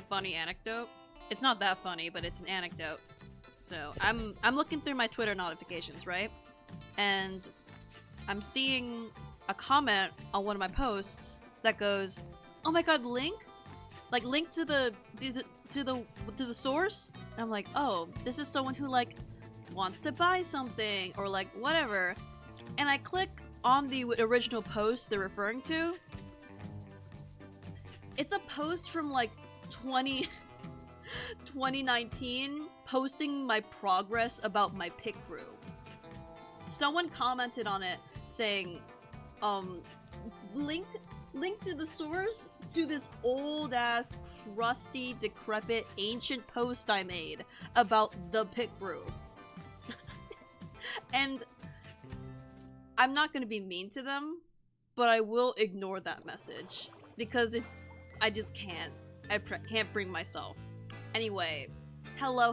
funny anecdote. It's not that funny, but it's an anecdote. So I'm looking through my Twitter notifications, right? And I'm seeing a comment on one of my posts that goes, "Oh my god, link? Like link to the source?" And I'm like, "Oh, this is someone who like wants to buy something or like whatever." And I click on the original post they're referring to. It's a post from like 2019 posting my progress about my pick brew. Someone commented on it saying, link to the source to this old ass, crusty, decrepit, ancient post I made about the pick brew. And I'm not gonna be mean to them, but I will ignore that message because I just can't. I can't bring myself. Anyway, hello,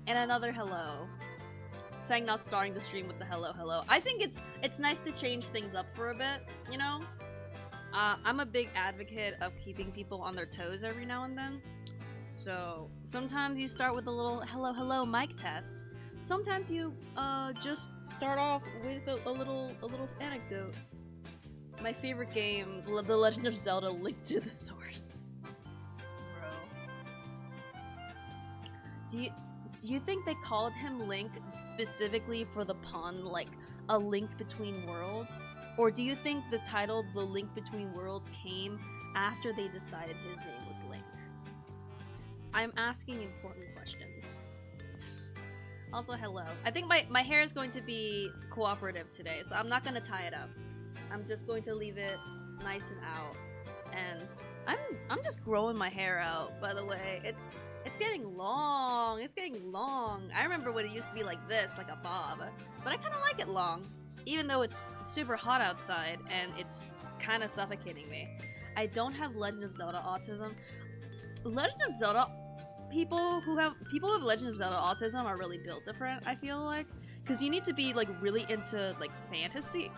and another hello. Saying not starting the stream with the hello. I think it's nice to change things up for a bit, you know? I'm a big advocate of keeping people on their toes every now and then. So sometimes you start with a little hello mic test. Sometimes you just start off with a little anecdote. My favorite game, The Legend of Zelda: Link to the Source. Bro. Do you think they called him Link specifically for the pun, like a link between worlds? Or do you think the title The Link Between Worlds came after they decided his name was Link? I'm asking important questions. Also, hello. I think my hair is going to be cooperative today, so I'm not going to tie it up. I'm just going to leave it nice and out. And I'm just growing my hair out, by the way. It's getting long. It's getting long. I remember when it used to be like this, like a bob. But I kind of like it long. Even though it's super hot outside and it's kind of suffocating me. I don't have Legend of Zelda autism. Legend of Zelda... People with Legend of Zelda autism are really built different, I feel like. Because you need to be like really into like fantasy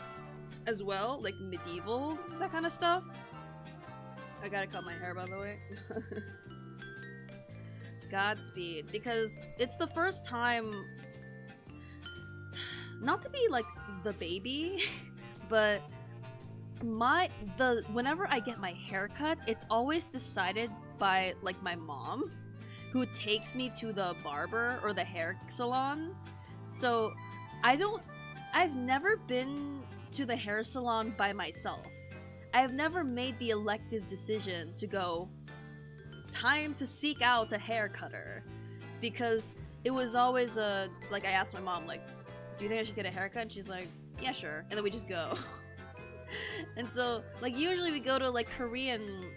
as well, like medieval, that kind of stuff. I gotta cut my hair, by the way. Godspeed, because it's the first time, not to be like the baby, but whenever I get my hair cut, it's always decided by like my mom, who takes me to the barber or the hair salon. So I've never been to the hair salon by myself. I've never made the elective decision to go, time to seek out a hair cutter, because it was always like I asked my mom, like, do you think I should get a haircut? And she's like, yeah, sure. And then we just go. And so like usually we go to like Korean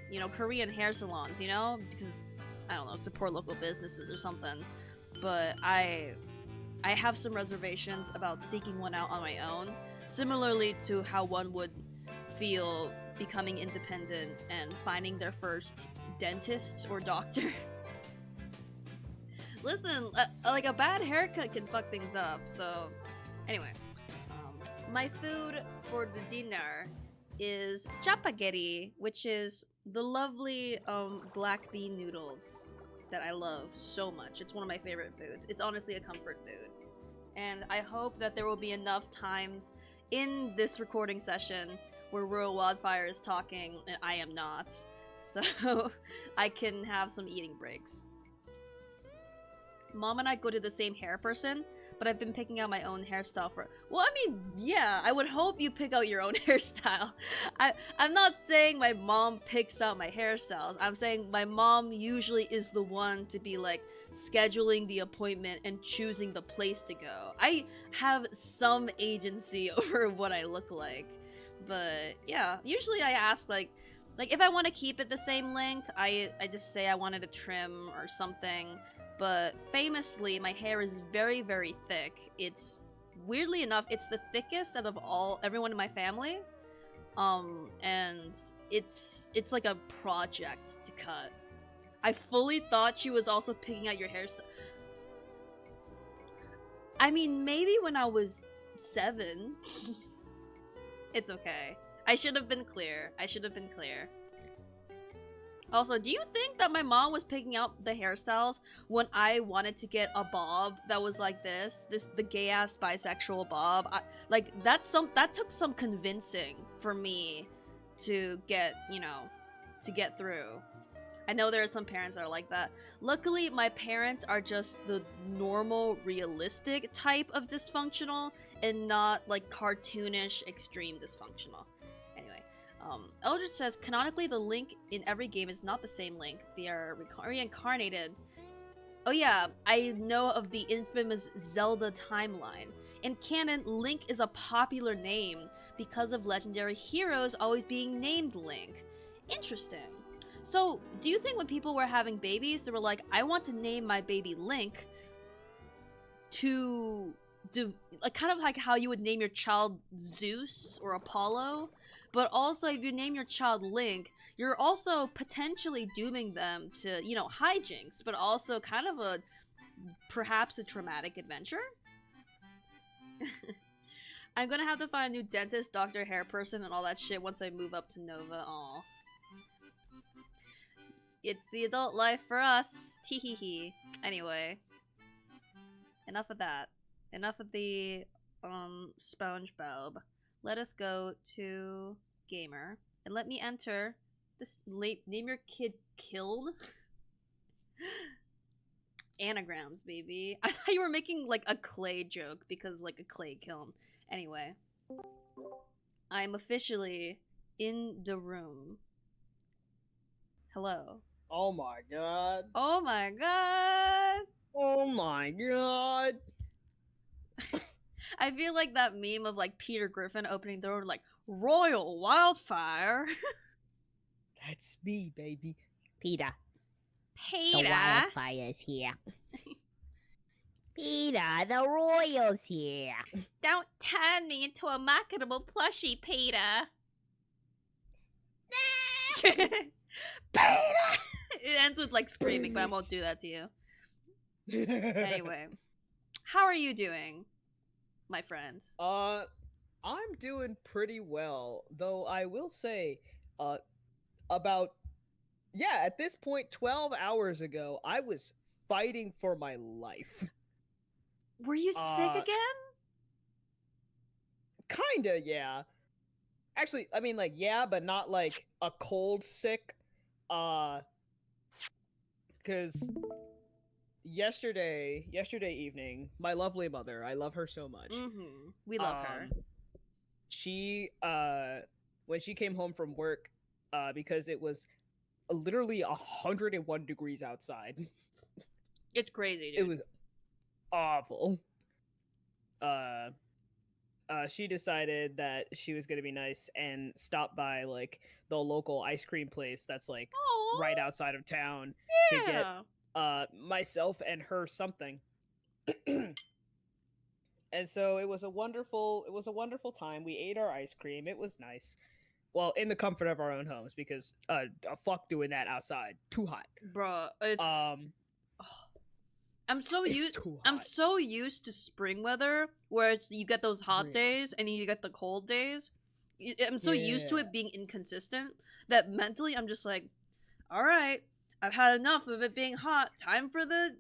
hair salons, you know, because I don't know, support local businesses or something. But I have some reservations about seeking one out on my own, similarly to how one would feel becoming independent and finding their first dentist or doctor. Listen, like a bad haircut can fuck things up. So anyway, my food for the dinner is chapaghetti, which is the lovely black bean noodles that I love so much. It's one of my favorite foods. It's honestly a comfort food. And I hope that there will be enough times in this recording session where Rural Wildfire is talking and I am not, so I can have some eating breaks. Mom and I go to the same hair person, but I've been picking out my own hairstyle for— well, I mean, yeah, I would hope you pick out your own hairstyle. I'm not saying my mom picks out my hairstyles. I'm saying my mom usually is the one to be like scheduling the appointment and choosing the place to go. I have some agency over what I look like. But yeah, usually I ask like if I want to keep it the same length, I just say I wanted a trim or something. But famously, my hair is very, very thick. It's, weirdly enough, it's the thickest out of everyone in my family. And it's like a project to cut. I fully thought she was also picking out your hairstyle. I mean, maybe when I was 7. It's okay. I should have been clear. Also, do you think that my mom was picking out the hairstyles when I wanted to get a bob that was like this the gay ass bisexual bob? That took some convincing for me to get, to get through. I know there are some parents that are like that. Luckily, my parents are just the normal, realistic type of dysfunctional and not like cartoonish, extreme dysfunctional. Anyway, Eldritch says canonically the Link in every game is not the same Link. They are reincarnated. Oh yeah, I know of the infamous Zelda timeline. In canon, Link is a popular name because of legendary heroes always being named Link. Interesting. So, do you think when people were having babies, they were like, I want to name my baby Link to do, like, kind of like how you would name your child Zeus or Apollo? But also, if you name your child Link, you're also potentially dooming them to, hijinks, but also kind of perhaps a traumatic adventure? I'm gonna have to find a new dentist, doctor, hair person, and all that shit once I move up to Nova. Aw. It's the adult life for us. Teehee. Anyway. Enough of that. Enough of the, SpongeBob. Let us go to Gamer. And let me enter this name your kid killed? Anagrams, baby. I thought you were making, like, a clay joke because, like, a clay kiln. Anyway. I'm officially in the room. Hello. Oh my god. Oh my god! Oh my god. I feel like that meme of like Peter Griffin opening the door like Royal Wildfire. That's me, baby. Peter, the Peter. wildfire's here. Peter, the royal's here. Don't turn me into a marketable plushie, Peter. Peter! It ends with like screaming, but I won't do that to you. Anyway, how are you doing, my friend? I'm doing pretty well, though I will say, about, at this point, 12 hours ago, I was fighting for my life. Were you sick again? Kinda, yeah. Actually, I mean, like, yeah, but not like a cold sick. Because yesterday evening, my lovely mother, I love her so much. Mm-hmm. We love her. She, when she came home from work, because it was literally 101 degrees outside. It's crazy, dude. It was awful. She decided that she was gonna be nice and stop by like the local ice cream place that's like right outside of town to get myself and her something. And so it was a wonderful time. We ate our ice cream. It was nice. Well, in the comfort of our own homes, because fuck doing that outside. Too hot. Bruh, it's I'm so used to spring weather where you get those hot days and you get the cold days. I'm so used to it being inconsistent that mentally I'm just like, all right, I've had enough of it being hot. Time for the,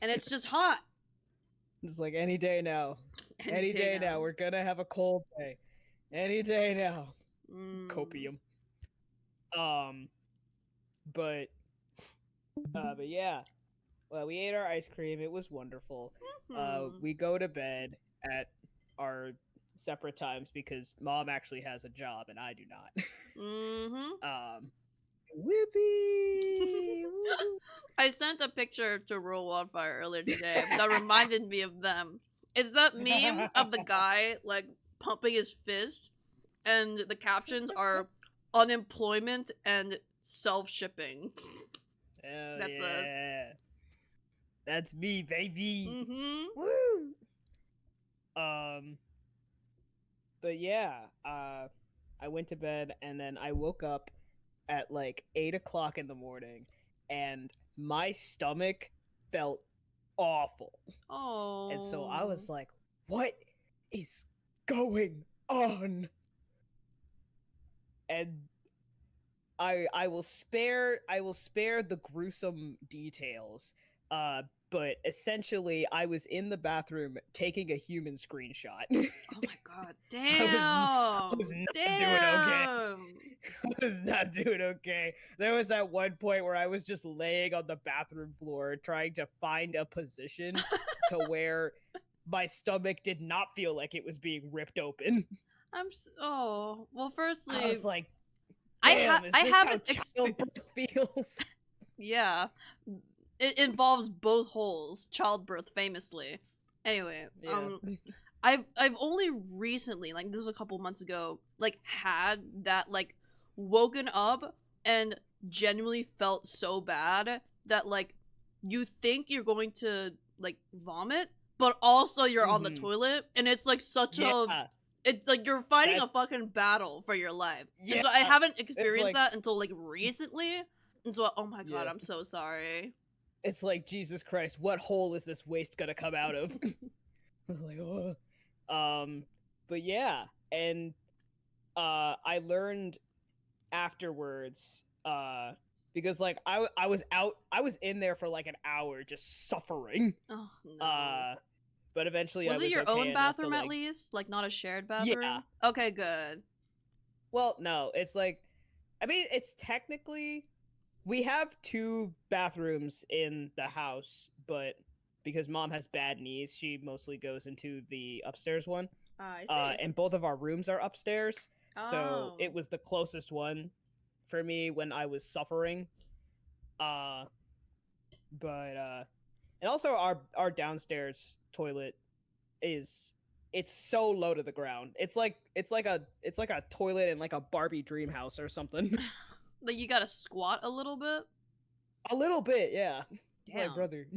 and it's just hot. It's like any day now. Any day now. We're gonna have a cold day. Any day now. Copium. But yeah. Well, we ate our ice cream. It was wonderful. We go to bed at our separate times because Mom actually has a job and I do not. Whippy! I sent a picture to Royal Wildfire earlier today that reminded me of them. It's that meme of the guy like pumping his fist, and the captions are unemployment and self-shipping. That's us. That's me, baby. Mm-hmm. Woo! But yeah, I went to bed and then I woke up at like 8 o'clock in the morning and my stomach felt awful. Oh. And so I was like, what is going on? And I will spare the gruesome details. But essentially, I was in the bathroom taking a human screenshot. Oh my god! I Damn! was not doing okay. Damn! I was not doing okay. There was at one point where I was just laying on the bathroom floor trying to find a position to where my stomach did not feel like it was being ripped open. Oh well. Firstly, I was like, I damn, is this haven't how childbirth feels? Yeah, it involves both holes. Childbirth, famously. Anyway, Yeah. I've only recently, like this was a couple months ago, like had that like woken up and genuinely felt so bad that like you think you're going to like vomit, but also you're on the Mhm. toilet, and it's like such a Yeah. it's like you're fighting That- a fucking battle for your life. Yeah. And so I haven't experienced like- that until like recently. And so oh my god, Yeah. I'm so sorry. It's like, Jesus Christ, what hole is this waste gonna come out of? Like, oh. But yeah, and I learned afterwards, because like I was in there for like an hour just suffering. Oh no. But eventually Was I it was your okay own enough bathroom to, at like... least? Like not a shared bathroom? Yeah. Okay, good. Well, no, it's like, I mean, it's technically, we have 2 bathrooms in the house, but because mom has bad knees, she mostly goes into the upstairs one. I see. And both of our rooms are upstairs, so Oh. it was the closest one for me when I was suffering. And also our downstairs toilet it's so low to the ground. It's like a toilet in like a Barbie dream house or something. Like you gotta squat a little bit? A little bit, yeah. It's Damn. like, brother.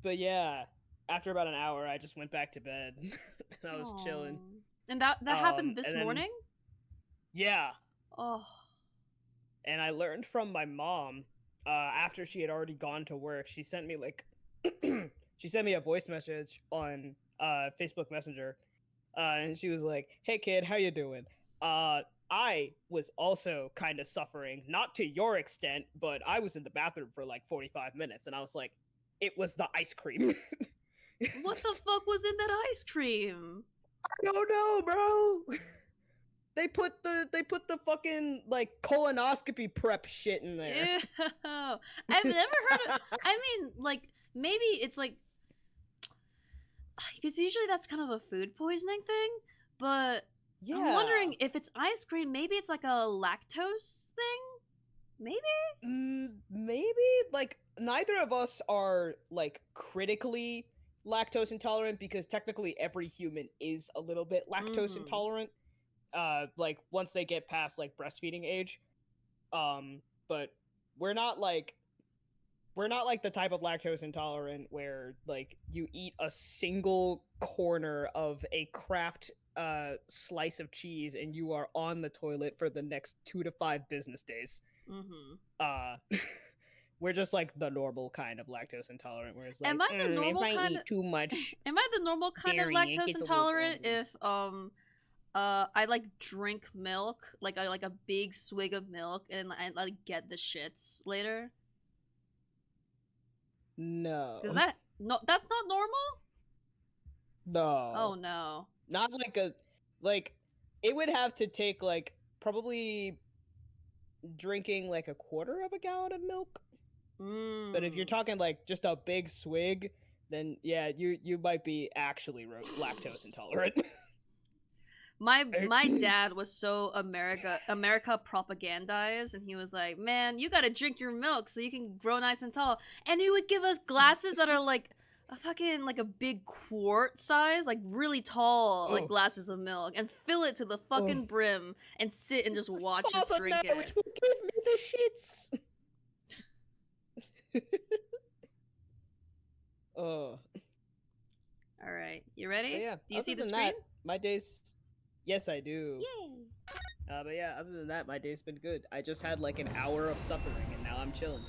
But yeah, after about an hour, I just went back to bed. And I was chilling. Aw. And that happened this and then- morning? Yeah, Oh. and I learned from my mom, after she had already gone to work. She sent me like she sent me a voice message on Facebook Messenger, and she was like, "Hey kid, how you doing? I was also kind of suffering, not to your extent, but I was in the bathroom for like 45 minutes," and I was like, "It was the ice cream." What the fuck was in that ice cream? I don't know, bro. They put the fucking like colonoscopy prep shit in there. Ew. I've never heard of I mean, like, maybe it's like because usually that's kind of a food poisoning thing, but Yeah. I'm wondering if it's ice cream, maybe it's like a lactose thing? Maybe? Maybe, like, neither of us are like critically lactose intolerant, because technically every human is a little bit lactose Mhm. intolerant. Like once they get past like breastfeeding age. But we're not like the type of lactose intolerant where like you eat a single corner of a Kraft slice of cheese and you are on the toilet for the next 2 to 5 business days. Mm-hmm. We're just like the normal kind of lactose intolerant, where it's like, Am I the normal if I kind eat of- too much Am I the normal kind dairy, of it lactose gets a little intolerant problem. if I like drink milk, like I like a big swig of milk and I like get the shits later? No. Is that no that's not normal? No. Oh no. Not like it would have to take like probably drinking like a quarter of a gallon of milk. But if you're Mm. talking like just a big swig, then yeah, you might be actually lactose intolerant. My dad was so America propagandized, and he was like, "Man, you gotta drink your milk so you can grow nice and tall." And he would give us glasses that are like a fucking like a big quart size, like really tall, like Oh. glasses of milk, and fill it to the fucking brim, and sit and just watch us Father, drink no, it. which will give me the shits. Oh, All right, you ready? but yeah. Do you see other the than screen? that, my days. Yes, I do. Yay! But yeah, other than that, my day's been good. I just had like an hour of suffering, and now I'm chilling.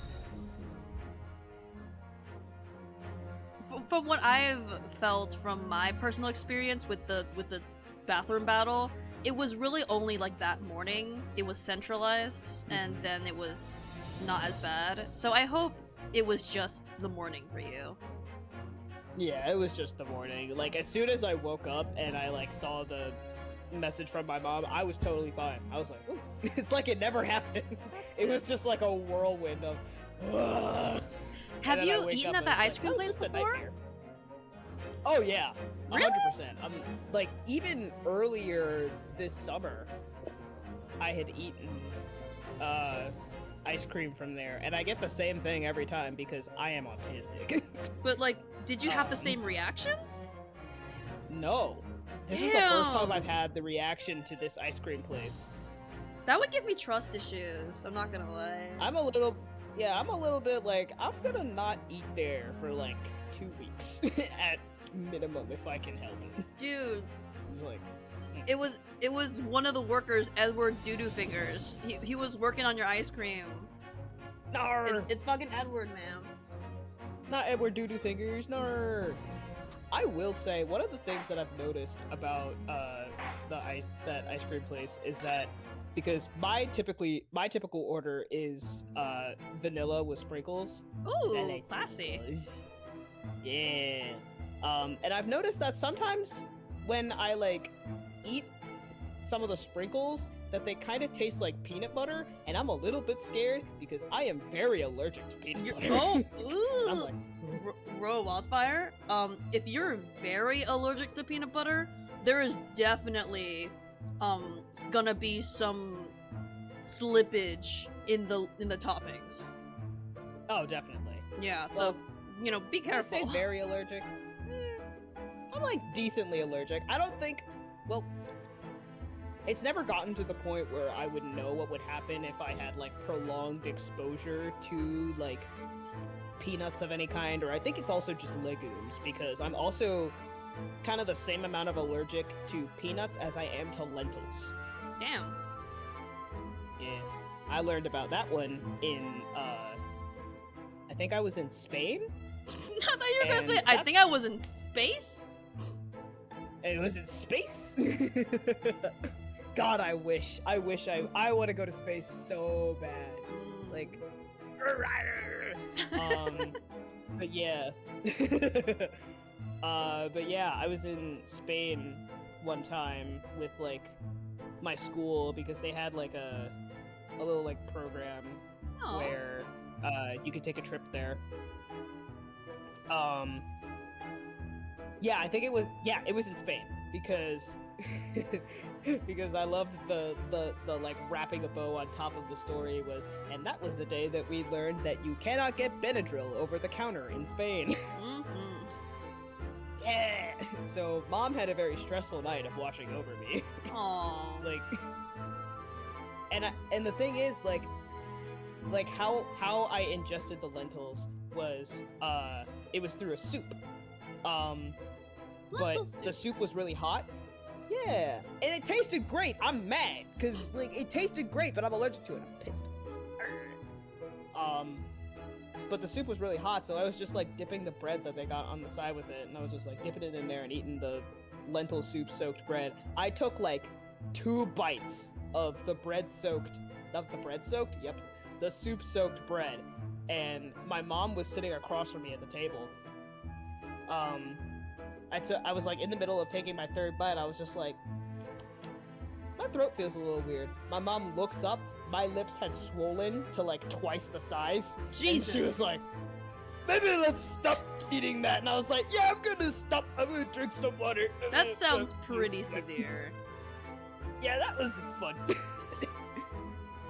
From what I've felt from my personal experience with the bathroom battle, it was really only like that morning. It was centralized, and then it was not as bad. So I hope it was just the morning for you. Yeah, it was just the morning. Like, as soon as I woke up and I, like, saw the message from my mom, I was totally fine. I was like, ooh. It's like it never happened. It was just like a whirlwind of, ugh. Have you eaten at that ice cream place before? Oh, yeah. Really? 100%. Like, even earlier this summer, I had eaten, ice cream from there, and I get the same thing every time because I am autistic. But, like, did you have the same reaction? No. This is the first time I've had the reaction to this ice cream place. That would give me trust issues, I'm not gonna lie. I'm a little bit like, I'm gonna not eat there for like 2 weeks at minimum if I can help it. Dude. Like, It was one of the workers, Edward Doodoo Fingers. He was working on your ice cream. Nar! It's fucking Edward, man. Not Edward Doodoo Fingers, nar! I will say, one of the things that I've noticed about that ice cream place is that, because my typical order is vanilla with sprinkles. Ooh, classy. Sprinkles. Yeah. And I've noticed that sometimes when I like eat some of the sprinkles, that they kind of taste like peanut butter, and I'm a little bit scared because I am very allergic to peanut butter. Oh, ooh. I'm like, Row Wildfire, if you're very allergic to peanut butter, there is definitely gonna be some slippage in the toppings. oh, definitely. Yeah, Well, so you know, be Can I say careful. very allergic? I'm like decently allergic. I don't think, well, it's never gotten to the point where I would know what would happen if I had like prolonged exposure to like peanuts of any kind, or I think it's also just legumes, because I'm also kind of the same amount of allergic to peanuts as I am to lentils. Damn. Yeah. I learned about that one in I think I was in Spain. I thought you were gonna And say, I think I was in space? It was in space? God, I wish I want to go to space so bad. Like, but yeah. But yeah, I was in Spain one time with like my school because they had like a little like program Aw. where you could take a trip there. Yeah, I think it was in Spain because because I loved the like wrapping a bow on top of the story was, and that was the day that we learned that you cannot get Benadryl over the counter in Spain. Mm-hmm. Yeah. So mom had a very stressful night of watching over me. Aww. Like, and the thing is like how I ingested the lentils was it was through a soup. Lentil But soup. the soup was really hot. Yeah, and it tasted great. I'm mad because like it tasted great, but I'm allergic to it. I'm pissed. But the soup was really hot, so I was just like dipping the bread that they got on the side with it, and I was just like dipping it in there and eating the lentil soup soaked bread. I took like 2 bites of the soup soaked bread, and my mom was sitting across from me at the table. I was like in the middle of taking my 3rd bite. I was just like, my throat feels a little weird. My mom looks up. My lips had swollen to like twice the size. Jesus. And she was like, maybe let's stop eating that. And I was like, yeah, I'm gonna stop. I'm gonna drink some water. That sounds pretty severe. Yeah, that was fun.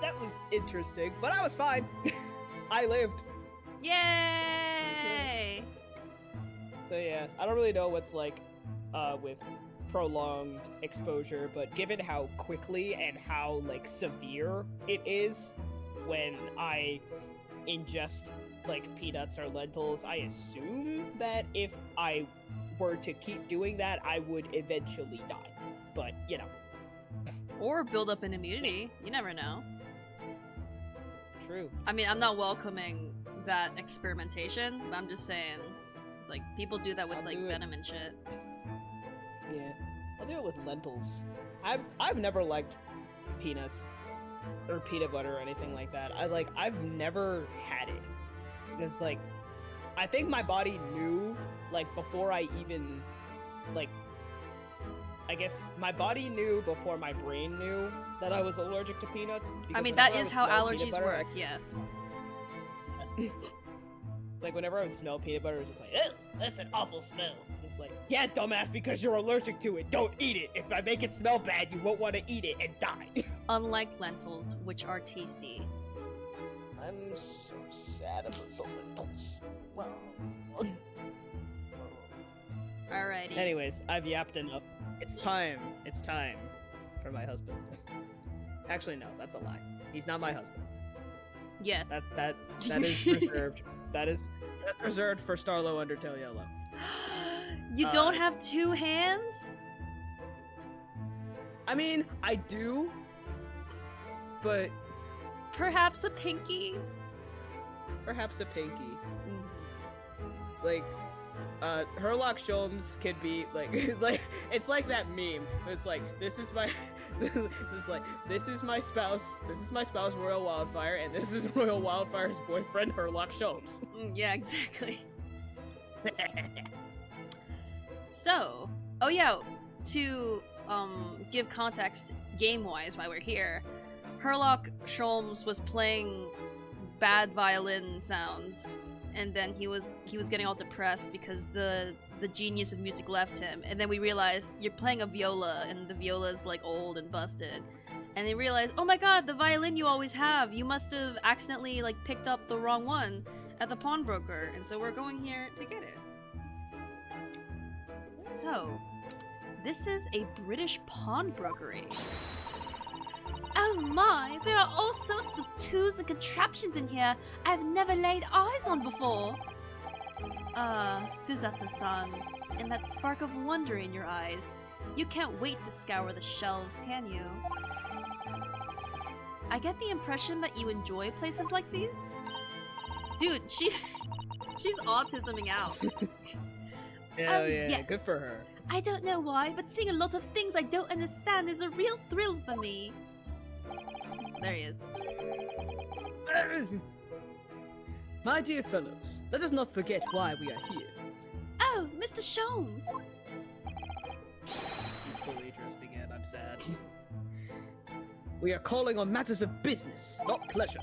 That was interesting, but I was fine. I lived. Yay! So yeah, I don't really know what's like with prolonged exposure, but given how quickly and how like severe it is when I ingest like peanuts or lentils, I assume that if I were to keep doing that, I would eventually die. But, you know. Or build up an immunity. You never know. True. I mean, I'm not welcoming that experimentation, but I'm just saying, it's like, people do that with, I'll like, do it. venom and shit. Yeah. I'll do it with lentils. I've never liked peanuts or peanut butter or anything like that. I've never had it because like I think my body knew like before I even like I guess my body knew before my brain knew that I was allergic to peanuts. I mean, that is how allergies work, yes. Like, whenever I would smell peanut butter, it was just like, "Ugh, that's an awful smell." It's like, yeah, dumbass, because you're allergic to it. Don't eat it. If I make it smell bad, you won't want to eat it and die. Unlike lentils, which are tasty. I'm so sad about the lentils. Alrighty. Anyways, I've yapped enough. It's time. It's time for my husband. Actually, no, that's a lie. He's not my husband. Yes. That is reserved. That's reserved for Starlo Undertale Yellow. You don't have two hands? I mean, I do, but perhaps a pinky? Perhaps a pinky. Like, Herlock Sholmes could be like, it's like that meme. It's like, this is my spouse. This is my spouse, Royal Wildfire, and this is Royal Wildfire's boyfriend, Herlock Sholmes. Yeah, exactly. So, oh yeah, to give context game-wise why we're here, Herlock Sholmes was playing bad violin sounds, and then he was getting all depressed because the genius of music left him, and then we realized you're playing a viola, and the viola's like old and busted, and they realized, oh my god, the violin you always have, you must have accidentally like picked up the wrong one at the pawnbroker, and so we're going here to get it. So, this is a British pawnbrokery. Oh my, there are all sorts of tools and contraptions in here I've never laid eyes on before. Suzato-san, and that spark of wonder in your eyes. You can't wait to scour the shelves, can you? I get the impression that you enjoy places like these? Dude, she's autisming out. Oh, Oh, yeah, yes. good for her. I don't know why, but seeing a lot of things I don't understand is a real thrill for me. There he is. My dear fellows, let us not forget why we are here. Oh, Mr. Sholmes! He's fully dressed again, I'm sad. We are calling on matters of business, not pleasure.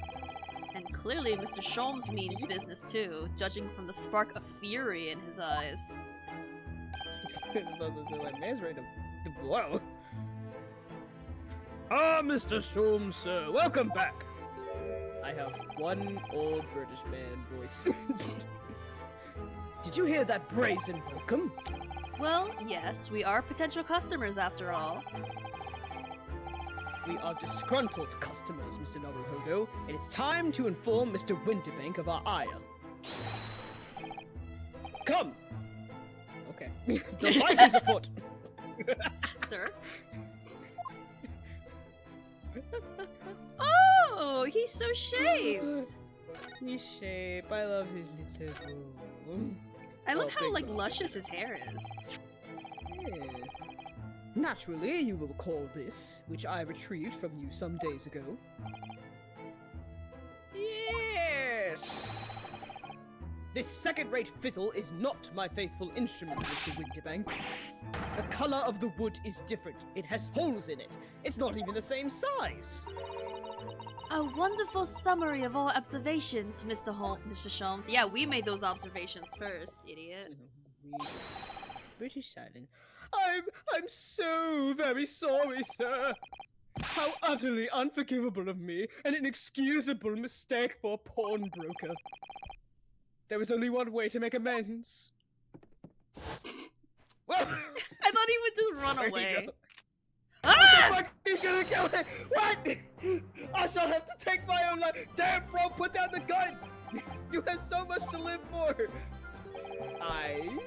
And clearly Mr. Sholmes means business too, judging from the spark of fury in his eyes. Man's ready to blow. Ah, Mr. Sholmes, sir, welcome back. I have one old British man voice. Did you hear that brazen welcome? Well, yes, we are potential customers after all. We are disgruntled customers, Mr. Naruhodo, and it's time to inform Mr. Winterbank of our ire. Come! Okay. The fight is afoot! Sir? Oh, he's so shaped! His shape, I love his little bow. I love how, big like, bow. luscious his hair is. Yeah. Naturally, you will call this, which I retrieved from you some days ago. Yes! This second-rate fiddle is not my faithful instrument, Mr. Winterbank. The color of the wood is different. It has holes in it. It's not even the same size. A wonderful summary of all observations, Mr. Sholmes. Yeah, we made those observations first, idiot. British silent. I'm so very sorry, sir. How utterly unforgivable of me, an inexcusable mistake for a pawnbroker. There was only one way to make amends. Well, I thought he would just run there you away. go. Ah! What the fuck? He's gonna kill me! What? I shall have to take my own life. Damn, bro, put down the gun! You have so much to live for. I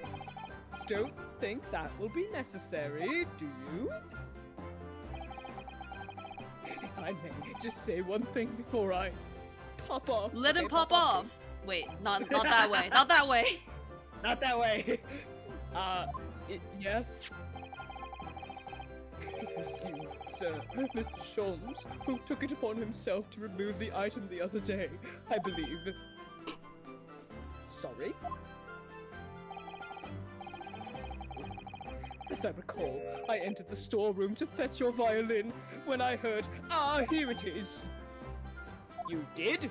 don't think that will be necessary, do you? If I may just say one thing before I pop off. Let him Okay, pop off. Wait, not that way. Not that way. Not that way. Yes. was you, sir, Mr. Sholmes, who took it upon himself to remove the item the other day, I believe. Sorry? As I recall, I entered the storeroom to fetch your violin when I heard, "Ah, here it is!" You did?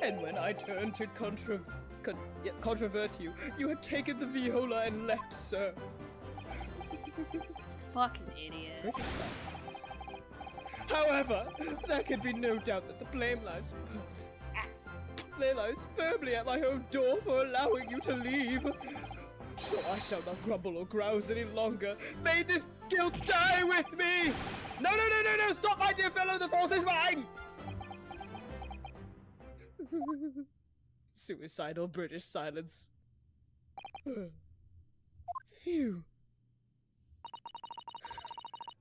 And when I turned to controvert you, you had taken the viola and left, sir. Fucking idiot. However, there can be no doubt that the blame lies firmly at my own door for allowing you to leave. So I shall not grumble or grouse any longer. May this guilt die with me! No! Stop, my dear fellow! The fault is mine! Suicidal British silence. Phew.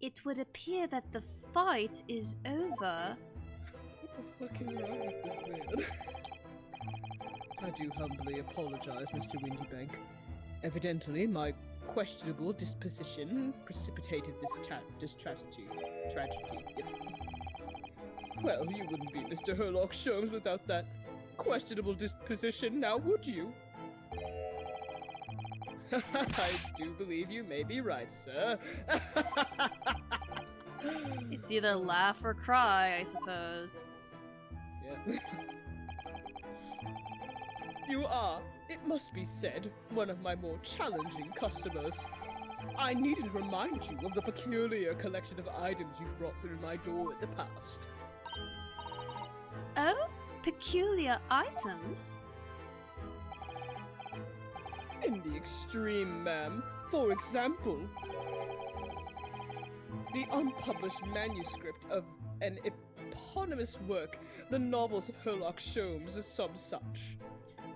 It would appear that the fight is over. What the fuck is wrong with this man? I do humbly apologize, Mr. Windybank. Evidently, my questionable disposition precipitated this tragedy. Yep. Well, you wouldn't be Mr. Herlock Sholmes without that questionable disposition, now would you? I do believe you may be right, sir. It's either laugh or cry, I suppose. Yeah. You are, it must be said, one of my more challenging customers. I needn't remind you of the peculiar collection of items you brought through my door in the past. Oh? Peculiar items? In the extreme, ma'am. For example, the unpublished manuscript of an eponymous work, the novels of Herlock Sholmes, or some such.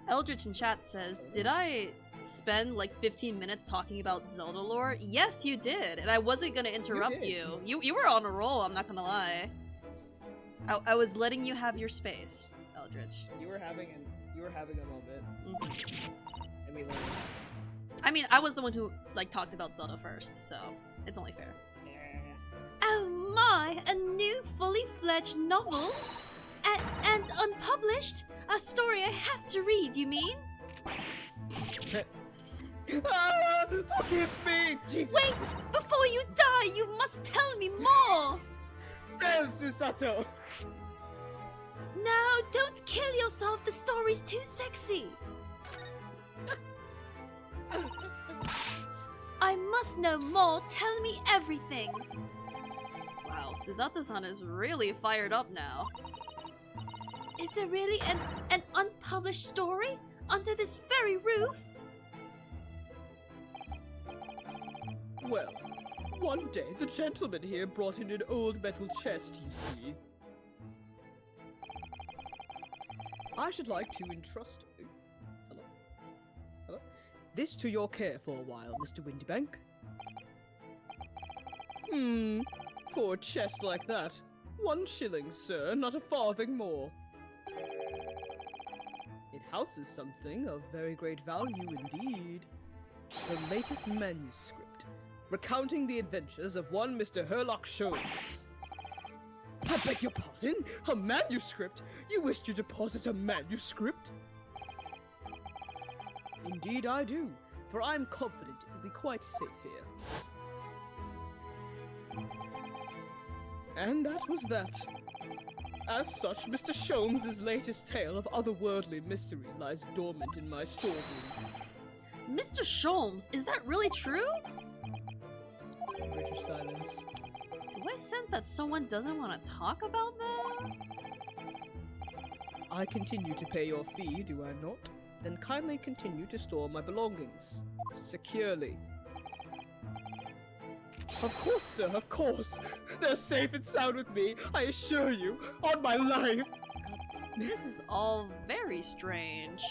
Eldritch in chat says, did I spend like 15 minutes talking about Zelda lore? Yes, you did, and I wasn't gonna interrupt you. You were on a roll, I'm not gonna lie. I was letting you have your space, Eldritch. You were having a moment. Mm-hmm. I mean, I was the one who like talked about Zelda first, so it's only fair. Oh my, a new fully fledged novel? And unpublished? A story I have to read, you mean? Forgive me! Jesus. Wait! Before you die, you must tell me more! Damn, Susato! No, don't kill yourself, the story's too sexy! I must know more, tell me everything! Wow, Susato-san is really fired up now. Is there really an unpublished story? Under this very roof? Well, one day the gentleman here brought in an old metal chest, you see. I should like to entrust... Hello? This to your care for a while, Mr. Windybank. For a chest like that, 1 shilling, sir, not a farthing more. It houses something of very great value indeed. The latest manuscript, recounting the adventures of one Mr. Herlock Sholmes. I beg your pardon? A manuscript? You wish to deposit a manuscript? Indeed I do, for I am confident it will be quite safe here. And that was that. As such, Mr. Sholmes' latest tale of otherworldly mystery lies dormant in my storeroom. Mr. Sholmes, is that really true? British silence. Do I sense that someone doesn't want to talk about this? I continue to pay your fee, do I not? Then kindly continue to store my belongings. Securely. Of course, sir, of course. They're safe and sound with me, I assure you, on my life. This is all very strange.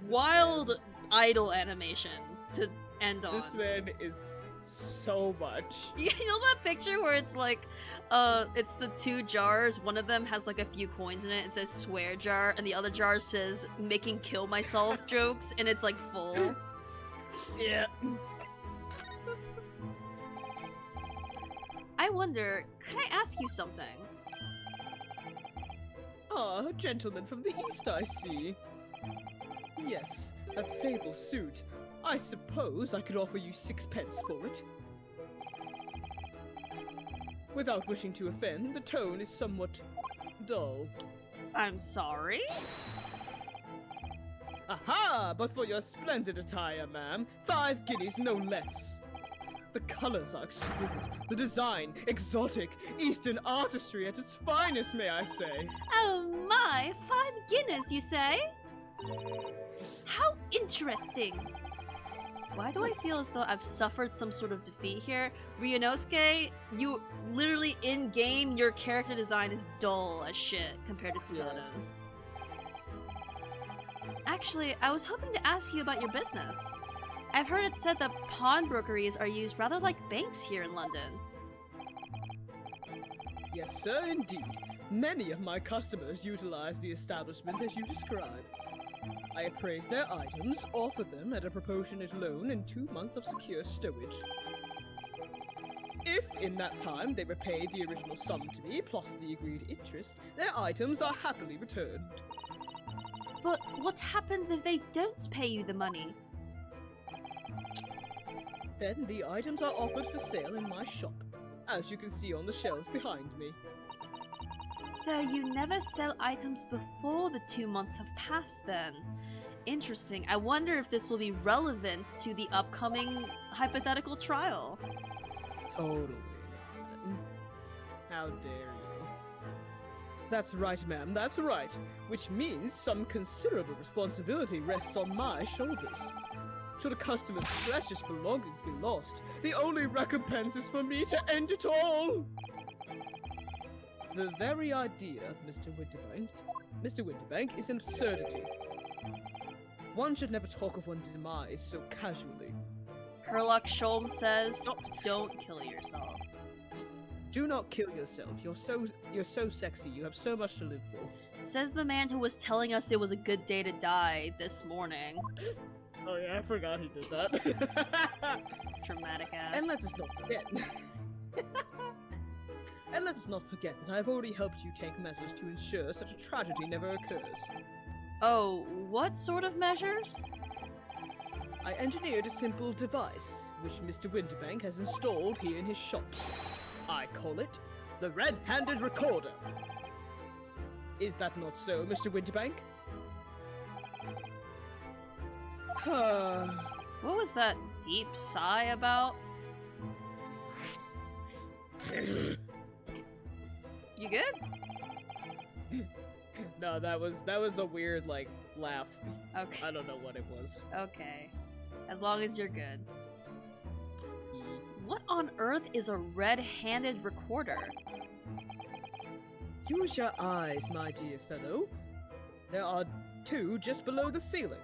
Wild idle animation to end on. This man is so much. You know that picture where it's like, it's the 2 jars, one of them has like a few coins in it, it says swear jar, and the other jar says making kill myself jokes, and it's like full. Yeah. I wonder, can I ask you something? Ah, a gentleman from the east, I see. Yes, that sable suit. I suppose I could offer you 6 pence for it. Without wishing to offend, the tone is somewhat dull. I'm sorry? Aha! But for your splendid attire, ma'am, 5 guineas no less. The colors are exquisite, the design exotic, Eastern artistry at its finest, may I say. Oh my, 5 guineas, you say? How interesting! Why do I feel as though I've suffered some sort of defeat here? Ryunosuke, you literally in-game, your character design is dull as shit compared to Susanna's. Actually, I was hoping to ask you about your business. I've heard it said that pawnbrokeries are used rather like banks here in London. Yes, sir, indeed. Many of my customers utilize the establishment as you describe. I appraise their items, offer them at a proportionate loan and 2 months of secure stowage. If, in that time, they repay the original sum to me, plus the agreed interest, their items are happily returned. But what happens if they don't pay you the money? Then the items are offered for sale in my shop, as you can see on the shelves behind me. So you never sell items before the 2 months have passed then? Interesting. I wonder if this will be relevant to the upcoming hypothetical trial. Totally. How dare you? That's right, ma'am, that's right. Which means some considerable responsibility rests on my shoulders. Should a customer's precious belongings be lost, the only recompense is for me to end it all! The very idea, Mr. Winterbank, is an absurdity. One should never talk of one's demise so casually. Herlock Sholm says, don't kill yourself. Do not kill yourself. You're so sexy. You have so much to live for. Says the man who was telling us it was a good day to die this morning. Oh yeah, I forgot he did that. Dramatic ass. And let us not forget. And let us not forget that I have already helped you take measures to ensure such a tragedy never occurs. Oh, what sort of measures? I engineered a simple device, which Mr. Winterbank has installed here in his shop. I call it the Red-Handed Recorder. Is that not so, Mr. Winterbank? What was that deep sigh about? You good? No, that was a weird, like, laugh. Okay. I don't know what it was. Okay. As long as you're good. What on earth is a red-handed recorder? Use your eyes, my dear fellow. There are 2 just below the ceiling.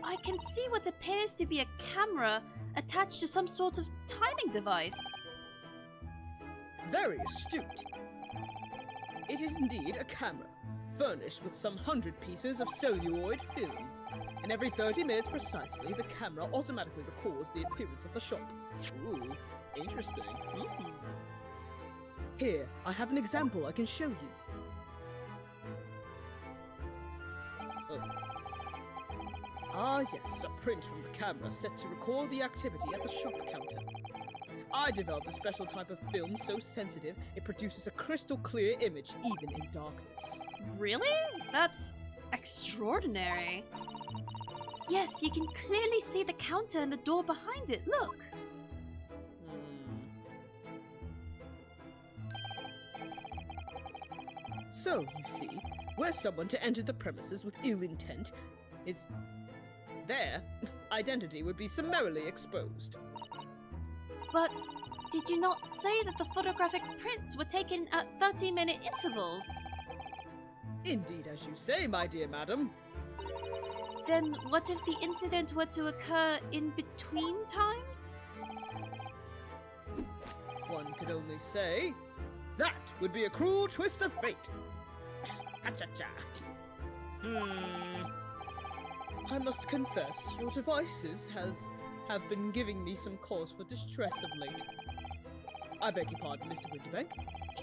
I can see what appears to be a camera attached to some sort of timing device. Very astute. It is indeed a camera, furnished with some 100 pieces of celluloid film. And every 30 minutes precisely, the camera automatically records the appearance of the shop. Ooh, interesting. Here, I have an example I can show you. Oh. Ah yes, a print from the camera set to record the activity at the shop counter. I developed a special type of film so sensitive it produces a crystal clear image even in darkness. Really? That's extraordinary. Yes, you can clearly see the counter and the door behind it. Look. So, you see, were someone to enter the premises with ill intent, their identity would be summarily exposed. But did you not say that the photographic prints were taken at 30-minute intervals? Indeed, as you say, my dear madam. Then what if the incident were to occur in between times? One could only say, that would be a cruel twist of fate. Ha-cha-cha. I must confess, your devices have been giving me some cause for distress of late. I beg your pardon, Mr. Winterbank.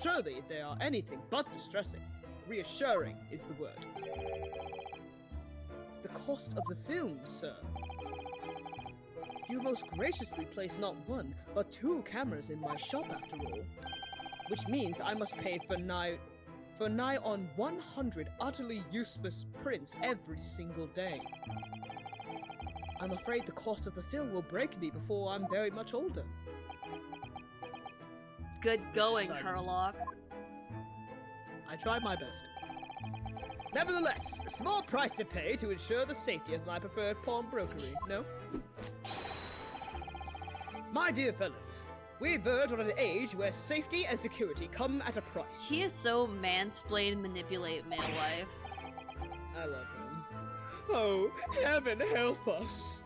Surely they are anything but distressing. Reassuring is the word. It's the cost of the film, sir. You most graciously place not one, but 2 cameras in my shop after all. Which means I must pay for nigh on 100 utterly useless prints every single day. I'm afraid the cost of the film will break me before I'm very much older. Good going, Silence. Herlock. I tried my best. Nevertheless, a small price to pay to ensure the safety of my preferred pawnbrokery, no? My dear fellows, we verge on an age where safety and security come at a price. He is so mansplain, manipulate male wife. I love him. Oh, heaven help us!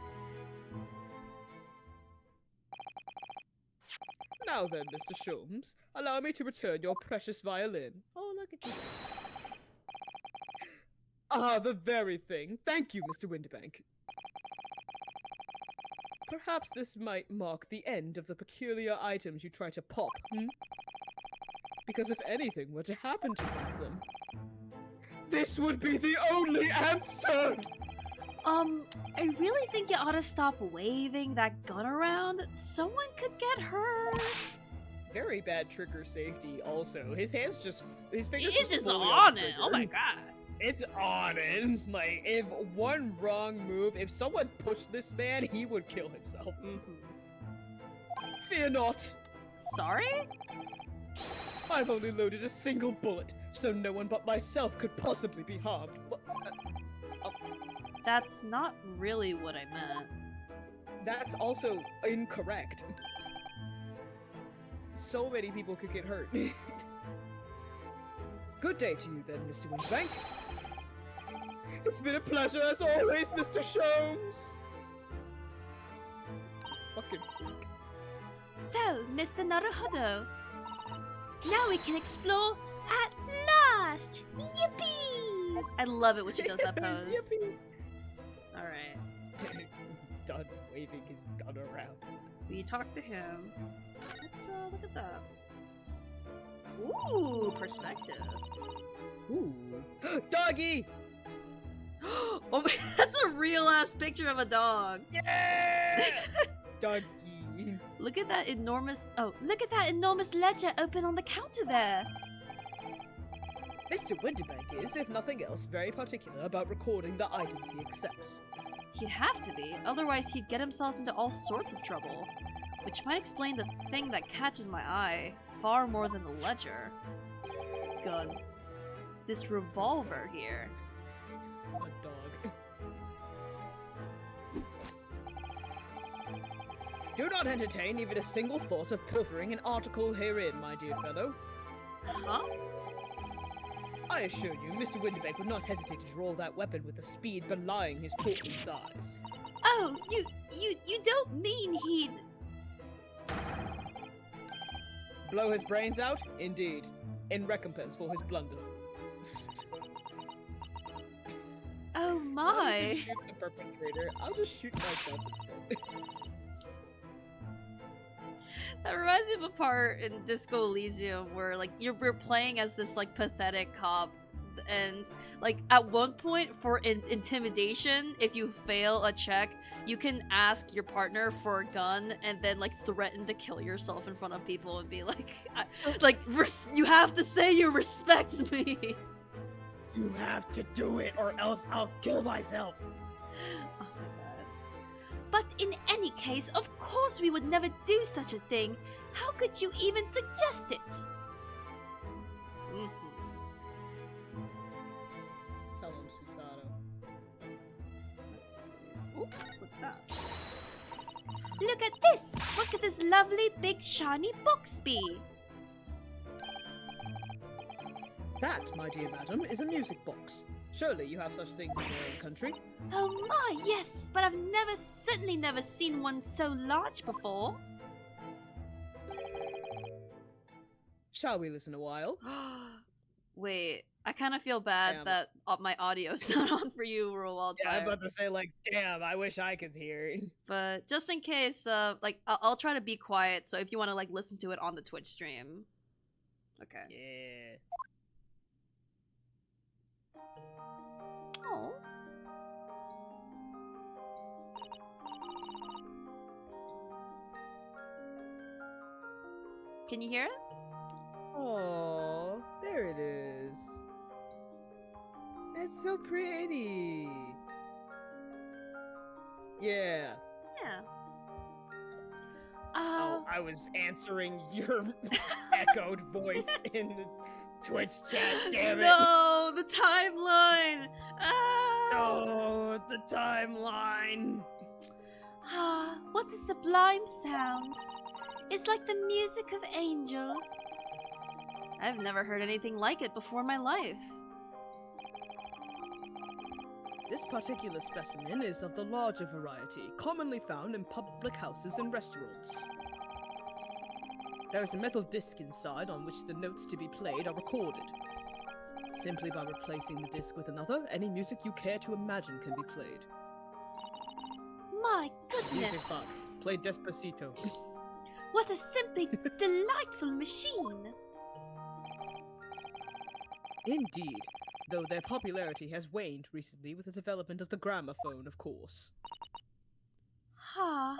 Now then, Mr. Sholmes, allow me to return your precious violin. Oh, look at you. Ah, the very thing. Thank you, Mr. Winterbank. Perhaps this might mark the end of the peculiar items you try to pop, hmm? Because if anything were to happen to one of them, this would be the only answer! I really think you ought to stop waving that gun around. Someone could get hurt. Very bad trigger safety also. His fingers It's just fully on the it. Oh trigger. my god. It's on it. Like, if one wrong move, if someone pushed this man, he would kill himself. Fear not. Sorry? I've only loaded a single bullet, so no one but myself could possibly be harmed. That's not really what I meant. That's also incorrect. So many people could get hurt. Good day to you then, Mr. Winterbank. It's been a pleasure as always, Mr. Sholmes. This fucking freak. So, Mr. Naruhodo, now we can explore at last! Yippee! I love it when she does that pose. Yippee. Alright. Done waving his gun around. We talk to him. Let's look at that. Ooh, perspective. Ooh. Doggy! Oh, that's a real ass picture of a dog. Yeah! Doggy. Look at that enormous. Oh, look at that enormous ledger open on the counter there. Mr. Winterbank is, if nothing else, very particular about recording the items he accepts. He'd have to be, otherwise he'd get himself into all sorts of trouble. Which might explain the thing that catches my eye far more than the ledger. Gun. This revolver here. A dog. Do not entertain even a single thought of pilfering an article herein, my dear fellow. Huh? I assure you, Mr. Winterbank would not hesitate to draw that weapon with the speed belying his portly size. Oh, you don't mean he'd... Blow his brains out? Indeed. In recompense for his blunder. Oh Rather than my. shoot the perpetrator, I'll just shoot myself instead. That reminds me of a part in Disco Elysium where like we're playing as this like pathetic cop, and like at one point for intimidation, if you fail a check, you can ask your partner for a gun and then like threaten to kill yourself in front of people and be like, you have to say you respect me. You have to do it or else I'll kill myself. Oh my god. But in any case, of course we would never do such a thing. How could you even suggest it? Tell him, Susato. Let's see. Ooh, what's that? Look at this! Look at this lovely big shiny box bee! That, my dear madam, is a music box. Surely you have such things in your own country. Oh my, yes, but I've certainly never seen one so large before. Shall we listen a while? Wait, I kind of feel bad Damn. that my audio's not on for you, Wildfire. Yeah, I'm about to say, like, damn, I wish I could hear. But just in case, like, I'll try to be quiet, so if you want to, like, listen to it on the Twitch stream. Okay. Yeah. Oh. Can you hear it? Oh, there it is. It's so pretty. Yeah. Yeah. Oh, I was answering your echoed voice in the Twitch chat, damn it. No, the timeline! Ah! No, the timeline. Ah, what a sublime sound. It's like the music of angels. I've never heard anything like it before in my life. This particular specimen is of the larger variety, commonly found in public houses and restaurants. There is a metal disc inside on which the notes to be played are recorded. Simply by replacing the disc with another, any music you care to imagine can be played. My Music goodness! box, play Despacito. What a simply delightful machine! Indeed, though their popularity has waned recently with the development of the gramophone, of course. Ah.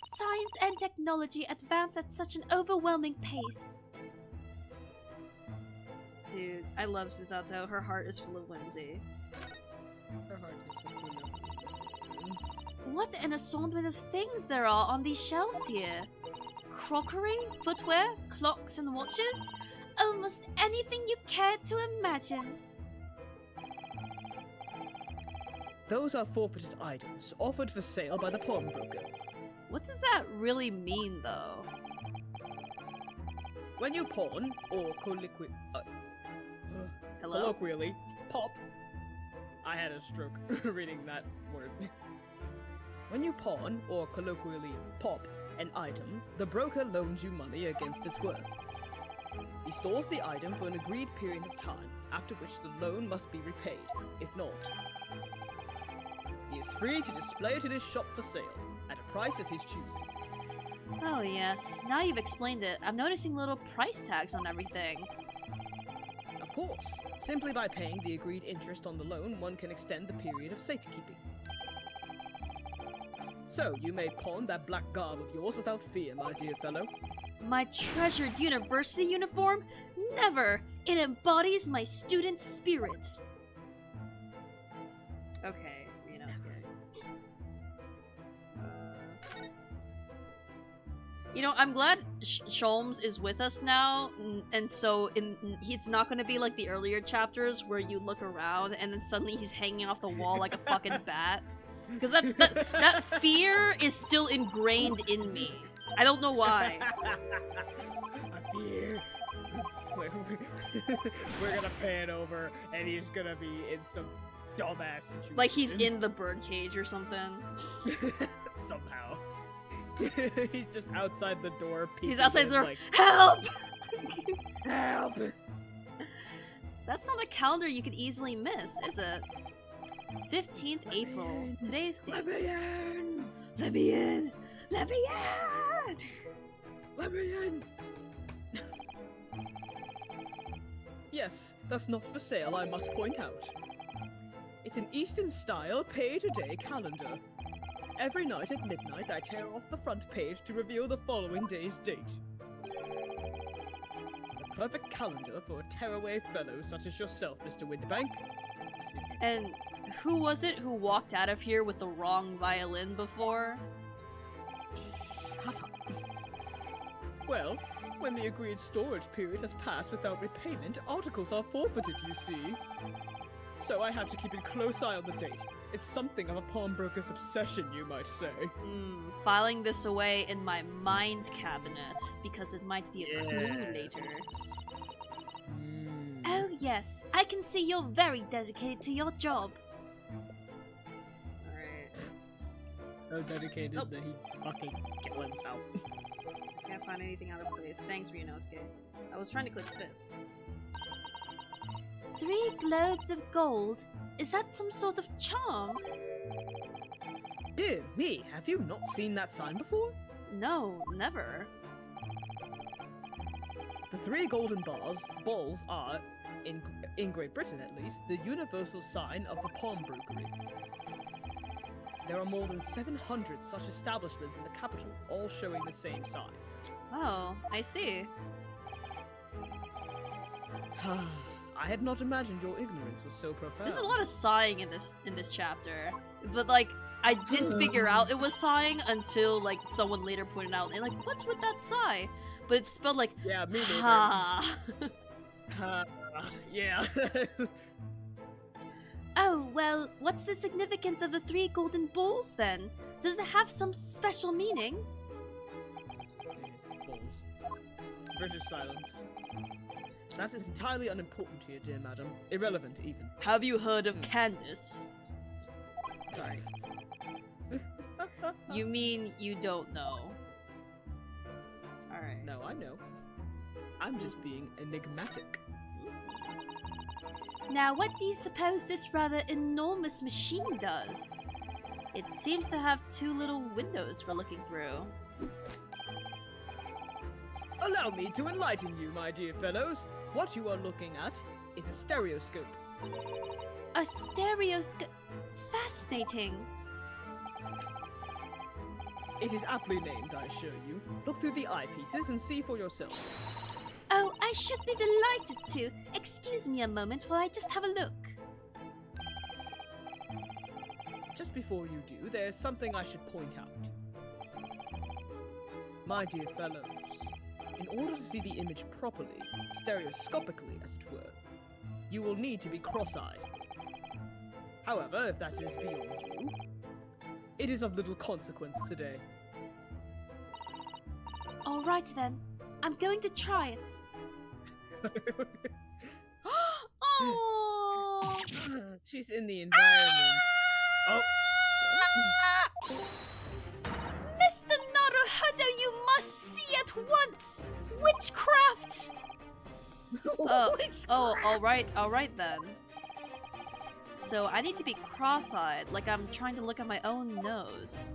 Science and technology advance at such an overwhelming pace. Dude, I love Susato. Her heart is full of whimsy. Her heart is so full of- What an assortment of things there are on these shelves here. Crockery, footwear, clocks and watches. Almost anything you care to imagine. Those are forfeited items, offered for sale by the pawnbroker. What does that really mean, though? When you pawn, or Hello? colloquially, pop. I had a stroke reading that word. When you pawn, or colloquially pop, an item, the broker loans you money against its worth. He stores the item for an agreed period of time, after which the loan must be repaid. If not, he is free to display it in his shop for sale, at a price of his choosing. Oh yes, now you've explained it. I'm noticing little price tags on everything. Of course, simply by paying the agreed interest on the loan, one can extend the period of safekeeping. So, you may pawn that black garb of yours without fear, my dear fellow. My treasured university uniform? Never! It embodies my student spirit. Okay, Ryunosuke. You know, I'm glad Sholmes is with us now, and so it's not going to be like the earlier chapters where you look around and then suddenly he's hanging off the wall like a fucking bat. Because that fear is still ingrained in me. I don't know why. I fear. We're gonna pan over, and he's gonna be in some dumbass situation. Like he's in the birdcage or something. Somehow. He's just outside the door. He's outside the door. Like, Help! help! That's not a calendar you could easily miss, is it? 15th April. in. Today's date. Let me in! Let me in! Let me in! Let me in! Yes, that's not for sale, I must point out. It's an Eastern-style pay-to-day calendar. Every night at midnight, I tear off the front page to reveal the following day's date. The perfect calendar for a tearaway fellow such as yourself, Mr. Winterbank. And who was it who walked out of here with the wrong violin before? Shut up. Well, when the agreed storage period has passed without repayment, articles are forfeited, you see. So I have to keep a close eye on the date. It's something of a pawnbroker's obsession, you might say. Filing this away in my mind cabinet, because it might be a clue later. Oh yes, I can see you're very dedicated to your job. Alright. So dedicated Nope. that he fucking killed himself. Can't find anything out of place. Thanks, Ryunosuke. I was trying to click this. 3 globes of gold? Is that some sort of charm? Dear me, have you not seen that sign before? No, never. The 3 golden balls are, in Great Britain at least, the universal sign of the pawnbrokery. There are more than 700 such establishments in the capital, all showing the same sign. Oh, I see. I had not imagined your ignorance was so profound. There's a lot of sighing in this chapter, but like I didn't figure out it was sighing until like someone later pointed out. And like, what's with that sigh? But it's spelled like yeah, me neither. ha. Yeah. Oh well, what's the significance of the 3 golden balls then? Does it have some special meaning? Balls. British silence. That is entirely unimportant here, dear madam. Irrelevant, even. Have you heard of Candace? Sorry. You mean you don't know? Alright. No, I know. I'm just being enigmatic. Now, what do you suppose this rather enormous machine does? It seems to have 2 little windows for looking through. Allow me to enlighten you, my dear fellows. What you are looking at is a stereoscope. A stereoscope? Fascinating. It is aptly named, I assure you. Look through the eyepieces and see for yourself. Oh, I should be delighted to. Excuse me a moment while I just have a look. Just before you do, there's something I should point out. My dear fellows, in order to see the image properly, stereoscopically as it were, you will need to be cross-eyed. However, if that is beyond you, it is of little consequence today. Alright then. I'm going to try it. Oh! She's in the environment. Oh. Mr. Naruhodo, you must see at once! Witchcraft! Alright then. So I need to be cross-eyed, like I'm trying to look at my own nose.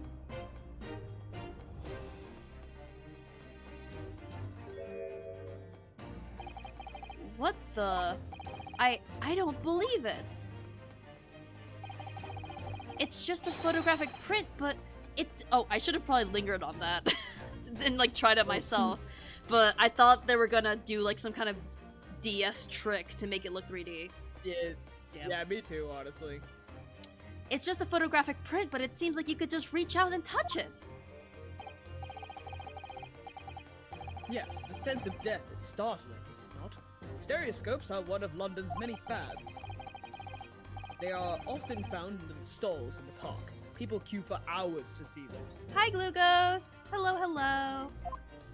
What the? I don't believe it. It's just a photographic print, but it's— oh, I should have probably lingered on that and like tried it myself. But I thought they were gonna do like some kind of DS trick to make it look 3D. Yeah, Damn. yeah, me too, honestly. It's just a photographic print, but it seems like you could just reach out and touch it. Yes, the sense of death is startling, is it not? Stereoscopes are one of London's many fads. They are often found in little stalls in the park. People queue for hours to see them. Hi, Glue Ghost. Hello, hello.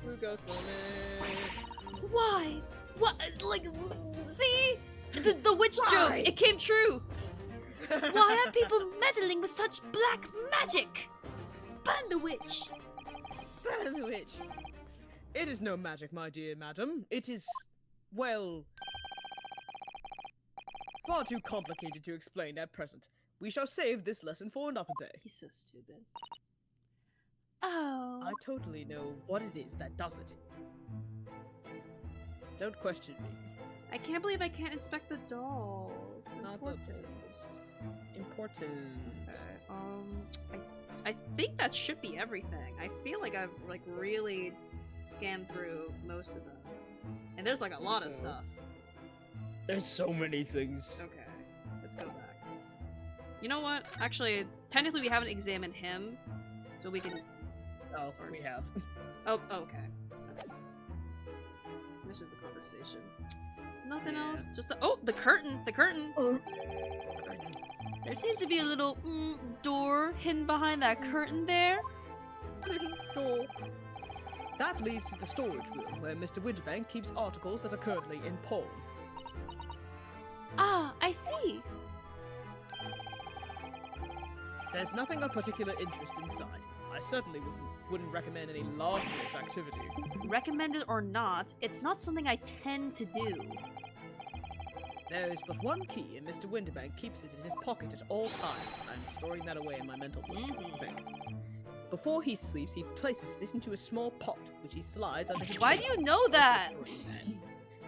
Blue Ghost moment. Why? What? Like, see? The witch joke. It came true. Why are people meddling with such black magic? Burn the witch. Burn the witch. It is no magic, my dear madam. It is, well, far too complicated to explain at present. We shall save this lesson for another day. He's so stupid. Oh. I totally know what it is that does it. Don't question me. I can't believe I can't inspect the dolls. Not Important. Important. Okay, I think that should be everything. I feel like I've like really scanned through most of them. And there's like a lot of stuff. There's so many things. Okay, let's go back. You know what? Actually, technically we haven't examined him, so we can... Oh, we have. Oh, okay. This is the conversation. Nothing else? Just the— oh, the curtain! The curtain! There seems to be a little door hidden behind that curtain there. Little door. That leads to the storage room, where Mr. Winterbank keeps articles that are currently in pawn. Ah, I see. There's nothing of particular interest inside. I certainly wouldn't recommend any larcenous activity. Recommended or not, it's not something I tend to do. There is but one key, and Mr. Winterbank keeps it in his pocket at all times. I'm storing that away in my mental bank. Before he sleeps, he places it into a small pot, which he slides under his Why bed. do you know that?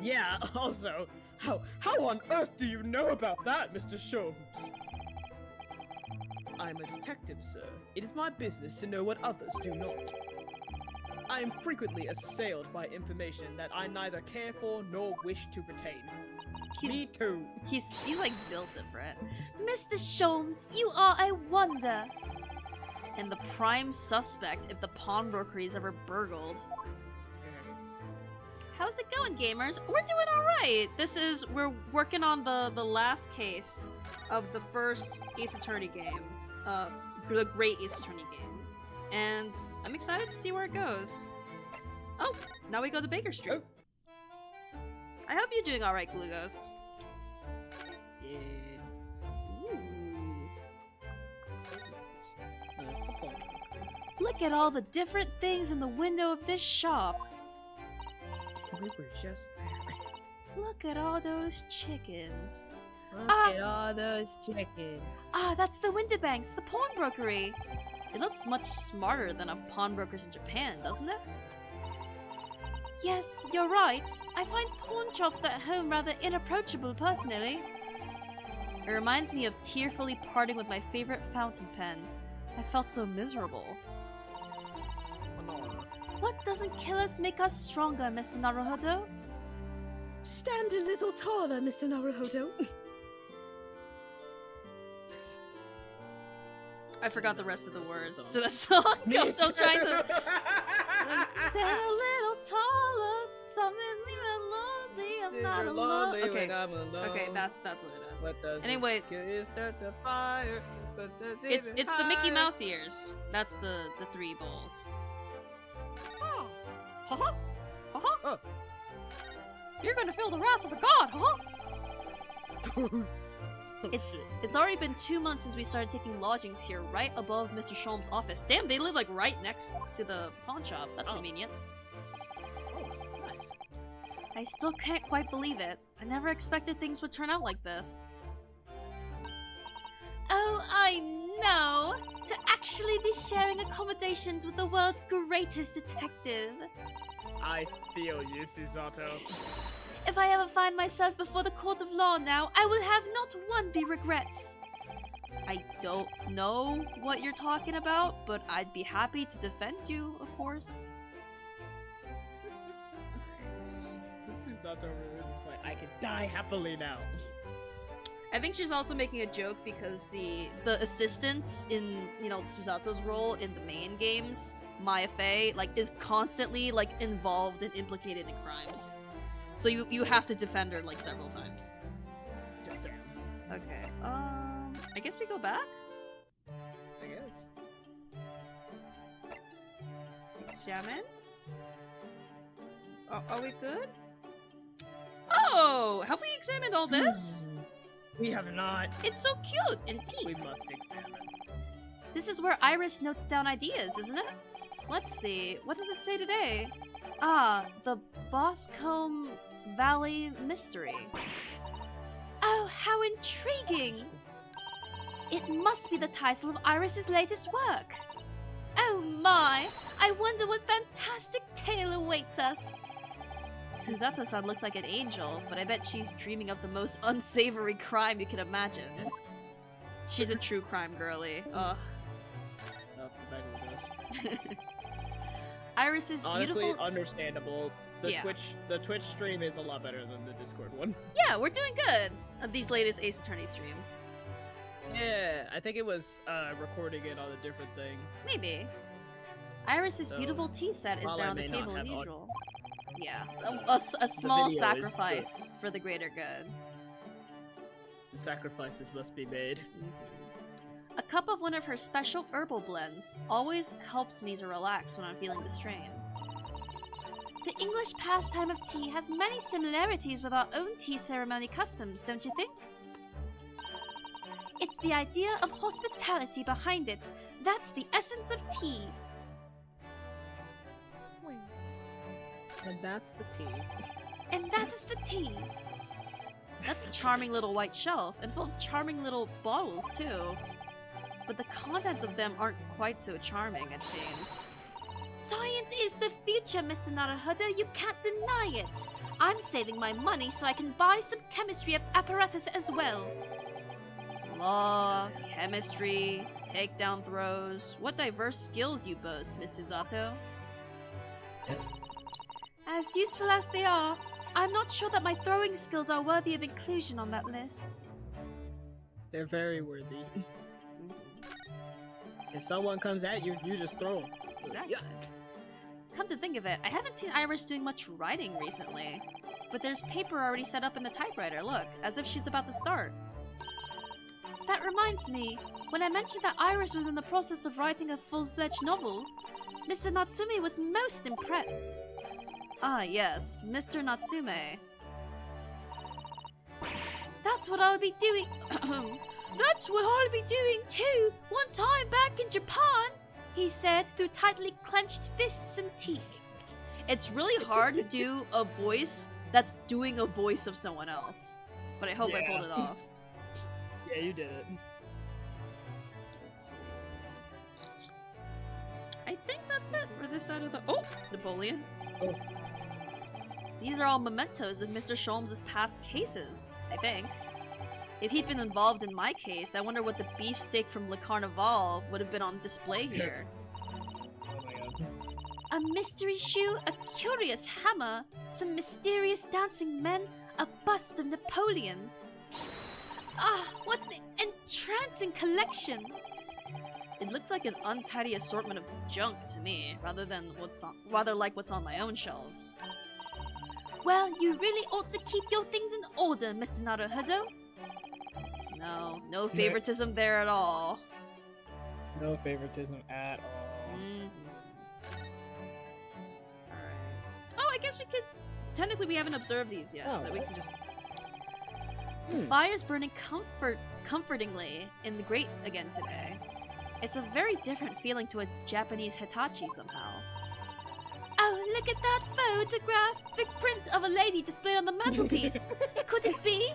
Yeah, also, how on earth do you know about that, Mr. Sholmes? I'm a detective, sir. It is my business to know what others do not. I am frequently assailed by information that I neither care for nor wish to retain. Me too. He's like built different. Mr. Sholmes, you are a wonder. And the prime suspect if the pawnbroker is ever burgled. How's it going, gamers? We're doing alright! We're working on the last case of the first Ace Attorney game. The Great Ace Attorney game. And I'm excited to see where it goes. Oh, now we go to Baker Street. I hope you're doing alright, Glue Ghost. Yeah. Look at all the different things in the window of this shop. We were just there. Look at all those chickens. Look at all those chickens. Ah, that's the Winterbanks, the pawnbrokery. It looks much smarter than a pawnbrokers in Japan, doesn't it? Yes, you're right. I find pawn shops at home rather inapproachable personally. It reminds me of tearfully parting with my favorite fountain pen. I felt so miserable. What doesn't kill us make us stronger, Mr. Naruhodo? Stand a little taller, Mr. Naruhodo. I forgot the rest of the words to that song. I'm still trying to stand a little taller, something even lonely. I'm not alone. Okay, okay, that's what it is. What does anyway, it start to fire? It's the Mickey Mouse ears. That's the 3 bowls. Oh. Ha-ha. Uh-huh. Oh. You're gonna feel the wrath of the god, huh? It's already been 2 months since we started taking lodgings here, right above Mr. Sholmes' office. Damn, they live like right next to the pawn shop. That's convenient. Oh, nice. I still can't quite believe it. I never expected things would turn out like this. Oh, I know! To actually be sharing accommodations with the world's greatest detective. I feel you, Susato. If I ever find myself before the court of law now, I will have not one be regret. I don't know what you're talking about, but I'd be happy to defend you, of course. Susato really is just like, I could die happily now. I think she's also making a joke because the assistant in, you know, Susato's role in the main games, Maya Fey, like, is constantly, like, involved and implicated in crimes. So you have to defend her, like, several times. Okay, I guess we go back? I guess. Shaman? Are we good? Oh! Have we examined all this? We have not. It's so cute and pink. We must examine. This is where Iris notes down ideas, isn't it? Let's see. What does it say today? Ah, the Boscombe Valley Mystery. Oh, how intriguing! It must be the title of Iris's latest work. Oh my! I wonder what fantastic tale awaits us. Susato-san looks like an angel, but I bet she's dreaming of the most unsavory crime you can imagine. She's a true crime girly. Ugh. Oh, the Beggar does. Iris is honestly beautiful. Understandable. The Yeah. Twitch stream is a lot better than the Discord one. Yeah, we're doing good on these latest Ace Attorney streams. Yeah, I think it was recording it on a different thing. Maybe. Iris's So, beautiful tea set is while there I on the may not table as have usual. Yeah, a small video is sacrifice for the greater good. The sacrifices must be made. A cup of one of her special herbal blends always helps me to relax when I'm feeling the strain. The English pastime of tea has many similarities with our own tea ceremony customs, don't you think? It's the idea of hospitality behind it. That's the essence of tea. And that's the tea. And that is the tea. That's a charming little white shelf, and full of charming little bottles, too. But the contents of them aren't quite so charming, it seems. Science is the future, Mr. Naruhodo. You can't deny it. I'm saving my money so I can buy some chemistry apparatus as well. Law, chemistry, takedown throws. What diverse skills you boast, Miss Suzato. As useful as they are, I'm not sure that my throwing skills are worthy of inclusion on that list. They're very worthy. If someone comes at you, you just throw them. Exactly. Come to think of it, I haven't seen Iris doing much writing recently. But there's paper already set up in the typewriter, look, as if she's about to start. That reminds me, when I mentioned that Iris was in the process of writing a full-fledged novel, Mr. Natsume was most impressed. Ah, yes, Mr. Natsume. That's what I'll be doing. That's what I'll be doing too, one time back in Japan, he said through tightly clenched fists and teeth. It's really hard to do a voice that's doing a voice of someone else, but I hope I pulled it off. Yeah, you did it. Let's see. I think that's it for this side of the— oh! Napoleon. Oh. These are all mementos of Mr. Sholmes' past cases, I think. If he'd been involved in my case, I wonder what the beefsteak from Le Carnaval would have been on display here. Oh my god. A mystery shoe, a curious hammer, some mysterious dancing men, a bust of Napoleon. Ah, what's the entrancing collection? It looks like an untidy assortment of junk to me, rather like what's on my own shelves. Well, you really ought to keep your things in order, Mr. Naruhodo. No favoritism there at all. No favoritism at all. Alright. Oh, I guess we could... Technically, we haven't observed these yet, so we can just... The fire's burning comfortingly in the grate again today. It's a very different feeling to a Japanese Hitachi somehow. Oh, look at that photographic print of a lady displayed on the mantelpiece. Could it be?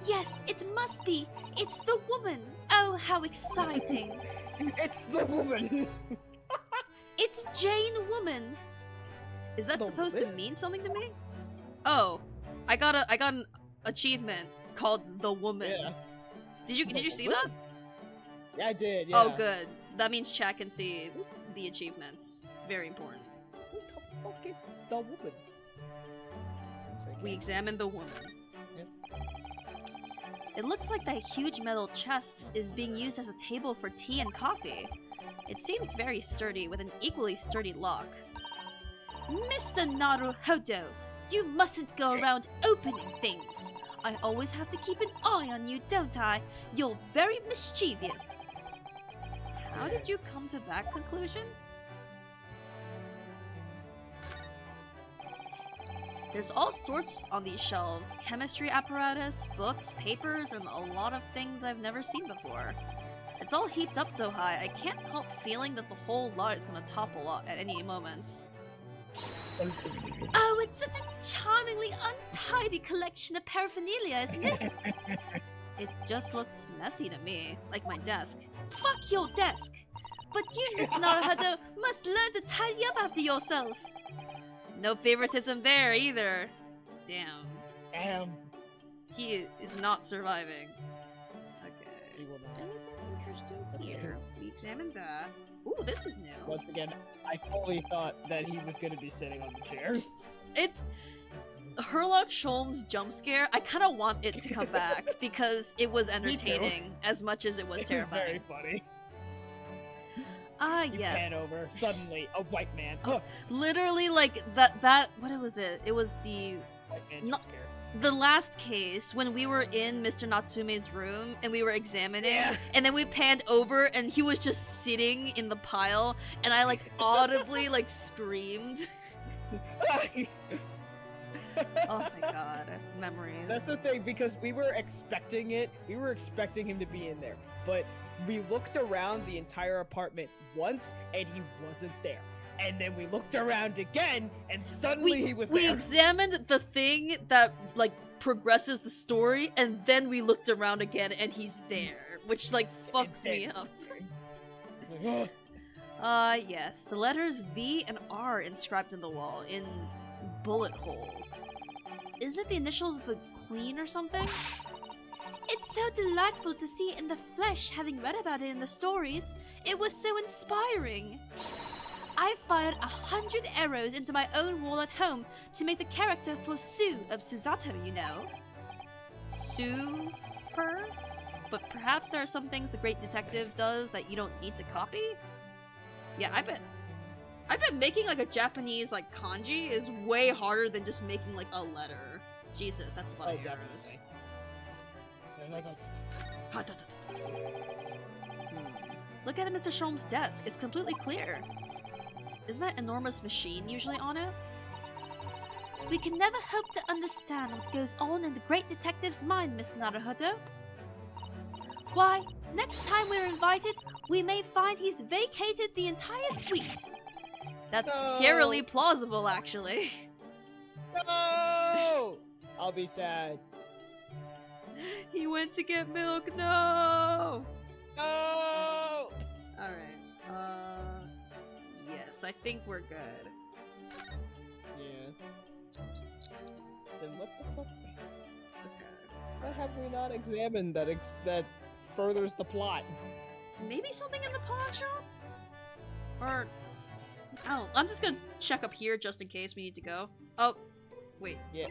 Yes, it must be. It's the woman. Oh, how exciting. It's the woman. It's Jane Woman. Is that supposed to mean something to me? Oh, I got an achievement called The Woman. Yeah. Did you see that? Yeah, I did. Yeah. Oh, good. That means chat can see the achievements. Very important. What the fuck is the woman? We examined the woman. Yeah. It looks like that huge metal chest is being used as a table for tea and coffee. It seems very sturdy, with an equally sturdy lock. Mr. Naruhodo, you mustn't go around opening things. I always have to keep an eye on you, don't I? You're very mischievous. How did you come to that conclusion? There's all sorts on these shelves. Chemistry apparatus, books, papers, and a lot of things I've never seen before. It's all heaped up so high, I can't help feeling that the whole lot is gonna topple at any moment. Oh, it's such a charmingly untidy collection of paraphernalia, isn't it? It just looks messy to me, like my desk. Fuck your desk! But you, Mr. Naruhodo, must learn to tidy up after yourself! No favoritism there either. Damn. He is not surviving. Okay. He will not. Anything interesting here? We examined that. Ooh, this is new. Once again, I fully thought that he was going to be sitting on the chair. It's... Herlock Sholmes' jump scare, I kind of want it to come back because it was entertaining as much as it was terrifying. It was very funny. Ah, You yes. pan over, suddenly, a white man. Literally, like, that, what was it? It was the... White man No- jump scare. The last case, when we were in Mr. Natsume's room and we were examining, and then we panned over and he was just sitting in the pile, and I, like, audibly, like, screamed. Oh my god, memories. That's the thing, because we were expecting it. We were expecting him to be in there. But we looked around the entire apartment once, and he wasn't there. and then we looked around again, and suddenly he was we there. examined the thing that like progresses the story, and then we looked around again, and he's there, which like fucks me up. Yes, the letters V and R inscribed in the wall in bullet holes. Isn't it the initials of the Queen or something? It's so delightful to see it in the flesh, having read about it in the stories. It was so inspiring. I fired 100 arrows into my own wall at home to make the character for Sue of Susato, you know. Sue her? But perhaps there are some things the great detective does that you don't need to copy? Yeah, I bet making like a Japanese like kanji is way harder than just making like a letter. Jesus, that's a lot of arrows. Look at Mr. Sholm's desk. It's completely clear. Isn't that enormous machine usually on it? We can never hope to understand what goes on in the great detective's mind, Mr. Naruhodo. Why, next time we're invited, we may find he's vacated the entire suite. That's scarily plausible, actually. No! I'll be sad. He went to get milk. No! No! Alright. Yes, I think we're good. Yeah. Then what the fuck? Okay. What have we not examined that that furthers the plot? Maybe something in the pawn shop? Or... Oh, I'm just gonna check up here just in case we need to go. Oh, wait. Yeah.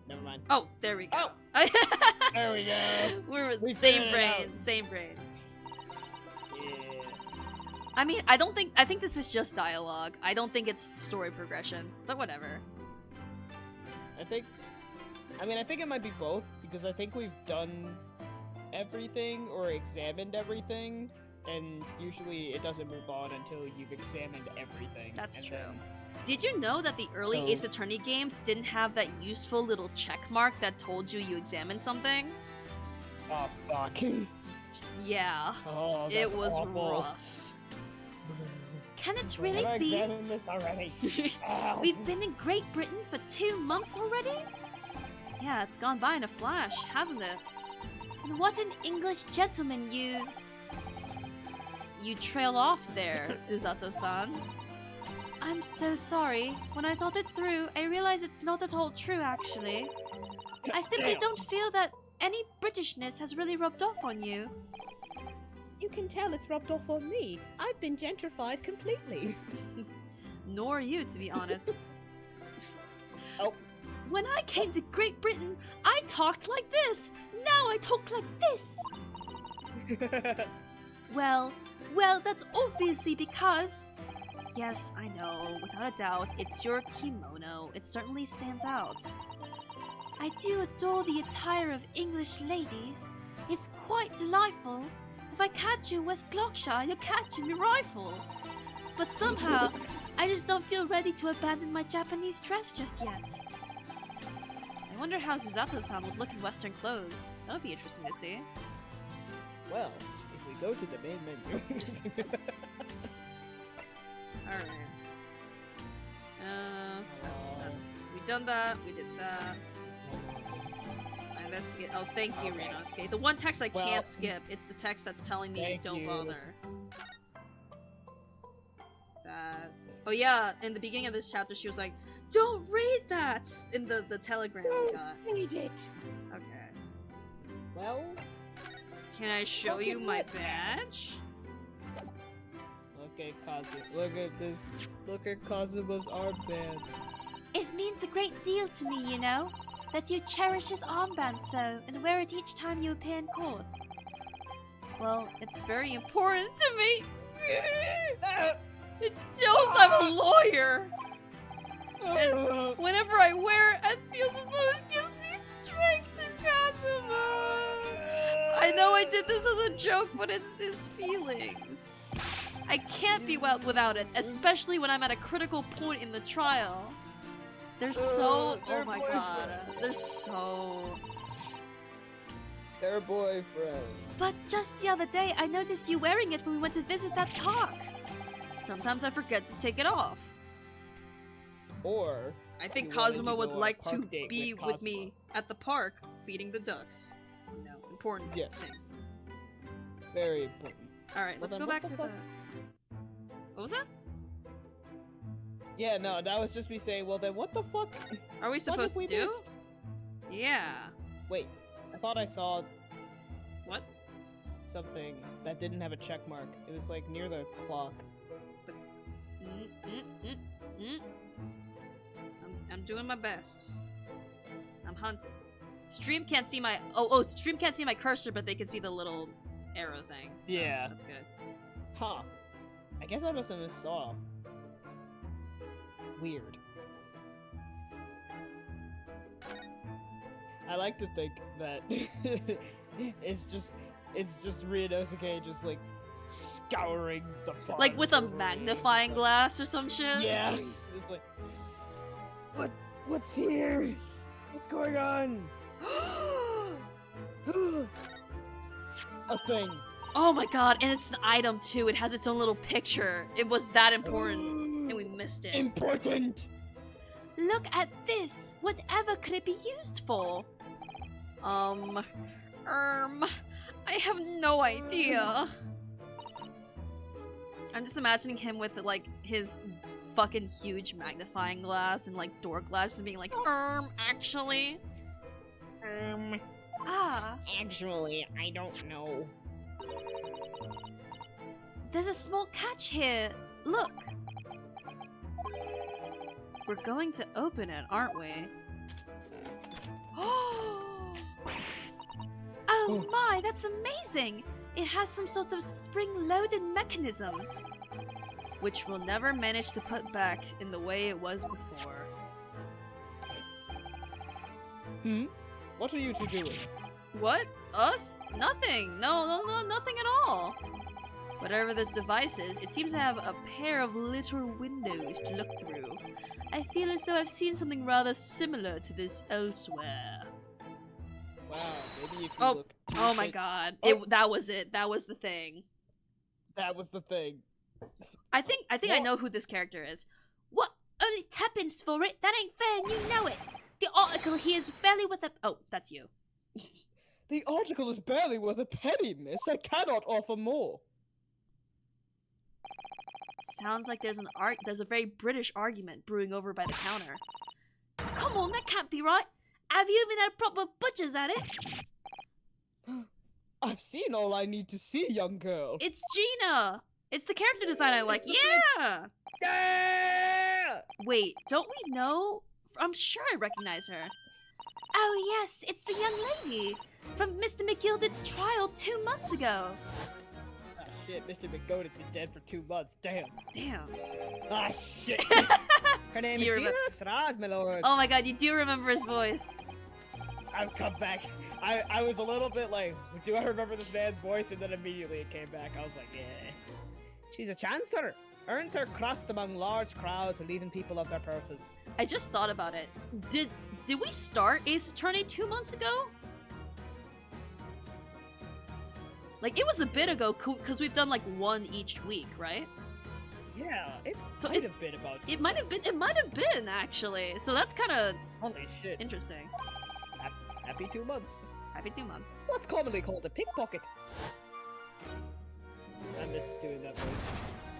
Never mind. Oh, there we go. Oh. There we go. We're We same figured it brain, out. same brain. Yeah. I mean, I think this is just dialogue. I don't think it's story progression, but whatever. I think it might be both, because I think we've done everything or examined everything, and usually it doesn't move on until you've examined everything. That's and true. then- Did you know that the early So- Ace Attorney games didn't have that useful little check mark that told you examined something? Oh, fuck. Yeah, Oh, it that's was awful. rough. Can it really Have I be? examined this already? Ow. We've been in Great Britain for 2 months already? Yeah, it's gone by in a flash, hasn't it? And what an English gentleman you trail off there, Susato-san. I'm so sorry. When I thought it through, I realized it's not at all true, actually. I simply Damn. don't feel that any Britishness has really rubbed off on you. You can tell it's rubbed off on me. I've been gentrified completely. Nor you, to be honest. Oh. When I came to Great Britain, I talked like this. Now I talk like this. Well, that's obviously because... Yes, I know, without a doubt, it's your kimono. It certainly stands out. I do adore the attire of English ladies. It's quite delightful. If I catch you in West Gloucestershire, you're catching me rifle. But somehow, I just don't feel ready to abandon my Japanese dress just yet. I wonder how Susato-san would look in Western clothes. That would be interesting to see. Well, if we go to the main menu... Alright. That's we done that, we did that. I investigate. Oh, thank you, Okay. Reno. Okay, the one text I Well, can't skip. It's the text that's telling me thank don't you. bother. That. Oh yeah, in the beginning of this chapter, she was like, "Don't read that!" In the telegram we got. Read it! Okay. Well, Can I show Fucking you my what? badge? look at Kazuma. Look at this. Look at Kazuma's armband. It means a great deal to me, you know, that you cherish his armband so and wear it each time you appear in court. Well, it's very important to me. It shows I'm a lawyer. And whenever I wear it, it feels as though it gives me strength and Kazuma. I know I did this as a joke, but it's feelings. I can't be well without it, especially when I'm at a critical point in the trial. They're so... Their oh my boyfriend. god. They're so... Their boyfriend. But just the other day, I noticed you wearing it when we went to visit that park. sometimes I forget to take it off. Or I think you wanted Kazuma to would go on a like to park date be with with me at the park feeding the ducks. You know, important Yes. things. very important. Alright, Well, let's then go what back the to fuck? the... What was that? Yeah, no, that was just me saying, well then what the fuck? Are we What supposed have we to do? missed? Yeah. Wait, I thought I saw What? something that didn't have a check mark. It was like near the clock. I'm doing my best. I'm hunting. Stream can't see my Stream can't see my cursor, but they can see the little arrow thing. So Yeah. that's good. Huh. I guess I must have missed saw. Weird. I like to think that it's just Ryunosuke just like scouring the park. Like with a over me, magnifying just like- glass or some shit. Yeah. Just like what's here? What's going on? A thing. Oh my god, and it's an item too. It has its own little picture. It was that important, and we missed it. Important. Look at this! Whatever could it be used for? I have no idea. I'm just imagining him with like his fucking huge magnifying glass and like door glasses and being like, actually. Ah, Actually, I don't know. there's a small catch here. Look. We're going to open it, aren't we? Oh my, that's amazing! It has some sort of spring-loaded mechanism, which we'll never manage to put back in the way it was before. What are you two doing? What? Us? Nothing. No, nothing at all. Whatever this device is, it seems to have a pair of little windows to look through. I feel as though I've seen something rather similar to this elsewhere. Wow, maybe if you Oh, look oh my it- god. Oh. That was it. That was the thing. That was the thing. I think I What? know who this character is. What? Only tuppence for it? That ain't fair and you know it. The article here is barely worth a... Oh, that's you. The article is barely worth a penny, miss. I cannot offer more. Sounds like there's a very British argument brewing over by the counter. Come on, that can't be right. Have you even had proper butchers at it? I've seen all I need to see, young girl. It's Gina. It's the character design I like. It's the bitch. Yeah. Yeah! Wait, don't we know? I'm sure I recognize her. Oh yes, it's the young lady from Mr. McGilded's trial 2 months ago. Ah, shit, Mr. McGoat has been dead for 2 months. Damn. Damn. Ah, shit. Her name Do is you Gina remember- Strad, my lord. Oh my god, you do remember his voice. I've come back. I was a little bit like, do I remember this man's voice? And then immediately it came back. I was like, yeah. She's a chancer. Earns her crust among large crowds, relieving people of their purses. I just thought about it. Did we start Ace Attorney 2 months ago? Like, it was a bit ago, because we've done like one each week, right? Yeah, it So might have been about. It might have been, actually. So that's kind of Holy shit. interesting. Happy 2 months. Happy 2 months. What's commonly called a pickpocket. I miss doing that voice.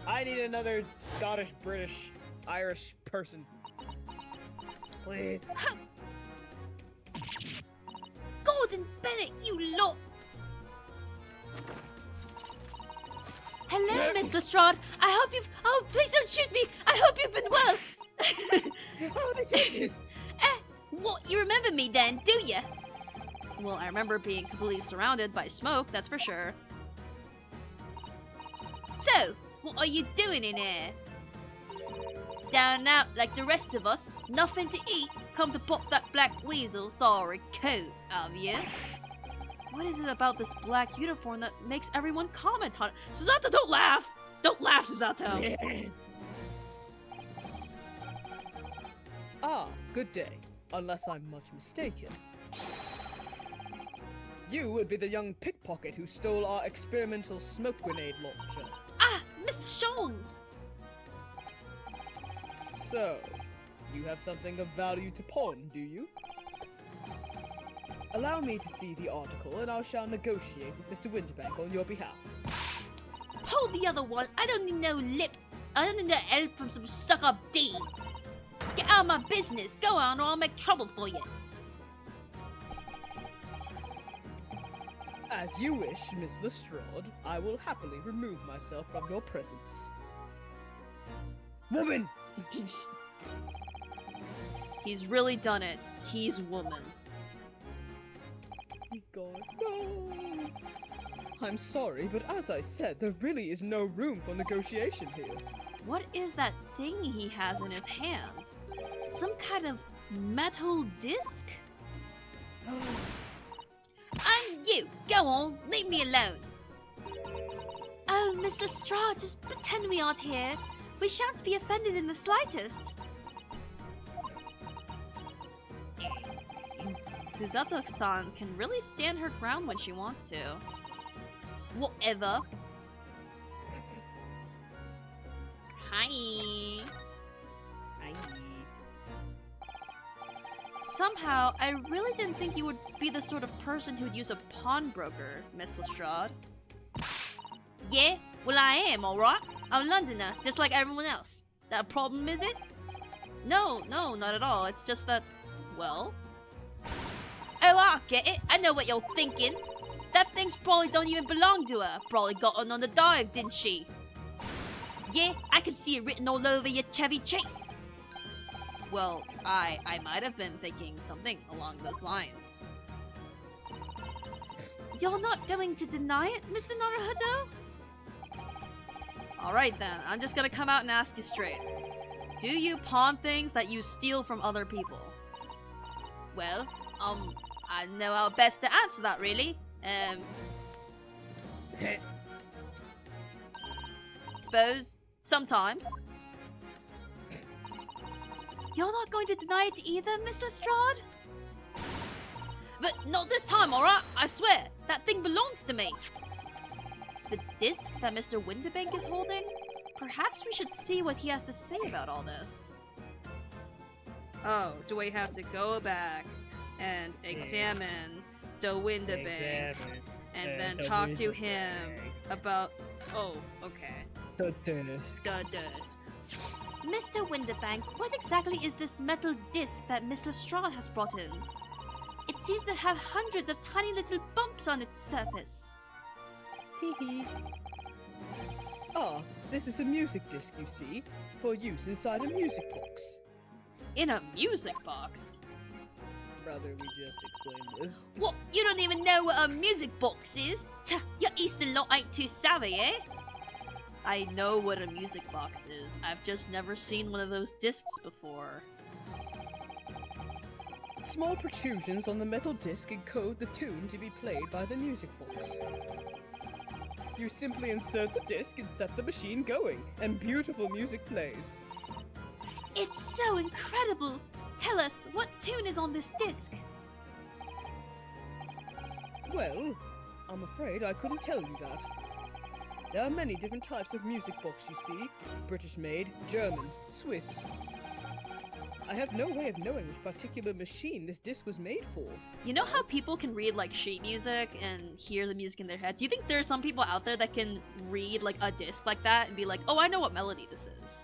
I need another Scottish, British, Irish person. Please. Gordon Bennett, you lot! Hello, Miss Lestrade. I hope you've... Oh, please don't shoot me! I hope you've been well! How did you? What, you remember me then, do you? Well, I remember being completely surrounded by smoke, that's for sure. So, what are you doing in here? Down and out like the rest of us? Nothing to eat? Come to pop that black weasel sorry coat, have you? What is it about this black uniform that makes everyone comment on it? Susato, don't laugh! Don't laugh, Susato! Ah, good day. Unless I'm much mistaken. You would be the young pickpocket who stole our experimental smoke grenade launcher. Ah, Mr. Jones! So, you have something of value to pawn, do you? Allow me to see the article, and I shall negotiate with Mr. Winterbank on your behalf. Hold the other one. I don't need no lip. I don't need no help from some suck-up D. Get out of my business. Go on, or I'll make trouble for you. As you wish, Miss Lestrade. I will happily remove myself from your presence. Woman! He's really done it. He's woman. He's gone. No! I'm sorry, but as I said, there really is no room for negotiation here. What is that thing he has in his hand? Some kind of metal disc? And you! Go on! Leave me alone! Oh, Miss Lestrade, just pretend we aren't here. We shan't be offended in the slightest. Suzato-san can really stand her ground when she wants to. Whatever. Hi. Hi. Somehow, I really didn't think you would be the sort of person who'd use a pawnbroker, Miss Lestrade. Yeah, well I am, alright? I'm a Londoner, just like everyone else. That a problem, is it? No, not at all. It's just that, well... Oh, I get it. I know what you're thinking. That thing's probably don't even belong to her. Probably got on the dive, didn't she? Yeah, I can see it written all over your Chevy Chase. Well, I might have been thinking something along those lines. You're not going to deny it, Mr. Naruhodo? Alright then, I'm just gonna come out and ask you straight. Do you pawn things that you steal from other people? Well, I know how best to answer that, really. Suppose sometimes. You're not going to deny it either, Miss Lestrade? But not this time, alright? I swear, that thing belongs to me. The disc that Mr. Winterbank is holding? Perhaps we should see what he has to say about all this. Oh, do we have to go back and examine the Winterbank and then talk to him about... Oh, okay. The disc. The disc. Mr. Winterbank, what exactly is this metal disc that Miss Lestrade has brought in? It seems to have hundreds of tiny little bumps on its surface. Teehee. Ah, this is a music disc, you see, for use inside a music box. In a music box? Rather, we just explain this. What? You don't even know what a music box is? Your Eastern lot ain't too savvy, eh? I know what a music box is. I've just never seen one of those discs before. Small protrusions on the metal disc encode the tune to be played by the music box. You simply insert the disc and set the machine going, and beautiful music plays. It's so incredible! Tell us, what tune is on this disc? Well, I'm afraid I couldn't tell you that. There are many different types of music box, you see. British-made, German, Swiss. I have no way of knowing which particular machine this disc was made for. You know how people can read like sheet music and hear the music in their head? Do you think there are some people out there that can read like a disc like that and be like, oh, I know what melody this is?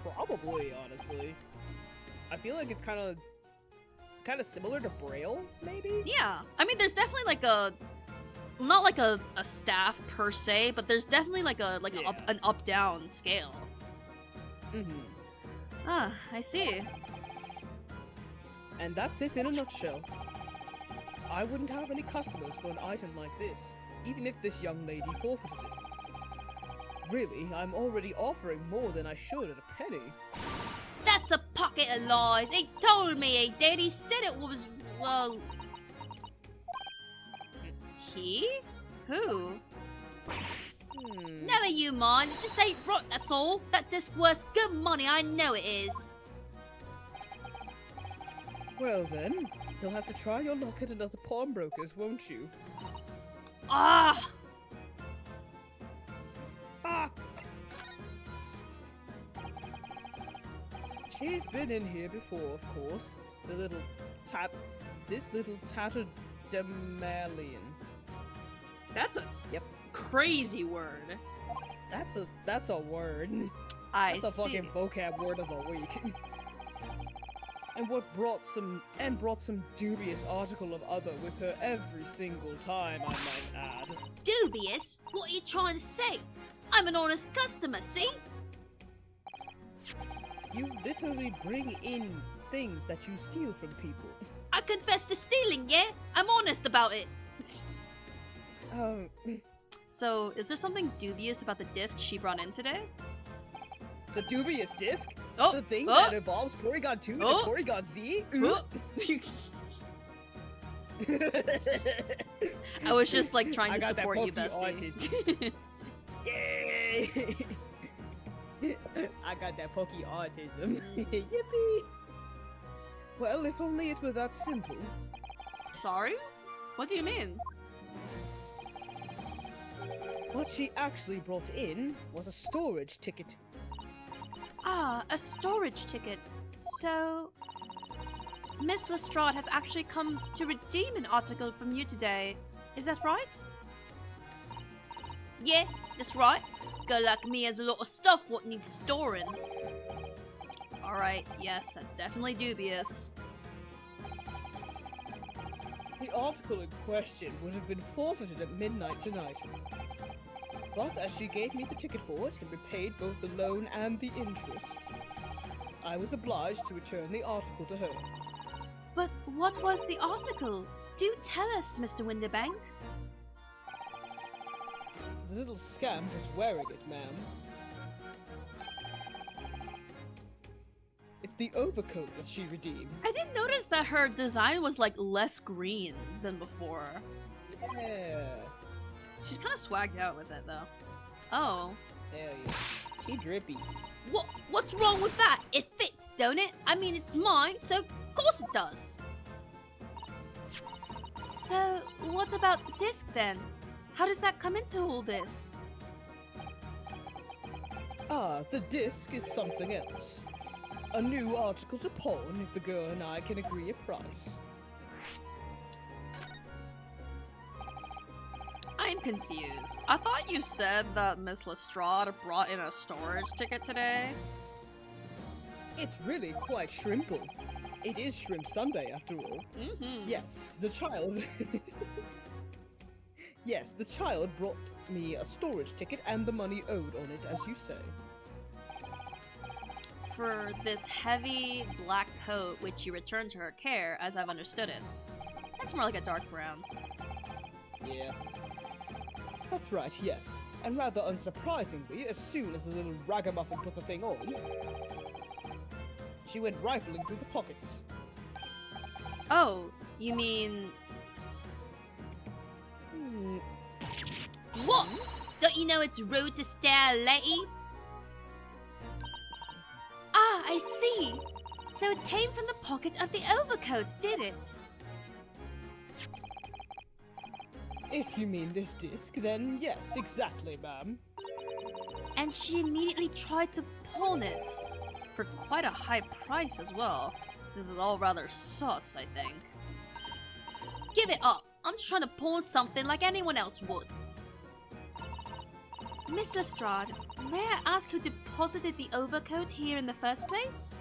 Probably, honestly. I feel like it's kind of similar to Braille, maybe? Yeah. I mean, there's definitely like a... Not like a staff per se, but there's definitely like an up-down scale. Mm-hmm. Ah, I see. And that's it in a nutshell. I wouldn't have any customers for an item like this, even if this young lady forfeited it. Really, I'm already offering more than I should at a penny. That's a pocket of lies. He told me he did. He said it was, well... He? Who? Never you mind. Just ain't right, that's all. That disc worth good money. I know it is. Well then, you'll have to try your luck at another pawnbroker's, won't you? Ah! Ah! She's been in here before, of course. This little tatterdemalion. That's a Yep. crazy word. That's a word. I That's a see. fucking vocab word of the week. And brought some dubious article of other with her every single time, I might add. Dubious? What are you trying to say? I'm an honest customer, see? You literally bring in things that you steal from people. I confess to stealing, yeah? I'm honest about it. So, is there something dubious about the disc she brought in today? The dubious disc? Oh, The thing oh, that involves Porygon 2 Oh. and Porygon Z? oh. I was just like trying I to got that support you, Poke bestie. Yay! I got that pokey autism. Yippee! Well, if only it were that simple. Sorry? What do you mean? What she actually brought in was a storage ticket. Ah, a storage ticket. So, Miss Lestrade has actually come to redeem an article from you today. Is that right? Yeah, that's right. Girl like me has a lot of stuff what needs storing. Alright, yes, that's definitely dubious. The article in question would have been forfeited at midnight tonight. But as she gave me the ticket for it and repaid both the loan and the interest, I was obliged to return the article to her. But what was the article? Do tell us, Mr. Winterbank. The little scamp is wearing it, ma'am. It's the overcoat that she redeemed. I didn't notice that her design was like less green than before. Yeah. She's kind of swagged out with it though. Oh. Hell yeah. She drippy. What's wrong with that? It fits, don't it? I mean, it's mine, so of course it does. So, what about the disc then? How does that come into all this? Ah, the disc is something else. A new article to pawn if the girl and I can agree a price. I'm confused. I thought you said that Miss Lestrade brought in a storage ticket today. It's really quite shrimple. It is Shrimp Sunday after all. Mm-hmm. Yes, the child... Yes, the child brought me a storage ticket and the money owed on it, as you say. For this heavy black coat, which you returned to her care, as I've understood it. That's more like a dark brown. Yeah. That's right, yes. And rather unsurprisingly, as soon as the little ragamuffin put the thing on, she went rifling through the pockets. Oh, you mean... What? Don't you know it's rude to stare, lady? Ah, I see. So it came from the pocket of the overcoat, did it? If you mean this disc, then yes, exactly, ma'am. And she immediately tried to pawn it. For quite a high price as well. This is all rather sus, I think. Give it up! I'm just trying to pawn something like anyone else would. Miss Lestrade, may I ask who deposited the overcoat here in the first place?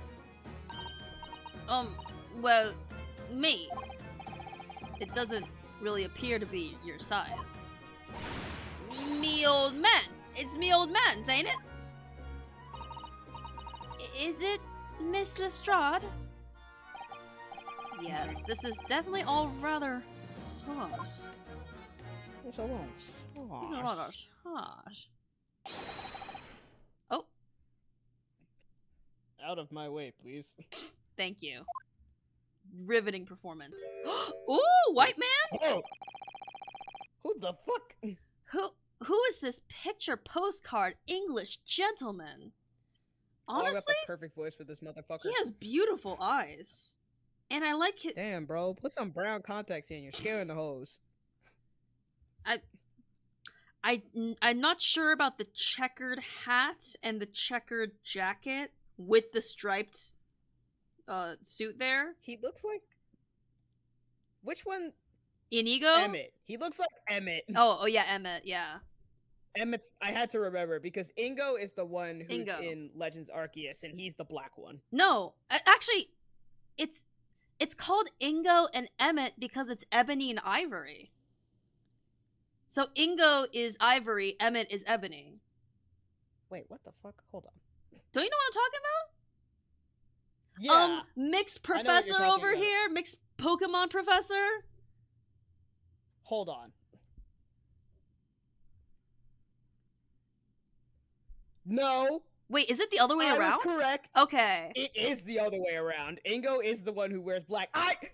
Well, me. It doesn't really appear to be your size. Me old man! It's me old man's, ain't it? Is it Miss Lestrade? Yes, this is definitely all rather sus. It's a lot. It's a rather sus. Oh, Out of my way, please. thank you. Riveting performance. Ooh, white man? Oh! Who the fuck? Who is this picture postcard English gentleman? Oh, I got Honestly, the perfect voice for this motherfucker. he has beautiful eyes. And I like it. Damn, bro. Put some brown contacts in. You're scaring the hoes. I'm not sure about the checkered hat and the checkered jacket with the striped suit there. He looks like... Which one? Inigo? Emmett. He looks like Emmett. Oh yeah, Emmett, yeah. Emmett's... I had to remember, because Ingo is the one who's Ingo. in Legends Arceus, and he's the black one. No, actually, it's called Ingo and Emmett because it's ebony and ivory. So Ingo is ivory, Emmett is ebony. Wait, what the fuck? Hold on. Don't you know what I'm talking Yeah. about? Mixed I know what you're professor talking over about. here, mixed Pokemon professor. Hold on. No. Wait, is it the other way I around? was correct. Okay, It is the other way around. Ingo is the one who wears black.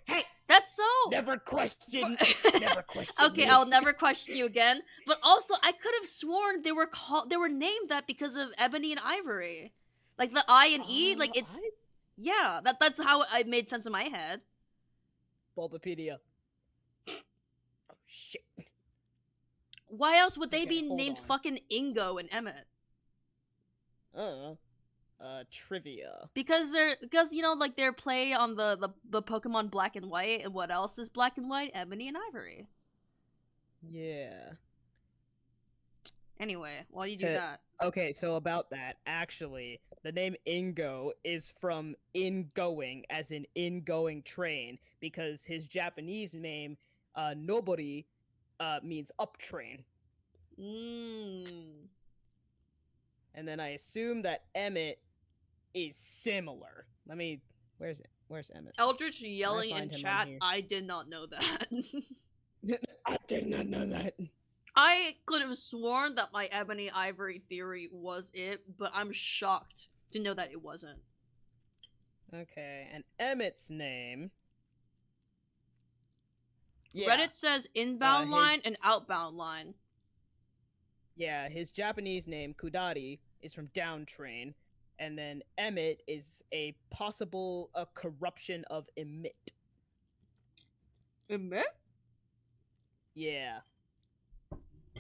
Hey! that's so. Never question. Never question. Okay, me. I'll never question you again. But also, I could have sworn they were named that because of ebony and ivory, like the I and E. Like it's yeah. That's how it made sense in my head. Bulbapedia. Oh shit. Why else would they Okay, be hold named on. fucking Ingo and Emmett? Trivia. Because you know, like their play on the Pokemon Black and White, and what else is Black and White? Ebony and Ivory. Yeah. Anyway, while you do Uh, that, Okay, so about that, actually, the name Ingo is from ingoing, as in ingoing train, because his Japanese name, Nobori, means up train. And then I assume that Emmett is similar. Where's Emmett? Eldritch yelling in find him on chat. here? I did not know that. I did not know that. I could have sworn that my ebony ivory theory was it, but I'm shocked to know that it wasn't. Okay, and Emmett's name... Yeah, Reddit says inbound line and his- outbound line. yeah, his Japanese name, Kudari, is from down train, and then Emmett is a possible corruption of emit. Emit? Yeah.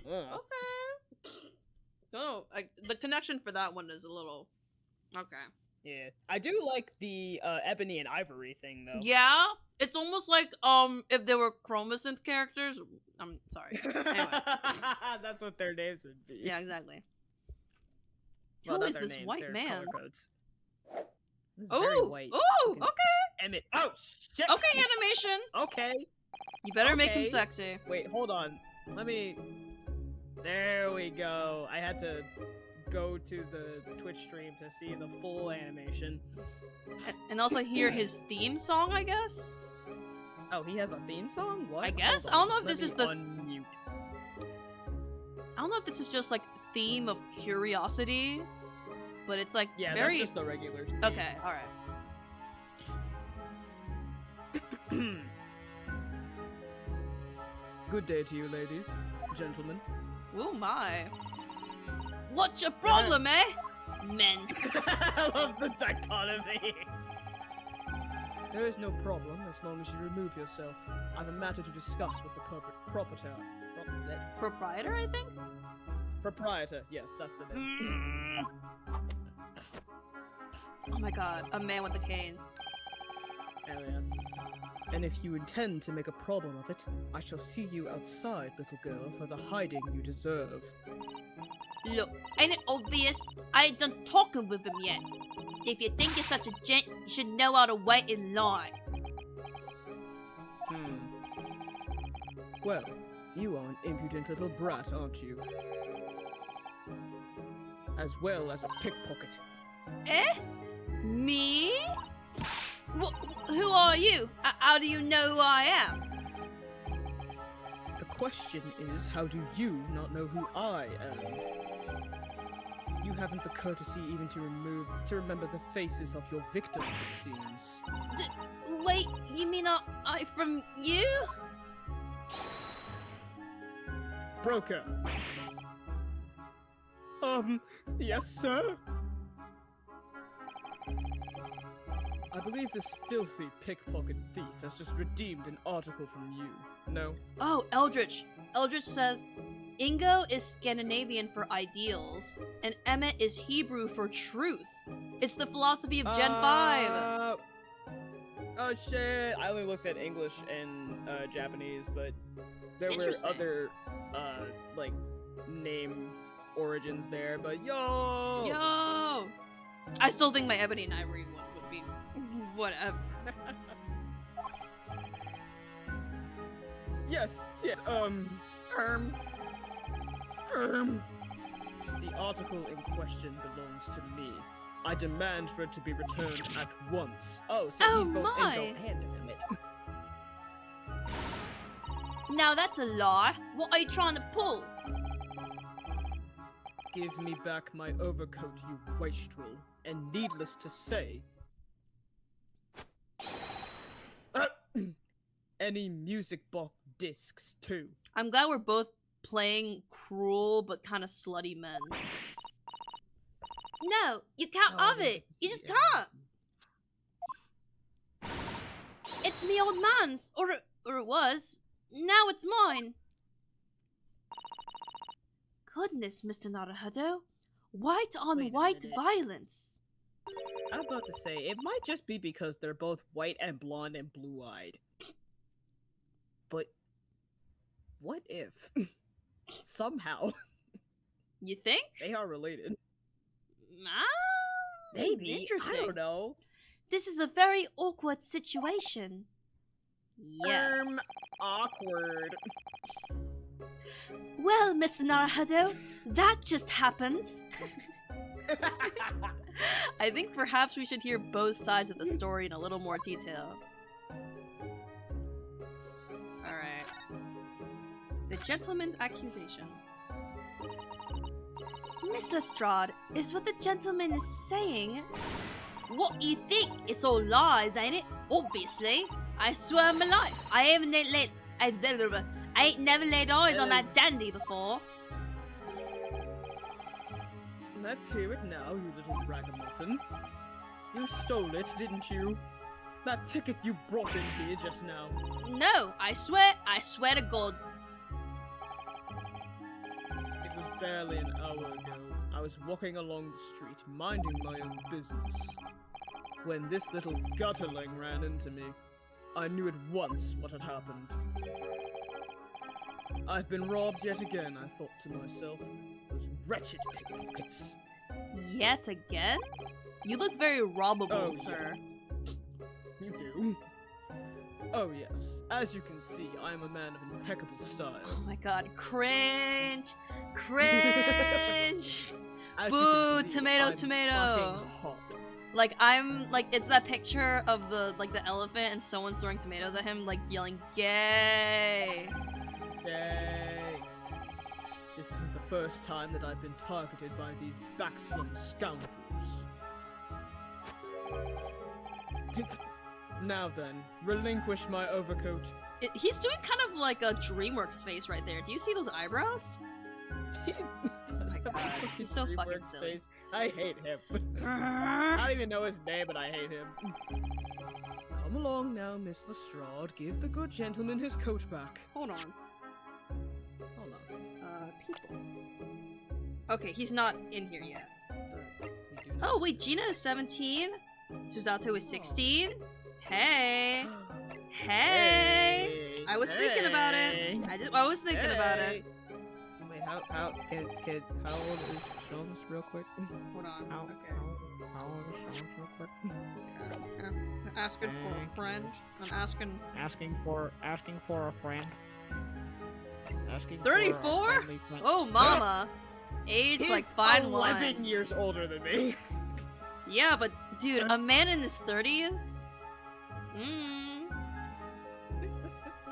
Okay. No, the connection for that one is a little... Okay. Yeah. I do like the ebony and ivory thing, though. Yeah, it's almost like if they were chromosynth characters. I'm sorry. Anyway. That's what their names would be. Yeah, exactly. Well, Who not is their this names, white their man? color codes. This is very Oh, white. oh, Fucking okay, Emmett. Oh shit. okay, animation. Okay. You better make him Okay. sexy. Wait, hold on. Let me. There we go. I had to go to the Twitch stream to see the full animation. And also hear his theme song, I guess? Oh, he has a theme song? What? I guess? Hold I don't know on. if Let this is me the- unmute. I don't know if this is just like theme of curiosity, but it's like Yeah, very... that's just the regular stream. Okay, alright. Good day to you, ladies, gentlemen. Oh my. What's your problem, eh? Men. I love the dichotomy. There is no problem as long as you remove yourself. I have a matter to discuss with the Proprietor, I think? Proprietor. Yes, that's the name. Oh my god, a man with a cane. Hell yeah. And if you intend to make a problem of it, I shall see you outside, little girl, for the hiding you deserve. Look, ain't it obvious? I ain't done talking with him yet. If you think you're such a gent, you should know how to wait in line. Well, you are an impudent little brat, aren't you? As well as a pickpocket. Eh? Me? Who are you? How do you know who I am? The question is, how do you not know who I am? You haven't the courtesy even to remember the faces of your victims, it seems. Wait, you mean I from you? Broker! Yes, sir? I believe this filthy pickpocket thief has just redeemed an article from you. No? Oh, Eldritch. Eldritch says, Ingo is Scandinavian for ideals, and Emmett is Hebrew for truth. It's the philosophy of Gen 5. Oh shit! I only looked at English and Japanese, but there were Interesting. other like name origins there. But yo, Yo! I still think my Ebony and Ivory one would be whatever. yes. The article in question belongs to me. I demand for it to be returned at once. Oh, so Oh he's both my. Ingo and Emmett. Now that's a lie. What are you trying to pull? Give me back my overcoat, you wastrel. And needless to say, any music box discs too. I'm glad we're both playing cruel but kind of slutty men. No, you can't have it. You just can't. It's me old man's, or it was. Now it's mine. Goodness, Mr. Naruhodo. White on Wait a white minute. violence. I'm about to say, it might just be because they're both white and blonde and blue-eyed. But what if somehow You think? they are related? Ah, Maybe. Interesting. I don't know. This is a very awkward situation. Yes. Awkward. Well, Mr. Naruhodo, that just happened. I think perhaps we should hear both sides of the story in a little more detail. Alright. The gentleman's accusation. Miss Lestrade, is what the gentleman is saying? What you think? It's all lies, ain't it? Obviously. I swear on my life, I ain't never laid eyes on that dandy before. Let's hear it now, you little ragamuffin. You stole it, didn't you? That ticket you brought in here just now. No, I swear to God. It was barely an hour ago. I was walking along the street, minding my own business, when this little gutterling ran into me. I knew at once what had happened. I've been robbed yet again, I thought to myself. Those wretched pickpockets. Yet again? You look very robbable, Oh, sir. yes. You do? Oh yes, as you can see, I am a man of impeccable style. Oh my god, cringe! Cringe! As Boo, you can see, tomato, I'm tomato. fucking hot. Like, it's that picture of the elephant and someone's throwing tomatoes at him, like, yelling, gay! Yay! This isn't the first time that I've been targeted by these backslum scoundrels. Now then, relinquish my overcoat. He's doing kind of like a DreamWorks face right there. Do you see those eyebrows? He does have a God, fucking he's so fucking DreamWorks silly. face. I hate him. I don't even know his name, but I hate him. Come along now, Miss Lestrade. Give the good gentleman his coat back. Hold on. Hold on. People. Okay, he's not in here yet. We do Oh, wait, Gina is 17? Susato is 16? Hey! Hey! I was thinking about it. I was thinking about it. Wait, how old is Jones real quick? Hold on. How Okay. old is Jones real quick? I'm asking for a friend. I'm asking. Asking for a friend. Asking 34? For a friendly friend. Oh, mama. Age He's like fine 11 wine. years older than me. Yeah, but dude, a man in his 30s?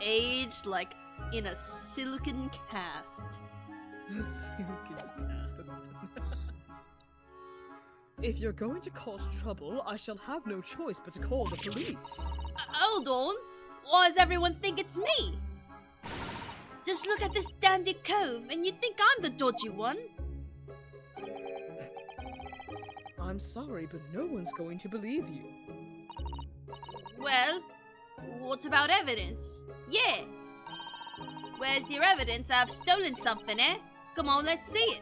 Aged like in a silken cast. If you're going to cause trouble, I shall have no choice but to call the police. Hold on. Why does everyone think it's me? Just look at this dandy cove and you think I'm the dodgy one? I'm sorry, but no one's going to believe you. Well, what about evidence? Yeah. Where's your evidence I've stolen something, eh? Come on, let's see it.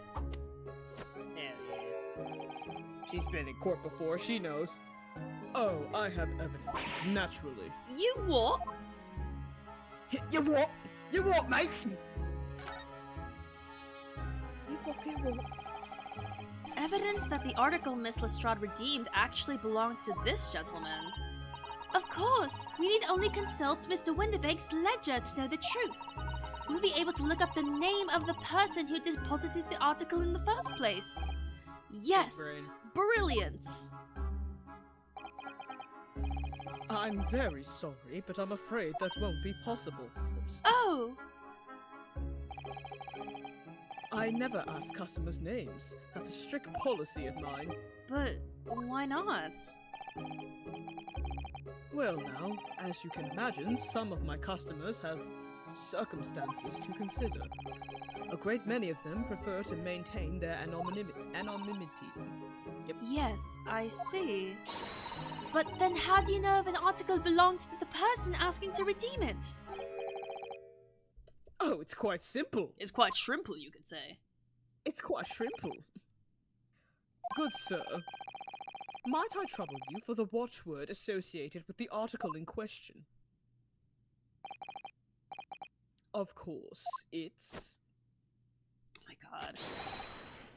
Hell yeah. She's been in court before, she knows. Oh, I have evidence. Naturally. You what? You what? You what, mate? You fucking what? Evidence that the article Miss Lestrade redeemed actually belongs to this gentleman. Of course, we need only consult Mr. Windibake's ledger to know the truth. We'll be able to look up the name of the person who deposited the article in the first place. Yes, Brain. brilliant. I'm very sorry, but I'm afraid that won't be possible, of course. Oh, I never ask customers' names. That's a strict policy of mine. but why not? Well now, as you can imagine, some of my customers have circumstances to consider. A great many of them prefer to maintain their anonymity. Yes, I see. But then how do you know if an article belongs to the person asking to redeem it? Oh, it's quite simple. It's quite shrimple, you could say. It's quite simple. Good sir, might I trouble you for the watchword associated with the article in question? Of course, it's... Oh my god.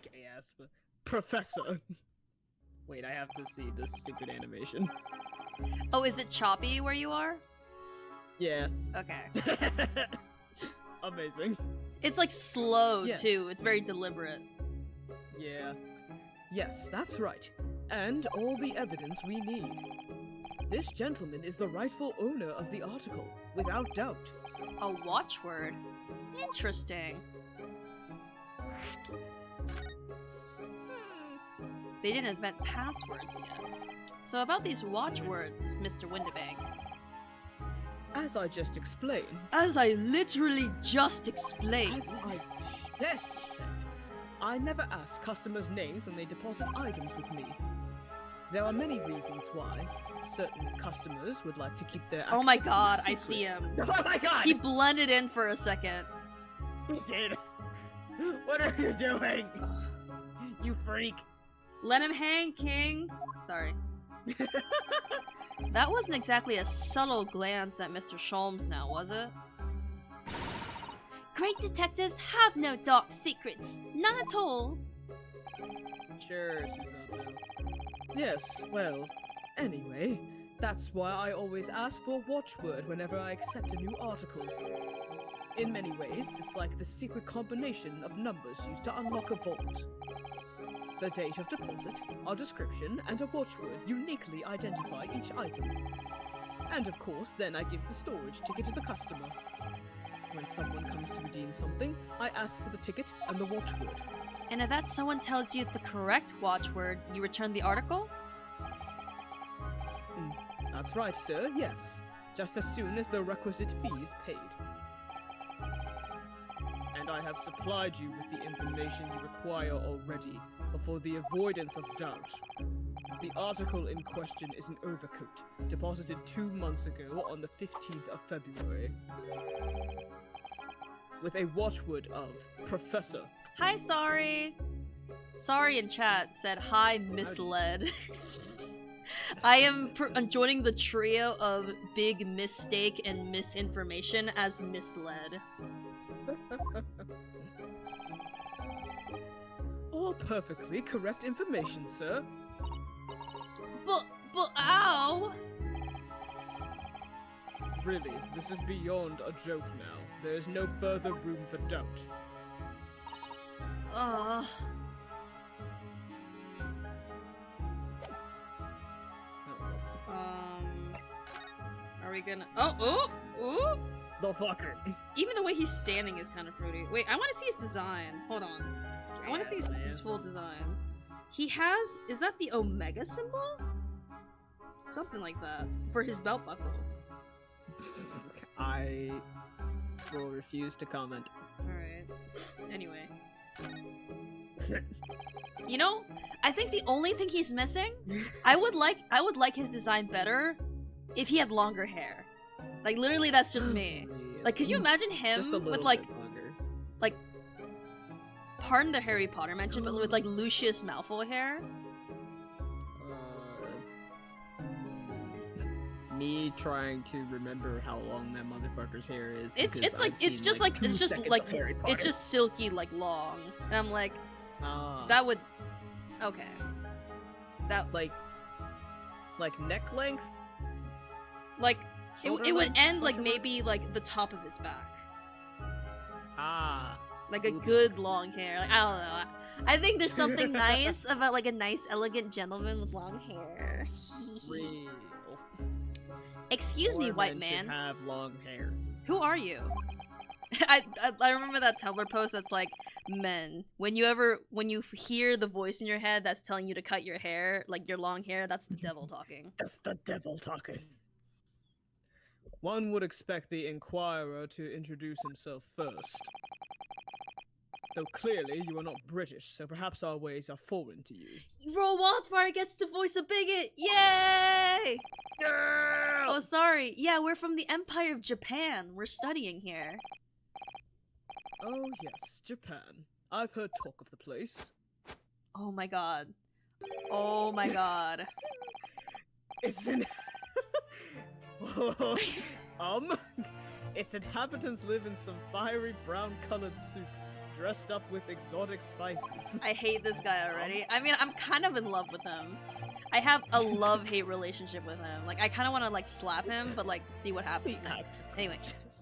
Gay ass Professor. Wait, I have to see this stupid animation. Oh, is it choppy where you are? Yeah. Okay. Amazing. It's like slow Yes. too. It's very deliberate. Yeah. Yes, that's right. And all the evidence we need. This gentleman is the rightful owner of the article, without doubt. A watchword. Interesting. They didn't invent passwords yet. So about these watchwords, Mr. Windibank. As I just explained, As I literally just explained. as I just said, I never ask customers' names when they deposit items with me. There are many reasons why. Certain customers would like to keep their Oh my activities god, I secret. see him. Oh my god! He blended in for a second. He did. What are you doing? You freak. Let him hang, King. Sorry. That wasn't exactly a subtle glance at Mr. Sholmes now, was it? Great detectives have no dark secrets. None at all. Sure, Susanto. Yes, well, anyway, that's why I always ask for a watchword whenever I accept a new article. In many ways, it's like the secret combination of numbers used to unlock a vault. The date of deposit, our description, and a watchword uniquely identify each item. And of course, then I give the storage ticket to the customer. When someone comes to redeem something, I ask for the ticket and the watchword. And if that someone tells you the correct watchword, you return the article? That's right, sir, yes. Just as soon as the requisite fee is paid. And I have supplied you with the information you require already, but for the avoidance of doubt. The article in question is an overcoat, deposited 2 months ago on the 15th of February. With a watchword of Professor. Hi, sorry. Sorry in chat said, hi, misled. I am joining the trio of big mistake and misinformation as misled. All perfectly correct information, sir. But, ow! Really, this is beyond a joke now. There is no further room for doubt. Ugh. Are we gonna? Oh! The fucker. Even the way he's standing is kind of fruity. Wait, I want to see his design. Hold on. I want to see his full design. He has. Is that the Omega symbol? Something like that for his belt buckle. I will refuse to comment. All right. Anyway. You know, I think the only thing he's missing, I would like his design better if he had longer hair. Like literally, that's just me. Like, could you imagine him Just a with little like, bit longer. pardon the Harry Potter mention, but with like Lucius Malfoy hair? me trying to remember how long that motherfucker's hair is. It's because like I've it's seen, just like 2 it's just seconds like of Harry it's Potter. just silky like long, and I'm like Ah, that would okay that like neck length. like Shoulder it would length? end like Question mark? maybe like the top of his back, Ah, like a Boob good long hair. Like I don't know. I think there's something nice about like a nice elegant gentleman with long hair. real. Excuse me, More white men should man. have long hair. Who are you? I remember that Tumblr post that's like, men, when you hear the voice in your head that's telling you to cut your hair, like your long hair, that's the devil talking. That's the devil talking. One would expect the Inquirer to introduce himself first. Though clearly you are not British, so perhaps our ways are foreign to you. Roll Wildfire gets to voice a bigot! Yay! No! Oh, sorry. Yeah, we're from the Empire of Japan. We're studying here. Oh yes, Japan. I've heard talk of the place. Oh my god. Oh my god. It's an its inhabitants live in some fiery brown-colored soup, dressed up with exotic spices. I hate this guy already. I mean, I'm kind of in love with him. I have a love-hate relationship with him. Like, I kind of want to, like, slap him, but, like, see what happens next. Anyway,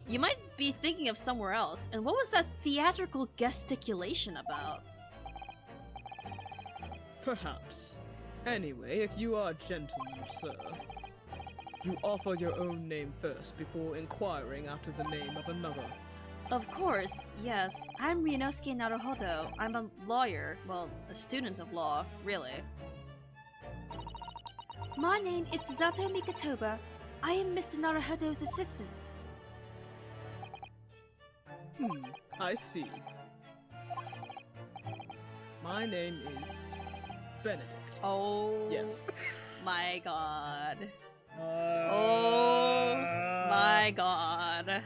you might be thinking of somewhere else. And what was that theatrical gesticulation about? Perhaps. Anyway, if you are a gentleman, sir, you offer your own name first before inquiring after the name of another. Of course, yes. I'm Ryunosuke Naruhodo. I'm a lawyer. Well, a student of law, really. My name is Suzato Mikatoba. I am Mr. Naruhodo's assistant. I see. My name is Benedict. Oh Yes. my god. Oh my god.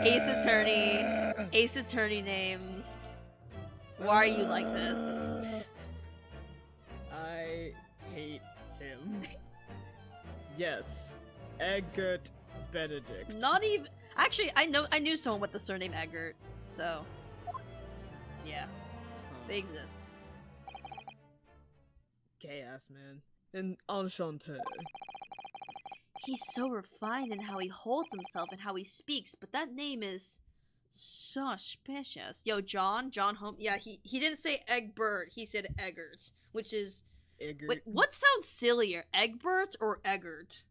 Ace Attorney names. Why are you like this? I hate him. Yes, Eggert Benedict. Not even. Actually, I knew someone with the surname Eggert, so yeah, they exist. Gay ass man. And enchanté. He's so refined in how he holds himself and how he speaks, but that name is suspicious. Yo, John Home. Yeah, he didn't say Egbert. He said Eggert, which is. Eggert. Wait, what sounds sillier, Egbert or Eggert?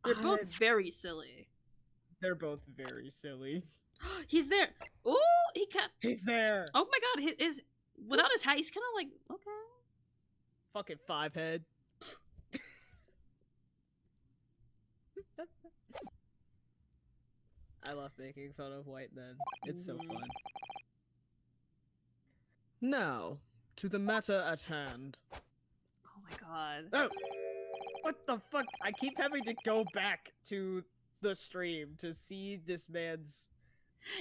They're both very silly. They're both very silly. He's there. Oh, he can't. He's there. Oh my god, his without his hat, he's kind of like okay. Fucking 5-head. I love making fun of white men. It's so fun. Now, to the matter at hand. Oh my god. Oh! What the fuck? I keep having to go back to the stream to see this man's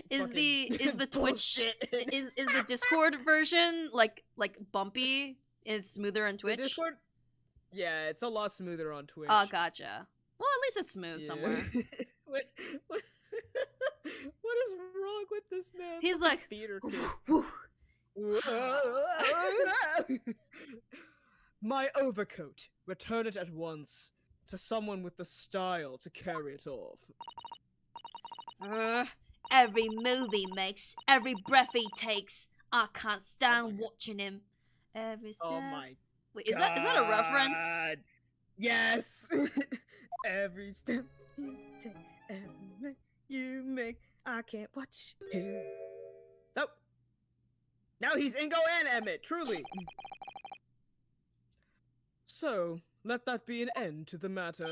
Is the Twitch bullshit. is the Discord version like bumpy and it's smoother on The Twitch? Discord? Yeah, it's a lot smoother on Twitch. Oh, gotcha. Well, at least it's smooth somewhere. what is wrong with this man? He's like, Theater whew. kid. My overcoat. Return it at once to someone with the style to carry it off. Every move he makes, every breath he takes, I can't stand watching him. Every step. Oh my Wait, is that a reference? God. Yes. Every step you take, every move you make, I can't watch you. Nope. Now he's Ingo and Emmett, truly. So, let that be an end to the matter.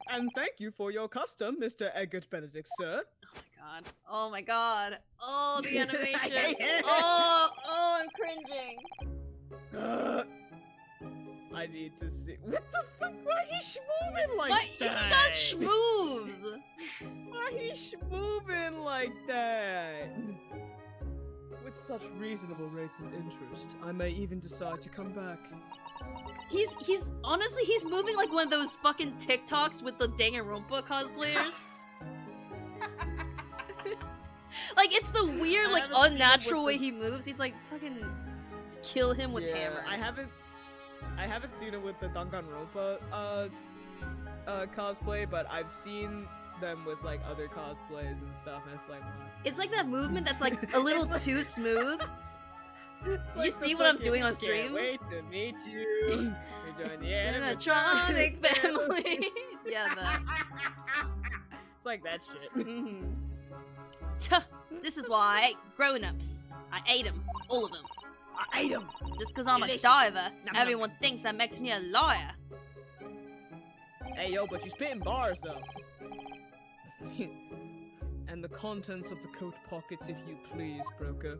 And thank you for your custom, Mr. Eggert Benedict, sir. Oh my god. Oh, the animation. hate it. Oh, I'm cringing. I need to see. What the fuck? Why he schmoving like What? He that? got schmoves. Why he schmoving like that? With such reasonable rates of interest, I may even decide to come back. He's honestly he's moving like one of those fucking TikToks with the Danganronpa cosplayers. Like it's the weird, like unnatural way he moves. He's like fucking kill him with hammers. I haven't seen it with the Danganronpa cosplay, but I've seen them with like other cosplays and stuff, and it's like It's like that movement that's like a little too smooth. Do you see what I'm doing on stream? Can't wait to meet you. We join the animatronic family. Yeah, that. It's like that shit. Mm-hmm. Tuh, this is why I ate grown-ups. I ate them, all of them. I ate them. Just because I'm Delicious. a diver, Nom, everyone nom. thinks that makes me a liar. Hey yo, but you spit in bars though. And the contents of the coat pockets, if you please, broker.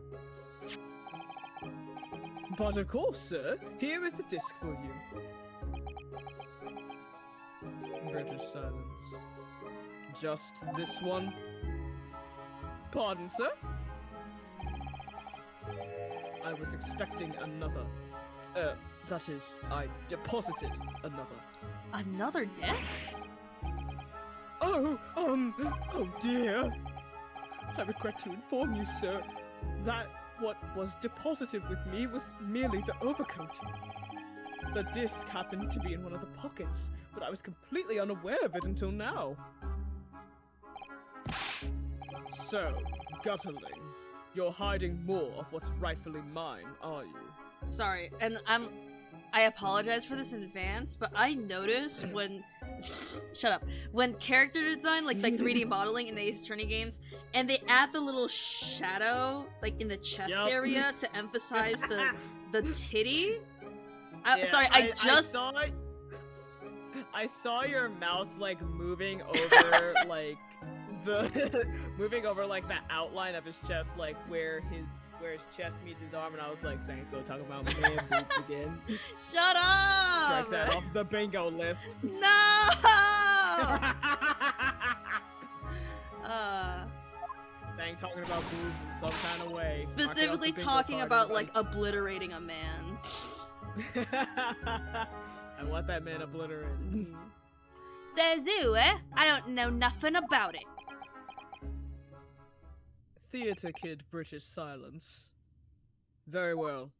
But of course, sir. Here is the disc for you. British silence. Just this one? Pardon, sir? I was expecting another. That is, I deposited another. Another disc? Oh dear. I regret to inform you, sir, that what was deposited with me was merely the overcoat. The disc happened to be in one of the pockets, but I was completely unaware of it until now. So, Gutterling, you're hiding more of what's rightfully mine, are you? Sorry, and I apologize for this in advance, but I noticed when shut up. When character design, like 3D modeling in the Ace Attorney games, and they add the little shadow like in the chest area to emphasize the titty. I saw your mouse like moving over like the moving over like the outline of his chest, like where his chest meets his arm, and I was like, Saints gonna talk about man boobs again. Shut up! Strike that off the bingo list. No! Saying talking about boobs in some kind of way. Specifically talking about like obliterating a man. I want that man obliterated. Says who, eh? I don't know nothing about it. Theater kid British silence. Very well.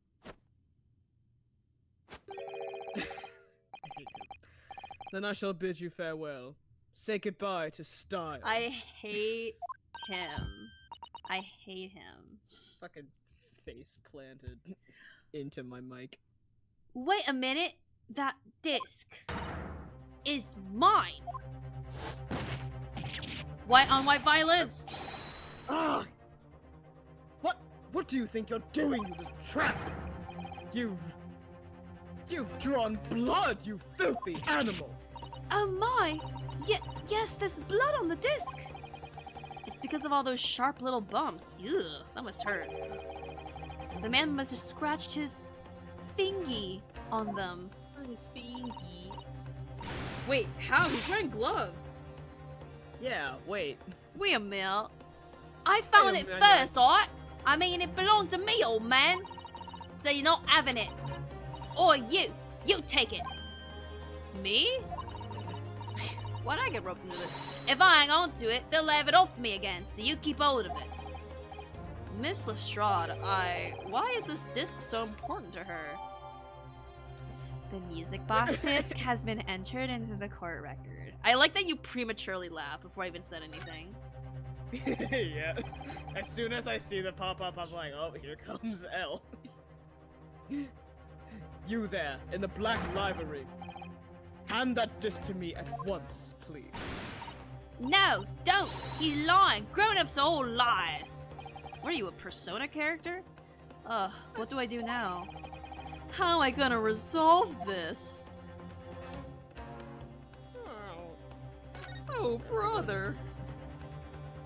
Then I shall bid you farewell. Say goodbye to style. I hate him. I hate him. Fucking face planted into my mic. Wait a minute. That disc is mine. White on white violence. Ah! What do you think you're doing, you little trap? You've drawn blood, you filthy animal! Oh my! Yes, there's blood on the disc! It's because of all those sharp little bumps. Ugh, that must hurt. The man must have scratched his fingy on them. His fingy. Wait, how? He's wearing gloves. Yeah, wait. Wait a minute. I found it first, alright? I mean, it belonged to me, old man. So you're not having it. Or you take it. Me? Why'd I get roped into it? If I hang on to it, they'll have it off me again, so you keep hold of it. Miss Lestrade, why is this disc so important to her? The music box disc has been entered into the court record. I like that you prematurely laugh before I even said anything. Yeah. As soon as I see the pop-up, I'm like, oh, here comes L. You there, in the black livery. Hand that disc to me at once, please. No, don't! He's lying! Grown-ups are all liars! What are you, a Persona character? Ugh, what do I do now? How am I gonna resolve this? Oh, brother.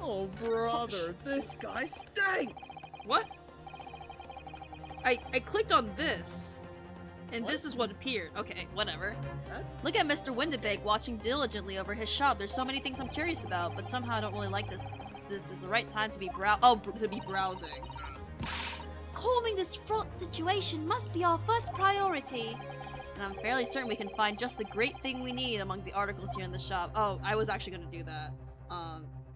Oh, brother, this guy stinks! What? I clicked on this, and this is what appeared. Okay, whatever. Huh? Look at Mr. Windebeg watching diligently over his shop. There's so many things I'm curious about, but somehow I don't really like this. This is the right time to be browsing. Calming this fraught situation must be our first priority. And I'm fairly certain we can find just the great thing we need among the articles here in the shop. Oh, I was actually gonna do that.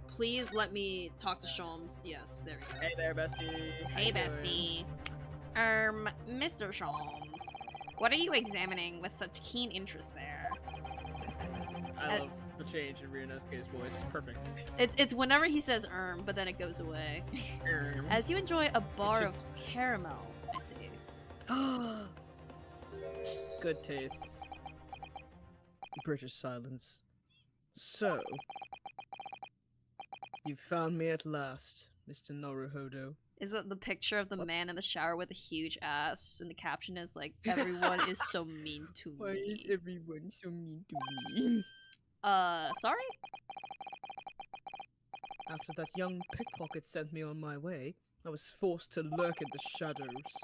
Please let me talk to Sholmes. Yes, there we go. Hey there, bestie. How Hey, you doing? bestie. Mr. Sholmes. What are you examining with such keen interest there? I love the change in Ryunosuke's voice. Perfect. It's whenever he says but then it goes away. As you enjoy a bar of caramel, I see. Good tastes. British silence. So, you found me at last, Mr. Naruhodo. Is that the picture of the man in the shower with a huge ass? And the caption is like, everyone is so mean to Why me. is everyone so mean to me? Sorry? After that young pickpocket sent me on my way, I was forced to lurk in the shadows.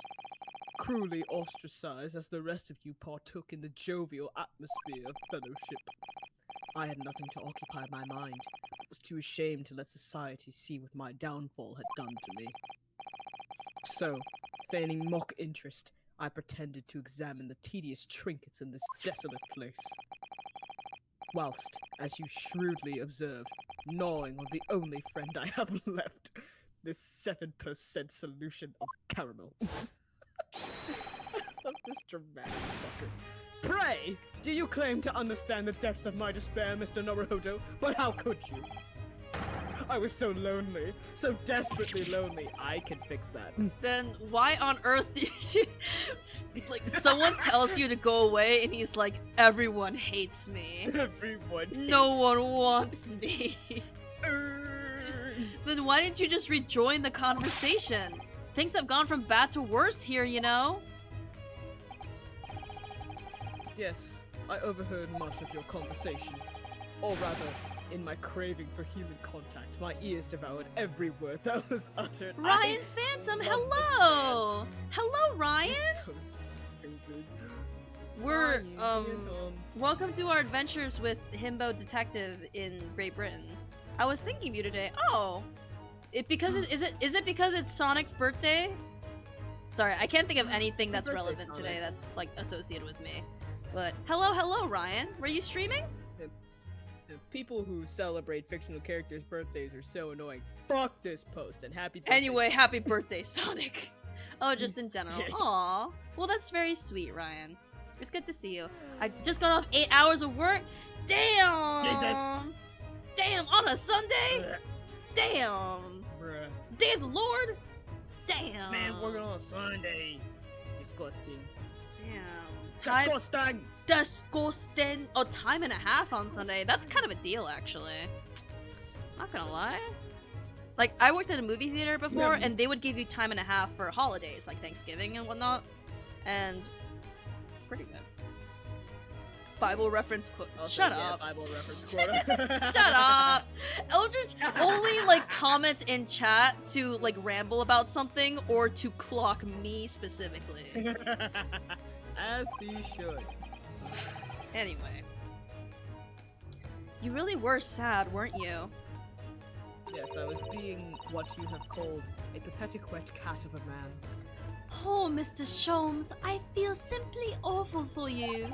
Cruelly ostracized as the rest of you partook in the jovial atmosphere of fellowship. I had nothing to occupy my mind, but was too ashamed to let society see what my downfall had done to me. So, feigning mock interest, I pretended to examine the tedious trinkets in this desolate place. Whilst, as you shrewdly observed, gnawing on the only friend I have left, this 7% solution of caramel. I love this dramatic fucker. Pray, do you claim to understand the depths of my despair, Mr. Naruhodo? But how could you? I was so lonely, so desperately lonely. I can fix that. Then why on earth did you... Like, someone tells you to go away and he's like, everyone hates me. Everyone. No one wants me. Then why didn't you just rejoin the conversation? Things have gone from bad to worse here, you know? Yes, I overheard much of your conversation. Or rather, in my craving for human contact, my ears devoured every word that was uttered. Ryan Phantom, love hello! Hello, this Ryan! man. So stupid. We're, Ryan, welcome to our adventures with Himbo Detective in Great Britain. I was thinking of you today. Oh! Is it because it's Sonic's birthday? Sorry, I can't think of anything that's Happy birthday, relevant today Sonic. that's, like, associated with me. But, hello, Ryan. Were you streaming? The people who celebrate fictional characters' birthdays are so annoying. Fuck this post and happy birthday. Anyway, happy birthday, Sonic. Oh, just in general. Yeah. Aw. Well, that's very sweet, Ryan. It's good to see you. I just got off 8 hours of work. Damn! Jesus. Damn, on a Sunday? Bruh. Damn! Bruh. Damn the Lord! Damn! Man, working on a Sunday. Disgusting. Damn. Time. Disgusting! Disgusting. Oh, time and a half on Sunday. That's kind of a deal, actually. Not gonna lie. Like, I worked at a movie theater before, Yeah. and they would give you time and a half for holidays, like Thanksgiving and whatnot. And pretty good. Bible reference quote. Also, Shut yeah, up. Bible reference quote. Shut up. Eldridge only like comments in chat to like ramble about something or to clock me specifically. As these should. Anyway. You really were sad, weren't you? Yes, I was being what you have called a pathetic wet cat of a man. Oh, Mr. Sholmes, I feel simply awful for you.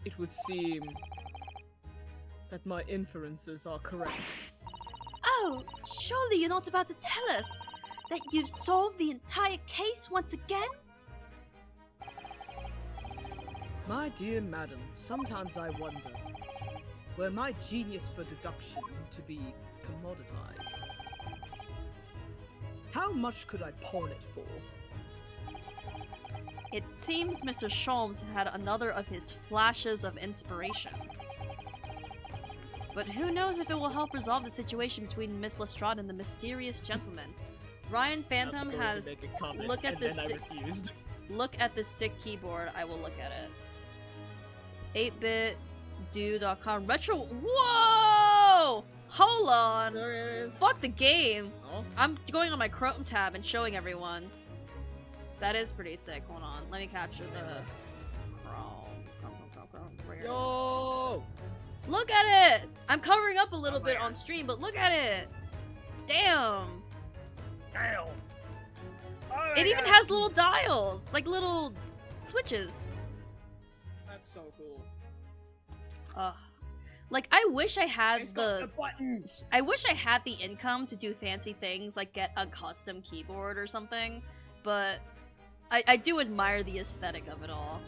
It would seem that my inferences are correct. Oh, surely you're not about to tell us that you've solved the entire case once again? My dear madam, sometimes I wonder, were my genius for deduction to be commoditized? How much could I pawn it for? It seems Mr. Sholmes had another of his flashes of inspiration. But who knows if it will help resolve the situation between Miss Lestrade and the mysterious gentleman. Ryan Phantom has... look at this si- refused. Look at the sick keyboard. I will look at it. 8bitdo.com. Retro... Whoa! Hold on! Fuck the game! Oh, I'm going on my Chrome tab and showing everyone. That is pretty sick. Hold on. Let me capture the Chrome. Where- yo! Look at it! I'm covering up a little Oh, bit man. on stream, but look at it! Damn! Damn! Oh It my even God. has little dials! Like little switches. That's so cool. Like, I wish I had It's got the... button. I wish I had the income to do fancy things, like get a custom keyboard or something, but I do admire the aesthetic of it all.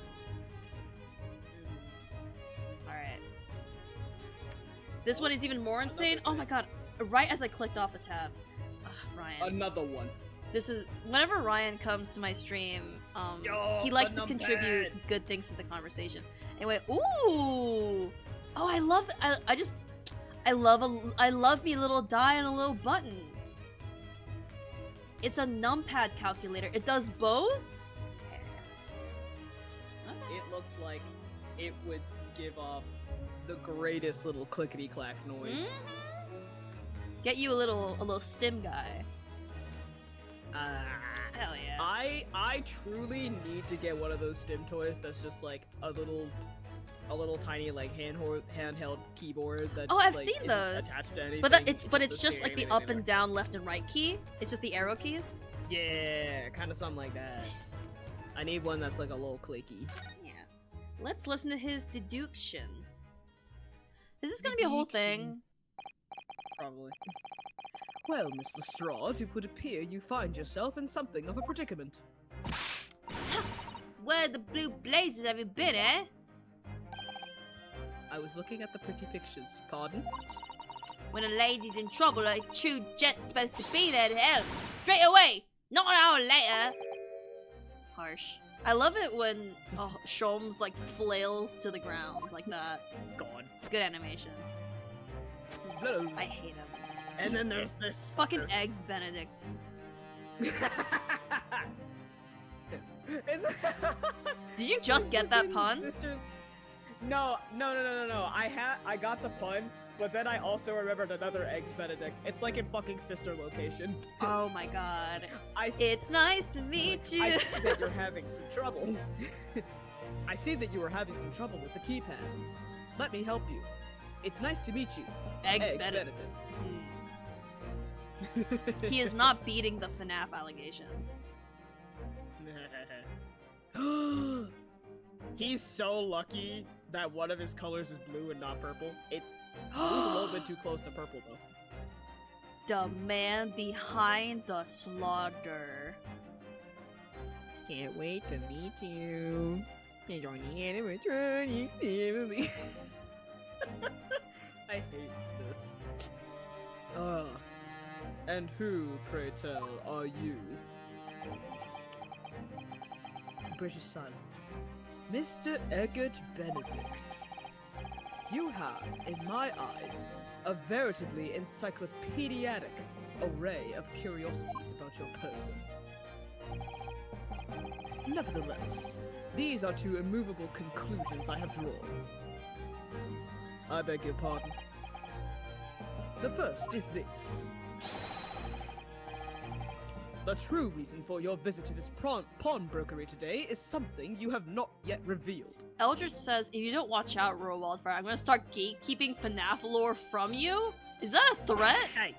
Alright. This one is even more insane. Oh my god, right as I clicked off the tab. Ryan. Another one. This is... Whenever Ryan comes to my stream, Yo, he likes the to contribute numpad. good things to the conversation. Anyway, ooh! Oh, I love... I love me a little die and a little button. It's a numpad calculator. It does both? It looks like it would give off the greatest little clickety-clack noise. Get you a little stim guy. Hell yeah. I truly need to get one of those stim toys that's just like a little tiny like handheld keyboard that Oh, I've like, seen isn't those. attached to anything. But it's the just like the steering up anymore. and down, left and right key. It's just the arrow keys. Yeah, kind of something like that. I need one that's like a little clicky. Yeah. Let's listen to his deduction. Is this gonna be a whole thing? Probably. Well, Miss Lestrade, it would appear you find yourself in something of a predicament. Where the blue blazes have you been, eh? I was looking at the pretty pictures. Pardon? When a lady's in trouble, a true gent's supposed to be there to help. Straight away! Not an hour later! Harsh. I love it when Sholmes, like, flails to the ground like that. God. Good animation. I hate him. And then there's this Fucking Eggs Benedict. It's- Did you just get that Fucking pun? Sister... No. I got the pun, but then I also remembered another Eggs Benedict. It's like in fucking Sister Location. Oh my god. I It's nice to meet you. I see that you're having some trouble. I see that you are having some trouble with the keypad. Let me help you. It's nice to meet you. Eggs Benedict. He is not beating the FNAF allegations. He's so lucky that one of his colors is blue and not purple. It was a little bit too close to purple though. The man behind the slaughter. Can't wait to meet you. You're on the animatronic family. I hate this. And who, pray tell, are you? British silence. Mr. Eggert Benedict. You have, in my eyes, a veritably encyclopedic array of curiosities about your person. Nevertheless, these are two immovable conclusions I have drawn. I beg your pardon. The first is this. The true reason for your visit to this pawnbrokery today is something you have not yet revealed. Eldritch says, if you don't watch out, Rural Wildfire, I'm gonna start gatekeeping FNAF lore from you? Is that a threat? Hey!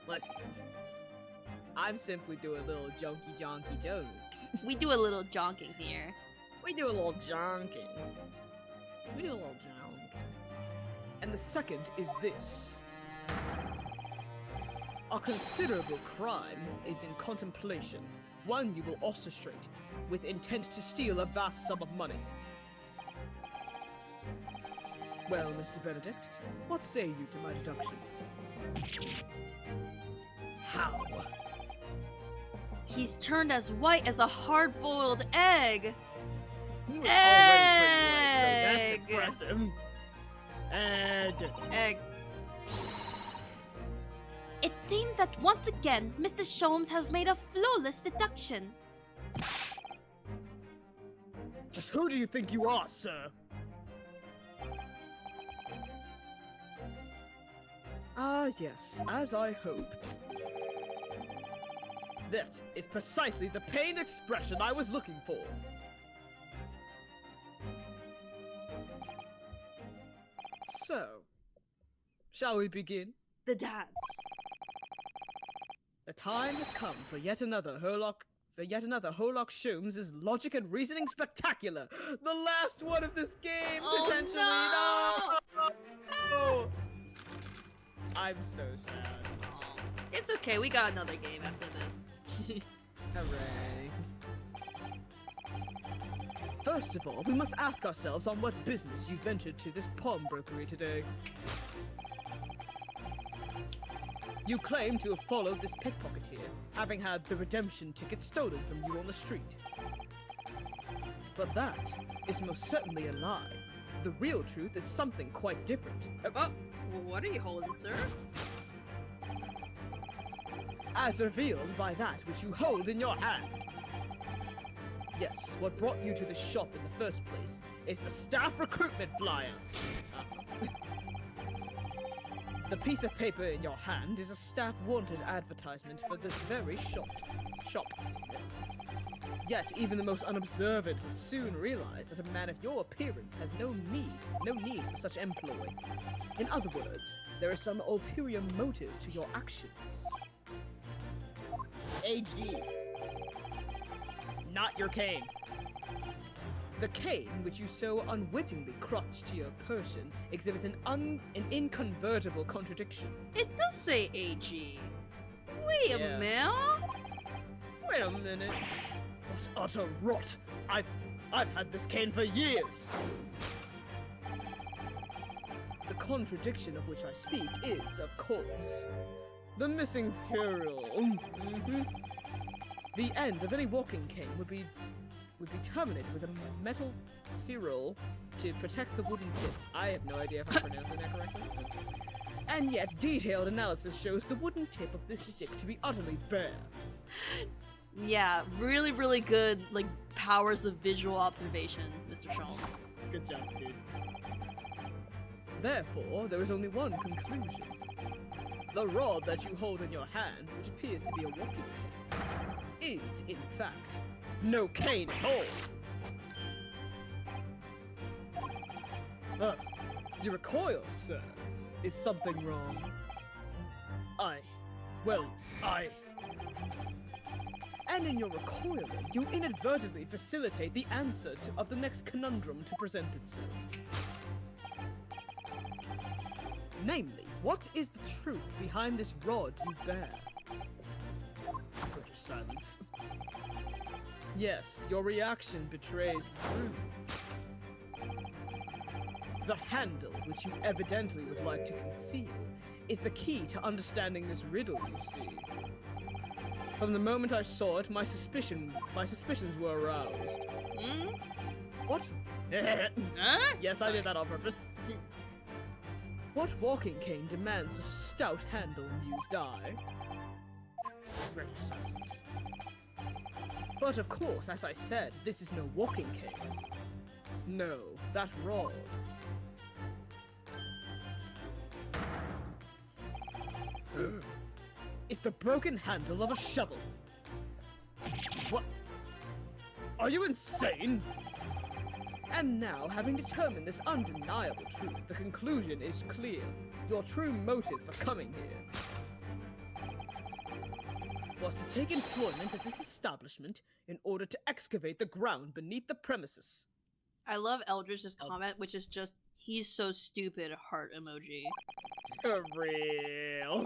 Listen. I'm simply doing little jonky jokes. We do a little jonking here. We do a little jonking. We do a little jonking. And the second is this. A considerable crime is in contemplation, one you will orchestrate with intent to steal a vast sum of money. Well, Mr. Benedict, what say you to my deductions? How? He's turned as white as a hard-boiled egg. He was already pretty white, so Egg. that's impressive. And Egg. It seems that once again, Mr. Sholmes has made a flawless deduction. just who do you think you are, sir? Ah, yes, as I hoped. That is precisely the pained expression I was looking for. So, shall we begin? The dance. The time has come for yet another Herlock for yet another Hollock Sholmes' logic and reasoning spectacular. The last one of this game, Oh, potentially. no! No! I'm so sad. Aw. It's okay, we got another game after this. Hooray. First of all, we must ask ourselves on what business you ventured to this pawnbrokery today. You claim to have followed this pickpocketeer, having had the redemption ticket stolen from you on the street. But that is most certainly a lie. The real truth is something quite different. Oh, well, what are you holding, sir? As revealed by that which you hold in your hand. Yes, what brought you to the shop in the first place is the staff recruitment flyer. The piece of paper in your hand is a staff wanted advertisement for this very shop. Yet, even the most unobservant will soon realize that a man of your appearance has no need for such employ. In other words, there is some ulterior motive to your actions. AG. Not your cane. The cane, which you so unwittingly crotched to your person, exhibits an inconvertible contradiction. It does say AG. Wait a Yeah. minute. Wait a minute. What utter rot! I've had this cane for years! The contradiction of which I speak is, of course, the missing ferrule. The end of any walking cane would be terminated with a metal ferrule to protect the wooden tip. I have no idea if I'm pronouncing that correctly. And yet, detailed analysis shows the wooden tip of this stick to be utterly bare. Yeah, really, really good, like, powers of visual observation, Mr. Sholmes. Good job, dude. Therefore, there is only one conclusion. The rod that you hold in your hand, which appears to be a walking cane, is, in fact, no cane at all. You recoil, sir. Is something wrong? And in your recoiling, you inadvertently facilitate the answer of the next conundrum to present itself. Namely, what is the truth behind this rod you bear? British silence. Yes, your reaction betrays the truth. The handle, which you evidently would like to conceal, is the key to understanding this riddle, you see. From the moment I saw it, my suspicions were aroused. Hmm? What? Huh? Yes, I did that on purpose. What walking cane demands such a stout handle, mused I? British silence. But of course, as I said, this is no walking cane. No, that rod. Is the broken handle of a shovel. What? Are you insane? And now, having determined this undeniable truth, the conclusion is clear. Your true motive for coming here was to take employment at this establishment in order to excavate the ground beneath the premises. I love Eldridge's comment, which is just, he's so stupid, heart emoji. For real.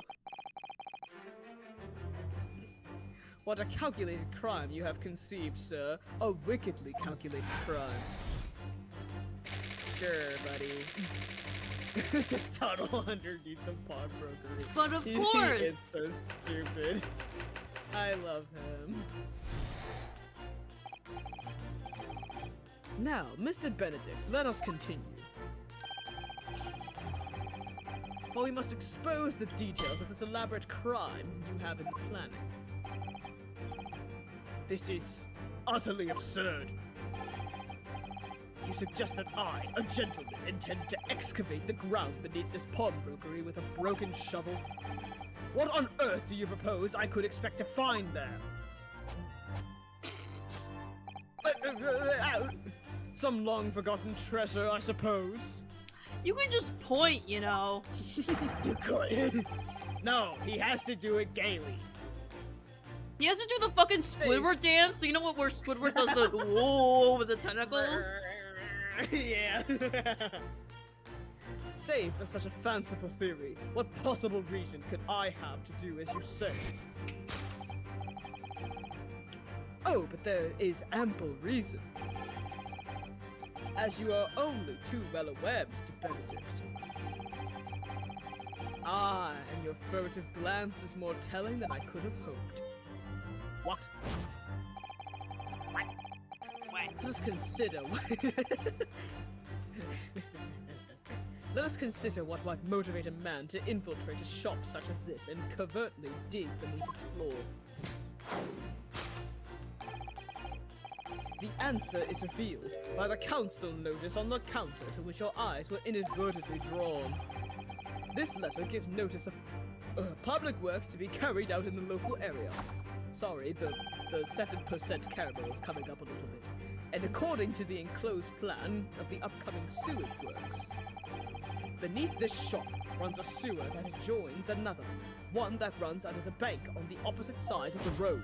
What a calculated crime you have conceived, sir. A wickedly calculated crime. Sure, buddy. To tunnel underneath the pawnbrokery. But of He course! is so stupid. I love him. Now, Mr. Benedict, let us continue. For we must expose the details of this elaborate crime you have in planning. This is utterly absurd. You suggest that I, a gentleman, intend to excavate the ground beneath this pawnbrokery with a broken shovel? What on earth do you propose I could expect to find there? Some long-forgotten treasure, I suppose? You can just point, you know. You could. No, he has to do it gaily. He has to do the fucking Squidward dance, so you know what, where Squidward does the whoa with the tentacles? Yeah. Save for such a fanciful theory, what possible reason could I have to do as you say? Oh, but there is ample reason. As you are only too well aware, Mr. Benedict. Ah, and your furtive glance is more telling than I could have hoped. What? What? Let us consider Let us consider what might motivate a man to infiltrate a shop such as this and covertly dig beneath its floor. The answer is revealed by the council notice on the counter to which your eyes were inadvertently drawn. This letter gives notice of public works to be carried out in the local area. Sorry, the 7% caramel is coming up a little bit. And according to the enclosed plan of the upcoming sewage works. Beneath this shop runs a sewer that adjoins another, one that runs under the bank on the opposite side of the road.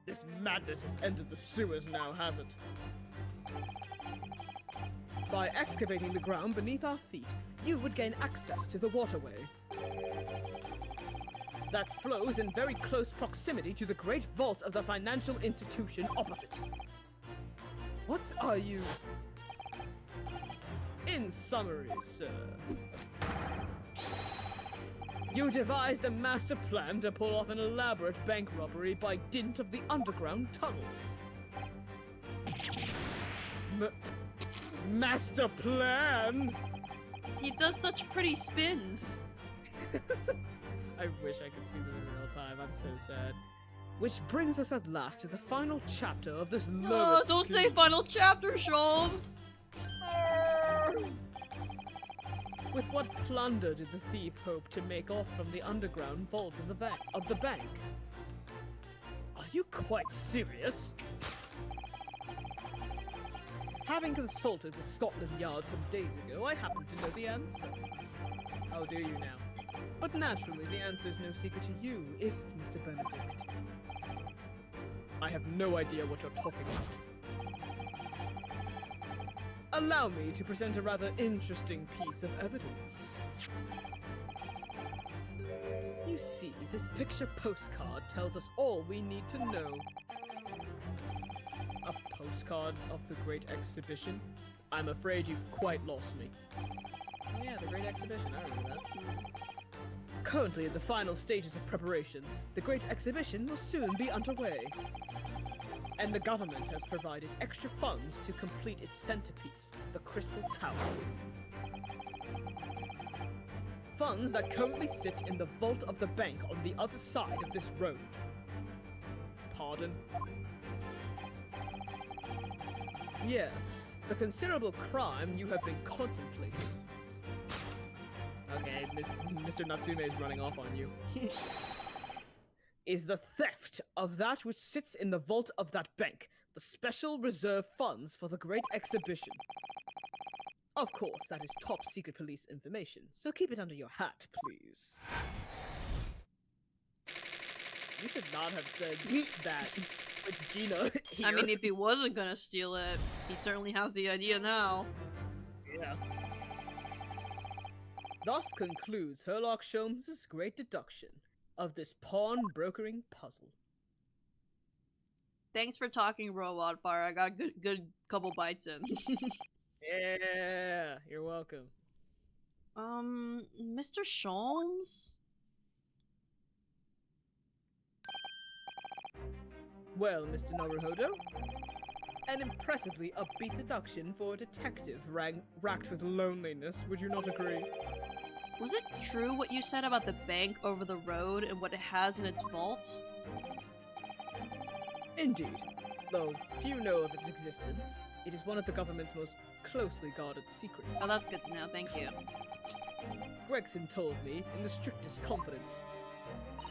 This madness has entered the sewers now, has it? By excavating the ground beneath our feet, you would gain access to the waterway. That flows in very close proximity to the great vault of the financial institution opposite. What are you... In summary, sir, you devised a master plan to pull off an elaborate bank robbery by dint of the underground tunnels. Master plan? He does such pretty spins. I wish I could see them in real time. I'm so sad. Which brings us at last to the final chapter of this No, lurid don't scheme. say final chapter, Sholmes! With what plunder did the thief hope to make off from the underground vault of the bank? Are you quite serious? Having consulted with Scotland Yard some days ago, I happen to know the answer. How do you now? But naturally, the answer is no secret to you, is it, Mr. Benedict? I have no idea what you're talking about. Allow me to present a rather interesting piece of evidence. You see, this picture postcard tells us all we need to know. A postcard of the Great Exhibition? I'm afraid you've quite lost me. Oh yeah, the Great Exhibition, I remember that. Currently in the final stages of preparation, the Great Exhibition will soon be underway. And the government has provided extra funds to complete its centerpiece, the Crystal Tower. Funds that currently sit in the vault of the bank on the other side of this road. Pardon? Yes, the considerable crime you have been contemplating. Okay, Mr. Natsume is running off on you. Is the theft of that which sits in the vault of that bank, the special reserve funds for the Great Exhibition. Of course, that is top secret police information, so keep it under your hat, please. You should not have said that with Gina here. I mean, if he wasn't gonna steal it, he certainly has the idea now. Yeah. Thus concludes Herlock Sholmes' great deduction of this pawn-brokering puzzle. Thanks for talking, Robot Fire. I got a good couple bites in. Yeah, you're welcome. Mr. Sholmes? Well, Mr. Naruhodo, an impressively upbeat deduction for a detective racked with loneliness, would you not agree? Was it true what you said about the bank over the road and what it has in its vault? Indeed. Though few know of its existence, it is one of the government's most closely guarded secrets. Oh, that's good to know. Thank you. Gregson told me in the strictest confidence.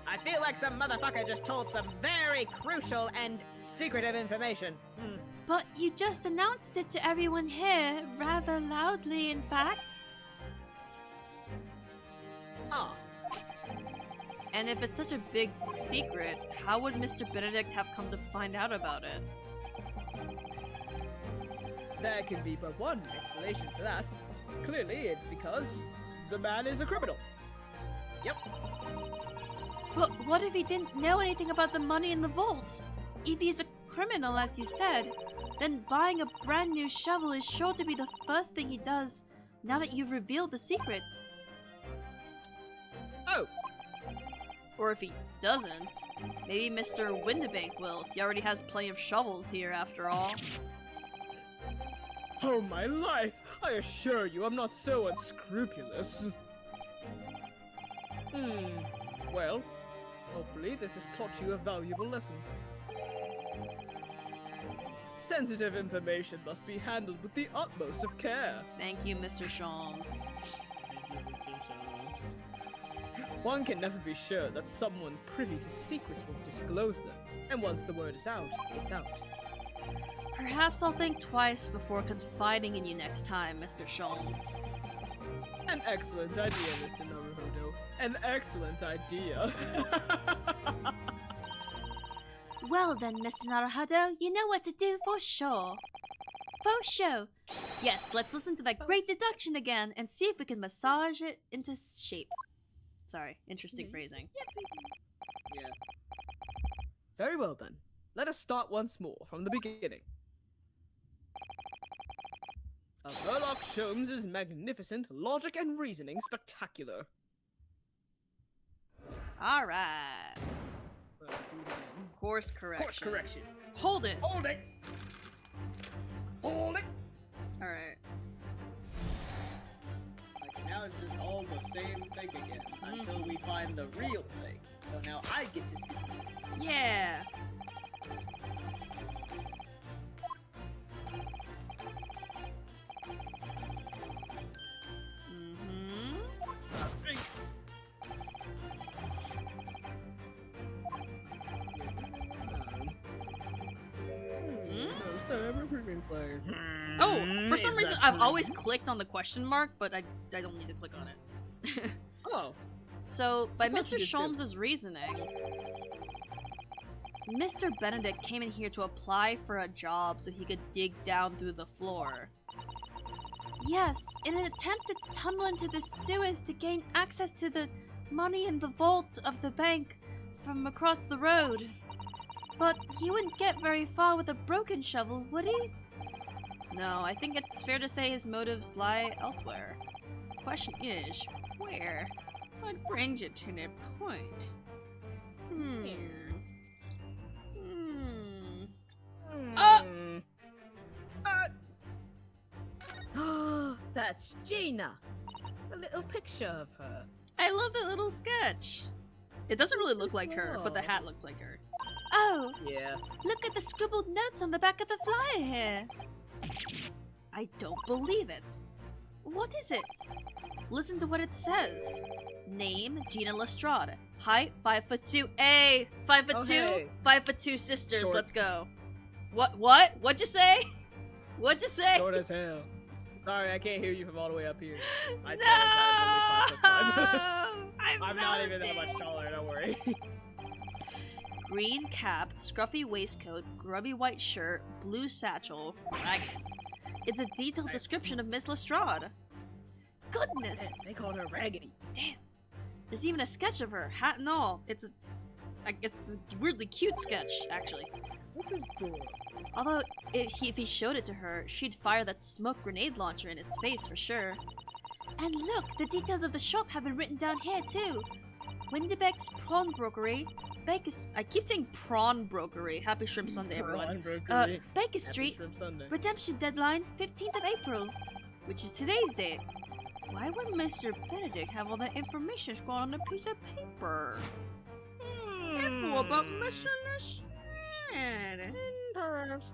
I feel like some motherfucker just told some very crucial and secretive information. But you just announced it to everyone here, rather loudly, in fact. Ah. And if it's such a big secret, how would Mr. Benedict have come to find out about it? There can be but one explanation for that. Clearly, it's because the man is a criminal. Yep. But what if he didn't know anything about the money in the vault? If he's a criminal, as you said, then buying a brand new shovel is sure to be the first thing he does now that you've revealed the secret. Oh, Or if he doesn't, maybe Mr. Windibank will. He already has plenty of shovels here, after all. oh my life! I assure you, I'm not so unscrupulous. Well, hopefully this has taught you a valuable lesson. Sensitive information must be handled with the utmost of care. Thank you, Mr. Sholmes. One can never be sure that someone privy to secrets won't disclose them. And once the word is out, it's out. Perhaps I'll think twice before confiding in you next time, Mr. Sholmes. An excellent idea, Mr. Naruhodo. An excellent idea. Well then, Mr. Naruhodo, you know what to do for sure. For sure. Yes, let's listen to that great deduction again and see if we can massage it into shape. Sorry, interesting phrasing. Yeah. Very well then. Let us start once more from the beginning. Of Sherlock Sholmes' magnificent logic and reasoning spectacular. Alright. Do it again. Course correction. Course correction. Hold it! Hold it! Hold it! Alright. Like, now it's just all the same thing again until we find the real thing. So now I get to see. Yeah! Oh, for some reason I've always clicked on the question mark, but I don't need to click on it. Oh. So, by I thought Mr. you did too. Sholmes' reasoning, Mr. Benedict came in here to apply for a job so he could dig down through the floor. Yes, in an attempt to tunnel into the sewers to gain access to the money in the vault of the bank from across the road. But he wouldn't get very far with a broken shovel, would he? No, I think it's fair to say his motives lie elsewhere. The question is, where? What brings you to that point? That's Gina. A little picture of her. I love that little sketch. It doesn't really look like her, but the hat looks like her. Oh, Yeah. look at the scribbled notes on the back of the flyer here. I don't believe it. What is it? Listen to what it says. Name, Gina Lestrade. Height, 5'2". 5'2". Oh, hey. 5'2" sisters, Short. let's go. What? What'd you say? What'd you say? Short as hell. Sorry, I can't hear you from all the way up here. I No! said I'm only 5'5". I'm not even that melting. much taller, don't worry. Green cap, scruffy waistcoat, grubby white shirt, blue satchel, ragged. It's a detailed description of Miss Lestrade. Goodness! They called her Raggedy. Damn. There's even a sketch of her, hat and all. It's a weirdly cute sketch, actually. What's his door? Although, if he showed it to her, she'd fire that smoke grenade launcher in his face for sure. And look, the details of the shop have been written down here too. Windibeck's Prawn Brokery, I keep saying Prawn Brokery. Happy Shrimp Sunday, everyone. Baker Happy Street, Shrimp Sunday. redemption deadline 15th of April, which is today's date. Why would Mr. Benedict have all that information scrawled on a piece of paper? Info about Mr. Lestrade.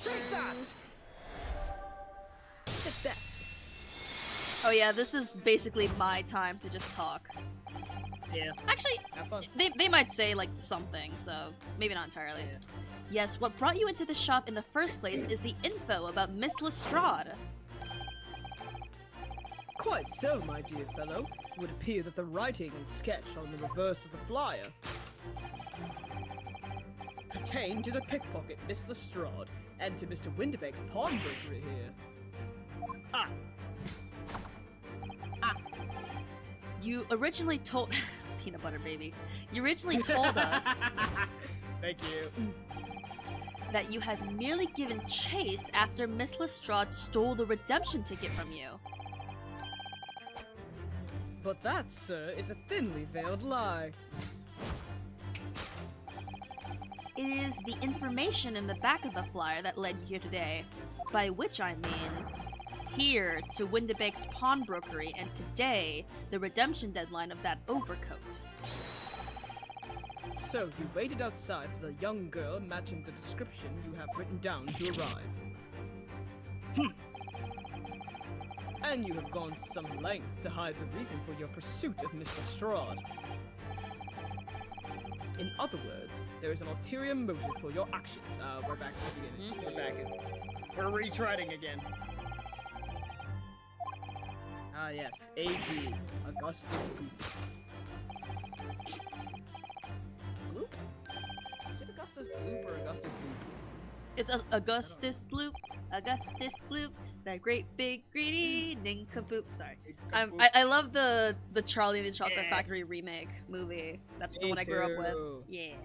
Take that! Take that! Oh yeah, this is basically my time to just talk. Yeah. Actually, Have fun. they might say like something, so maybe not entirely. Yeah. Yes, what brought you into the shop in the first place is the info about Miss Lestrade. Quite so, my dear fellow. It would appear that the writing and sketch on the reverse of the flyer pertain to the pickpocket, Miss Lestrade, and to Mr. Winterbeck's pawnbroker here. Ah! You originally told peanut butter baby. You originally told us Thank you. that you had merely given chase after Miss Lestrade stole the redemption ticket from you. But that, sir, is a thinly veiled lie. It is the information in the back of the flyer that led you here today, by which I mean here to Winterbeck's pawnbrokery, and today the redemption deadline of that overcoat. So you waited outside for the young girl matching the description you have written down to arrive. And you have gone to some lengths to hide the reason for your pursuit of Miss Lestrade. In other words, there is an ulterior motive for your actions. We're back at the beginning. We're back in. We're retreading again. Ah yes, A.G. Augustus Goop. Gloop? Is it Augustus Gloop or Augustus Goop? It's Augustus Gloop, Augustus Gloop, that great big greedy nincompoop. Sorry, I love the Charlie and the Chocolate Factory remake movie. That's the one I grew up with. Yeah.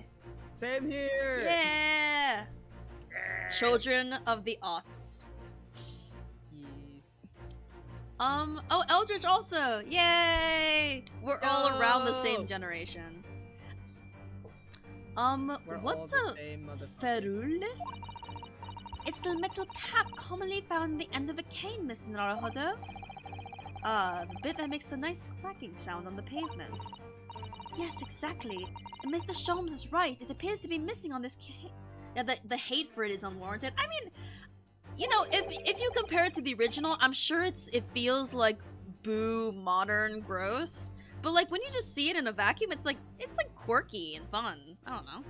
Same here. Yeah. Children of the Aughts. Yes. Oh, Eldritch also. Yay! We're all around the same generation. We're What's all a the same motherfucker. ferule? It's the metal cap commonly found in the end of a cane, Mr. Naruhodo. The bit that makes the nice clacking sound on the pavement. Yes, exactly. And Mr. Sholmes is right. It appears to be missing on this cane. Yeah, the hate for it is unwarranted. I mean, you know, if you compare it to the original, I'm sure it feels like boo, modern, gross. But like when you just see it in a vacuum, it's like quirky and fun. I don't know.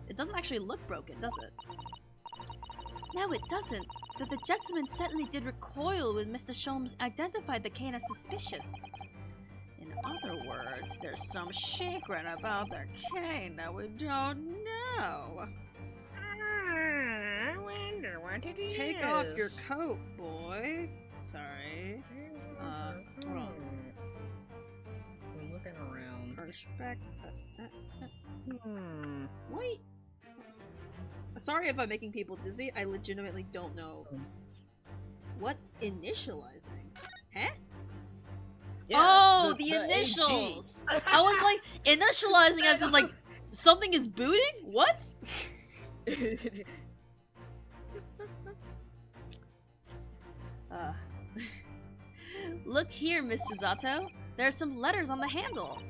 It doesn't actually look broken, does it? No, it doesn't. But the gentleman certainly did recoil when Mr. Sholmes identified the cane as suspicious. In other words, there's some secret about the cane that we don't know. I wonder what it is. Take off your coat, boy. Sorry. Hold on. I'm looking around. Respect. Wait. Sorry if I'm making people dizzy. I legitimately don't know. What initializing? Huh? Yeah, Oh, the AG. initials! I was like, initializing as in like, something is booting? What? Look here, Miss Susato. There are some letters on the handle.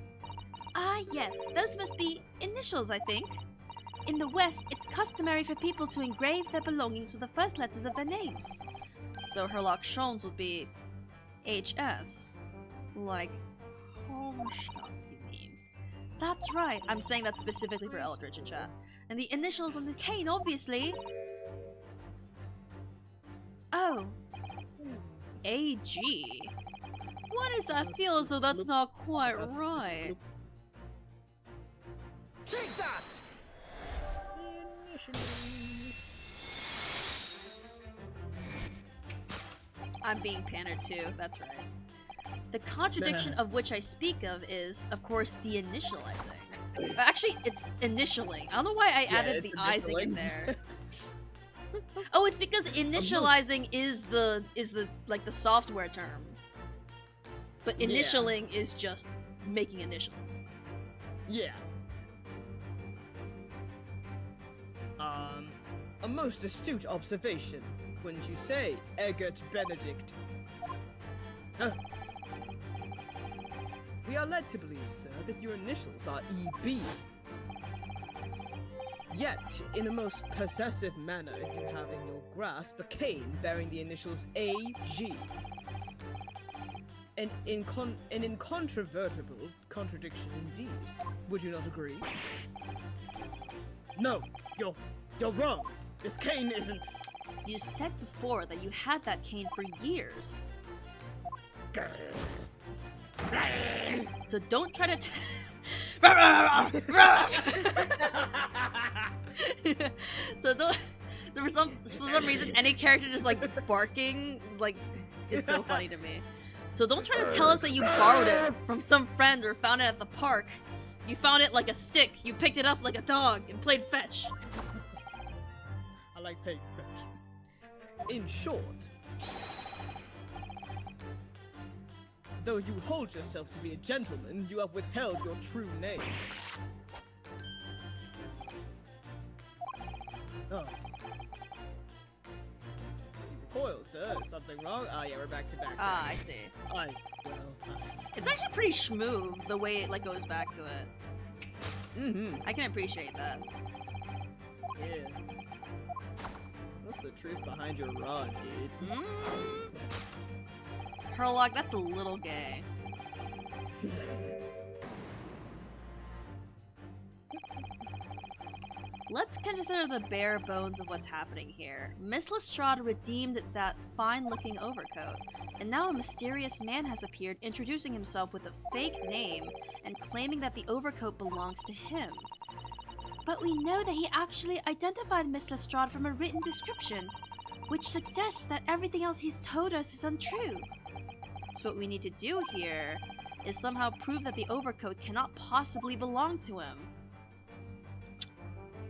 Ah, yes. Those must be initials, I think. In the West, it's customary for people to engrave their belongings with the first letters of their names. So Herlock Sholmes would be HS. Like, home shop, you mean? That's right. I'm saying that specifically for Eldritch in chat. And the initials on the cane, obviously. Oh. AG. Why does that feel as though that's not quite right? Take that! I'm being pandered to, that's right. The contradiction of which I speak of is, of course, the initializing. Actually, it's initialing. I don't know why I added the ising in there. Oh, it's because initializing is the like the software term. But initialing is just making initials. Yeah. A most astute observation, wouldn't you say, Eggert Benedict? Huh. We are led to believe, sir, that your initials are EB. Yet, in a most possessive manner, you have in your grasp a cane bearing the initials AG. An incontrovertible contradiction indeed. Would you not agree? No, you're wrong. This cane isn't. You said before that you had that cane for years. So don't try to so don't for some reason any character just like barking, like, it's so funny to me. So don't try to tell us that you borrowed it from some friend or found it at the park. You found it like a stick, you picked it up like a dog and played fetch. I like playing fetch. In short, though you hold yourself to be a gentleman, you have withheld your true name. Oh. You recoil, sir. Is something wrong? Ah, yeah, we're back to back. Ah, I see. It's actually pretty smooth the way it like goes back to it. I can appreciate that. Yeah. What's the truth behind your rod, dude? Herlock, that's a little gay. Let's consider the bare bones of what's happening here. Miss Lestrade redeemed that fine-looking overcoat, and now a mysterious man has appeared introducing himself with a fake name and claiming that the overcoat belongs to him. But we know that he actually identified Miss Lestrade from a written description, which suggests that everything else he's told us is untrue. So what we need to do here is somehow prove that the overcoat cannot possibly belong to him.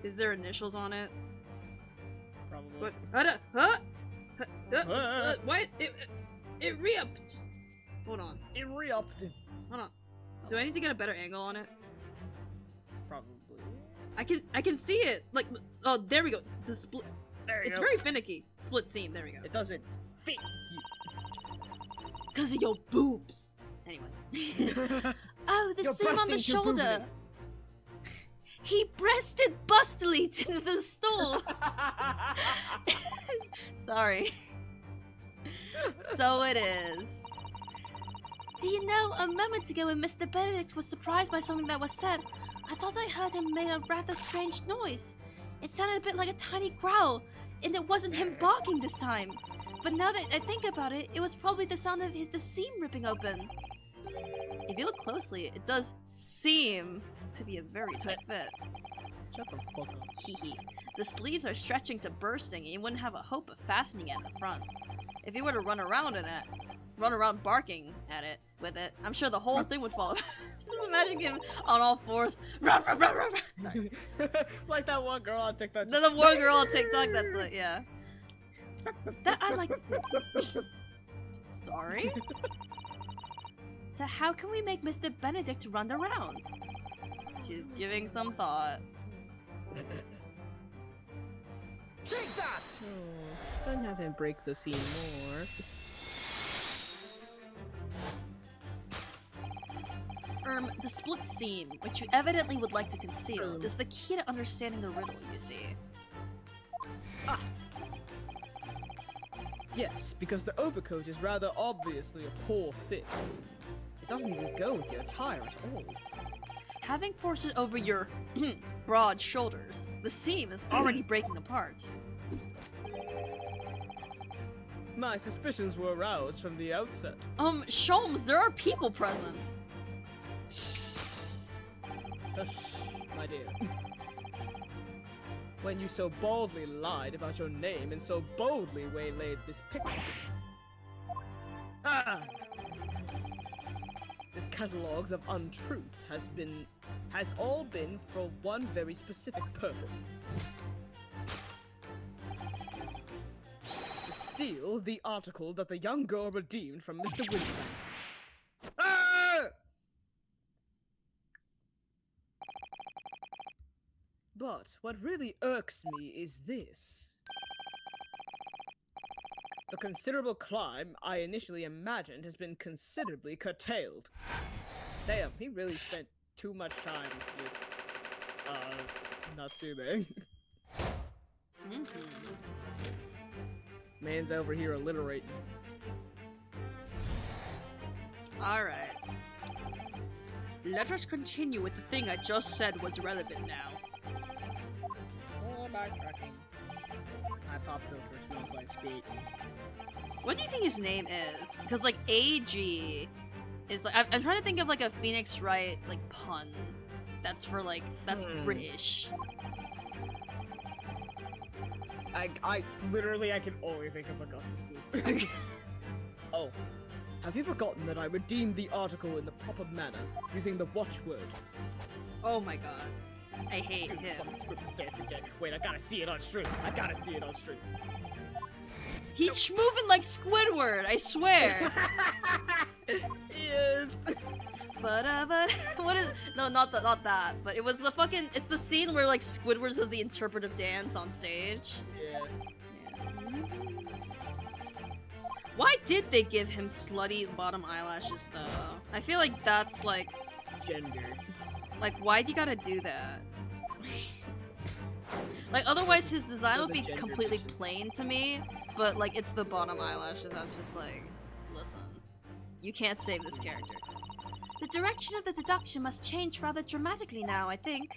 Is there initials on it? Probably. What? What? It re-upped. Hold on. It re-upped. Hold on. Do I need to get a better angle on it? Probably. I can see it. Like, oh, there we go. The split. There you It's go. very finicky. Split seam. There we go. It doesn't fit you. Because of your boobs. Anyway. Oh, the You're seam on the busting your shoulder. He breasted bustily to the store. Sorry. So it is. Do you know, a moment ago when Mr. Benedict was surprised by something that was said, I thought I heard him make a rather strange noise. It sounded a bit like a tiny growl, and it wasn't him barking this time. But now that I think about it, it was probably the sound of the seam ripping open. If you look closely, it does seem to be a very tight fit. Shut the fuck up. Hehe. The sleeves are stretching to bursting, and you wouldn't have a hope of fastening it in the front. If you were to run around barking at it with it, I'm sure the whole thing would fall. Just imagine him on all fours. Sorry. Like that one girl on TikTok. The one girl on TikTok. That's like, yeah. That I like. Sorry. So how can we make Mr. Benedict run around? She's giving some thought. Take that! Don't have him break the scene more. The split seam, which you evidently would like to conceal, is the key to understanding the riddle, you see. Ah. Yes, because the overcoat is rather obviously a poor fit. It doesn't even go with your attire at all. Having forced it over your broad shoulders, the seam is already breaking apart. My suspicions were aroused from the outset. Sholmes, there are people present. Hush, my dear. When you so boldly lied about your name and so boldly waylaid this pickpocket. Ah! This catalogues of untruths has all been for one very specific purpose. To steal the article that the young girl redeemed from Mr. Winterbank. Ah! But what really irks me is this. The considerable climb I initially imagined has been considerably curtailed. Damn, he really spent too much time with, Natsume. Man's over here alliterating. Alright. Let us continue with the thing I just said was relevant now. More backtracking. I pop filter smells like spit. What do you think his name is? Because like AG is like I'm trying to think of like a Phoenix Wright like pun. That's for like that's British. I literally I can only think of Augustus Gloop. Oh, have you forgotten that I redeemed the article in the proper manner using the watchword? Oh my god, I hate Dude, him. fucking script dance again. Wait, I gotta see it on stream. I gotta see it on stream. He's moving like Squidward, I swear. Yes. But what is no not that, but it was the fucking it's the scene where like Squidward does the interpretive dance on stage. Yeah. Why did they give him slutty bottom eyelashes though? I feel like that's like Gendered. like why'd you gotta do that? Like otherwise his design For would the be gender completely vision. plain to me, but like it's the bottom eyelashes that's just like, listen, you can't save this character. The direction of the deduction must change rather dramatically now, I think.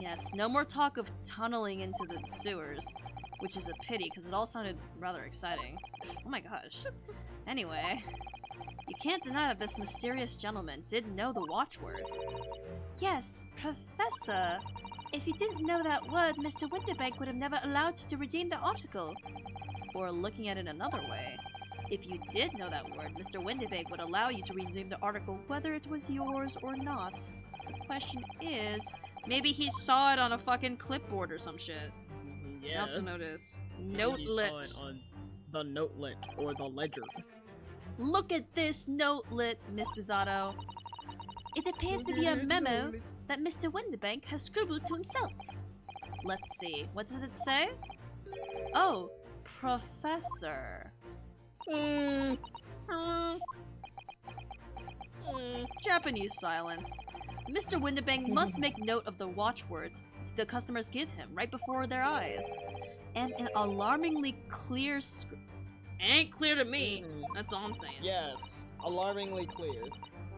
Yes, no more talk of tunneling into the sewers, which is a pity because it all sounded rather exciting. Oh my gosh. Anyway, you can't deny that this mysterious gentleman did know the watchword. Yes, Professor. If you didn't know that word, Mr. Winterbank would have never allowed you to redeem the article. Or looking at it another way, if you did know that word, Mr. Winterbank would allow you to redeem the article whether it was yours or not. The question is, maybe he saw it on a fucking clipboard or some shit. Yeah. Not to notice. Maybe he saw Notelet. it on the notelet or the ledger. Look at this notelet, Mr. Zato. It appears to be a memo that Mr. Winterbank has scribbled to himself. Let's see, what does it say? Oh, Professor. Japanese silence. Mr. Winterbank must make note of the watchwords the customers give him right before their eyes. And an alarmingly clear ain't clear to me. That's all I'm saying. Yes, alarmingly clear.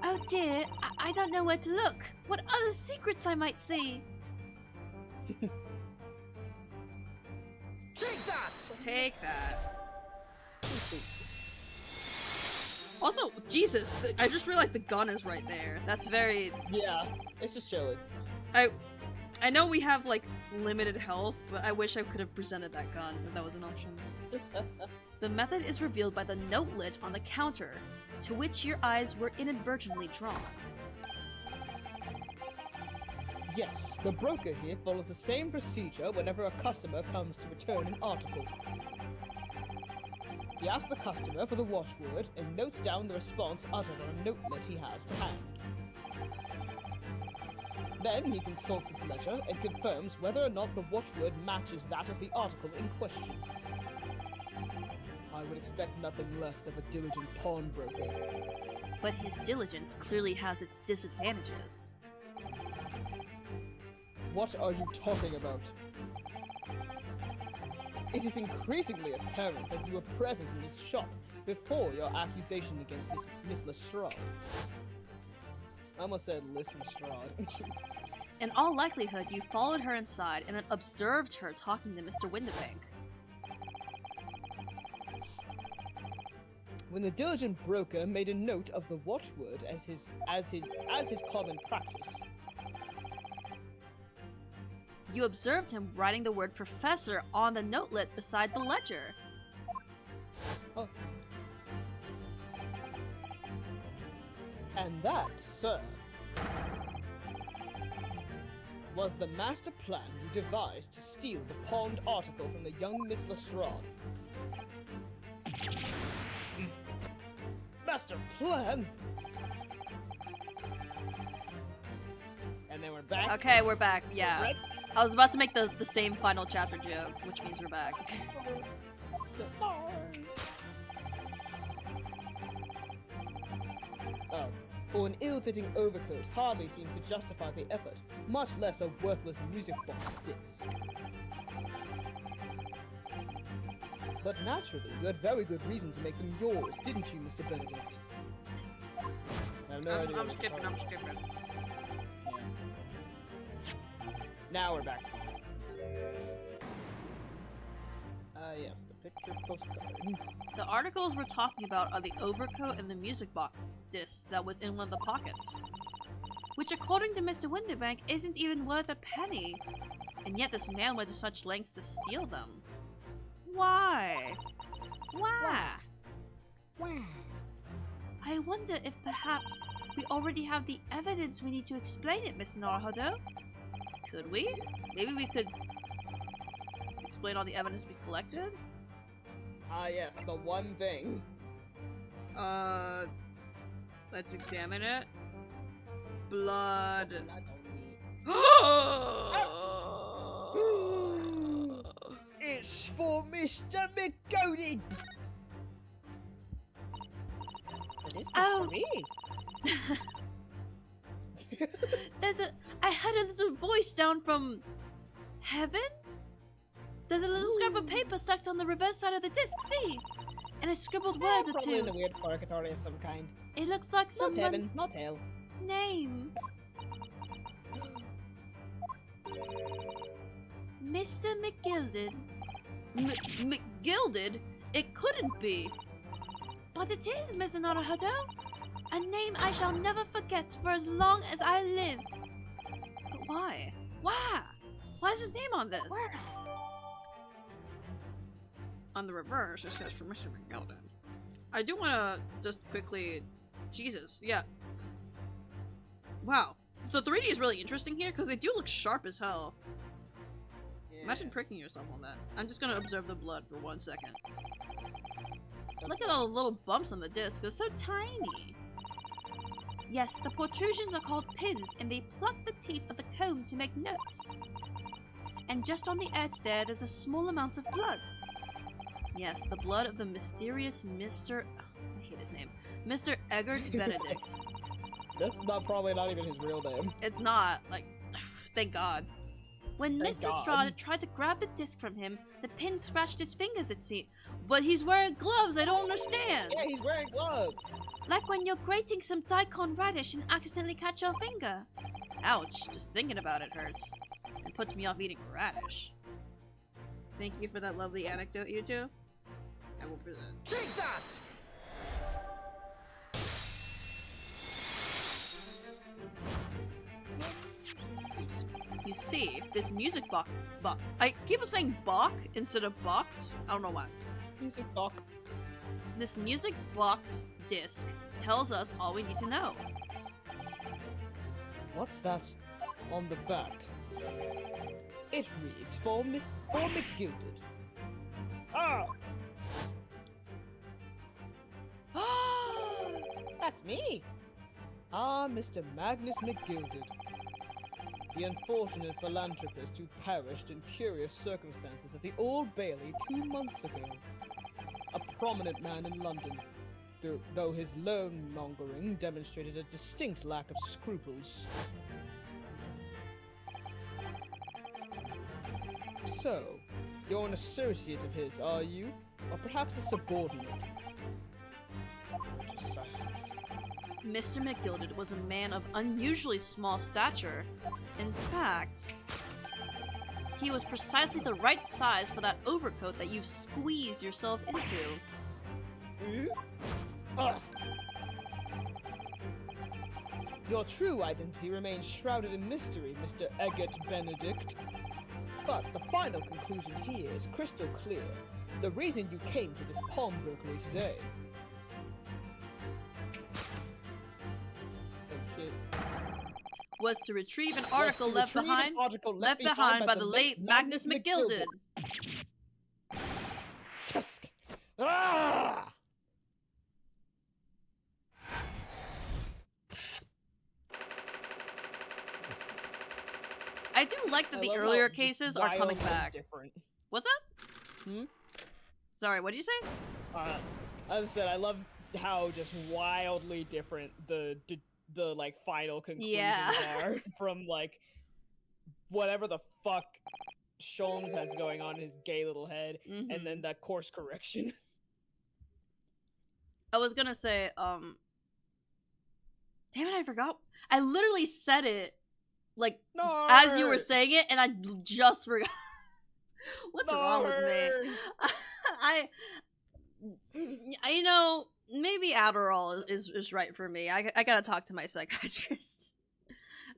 Oh dear, I don't know where to look. What other secrets I might see? Take that! Take that. Also, Jesus, I just realized the gun is right there. That's very... Yeah, it's just chilling. I know we have, like, limited health, but I wish I could have presented that gun if that was an option. The method is revealed by the notelet on the counter, to which your eyes were inadvertently drawn. Yes, the broker here follows the same procedure whenever a customer comes to return an article. He asks the customer for the watchword and notes down the response uttered on a notelet he has to hand. Then he consults his ledger and confirms whether or not the watchword matches that of the article in question. I would expect nothing less of a diligent pawnbroker. But his diligence clearly has its disadvantages. What are you talking about? It is increasingly apparent that you were present in this shop before your accusation against this Miss Lestrade. I almost said Liz Lestrade. In all likelihood, you followed her inside and observed her talking to Mr. Winterbank. When the diligent broker made a note of the watchword as his common practice. You observed him writing the word professor on the notelet beside the ledger. Oh. And that, sir, was the master plan you devised to steal the pawned article from the young Miss Lestrade. Master plan? And then we're back. Okay, we're back, yeah. Red? I was about to make the same final chapter joke, which means we're back. Oh, for an ill-fitting overcoat hardly seems to justify the effort, much less a worthless music box disc. But naturally, you had very good reason to make them yours, didn't you, Mr. Benedict? I have no idea what you're talking about. skipping. Now we're back. Mr. Postcard. The articles we're talking about are the overcoat and the music box disc that was in one of the pockets. Which, according to Mr. Winterbank, isn't even worth a penny. And yet this man went to such lengths to steal them. Why? Why? Wow. I wonder if perhaps we already have the evidence we need to explain it, Mr. Naruhodo. Could we? Maybe we could explain all the evidence we collected? Ah, yes, the one thing. Let's examine it. Blood. It's for Mr. McGonagall. But it's Oh. for me. I heard a little voice down from heaven? There's a little scrap of paper stuck on the reverse side of the disc, see? And a scribbled word or Probably in a two. weird purgatory of some kind. It looks like Not heaven, someone's not hell. name. Mr. McGilded. McGilded? It couldn't be. But it is, Mr. Naruhodo. A name I shall never forget for as long as I live. But why? Why? Why is his name on this? On the reverse, it says for Mr. McGilded. I do want to just quickly... Jesus, yeah. Wow. The 3D is really interesting here because they do look sharp as hell. Yeah. Imagine pricking yourself on that. I'm just gonna observe the blood for 1 second. Look at all the little bumps on the disc. They're so tiny. Yes, the protrusions are called pins, and they pluck the teeth of the comb to make notes. And just on the edge there's a small amount of blood. Yes, the blood of the mysterious Mr. I hate his name. Mr. Eggert Benedict. This is probably not even his real name. It's not. Like, thank God. When Thank Mr. God. Strahd tried to grab the disc from him, the pin scratched his fingers, it seemed. But he's wearing gloves, I don't understand. Yeah, he's wearing gloves. Like when you're grating some daikon radish and accidentally catch your finger. Ouch, just thinking about it hurts. And puts me off eating radish. Thank you for that lovely anecdote, you two. I will present. Take that! You see, this music box. I keep on saying Bach instead of box. I don't know why. Music box. This music box disc tells us all we need to know. What's that on the back? It reads for McGilded. Ah! That's me. Ah, Mr. Magnus McGilded. The unfortunate philanthropist who perished in curious circumstances at the Old Bailey 2 months ago. A prominent man in London, though his loan-mongering demonstrated a distinct lack of scruples. So, you're an associate of his, are you? Or perhaps a subordinate? Just silence. Mr. McGilded was a man of unusually small stature. In fact, he was precisely the right size for that overcoat that you've squeezed yourself into. Ugh. Your true identity remains shrouded in mystery, Mr. Eggert Benedict. But the final conclusion here is crystal clear. The reason you came to this pawnbrokery today. Oh shit. Was to retrieve an Was article to left retrieve an behind article left behind by the late Magnus McGilded. Tusk. Ah! I do like that I the love how earlier just cases are coming wildly back. Different. What's that? Hmm? Sorry, what did you say? As I said, I love how just wildly different the like final conclusions Yeah. are from like whatever the fuck Sholmes has going on in his gay little head, Mhm. and then that course correction. I was gonna say, damn it, I forgot. I literally said it, like, No. as you were saying it, and I just forgot. What's wrong with me? you know, maybe Adderall is right for me. I gotta talk to my psychiatrist.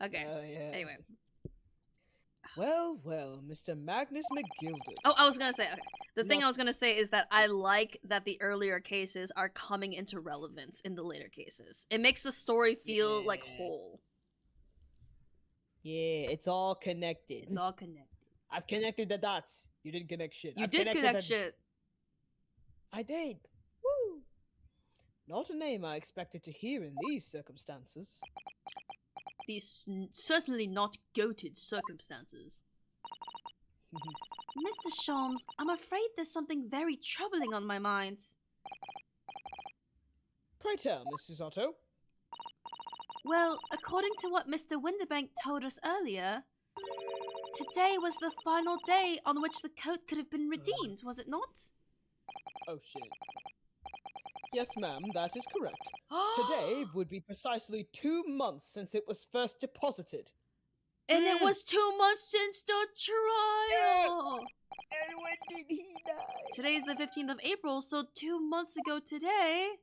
Okay. Yeah. Anyway. Well, Mr. Magnus McGilded. Oh, I was gonna say, okay. The thing No. I was gonna say is that I like that the earlier cases are coming into relevance in the later cases. It makes the story feel like Yeah. whole. Yeah, it's all connected. It's all connected. I've connected the dots. You didn't connect shit. You I've did connected connect the- shit. I did. Woo! Not a name I expected to hear in these circumstances. These certainly not goated circumstances. Mr. Sholmes, I'm afraid there's something very troubling on my mind. Pray tell, Mrs. Otto. Well, according to what Mr. Winterbank told us earlier, today was the final day on which the coat could have been redeemed, was it not? Oh shit. Yes, ma'am, that is correct. Today would be precisely 2 months since it was first deposited. And it was 2 months since the trial! And when did he die? Today's the 15th of April, so 2 months ago today.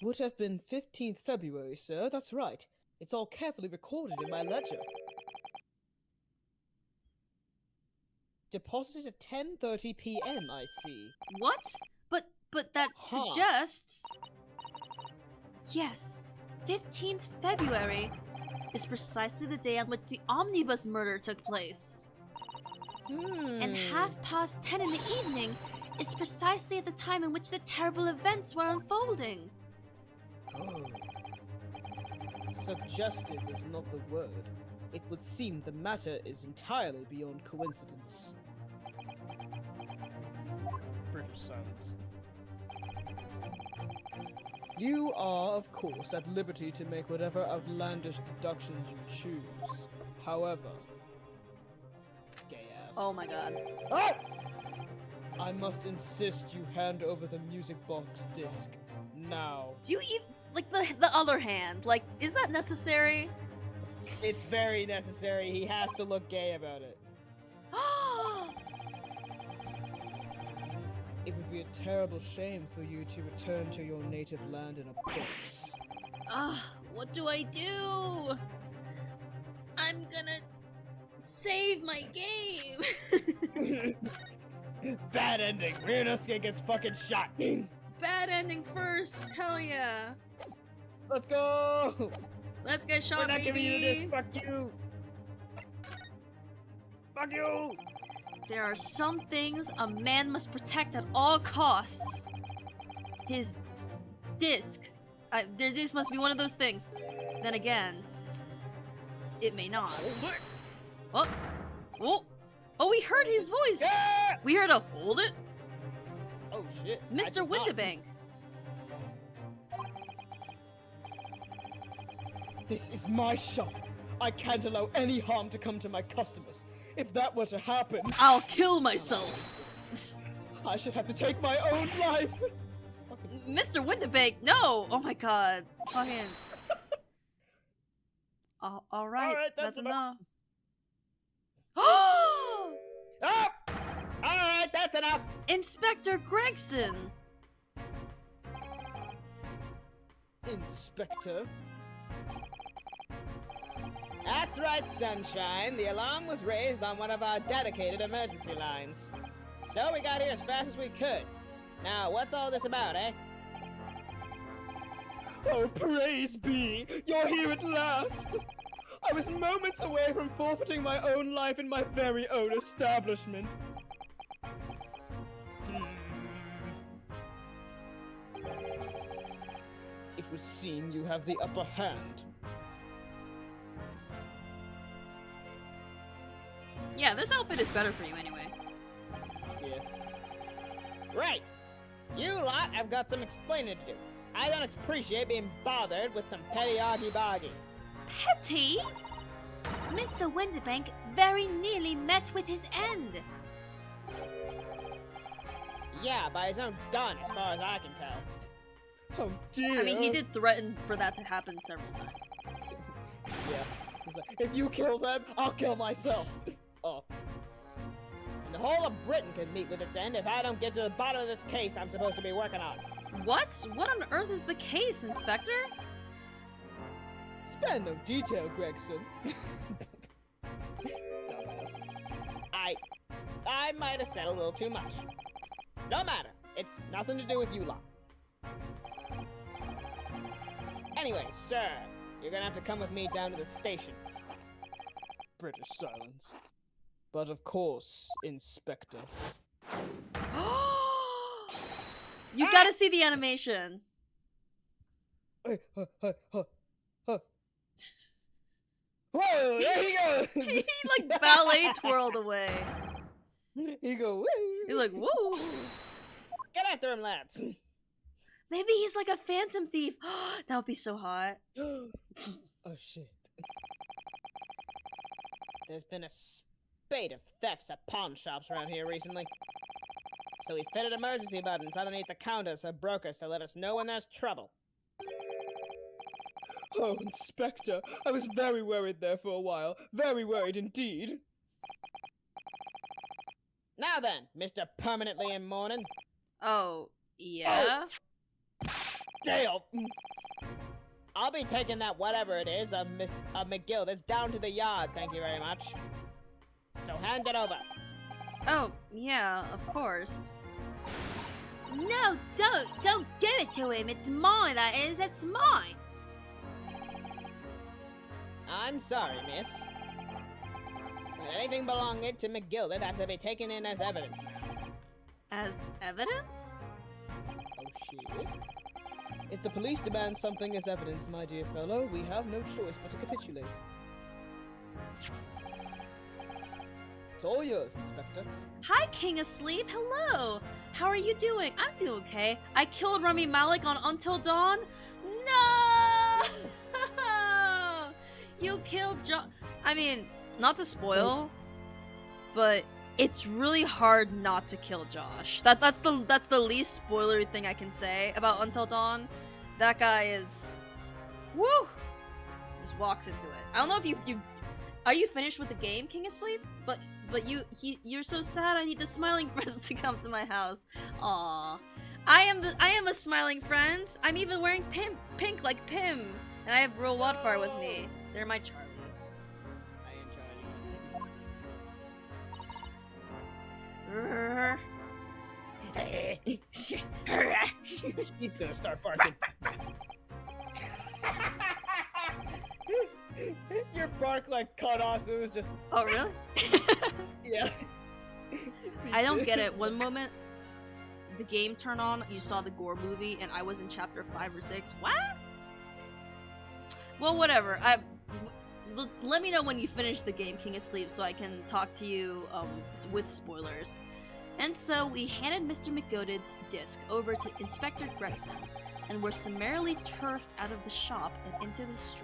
Would have been 15th February, sir. That's right. It's all carefully recorded in my ledger. Deposited at 10:30 p.m., I see. What? But that Huh. suggests... Yes, 15th February is precisely the day on which the omnibus murder took place. And 10:30 in the evening is precisely at the time in which the terrible events were unfolding. Oh. Suggestive is not the word. It would seem the matter is entirely beyond coincidence. British silence. You are, of course, at liberty to make whatever outlandish deductions you choose. However... Gay ass. Oh my god. Ah! I must insist you hand over the music box disc. Now. Do you even... Like, the other hand, like, is that necessary? It's very necessary. He has to look gay about it. It would be a terrible shame for you to return to your native land in a box. What do I do? I'm gonna save my game. Bad ending. Ryunosuke gets fucking shot. Bad ending first. Hell yeah. Let's go. Let's get shot, We're not giving you this. baby. Fuck you. Fuck you. There are some things a man must protect at all costs. His disc. This must be one of those things. Then again, it may not. Oh, oh, we heard his voice. Yeah! We heard a hold it, Oh shit. I Mr. did not. Winterbank. This is my shop. I can't allow any harm to come to my customers. If that were to happen, I'll kill myself. I should have to take my own life. Fucking Mr. Winterbank, no! Oh my god. Fucking. Alright, Alright, that's that's enough. Ah! Alright, that's enough! Inspector Gregson! Inspector? That's right, Sunshine. The alarm was raised on one of our dedicated emergency lines. So we got here as fast as we could. Now, what's all this about, eh? Oh, praise be! You're here at last! I was moments away from forfeiting my own life in my very own establishment. It would seem you have the upper hand. Yeah, this outfit is better for you anyway. Yeah. Right! You lot have got some explaining to do. I don't appreciate being bothered with some petty argy-bargy. Petty? Mr. Winterbank very nearly met with his end. Yeah, by his own gun, as far as I can tell. Oh dear. I mean, he did threaten for that to happen several times. Yeah. He's like, if you kill them, I'll kill myself. Oh. the whole of Britain could meet with its end if I don't get to the bottom of this case I'm supposed to be working on. What? What on earth is the case, Inspector? Spare no detail, Gregson. Dumbass. I might have said a little too much. No matter. It's nothing to do with you lot. Anyway, sir, you're gonna have to come with me down to the station. British silence. But of course, Inspector. You gotta see the animation. Whoa, there he goes! He like ballet twirled away. He go, woo! He's like, woo! Get after him, lads! Maybe he's like a phantom thief. That would be so hot. Oh shit. There's been a spate of thefts at pawn shops around here recently. So we fitted emergency buttons underneath the counters for brokers to let us know when there's trouble. Oh, Inspector, I was very worried there for a while. Very worried indeed. Now then, Mr. Permanently in Mourning. Oh, yeah? Dale! I'll be taking that whatever it is of McGilda's down to the yard, thank you very much. So hand it over. Oh, yeah, of course. No, don't give it to him. It's mine, that is. It's mine. I'm sorry, miss. But anything belonging to McGilded has to be taken in as evidence now. As evidence? Oh, shit. If the police demand something as evidence, my dear fellow, we have no choice but to capitulate. It's all yours, Inspector. Hi, King Asleep. Hello. How are you doing? I'm doing okay. I killed Rami Malek on Until Dawn. No! You killed John. I mean, not to spoil, but it's really hard not to kill Josh. That's the least spoilery thing I can say about Until Dawn. That guy is, woo, just walks into it. I don't know if you are you finished with the game, King Asleep? But you're so sad. I need the smiling friends to come to my house. Aw, I am a smiling friend. I'm even wearing pink like Pim, and I have Real Wildfire with me. They're my Charlie. I am Charlie. He's gonna start barking. Your bark like cut off, so it was just. Oh really? Yeah. I don't get it. One moment, the game turned on, you saw the gore movie, and I was in chapter 5 or 6. What? Well, whatever. Let me know when you finish the game, King of Sleep, so I can talk to you with spoilers. And so we handed Mr. McGooded's disc over to Inspector Gregson, and were summarily turfed out of the shop and into the street.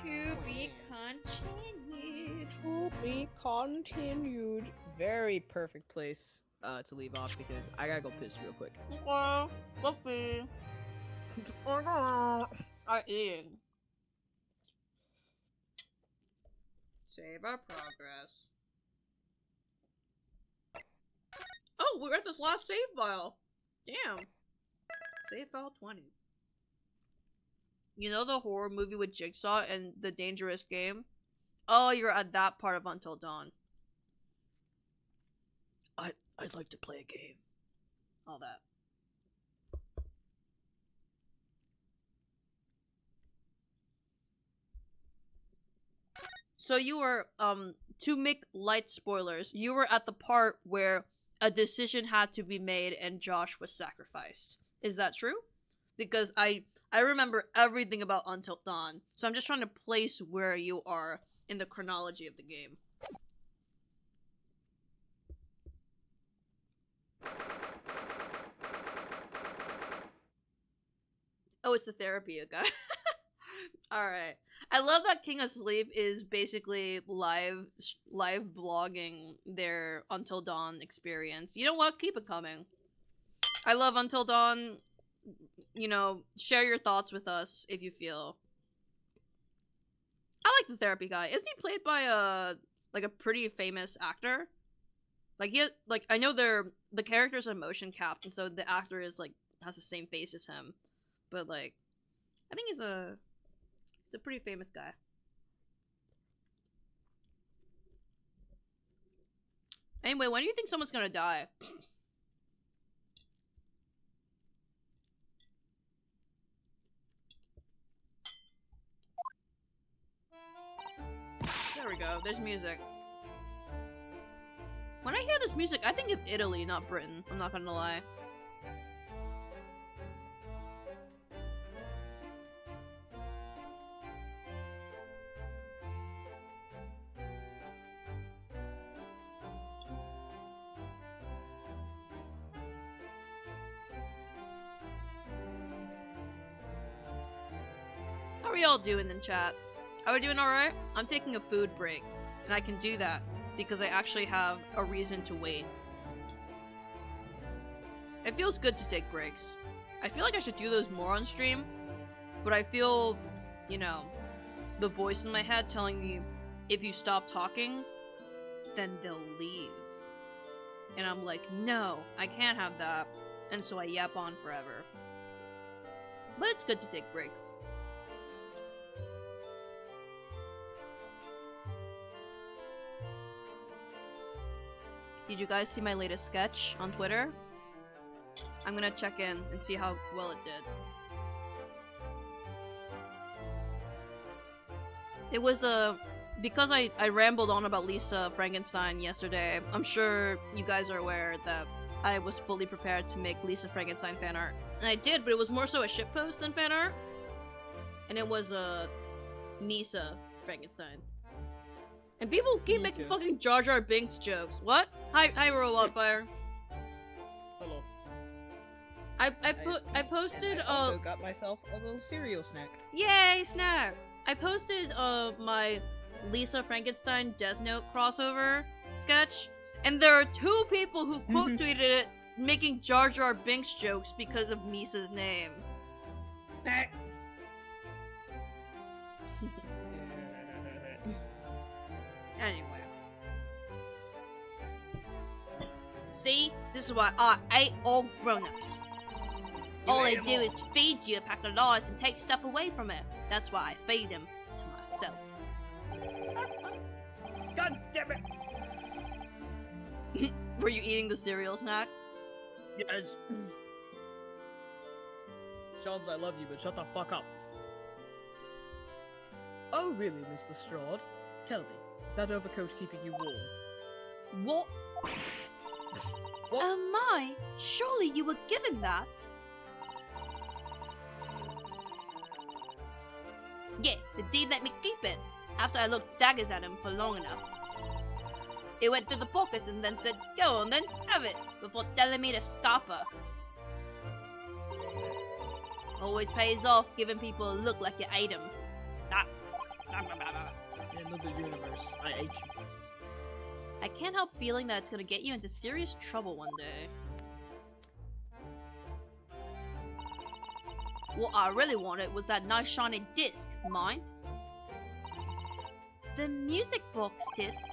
To be continued. To be continued. Very perfect place to leave off because I gotta go piss real quick. Well, Buffy. I eat. Save our progress. Oh, we're at this last save file. Damn. Save file 20. You know the horror movie with Jigsaw and the dangerous game? Oh, you're at that part of Until Dawn. I'd like to play a game. All that. So you were, to make light spoilers, you were at the part where a decision had to be made and Josh was sacrificed. Is that true? Because I remember everything about Until Dawn, so I'm just trying to place where you are in the chronology of the game. Oh, it's the therapy guy. Alright. I love that King of Sleep is basically live blogging their Until Dawn experience. You know what? Keep it coming. I love Until Dawn. You know, share your thoughts with us if you feel. I like the therapy guy. Isn't he played by a pretty famous actor? Like I know the character's a motion capped, and so the actor is like has the same face as him, but like I think he's a pretty famous guy. Anyway, when do you think someone's gonna die? There we go. There's music. When I hear this music, I think of Italy, not Britain. I'm not gonna lie. How are y'all doing in chat? Are we doing alright? I'm taking a food break, and I can do that because I actually have a reason to wait. It feels good to take breaks. I feel like I should do those more on stream, but I feel, you know, the voice in my head telling me if you stop talking, then they'll leave. And I'm like, no, I can't have that. And so I yap on forever. But it's good to take breaks. Did you guys see my latest sketch on Twitter? I'm gonna check in and see how well it did. It was because I rambled on about Lisa Frankenstein yesterday. I'm sure you guys are aware that I was fully prepared to make Lisa Frankenstein fan art. And I did, but it was more so a shitpost than fan art. And it was Misa Frankenstein. And people keep making fucking Jar Jar Binks jokes. What? Hi, Roll Wildfire. Hello. I posted. I also got myself a little cereal snack. Yay, snack! I posted my Lisa Frankenstein Death Note crossover sketch, and there are 2 people who quote tweeted it, making Jar Jar Binks jokes because of Misa's name. Anyway. See? This is why I ate all grown-ups. All they do is feed you a pack of lies and take stuff away from it. That's why I feed them to myself. God damn it! Were you eating the cereal snack? Yes. Charles, I love you, but shut the fuck up. Oh, really, Mr. Strahd? Tell me, is that overcoat keeping you warm? What? What? Oh my! Surely you were given that? Yeah, the deed let me keep it, after I looked daggers at him for long enough. It went through the pockets and then said, go on then, have it, before telling me to scupper. Always pays off giving people a look like you ate them. In another universe, I ate you. I can't help feeling that it's gonna get you into serious trouble one day. What I really wanted was that nice shiny disc, mind? The music box disc.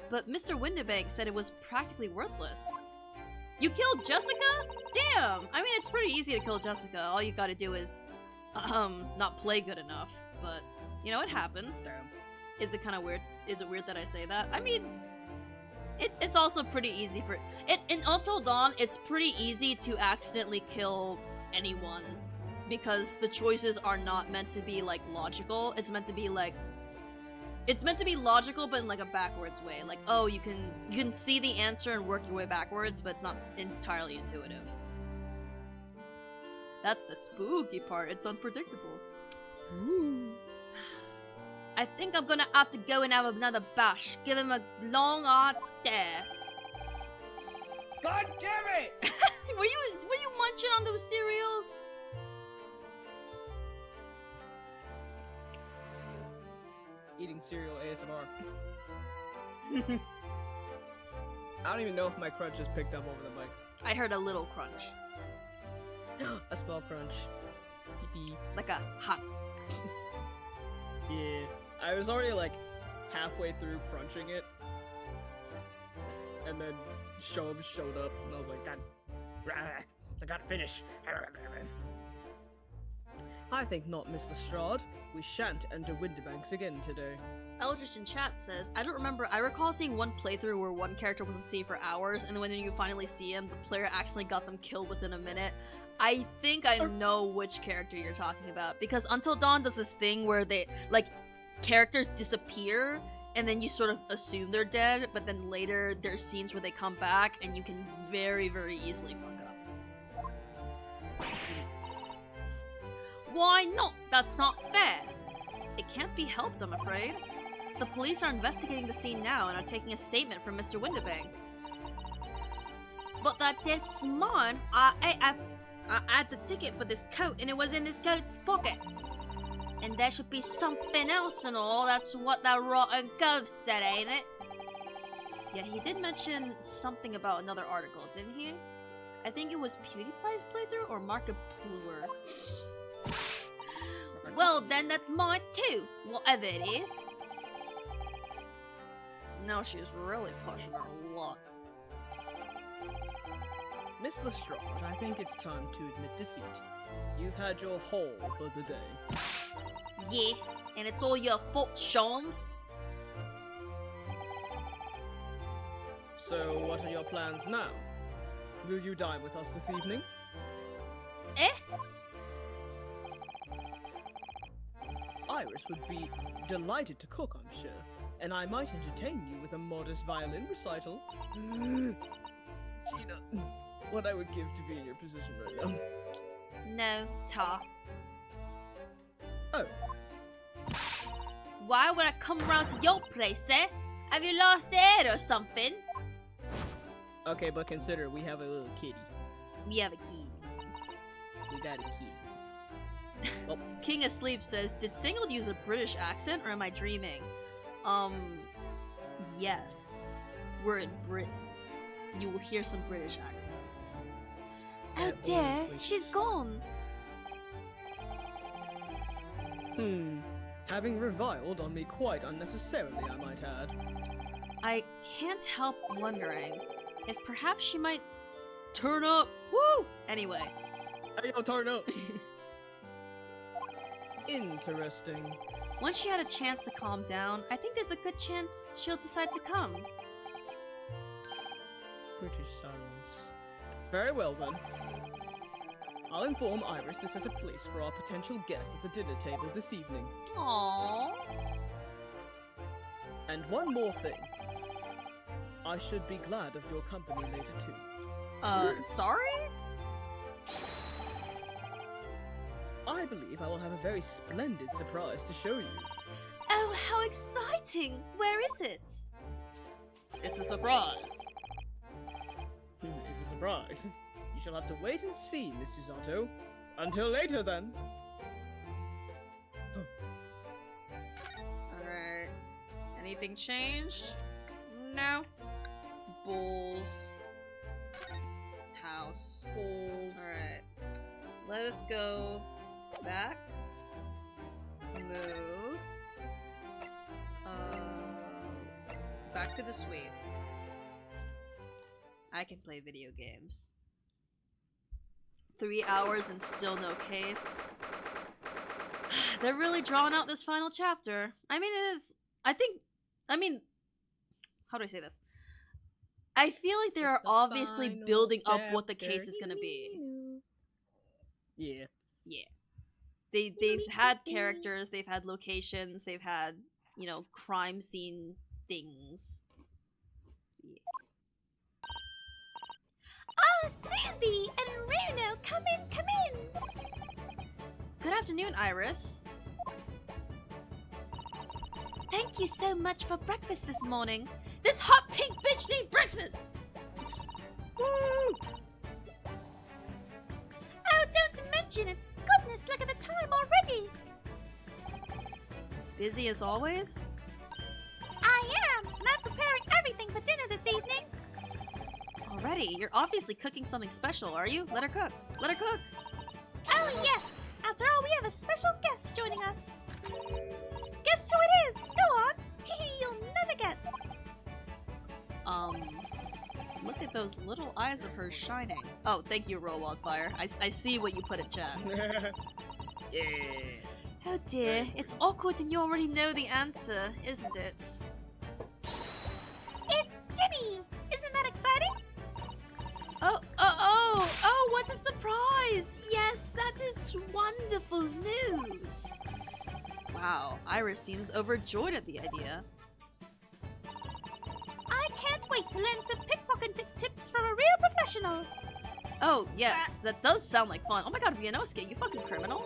But Mr. Winterbank said it was practically worthless. You killed Jessica? Damn! I mean, it's pretty easy to kill Jessica. All you gotta do is, not play good enough. But, you know, it happens. Is it kind of weird? Is it weird that I say that? I mean, it's also pretty easy for... In Until Dawn, it's pretty easy to accidentally kill anyone. Because the choices are not meant to be, like, logical. It's meant to be, like... It's meant to be logical, but in, like, a backwards way. Like, oh, you can see the answer and work your way backwards, but it's not entirely intuitive. That's the spooky part. It's unpredictable. Ooh. I think I'm gonna have to go and have another bash. Give him a long, hard stare. God damn it! were you munching on those cereals? Eating cereal ASMR. I don't even know if my crunch is picked up over the mic. I heard a little crunch. A small crunch. Yippee. Like a hot. Yeah, I was already like halfway through crunching it, and then Shob showed up, and I was like, God, I gotta finish. I think not, Mr. Strahd. We shan't enter Winterbanks again today. Eldritch in chat says, I don't remember. I recall seeing one playthrough where one character wasn't seen for hours, and then when you finally see him, the player accidentally got them killed within a minute. I think I know which character you're talking about, because Until Dawn does this thing where they, like, characters disappear, and then you sort of assume they're dead, but then later there's scenes where they come back, and you can very, very easily fuck up. Why not? That's not fair. It can't be helped, I'm afraid. The police are investigating the scene now and are taking a statement from Mr. Winterbank. But that desk's mine. I had the ticket for this coat and it was in this coat's pocket. And there should be something else and all. That's what that rotten ghost said, ain't it? Yeah, he did mention something about another article, didn't he? I think it was PewDiePie's playthrough or Markiplier. Well, then that's mine too, whatever it is. Now she's really pushing her luck. Miss Lestrade, I think it's time to admit defeat. You've had your haul for the day. Yeah, and it's all your fault, Sholmes. So, what are your plans now? Will you dine with us this evening? Eh? Iris would be delighted to cook, I'm sure, and I might entertain you with a modest violin recital. Gina, what I would give to be in your position right now. No, Ta. Oh. Why would I come around to your place, eh? Have you lost the head or something? Okay, but consider we have a little kitty. We have a key. We got a key. Oh. King Asleep says, did Singled use a British accent or am I dreaming? Yes. We're in Britain. You will hear some British accents. Oh dear, she's gone. Having reviled on me quite unnecessarily, I might add. I can't help wondering if perhaps she might turn up. Woo! Anyway. Hey, yo, turn up! Interesting. Once she had a chance to calm down, I think there's a good chance she'll decide to come. British silence. Very well then. I'll inform Iris to set a place for our potential guest at the dinner table this evening. Aww. And one more thing. I should be glad of your company later too. Sorry? I believe I will have a very splendid surprise to show you. Oh, how exciting! Where is it? It's a surprise. It's a surprise. You shall have to wait and see, Miss Usato. Until later, then. Alright. Anything changed? No. Bulls. House. Balls. Alright. Let us go back. Move. Back to the suite. I can play video games. 3 hours and still no case. They're really drawing out this final chapter. I mean, it is. How do I say this? I feel like they are obviously building up what the case is gonna be. Yeah. Yeah. They've had characters, they've had locations, they've had, you know, crime scene things. Yeah. Oh, Susie and Runo, come in, come in! Good afternoon, Iris. Thank you so much for breakfast this morning. This hot pink bitch need breakfast! Woo! Oh, don't mention it! Goodness, look at the time already! Busy as always? I am, and I'm preparing everything for dinner this evening. Already? You're obviously cooking something special, are you? Let her cook. Let her cook. Oh yes! After all, we have a special guest joining us. those little eyes of hers shining. Oh, thank you, Roll Wildfire. I see what you put in chat. Yeah. Oh dear, it's awkward and you already know the answer, isn't it? It's Ginny! Isn't that exciting? Oh, what a surprise! Yes, that is wonderful news! Wow, Iris seems overjoyed at the idea. I can't wait to learn some pickpocketing tips from a real professional. Oh, yes, that does sound like fun. Oh my god, Ryunosuke, you fucking criminal.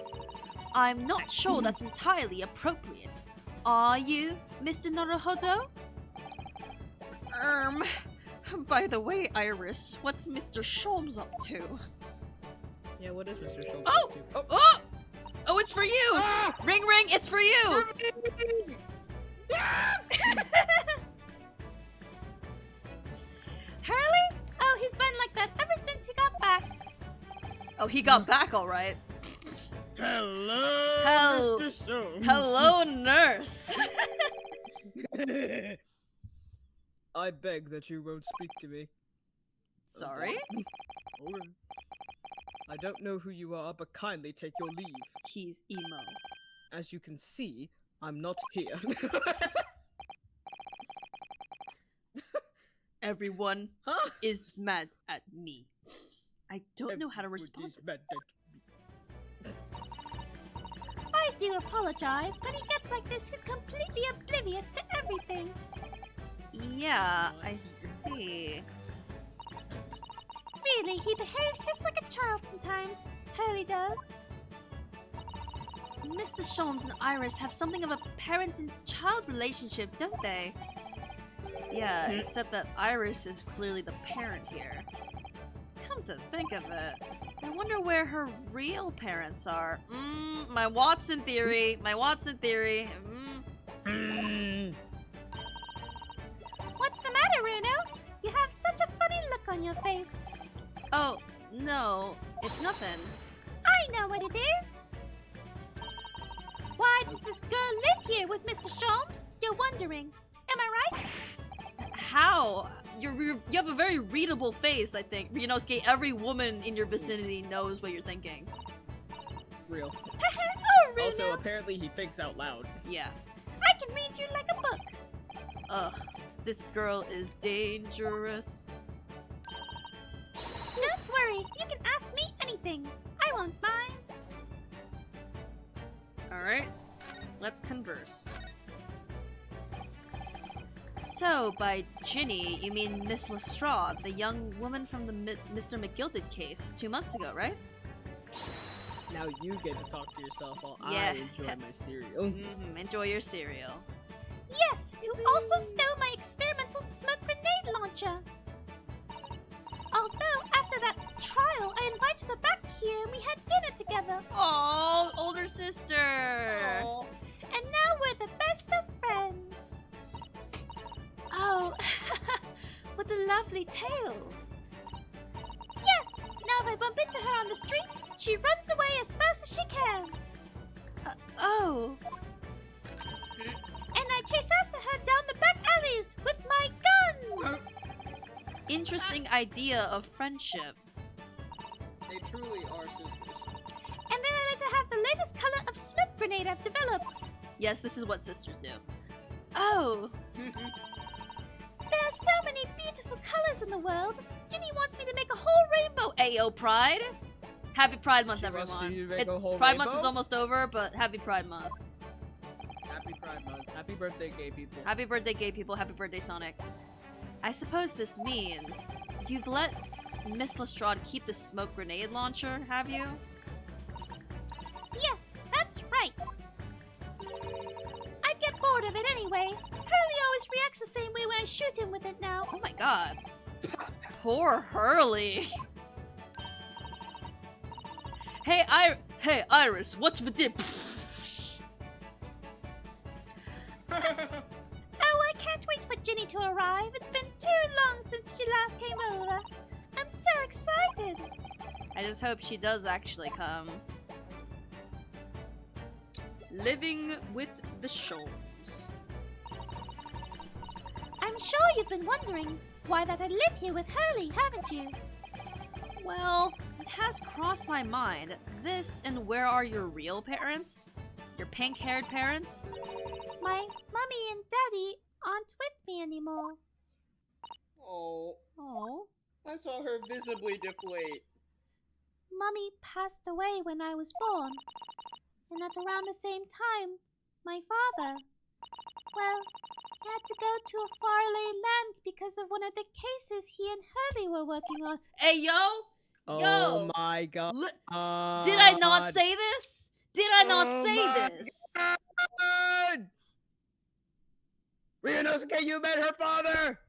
I'm not sure that's entirely appropriate. Are you, Mr. Naruhodo? By the way, Iris, what's Mr. Sholmes up to? Yeah, what is Mr. Schultz Oh! up to? Oh! Oh! Oh, it's for you! Ah! Ring ring, it's for you! Yes! Hurley? Oh, he's been like that ever since he got back. Oh, he got back alright. Hello, Hel- Mr. Schultz. Hello, nurse! I beg that you won't speak to me. Sorry? Okay. I don't know who you are, but kindly take your leave. He's emo. As you can see, I'm not here. Everyone Huh? is mad at me. I don't know how to Everyone respond. is mad at I do apologize. When he gets like this, he's completely oblivious to everything. Yeah, I see. Really, he behaves just like a child sometimes. Hurley does. Mr. Sholmes and Iris have something of a parent and child relationship, don't they? Yeah, except that Iris is clearly the parent here. Come to think of it, I wonder where her real parents are. My Watson theory. My Watson theory. What's the matter, Runo? You have such a funny look on your face. Oh, no, it's nothing. I know what it is. Why does this girl live here with Mr. Sholmes? You're wondering. Am I right? How? You have a very readable face, I think. Ryunosuke, every woman in your vicinity knows what you're thinking. Real. Oh, Runo. Also, apparently he thinks out loud. Yeah. I can read you like a book. Ugh, this girl is dangerous. Don't worry. You can ask me anything. I won't mind. Alright, let's converse. So, by Ginny, you mean Miss Lestrade, the young woman from the Mr. McGilded case 2 months ago, right? Now you get to talk to yourself while Yeah. I enjoy my cereal. Enjoy your cereal. Yes, who also stole my experimental smoke grenade launcher. Although, after that trial, I invited her back here and we had dinner together. Oh, older sister! And now we're the best of friends. Oh, what a lovely tale. Yes, now if I bump into her on the street, she runs away as fast as she can. Oh, And I chase after her down the back alleys with my gun. interesting idea of friendship. They truly are sisters. And then I let her have the latest color of smoke grenade I've developed. Yes, this is what sisters do. Oh, There are so many beautiful colors in the world. Ginny wants me to make a whole rainbow. Ayo Pride! Happy Pride Month, She wants everyone. you to make a whole Pride Month rainbow? is almost over, but happy Pride Month. Happy Pride Month. Happy birthday, gay people. Happy birthday, gay people. Happy birthday, Sonic. I suppose this means you've let Miss Lestrade keep the smoke grenade launcher, have you? Yes, that's right. I'd get bored of it anyway. Hurley always reacts the same way when I shoot him with it now. Oh my god. Poor Hurley. Hey, Iris, what's the dip? Oh, I can't wait for Ginny to arrive. It's been too long since she last came over. I'm so excited. I just hope she does actually come. Living with the Sholmes. I'm sure you've been wondering, why that I live here with Hurley, haven't you? Well, it has crossed my mind. This and where are your real parents? Your pink-haired parents? My mommy and daddy aren't with me anymore. Oh, Oh. I saw her visibly deflate. Mommy passed away when I was born. And at around the same time, my father, well, he had to go to a faraway land because of one of the cases he and Hurley were working on. Hey, yo! Oh Yo! my god. Did I not say this? Did I not Oh say my this? God! Ryunosuke, you met her father!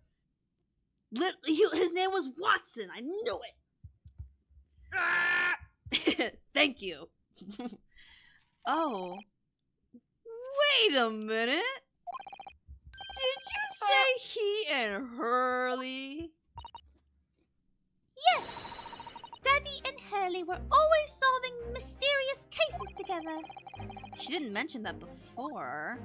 His name was Watson. I knew Ah! it. Thank you. Oh. Wait a minute. Did you say he and Hurley? Yes! Daddy and Hurley were always solving mysterious cases together. She didn't mention that before.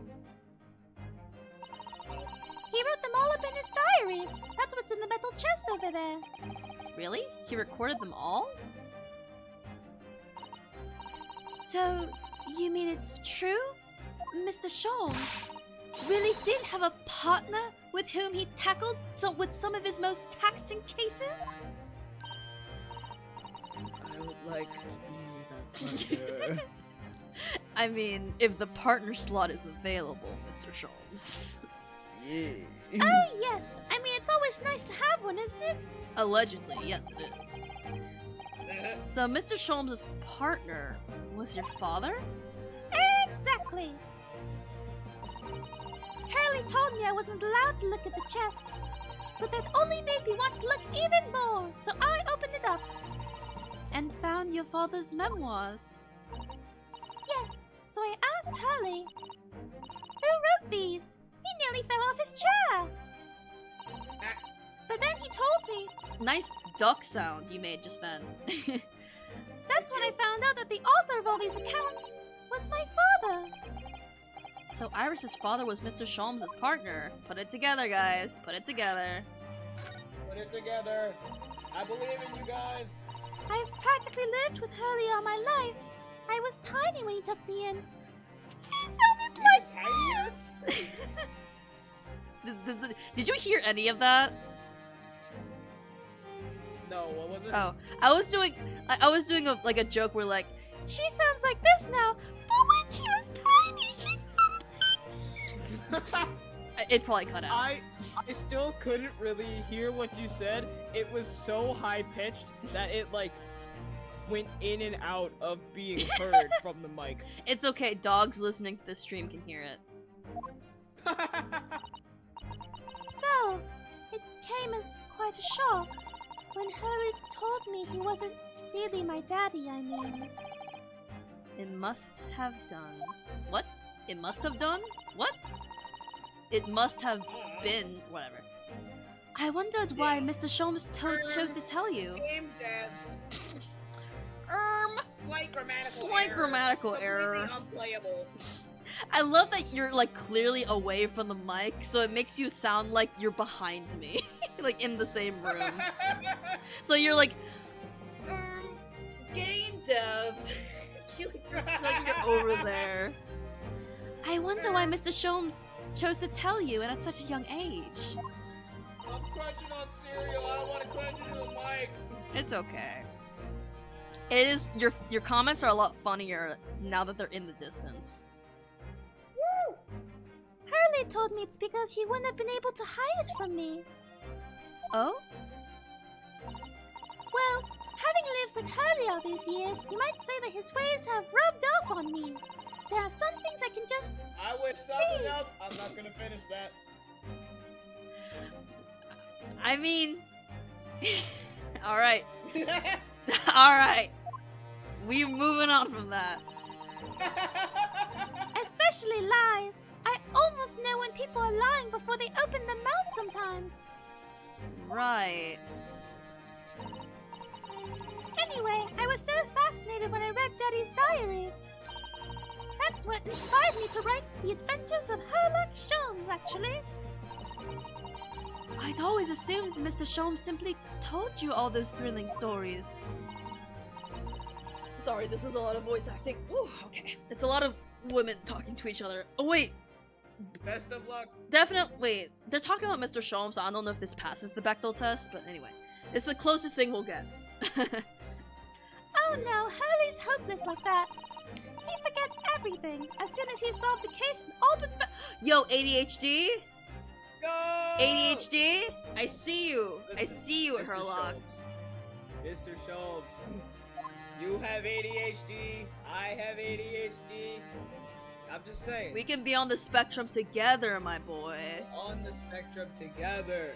He wrote them all up in his diaries. That's what's in the metal chest over there. Really? He recorded them all? So, you mean it's true? Mr. Sholmes really did have a partner with whom he tackled with some of his most taxing cases? I would like to be that partner. I mean, if the partner slot is available, Mr. Sholmes. Oh, yes. I mean, it's always nice to have one, isn't it? Allegedly, yes it is. So Mr. Sholmes' partner was your father? Exactly. Hurley told me I wasn't allowed to look at the chest, but that only made me want to look even more, so I opened it up. And found your father's memoirs. Yes, so I asked Hurley, who wrote these? He nearly fell off his chair. But then he told me. Nice duck sound you made just then. That's when I found out that the author of all these accounts was my father. So Iris's father was Mr. Sholmes' partner. Put it together, guys. Put it together. Put it together. I believe in you guys. I've practically lived with Hurley all my life. I was tiny when he took me in. He sounded like this. Did you hear any of that? No, what was it? Oh, I was doing a joke where like, She sounds like this now, but when she was tiny, she sounded like this. it probably cut out. I still couldn't really hear what you said. It was so high pitched that it like went in and out of being heard from the mic. It's okay. Dogs listening to this stream can hear it. So, it came as quite a shock when Hurley told me he wasn't really my daddy, I mean. It must have done. What? It must have done? What? It must have been. Whatever. I wondered why Mr. Sholmes chose to tell you. Game dance. Slight grammatical error. Completely unplayable. I love that you're like clearly away from the mic, so it makes you sound like you're behind me, like in the same room. So you're like, game devs. like you're over there. I wonder why Mr. Sholmes chose to tell you and at such a young age. I'm crunching on cereal. I don't want to crunch into the mic. It's okay. It is your comments are a lot funnier now that they're in the distance. Hurley told me it's because he wouldn't have been able to hide it from me. Oh? Well, having lived with Hurley all these years, you might say that his ways have rubbed off on me. There are some things I can just... I wish something else. I'm not gonna finish that. I mean, all right, all right. We're moving on from that. Especially lies. I almost know when people are lying before they open their mouth sometimes. Right. Anyway, I was so fascinated when I read Daddy's diaries. That's what inspired me to write The Adventures of Herlock Sholmes, actually. I'd always assumed Mr. Sholmes simply told you all those thrilling stories. Sorry, this is a lot of voice acting. Ooh, okay. It's a lot of women talking to each other. Oh, wait. Best of luck. Definitely. Wait, they're talking about Mr. Sholmes. I don't know if this passes the Bechdel test, but anyway. It's the closest thing we'll get. Oh no, Hurley's hopeless like that. He forgets everything as soon as he solved a case and all but Yo, ADHD? Go! ADHD? I see you. I see you, Mr. Herlock. Sholmes. Mr. Sholmes. You have ADHD. I have ADHD. I'm just saying. We can be on the spectrum together, my boy. On the spectrum together.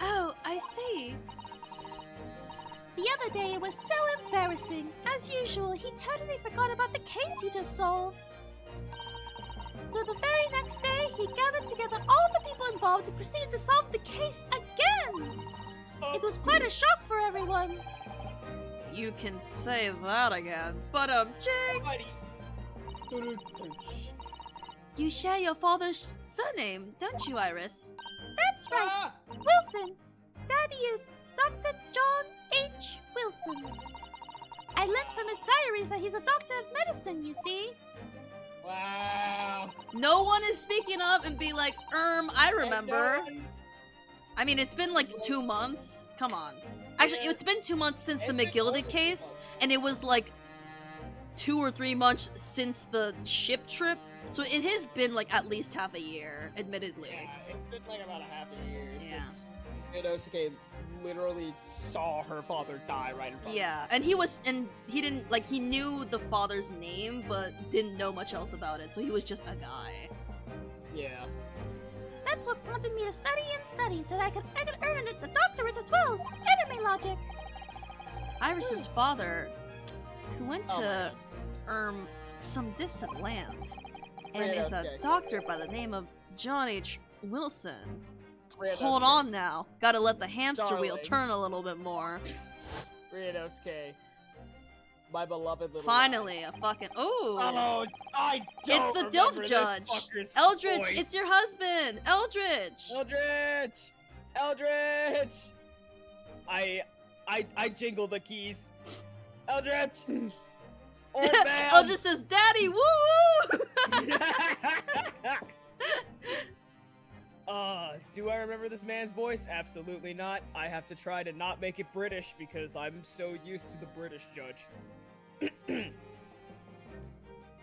Oh, I see. The other day it was so embarrassing. As usual, he totally forgot about the case he just solved. So the very next day, he gathered together all the people involved and proceeded to solve the case again. It was quite a shock for everyone. You can say that again. But, Jake, you share your father's surname, don't you, Iris? That's right. Wilson. Daddy is Dr. John H. Wilson. I learned from his diaries that he's a doctor of medicine, you see. Wow. No one is speaking up and be like, I remember. I mean, it's been like 2 months. Come on. Actually, it's been 2 months since the McGilded case, and it was like 2 or 3 months since the ship trip. So it has been like at least half a year, admittedly. Yeah, it's been like about a half a year Yeah. since Inosuke literally saw her father die right in front of Yeah, and he didn't, like, he knew the father's name, but didn't know much else about it, so he was just a guy. him. Yeah. That's what prompted me to study and study so that I could earn the doctorate as well. Anime logic. Iris's father, who went Oh to, my some distant land, and Yeah, is a okay. doctor by the name of John H. Wilson. Ryonosuke. Hold on now. Gotta let the hamster wheel Darling. turn a little bit more. Ryonosuke. My beloved little Finally, a fucking. Ooh! Oh, I don't It's the remember Dilf this Judge! fucker's Eldridge, voice. it's your husband! Eldridge! Eldridge! Eldridge! I jingle the keys. Eldridge! Orange man! Eldridge says, Daddy, woo! Do I remember this man's voice? Absolutely not. I have to try to not make it British because I'm so used to the British judge.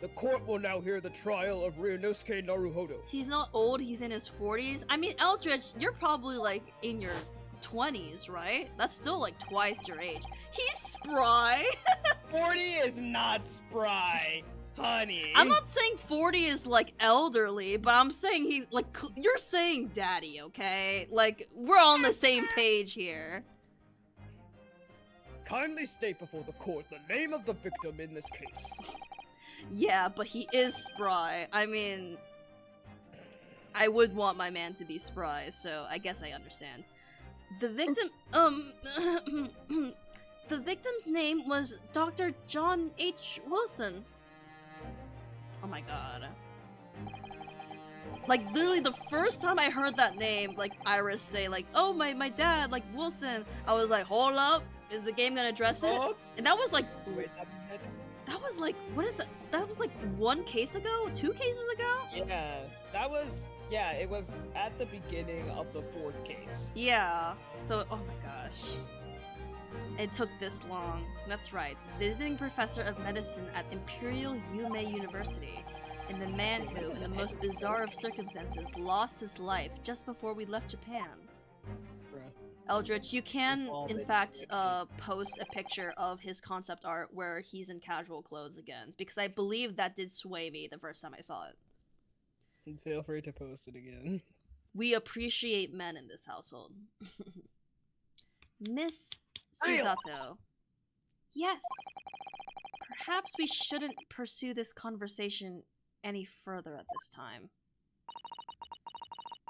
The court will now hear the trial of Ryonosuke Naruhodo. He's not old, he's in his 40s. I mean, Eldridge, you're probably like in your 20s, right? That's still like twice your age. He's spry! 40 is not spry, honey. I'm not saying 40 is like elderly, but I'm saying you're saying daddy, okay? Like, we're on the same page here. Kindly state before the court the name of the victim in this case. Yeah, but he is spry. I mean, I would want my man to be spry, so I guess I understand. The victim, the victim's name was Dr. John H. Wilson. Oh my god. Like, literally the first time I heard that name, like, Iris say, like, oh, my dad, like, Wilson, I was like, hold up, is the game gonna address it? Oh, And that was like, wait, that was it? that was like, what is that? That was like 1 case ago? 2 cases ago? Yeah, that was, yeah, it was at the beginning of the 4th case. Yeah. So, oh my gosh. It took this long. That's right. Visiting professor of medicine at Imperial Yume University. And the man who, in the most bizarre of circumstances, lost his life just before we left Japan. Bruh. Eldritch, you can, We've all in been fact, victims. post a picture of his concept art where he's in casual clothes again. Because I believe that did sway me the first time I saw it. Feel free to post it again. We appreciate men in this household. Miss Real. Susato. Yes. Perhaps we shouldn't pursue this conversation any further at this time.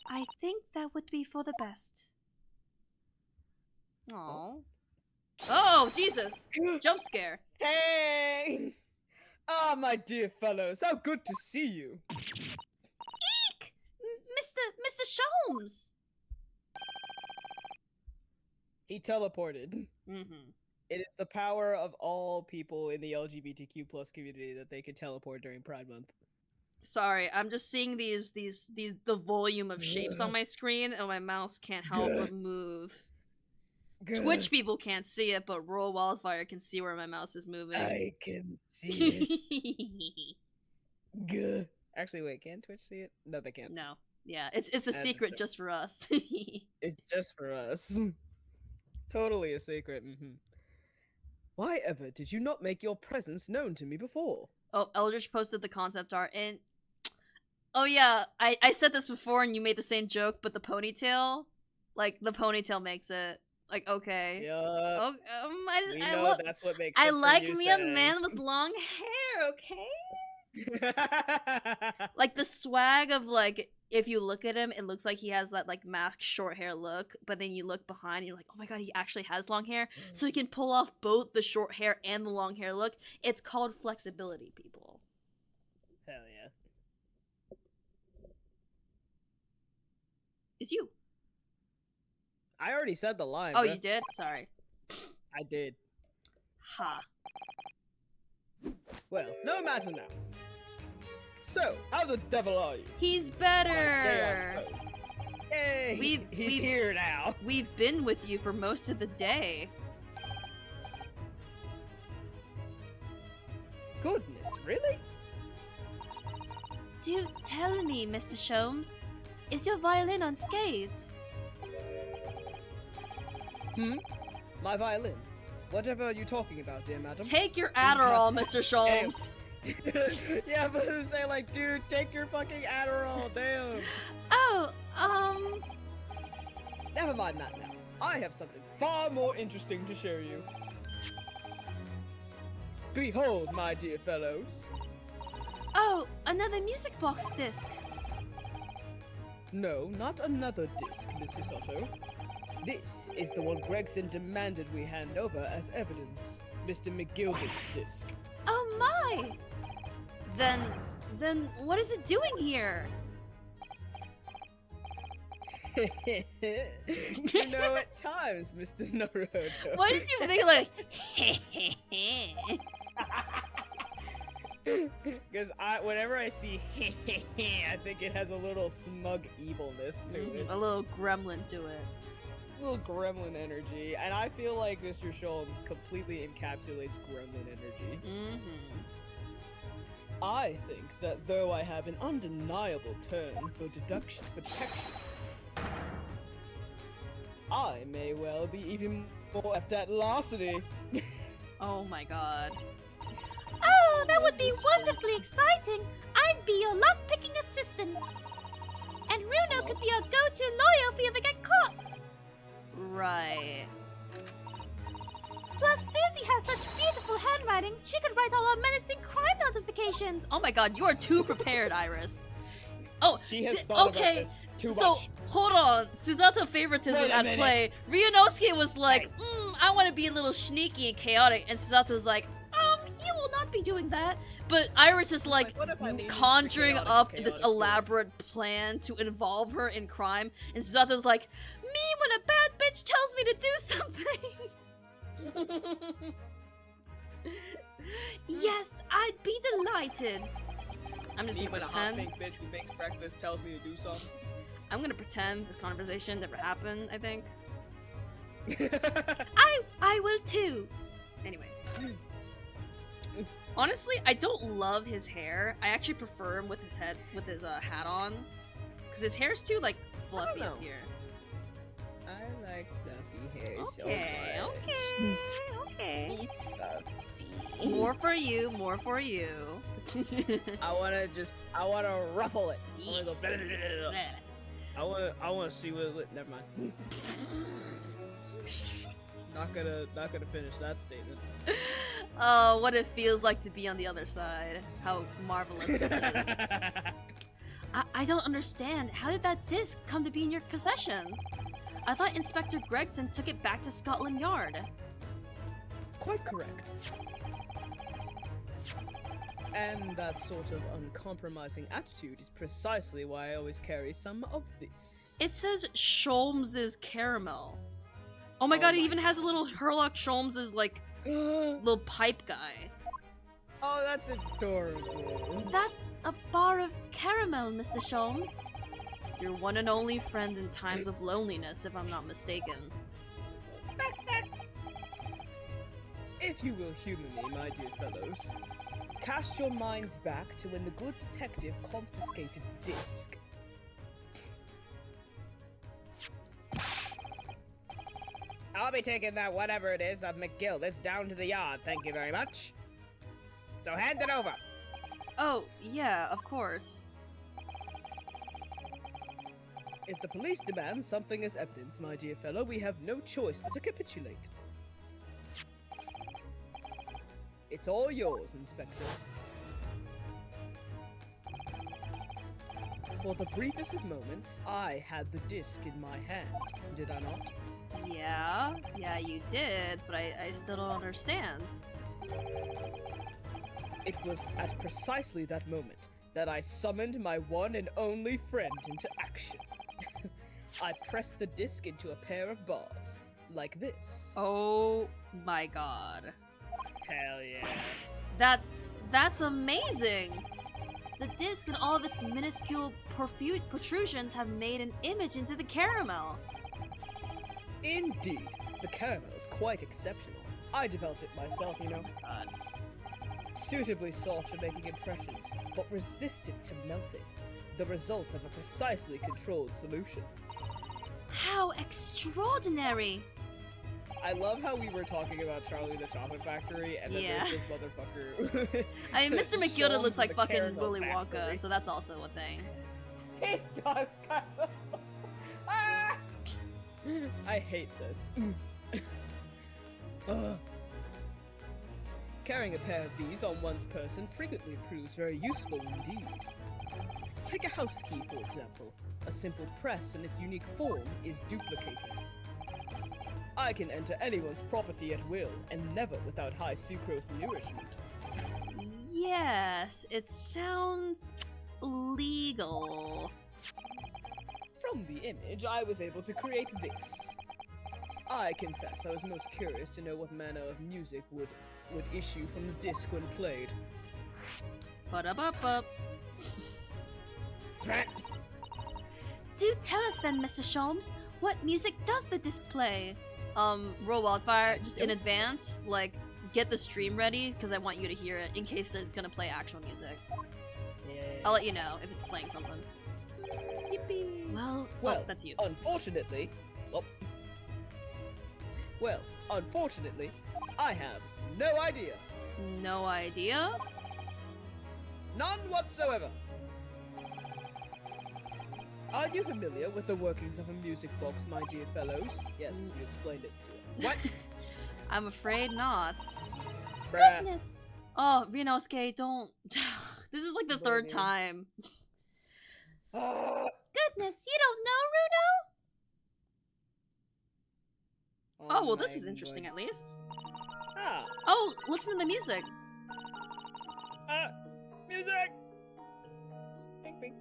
I think that would be for the best. Oh. Oh, Jesus! Jump scare. Hey! Ah, my dear fellows, how good to see you. Mr. Sholmes! He teleported. Mm-hmm. It is the power of all people in the LGBTQ plus community that they can teleport during Pride Month. Sorry, I'm just seeing the volume of shapes on my screen, and my mouse can't help but move. Twitch people can't see it, but Royal Wildfire can see where my mouse is moving. I can see it. Actually, wait, can Twitch see it? No, they can't. No. Yeah, it's a That's secret okay. just for us. It's just for us. Totally a secret. Why ever did you not make your presence known to me before? Oh, Eldritch posted the concept art, and oh yeah, I said this before, and you made the same joke, but the ponytail, like the ponytail makes it like okay. Yeah. Oh, We I know love. that's what makes I it for like you, me a Sang. man with long hair, okay? Like the swag of like if you look at him, it looks like he has that like masked short hair look, but then you look behind and you're like, oh my god, he actually has long hair. So he can pull off both the short hair and the long hair look. It's called flexibility, people. Hell yeah. It's you. I already said the line. Oh, bruh. you did? Sorry. I did. Ha. Well, no matter now. So, how the devil are you? He's Like, better. I suppose. Yay! He's we've- here now. We've been with you for most of the day. Goodness, really? Do tell me, Mr. Sholmes, is your violin unscathed? My violin. Whatever are you talking about, dear madam? Take your got Adderall, to- Mr. Sholmes. Yeah, but who's say like, dude, take your fucking Adderall, damn. Oh, Never mind that now. I have something far more interesting to show you. Behold, my dear fellows. oh, another music box disc. No, not another disc, Mrs. Otto. This is the one Gregson demanded we hand over as evidence. Mr. McGilden's disc. Oh my! Then what is it doing here? You know, at times, Mr. Naruto. Why did you think like Because whenever I see I think it has a little smug evilness to it. a little gremlin to it? A little gremlin energy. And I feel like Mr. Sholmes completely encapsulates gremlin energy. Mm-hmm. I think that though I have an undeniable turn for detection, I may well be even more apt at larceny. Oh my god. Oh, that would be This wonderfully exciting! I'd be your lock-picking assistant. And Runo could be our go-to lawyer if we ever get caught. Right. Plus, Susie has such beautiful handwriting, she could write all our menacing crime notifications. Oh my god, you are too prepared, Iris. Oh, She has thought okay. about this too So, much. hold on. Suzato favoritism Wait a at minute. play. Ryunosuke was like, I want to be a little sneaky and chaotic. And Suzato was like, You will not be doing that. but Iris is like What if I lean into conjuring chaotic, up chaotic this mode? elaborate plan to involve her in crime. And Suzato's like, me when a bad bitch tells me to do something. Yes, I'd be delighted. I'm just Me gonna when a hot pretend. pink bitch who makes breakfast tells me to do something. I'm gonna pretend this conversation never happened, I think. I will too. Anyway. Honestly, I don't love his hair. I actually prefer him with his hat on. Because his hair's too, like, fluffy up know. here. I like fluffy hair so Okay, much. okay. It's fluffy. More for you, more for you. I wanna ruffle it. I wanna go. Blah, blah, blah, blah. I wanna see what. Never mind. Not gonna finish that statement. Oh, what it feels like to be on the other side. How marvelous this is. I don't understand. How did that disc come to be in your possession? I thought Inspector Gregson took it back to Scotland Yard. Quite correct. And that sort of uncompromising attitude is precisely why I always carry some of this. It says Sholmes's caramel. Oh my god, he my even has a little Sherlock Sholmes' like little pipe guy. Oh, that's adorable. That's a bar of caramel, Mr. Sholmes. Your one and only friend in times of loneliness, if I'm not mistaken. If you will humor me, my dear fellows, cast your minds back to when the good detective confiscated the disc. I'll be taking that whatever it is of McGill. It's down to the yard, thank you very much. So hand it over. Oh, yeah, of course. If the police demand something as evidence, my dear fellow, we have no choice but to capitulate. It's all yours, Inspector. For the briefest of moments, I had the disc in my hand, did I not? Yeah, you did, but I still don't understand. It was at precisely that moment that I summoned my one and only friend into action. I pressed the disc into a pair of bars, like this. Oh my god. Hell yeah. That's amazing! The disc and all of its minuscule protrusions have made an image into the caramel. Indeed, the caramel is quite exceptional. I developed it myself, you know. God. Suitably soft for making impressions, but resistant to melting. The result of a precisely controlled solution. How extraordinary! I love how we were talking about Charlie the Chocolate Factory, and then Yeah. there's this motherfucker. I mean, Mr. McGilda Sholmes looks like the fucking Caramel Willy Factory. Wonka, so that's also a thing. It does kind of. Ah! I hate this. Ugh. Carrying a pair of these on one's person frequently proves very useful indeed. Take a house key, for example. A simple press in its unique form is duplicated. I can enter anyone's property at will, and never without high sucrose nourishment. Yes, it sounds legal. From the image, I was able to create this. I confess I was most curious to know what manner of music would issue from the disc when played. Ba-da-ba-ba. Do tell us then, Mr. Sholmes, what music does the disc play? Roll Wildfire, just in advance, like, get the stream ready, because I want you to hear it, in case it's gonna play actual music. Yeah. I'll let you know if it's playing something. Yippee. Well, Well, oh, that's you. Unfortunately, unfortunately, I have no idea. No idea? None whatsoever. Are you familiar with the workings of a music box, my dear fellows? Yes, you explained it to What? I'm afraid not. Bruh. Goodness. Oh, Rinosuke, don't. This is like the third Buddy. time. Goodness, you don't know, Rudo? Oh, well, this my is interesting God. at least. Ah. Oh, listen to the music. Music. Pink, pink.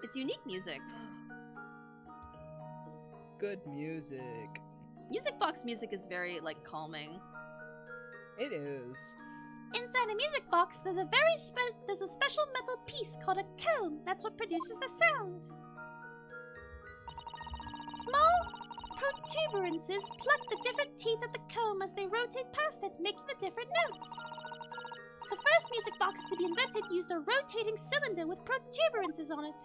It's unique music. Good music. Music box music is very, like, calming. It is. Inside a music box, there's a special metal piece called a cone. That's what produces the sound. Small protuberances pluck the different teeth at the comb as they rotate past it, making the different notes. The first music box to be invented used a rotating cylinder with protuberances on it.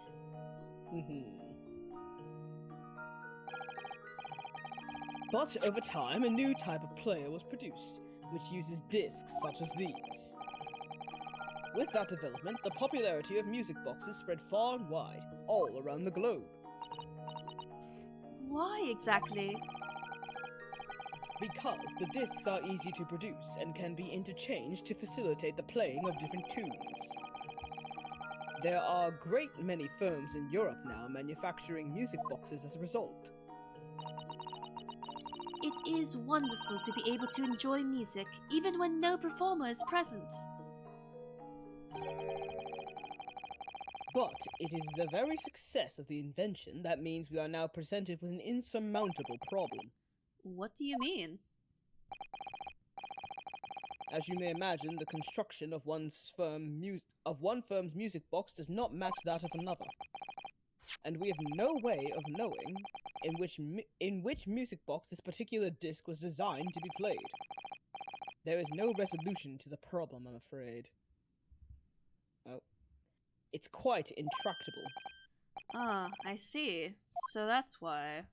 But over time, a new type of player was produced, which uses discs such as these. With that development, the popularity of music boxes spread far and wide, all around the globe. Why exactly? Because the discs are easy to produce and can be interchanged to facilitate the playing of different tunes. There are a great many firms in Europe now manufacturing music boxes as a result. It is wonderful to be able to enjoy music even when no performer is present. But it is the very success of the invention that means we are now presented with an insurmountable problem. What do you mean? As you may imagine, the construction of one firm's music box does not match that of another. And we have no way of knowing in which music box this particular disc was designed to be played. There is no resolution to the problem, I'm afraid. Oh. It's quite intractable. Ah, I see. So that's why.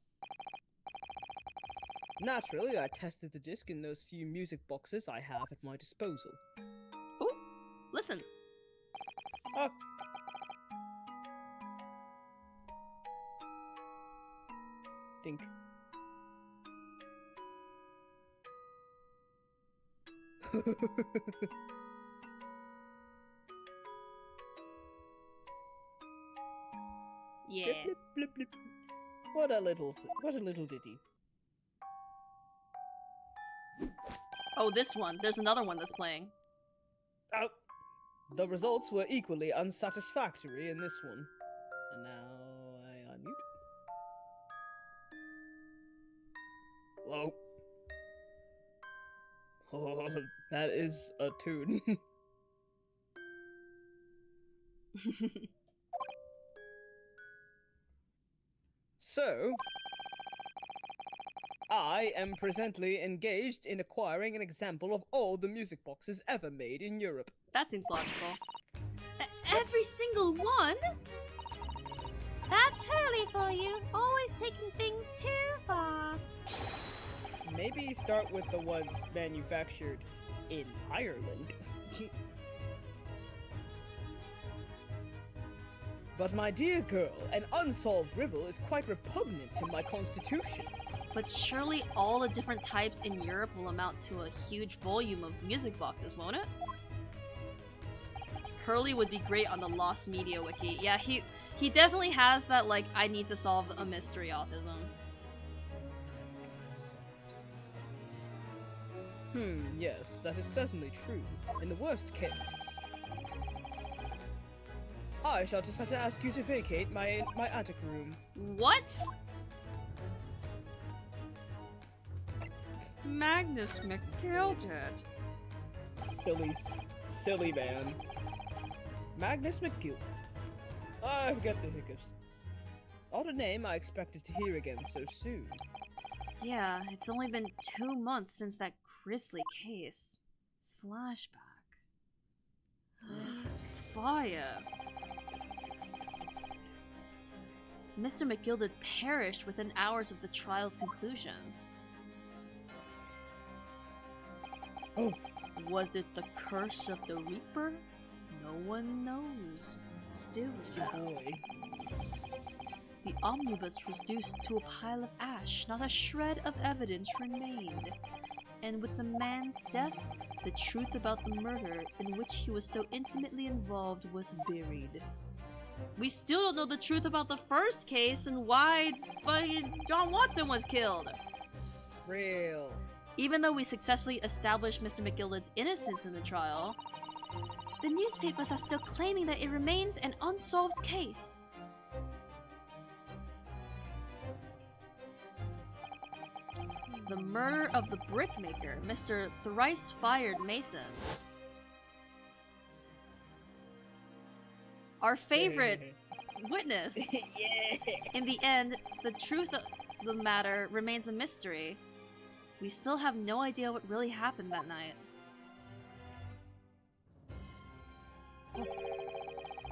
Naturally, I tested the disc in those few music boxes I have at my disposal. Oh, listen. Ah. Dink. Yeah. Blip, blip, blip, blip. What a little ditty. Oh, this one. There's another one that's playing. Oh. The results were equally unsatisfactory in this one. And now I unmute. Hello. Oh, that is a tune. So, I am presently engaged in acquiring an example of all the music boxes ever made in Europe. That seems logical. Every single one? That's Hurley for you. Always taking things too far. Maybe start with the ones manufactured in Ireland. But my dear girl, an unsolved riddle is quite repugnant to my constitution. But surely all the different types in Europe will amount to a huge volume of music boxes, won't it? Hurley would be great on the Lost Media Wiki. Yeah, he definitely has that, like, I need to solve a mystery autism. Yes, that is certainly true. In the worst case, I shall just have to ask you to vacate my attic room. What? Magnus McGilded. Silly man. Magnus McGilded. I've got the hiccups. Odd a name I expected to hear again so soon. Yeah, it's only been 2 months since that grisly case. Flashback. Fire. Mr. McGilded perished within hours of the trial's conclusion. Oh. Was it the curse of the Reaper? No one knows. Still, Boy. the omnibus was reduced to a pile of ash. Not a shred of evidence remained. And with the man's death, the truth about the murder in which he was so intimately involved was buried. We still don't know the truth about the first case and why fucking John Watson was killed. Real. Even though we successfully established Mr. McGilded's innocence in the trial, the newspapers are still claiming that it remains an unsolved case. The murder of the brickmaker, Mr. Thrice-Fired Mason. Our favorite witness. Yeah. In the end, the truth of the matter remains a mystery. We still have no idea what really happened that night.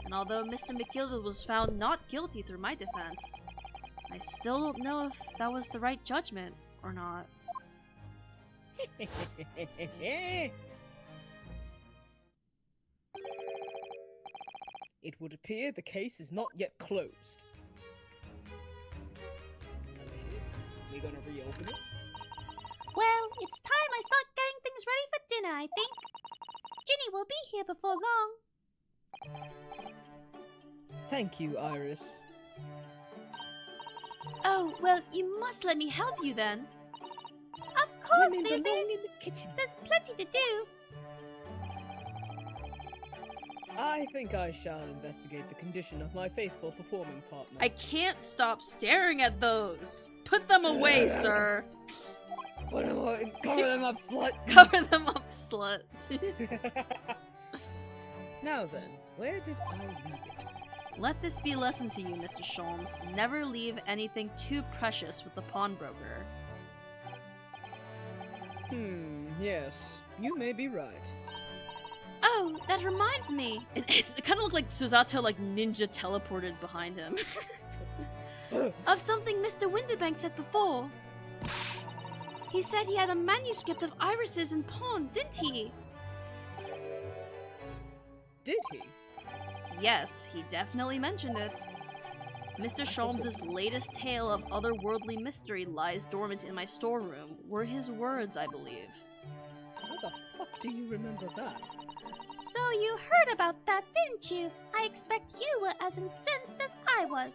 And although Mr. McGilded was found not guilty through my defense, I still don't know if that was the right judgment or not. It would appear the case is not yet closed. Oh shit. We gonna reopen it? Well, it's time I start getting things ready for dinner, I think. Ginny will be here before long. Thank you, Iris. Oh, well, you must let me help you then. Of Women course, belong Susie. in the kitchen. There's plenty to do. I think I shall investigate the condition of my faithful performing partner. I can't stop staring at those. Put them away, sir. Put them on, cover them up, slut. Cover them up, slut. Now then, where did I leave it? Let this be a lesson to you, Mr. Sholmes. Never leave anything too precious with the pawnbroker. Yes, you may be right. Oh, that reminds me. It kind of looked like Susato like ninja teleported behind him. Of something Mr. Winterbank said before. He said he had a manuscript of irises in pawn, didn't he? Did he? Yes, he definitely mentioned it. Mr. Sholmes' latest tale of otherworldly mystery lies dormant in my storeroom, were his words, I believe. How the fuck do you remember that? So you heard about that, didn't you? I expect you were as incensed as I was.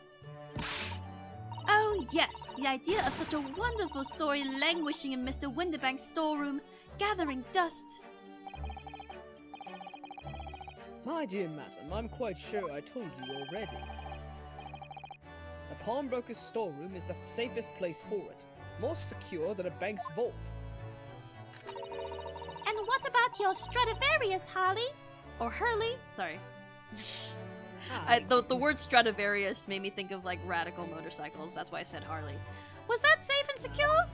Oh yes, the idea of such a wonderful story languishing in Mr. Winterbank's storeroom, gathering dust. My dear madam, I'm quite sure I told you already. The pawnbroker's storeroom is the safest place for it. More secure than a bank's vault. And what about your Stradivarius, Harley? Or Hurley? Sorry. Ah, The word Stradivarius made me think of like radical motorcycles, that's why I said Harley. Was that safe and secure?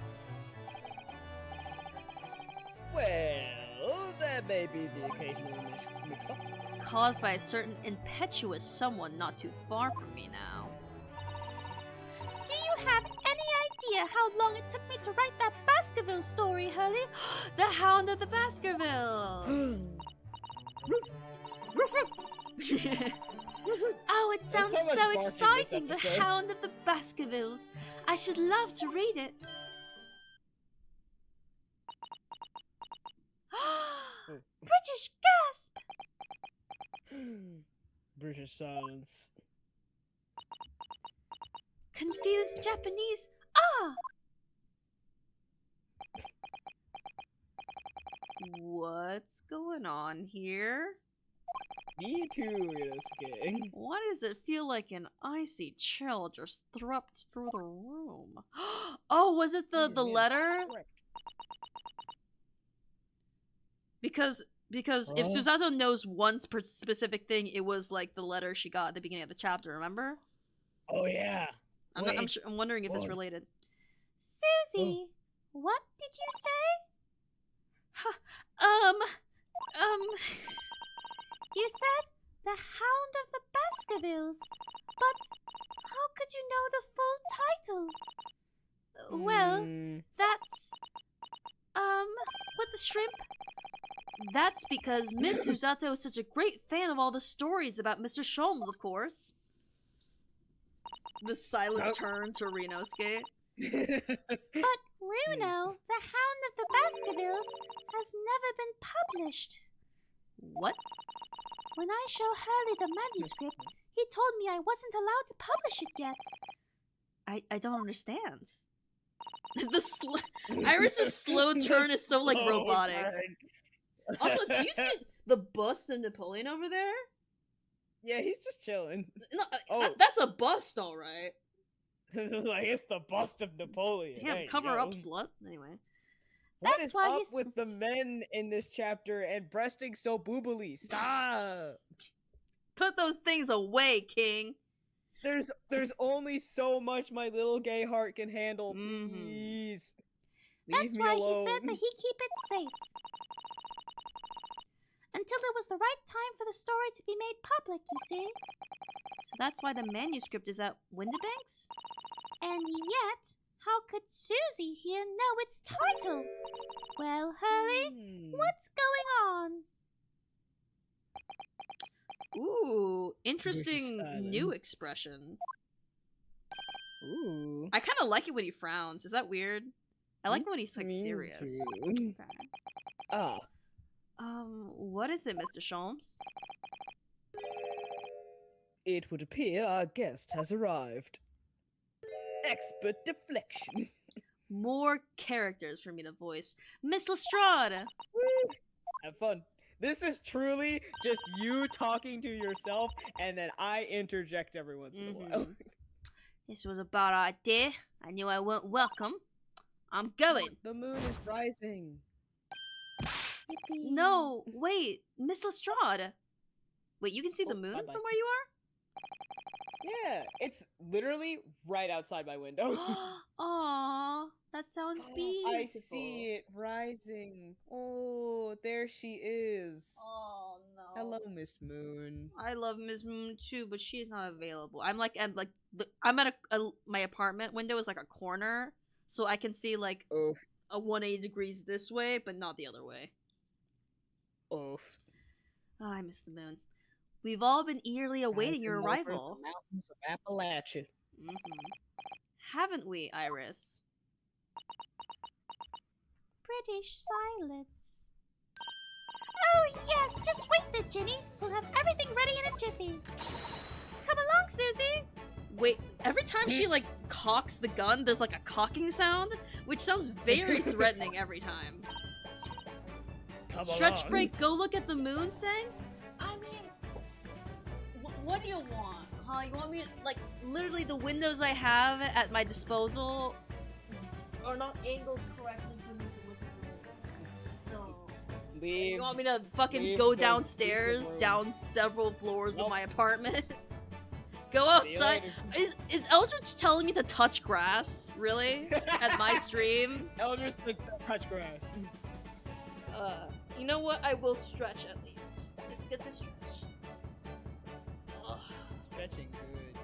well, there may be the occasional mix-up. Caused by a certain impetuous someone not too far from me now. Do you have any idea how long it took me to write that Baskerville story, Hurley? The Hound of the Baskerville! Oh, it sounds so much so bark in this exciting, the episode. Hound of the Baskervilles. I should love to read it. British gasp! British silence. Confused Japanese. Ah! What's going on here? Me too, Inosuke. Why does it feel like an icy chill just thrupped through the room? Oh, was it the Yeah, letter? correct. Because if Huh? Susato knows one specific thing, it was like the letter she got at the beginning of the chapter. Remember? Oh yeah. I'm Wait, I'm wondering if it's what? related. Susie, what did you say? You said the Hound of the Baskervilles, but how could you know the full title? Well, Mm, that's, what the shrimp? That's because Miss Susato is such a great fan of all the stories about Mr. Sholmes, of course. The silent Oh. turn to Rinosuke. But Runo, the Hound of the Baskervilles, has never been published. What? When I show Hurley the manuscript, he told me I wasn't allowed to publish it yet. I don't understand. Iris's slow turn is so like Slow robotic. turn. Also, do you see the bust of Napoleon over there? Yeah, he's just chilling. No, Oh. that's a bust, all right. Like it's the bust of Napoleon. Damn, There you cover go. up, slut. Anyway, What That's is why up he's- with the men in this chapter and breasting so boobily? Stop. put those things away, King. There's only so much my little gay heart can handle. Mhm. Please. Leave That's me why alone. he said that he'd keep it safe. Until it was the right time for the story to be made public, you see. So that's why the manuscript is at Winterbank's? And yet, how could Susie here know its title? Well, Hurley, Hmm. what's going on? Ooh, interesting new silence. expression. Ooh. I kind of like it when he frowns. Is that weird? I like it when he's like Me serious. too. Okay. Ah. What is it, Mr. Sholmes? It would appear our guest has arrived. Expert deflection. More characters for me to voice. Miss Lestrade! Have fun. This is truly just you talking to yourself, and then I interject every once in a while. This was a bad idea. I knew I weren't welcome. I'm going. The moon is rising. No, wait, Miss Lestrade. Wait, you can see the moon bye-bye. from where you are? Yeah, it's literally right outside my window. Aww, that sounds beautiful. I see it rising. Oh, there she is. Oh no. Hello, Miss Moon. I love Ms. Moon too, but she's not available. I'm like at I'm at my apartment window is like a corner, so I can see like Oof. a 180 degrees this way, but not the other way. Oof. Oh, I miss the moon. We've all been eagerly awaiting your Rising over arrival. the mountains of Appalachia. Haven't we, Iris? British silence. Oh, yes, just wait there, Ginny. We'll have everything ready in a jiffy. Come along, Susie. Wait, every time she like cocks the gun, there's like a cocking sound, which sounds very threatening every time. Come Stretch along. break, go look at the moon, Sang? I mean, what do you want? Huh? You want me to, like, literally the windows I have at my disposal are not angled correctly for me to look at. So, Leave. you want me to fucking leave go the downstairs, room. down several floors of Nope. my apartment? Go See you outside. later. Is Eldritch telling me to touch grass? Really? At my stream? Eldritch like touch grass. You know what? I will stretch at least. It's good to stretch. Ugh. Stretching good.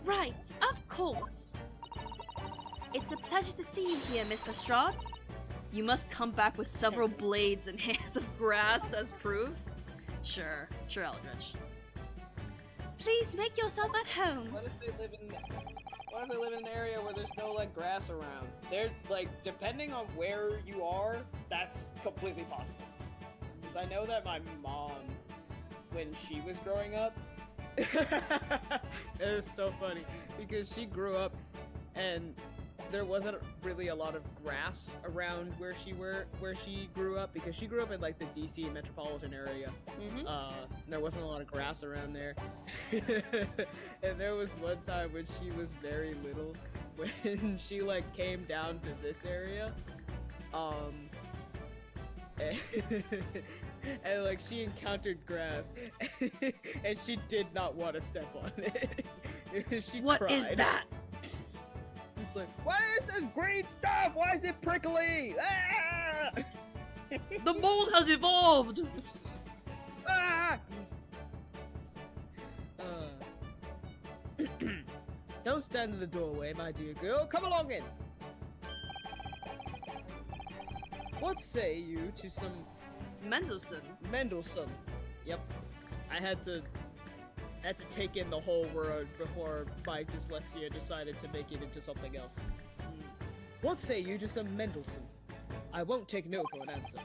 Right, of course. It's a pleasure to see you here, Mr. Lestrade. You must come back with several blades and hands of grass as proof. Sure, Eldritch. Please make yourself at home. What if they live in an area where there's no like grass around? They're like, depending on where you are, that's completely possible. Because I know that my mom, when she was growing up, it was so funny because she grew up and there wasn't really a lot of grass around where she grew up because she grew up in like the DC metropolitan area. There wasn't a lot of grass around there. And there was one time when she was very little when she like came down to this area and like she encountered grass and she did not want to step on it. She What cried. is that? It's like, why is this green stuff? Why is it prickly? Ah! The mold has evolved! Ah! Don't stand in the doorway, my dear girl. Come along in. What say you to some Mendelssohn. Mendelssohn? Yep. I had to take in the whole word before my dyslexia decided to make it into something else. What say you to some Mendelssohn? I won't take no for an answer.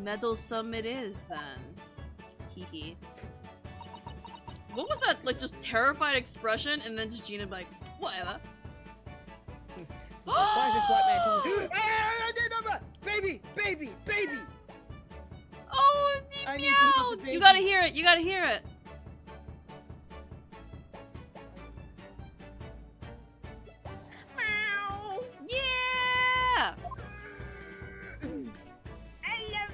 Meddlesome it is, then. Hee hee. What was that, like, just terrified expression, and then just Gina like, whatever. Why is this white man talking? Ah, baby! Oh, I he need to meet the meowed! baby. You gotta hear it. Meow! Yeah! I love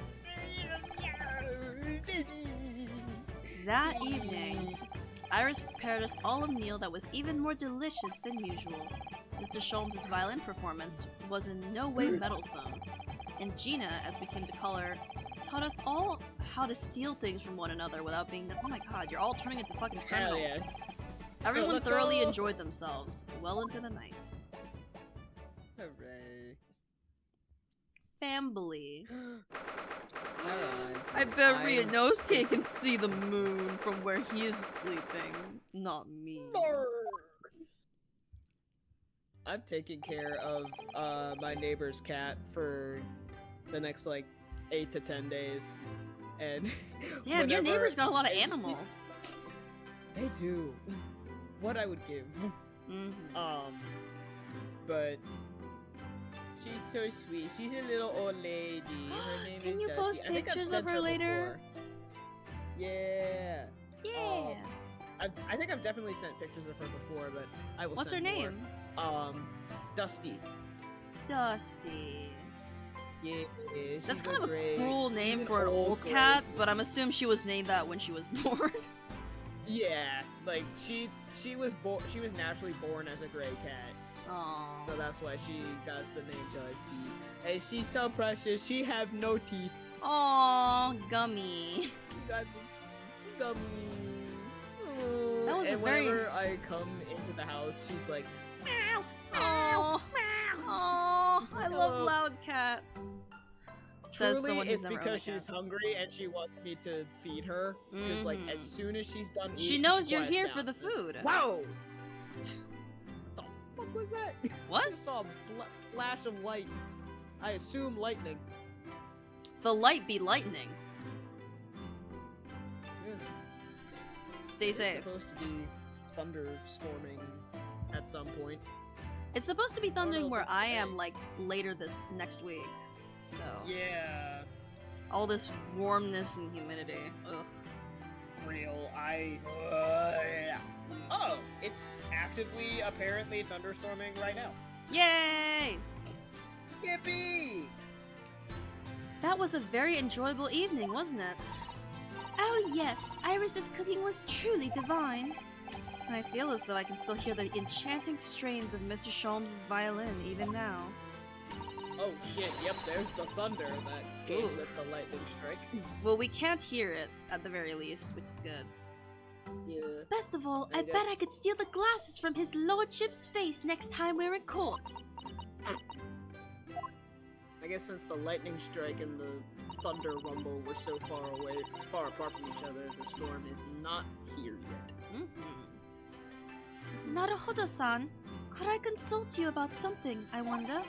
baby. That evening, Iris prepared us all a meal that was even more delicious than usual. Mr. Sholmes' violin performance was in no way meddlesome, and Gina, as we came to call her, taught us all how to steal things from one another without being oh my god, you're all turning into fucking Hell criminals. yeah. Everyone Let's thoroughly go. enjoyed themselves, well into the night. Hooray. Family. Alright. I bet Ryunosuke can see the moon from where he is sleeping, not me. I'm taking care of my neighbor's cat for the next like 8 to 10 days, and Damn, your whenever- neighbor's got a lot of animals. They do. What I would give. Mhm. But She's so sweet. She's a little old lady. Her name Can is you Dusty. post I think I've pictures sent of her later? before. Yeah. Yeah. I think I've definitely sent pictures of her before, but I will What's her send more. name? Dusty. Dusty. Yeah, That's she's kind of a great. cruel She's name an for an old gray. cat, but I'm assuming she was named that when she was born. Yeah, like she was naturally born as a gray cat, Aww. so that's why she got the name Dusty. And she's so precious. She have no teeth. Aww, Gummy. Got gummy. Oh, That was and a very- whenever I come into the house, she's like, Aww. Aww. I love Hello. loud cats. Says truly, someone who's it's never because owned a she's cat. hungry and she wants me to feed her. Because like as Mhm. soon as she's done eating, She knows you're quiets here down. for the food. Wow! What the fuck was that? What? I just saw a flash of light. I assume lightning. The light be lightning. Yeah. Stay It's safe. supposed to be thunderstorming at some point. It's supposed to be don't know thundering if where it's I today. am like later this next week. So Yeah. all this warmness and humidity. Ugh. Real. Yeah. Oh, it's actively apparently thunderstorming right now. Yay! Yippee! That was a very enjoyable evening, wasn't it? Oh yes, Iris's cooking was truly divine. I feel as though I can still hear the enchanting strains of Mr. Sholmes' violin even now. Oh shit, yep, there's the thunder that came Ooh. with the lightning strike. Well, we can't hear it at the very least, which is good. Yeah. Best of all, I I bet I guess- could steal the glasses from his lordship's face next time we're in court. I guess since the lightning strike and the thunder rumble were so far apart from each other, the storm is not here yet. Mm-hmm. Naruhodo-san, could I consult you about something, I wonder?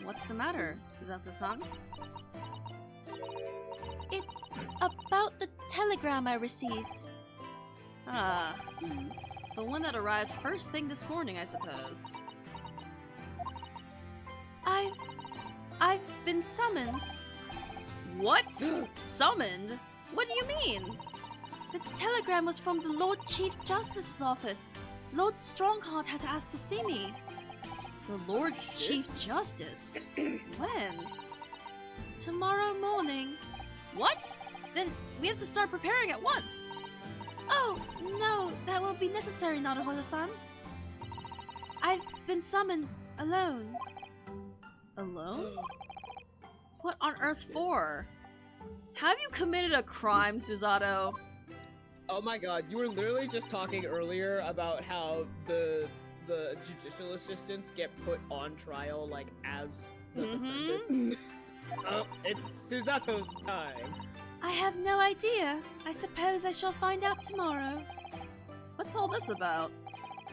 What's the matter, Suzato-san? It's about the telegram I received. Ah, the one that arrived first thing this morning, I suppose. I've been summoned. What? Summoned? What do you mean? The telegram was from the Lord Chief Justice's office. Lord Strongheart had asked to see me. The Lord Shit. Chief Justice? When? Tomorrow morning. What? Then we have to start preparing at once. Oh, no, that won't be necessary, Naruhodo-san. I've been summoned alone. Alone? What on earth for? Have you committed a crime, Suzato? Oh my god, you were literally just talking earlier about how the judicial assistants get put on trial like as the defendant. Oh, it's Suzato's time. I have no idea. I suppose I shall find out tomorrow. What's all this about?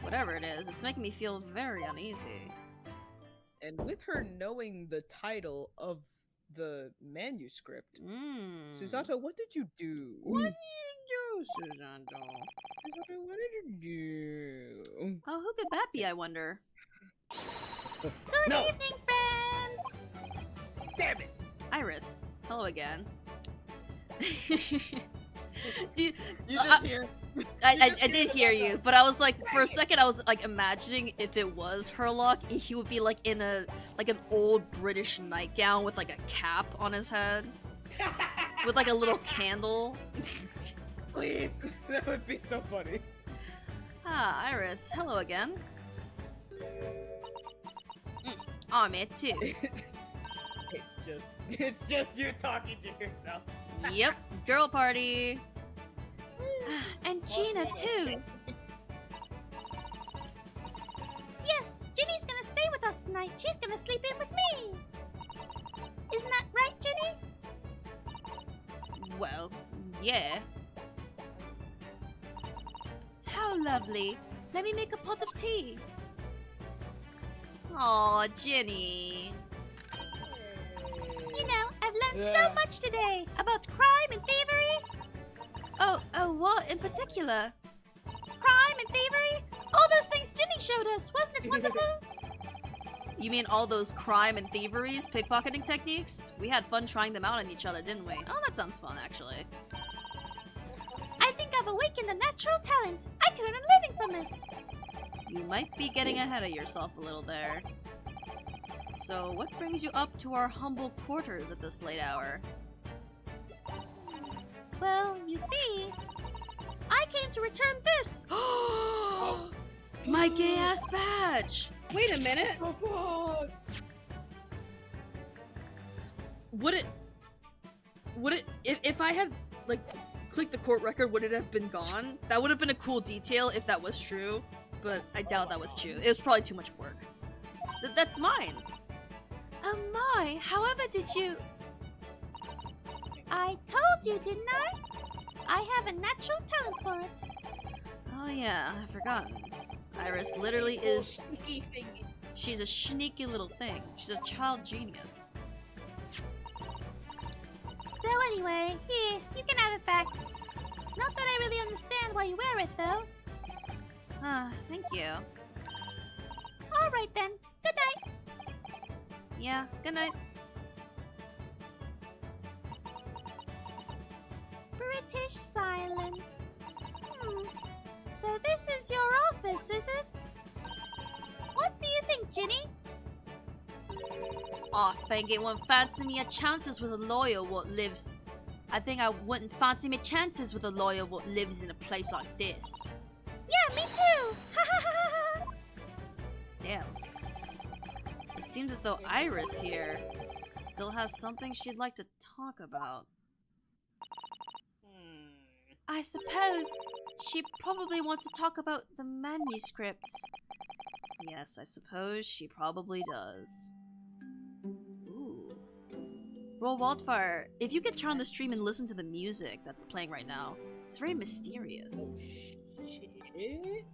Whatever it is, it's making me feel very uneasy. And with her knowing the title of the manuscript, Suzato, what did you do? What did you do, Suzato? Suzato, what did you do? Oh, who could that be, I wonder? No! Evening, friends! Damn it! Iris, hello again. Do you- You just hear. I did hear you, but I was like, for a second, I was like imagining if it was Herlock, he would be like in an old British nightgown with like a cap on his head, with like a little candle. Please! That would be so funny. Ah, Iris, hello again. I'm it too. It's just you talking to yourself. Yep, girl party. And Gina, too. Yes, Ginny's gonna stay with us tonight. She's gonna sleep in with me. Isn't that right, Ginny? Well, yeah. How lovely. Let me make a pot of tea. Aw, Jenny. You know, I've learned Yeah. so much today about crime and thievery. Oh, what in particular? Crime and thievery? All those things Ginny showed us. Wasn't it wonderful? You mean all those crime and thieveries, pickpocketing techniques? We had fun trying them out on each other, didn't we? Oh, that sounds fun, actually. I think I've awakened a natural talent. I can earn a living from it. You might be getting ahead of yourself a little there. So, what brings you up to our humble quarters at this late hour? Well, you see, I came to return this. My gay-ass badge! Wait a minute. Would it, if I had, like, clicked the court record, would it have been gone? That would have been a cool detail if that was true, but I doubt that was true. It was probably too much work. That's mine! Oh my, however did you... I told you, didn't I? I have a natural talent for it. Oh yeah, I've forgotten. Iris literally is... Sneaky thing. She's a sneaky little thing. She's a child genius. So anyway, here, you can have it back. Not that I really understand why you wear it, though. Ah, thank you. Alright then, good night. Yeah, good night. British silence. So this is your office, is it? What do you think, Ginny? I think it won't fancy me a chances with a lawyer what lives. I think I wouldn't fancy me chances with a lawyer what lives in a place like this. Yeah, me too! Damn. It seems as though Iris here still has something she'd like to talk about. I suppose she probably wants to talk about the manuscript. Yes, I suppose she probably does. Ooh. Roll Wildfire, if you could turn on the stream and listen to the music that's playing right now, it's very mysterious. Shit.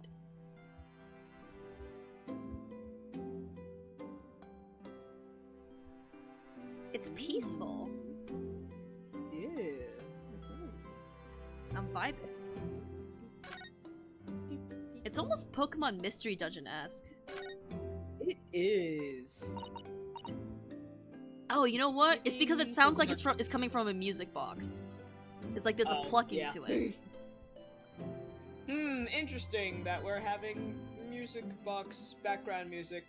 It's peaceful. Yeah. I'm vibing. It's almost Pokemon Mystery Dungeon-esque. It is. Oh, you know what? It's because it sounds like it's coming from a music box. It's like there's a plucking yeah. to it. Interesting that we're having music box background music.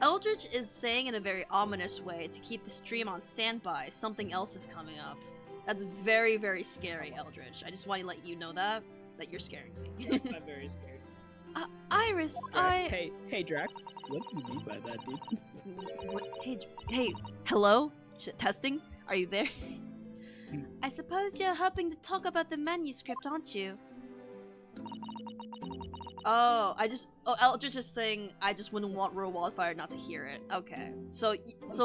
Eldritch is saying in a very ominous way to keep the stream on standby. Something else is coming up. That's very, very scary, Eldritch. I just want to let you know that you're scaring me. I'm very scared. Iris, Hey, Drac. What do you mean by that, dude? What? Hey, hello? Testing? Are you there? I suppose you're hoping to talk about the manuscript, aren't you? Oh, Eldritch is saying I just wouldn't want Royal Wildfire not to hear it. Okay. So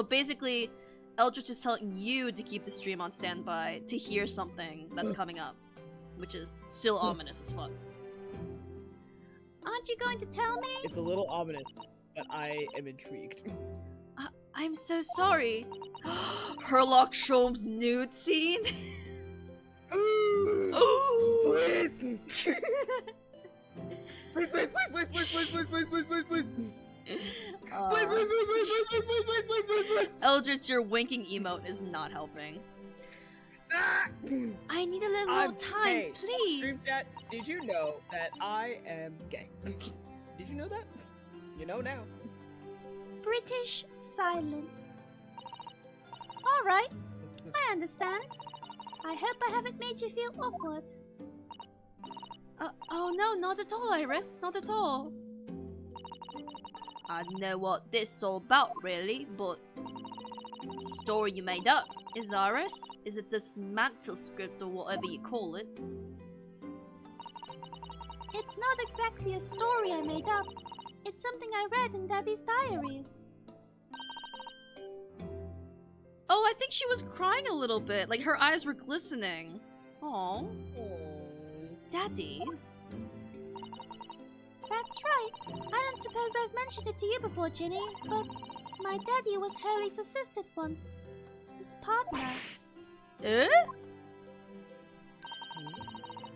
basically, Eldritch is telling you to keep the stream on standby to hear something that's coming up. Which is still ominous as fuck. Aren't you going to tell me? It's a little ominous, but I am intrigued. I'm so sorry. Herlock Sholm's nude scene? Ooh! Please! Please, please, please, please, please, please, please, please, please, please, please. Eldritch, your winking emote is not helping. I need a little more time, Hey, please. Stream chat, did you know that I am gay? Did you know that? You know now. British silence. Alright, I understand. I hope I haven't made you feel awkward. Oh no, not at all, Iris. Not at all. I don't know what this is all about, really, but the story you made up, is it, Iris? Is it this mantle script or whatever you call it? It's not exactly a story I made up. It's something I read in Daddy's diaries. Oh, I think she was crying a little bit. Like, her eyes were glistening. Aww. Daddies? That's right. I don't suppose I've mentioned it to you before, Ginny, but my daddy was Hurley's assistant once. His partner. Eh?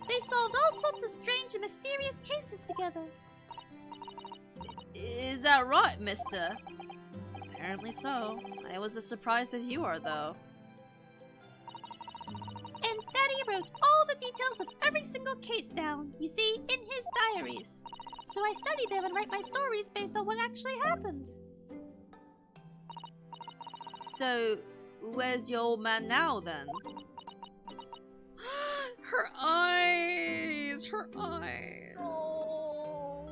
They solved all sorts of strange and mysterious cases together. Is that right, mister? Apparently so. I was as surprised as you are, though. And Daddy wrote all the details of every single case down, you see, in his diaries. So I study them and write my stories based on what actually happened. So, where's your old man now, then? Her eyes! Her eyes! Oh,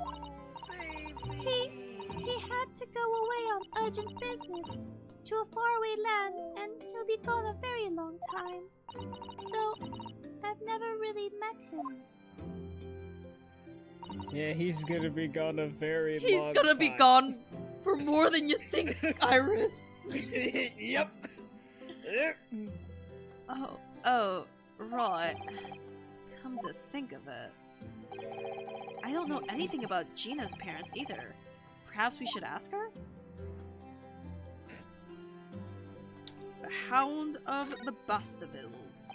baby. He had to go away on urgent business to a faraway land, and he'll be gone a very long time. So, I've never really met him. Yeah, he's gonna be gone a very He's long gonna be time. gone for more than you think, Iris. Yep. Oh, right. Come to think of it, I don't know anything about Gina's parents either. Perhaps we should ask her? The Hound of the Baskervilles.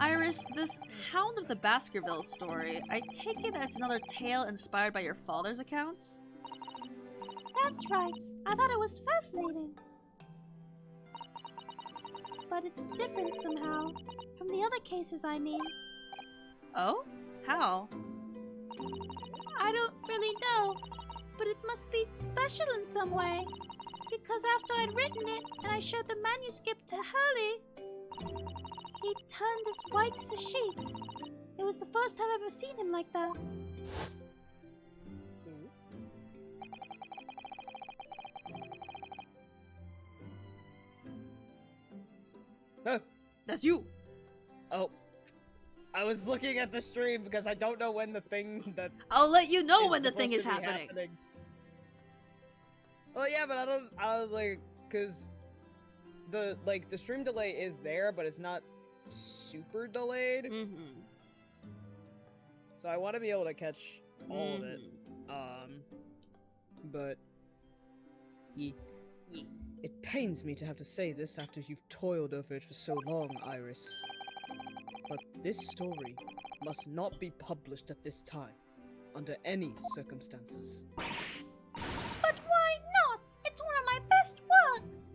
Iris, this Hound of the Baskervilles story, I take it that it's another tale inspired by your father's accounts? That's right. I thought it was fascinating. But it's different somehow. From the other cases, I mean. Oh? How? I don't really know. But it must be special in some way. Because after I'd written it, and I showed the manuscript to Hurley, he turned as white as a sheet. It was the first time I've ever seen him like that. That's you! Oh. I was looking at the stream because I don't know when the thing that I'll let you know is when the thing is supposed to be happening. Well, yeah, but I was like, cause the stream delay is there, but it's not super delayed. Mm-hmm. So I want to be able to catch all of it. But it pains me to have to say this after you've toiled over it for so long, Iris. But this story must not be published at this time, under any circumstances. But why not? It's one of my best works!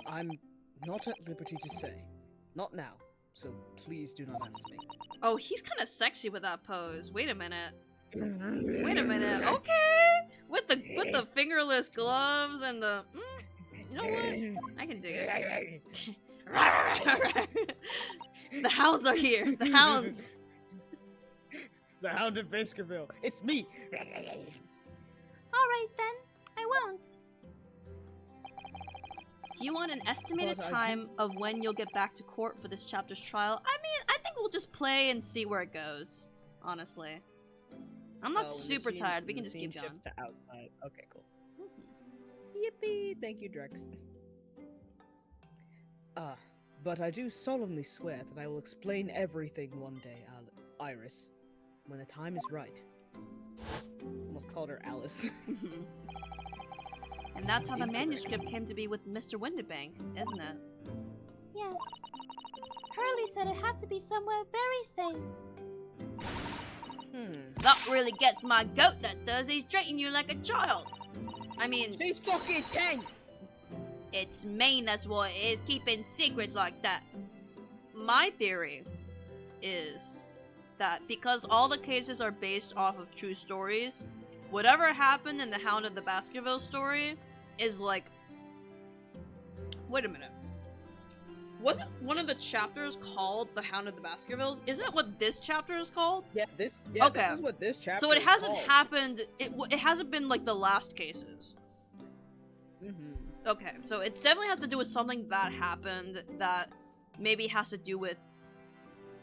I'm not at liberty to say. Not now, so please do not ask me. Oh, he's kind of sexy with that pose. Wait a minute. Wait a minute. Okay, with the fingerless gloves and the. You know what? I can dig it. The hounds are here. The hounds. The Hound of Baskerville. It's me. Alright then, I won't. Do you want an estimated But I time of when you'll get back to court for this chapter's trial? I mean, I think we'll just play and see where it goes. Honestly, I'm not When the super scene- tired. We when can the just scene keep going. shifts to outside. Okay, cool. Mhm. Yippee! Thank you, Drex. But I do solemnly swear that I will explain everything one day, Iris, when the time is right. Almost called her Alice. And that's how the Incorrect. manuscript came to be with Mr. Windibank, isn't it? Yes. Hurley said it had to be somewhere very safe. That really gets my goat, that does. He's treating you like a child. I mean, She's fucking 10! it's Maine, that's what it is, keeping secrets like that. My theory is that because all the cases are based off of true stories, whatever happened in the Hound of the Baskerville story is like... Wait a minute. Wasn't one of the chapters called The Hound of the Baskervilles? Isn't it what this chapter is called? Yeah, Okay. this is what this chapter So it is hasn't called. happened... It hasn't been like the last cases. Mhm. Okay, so it definitely has to do with something that happened that maybe has to do with,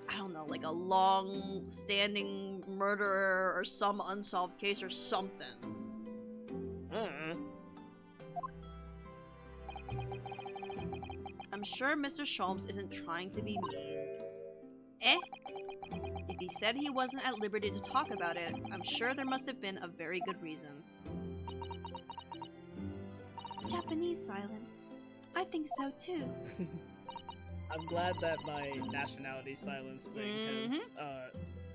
I don't know, like a long-standing murderer or some unsolved case or something. I'm sure Mr. Sholmes isn't trying to be mean. If he said he wasn't at liberty to talk about it, I'm sure there must have been a very good reason. Japanese silence. I think so too. I'm glad that my nationality silence thing has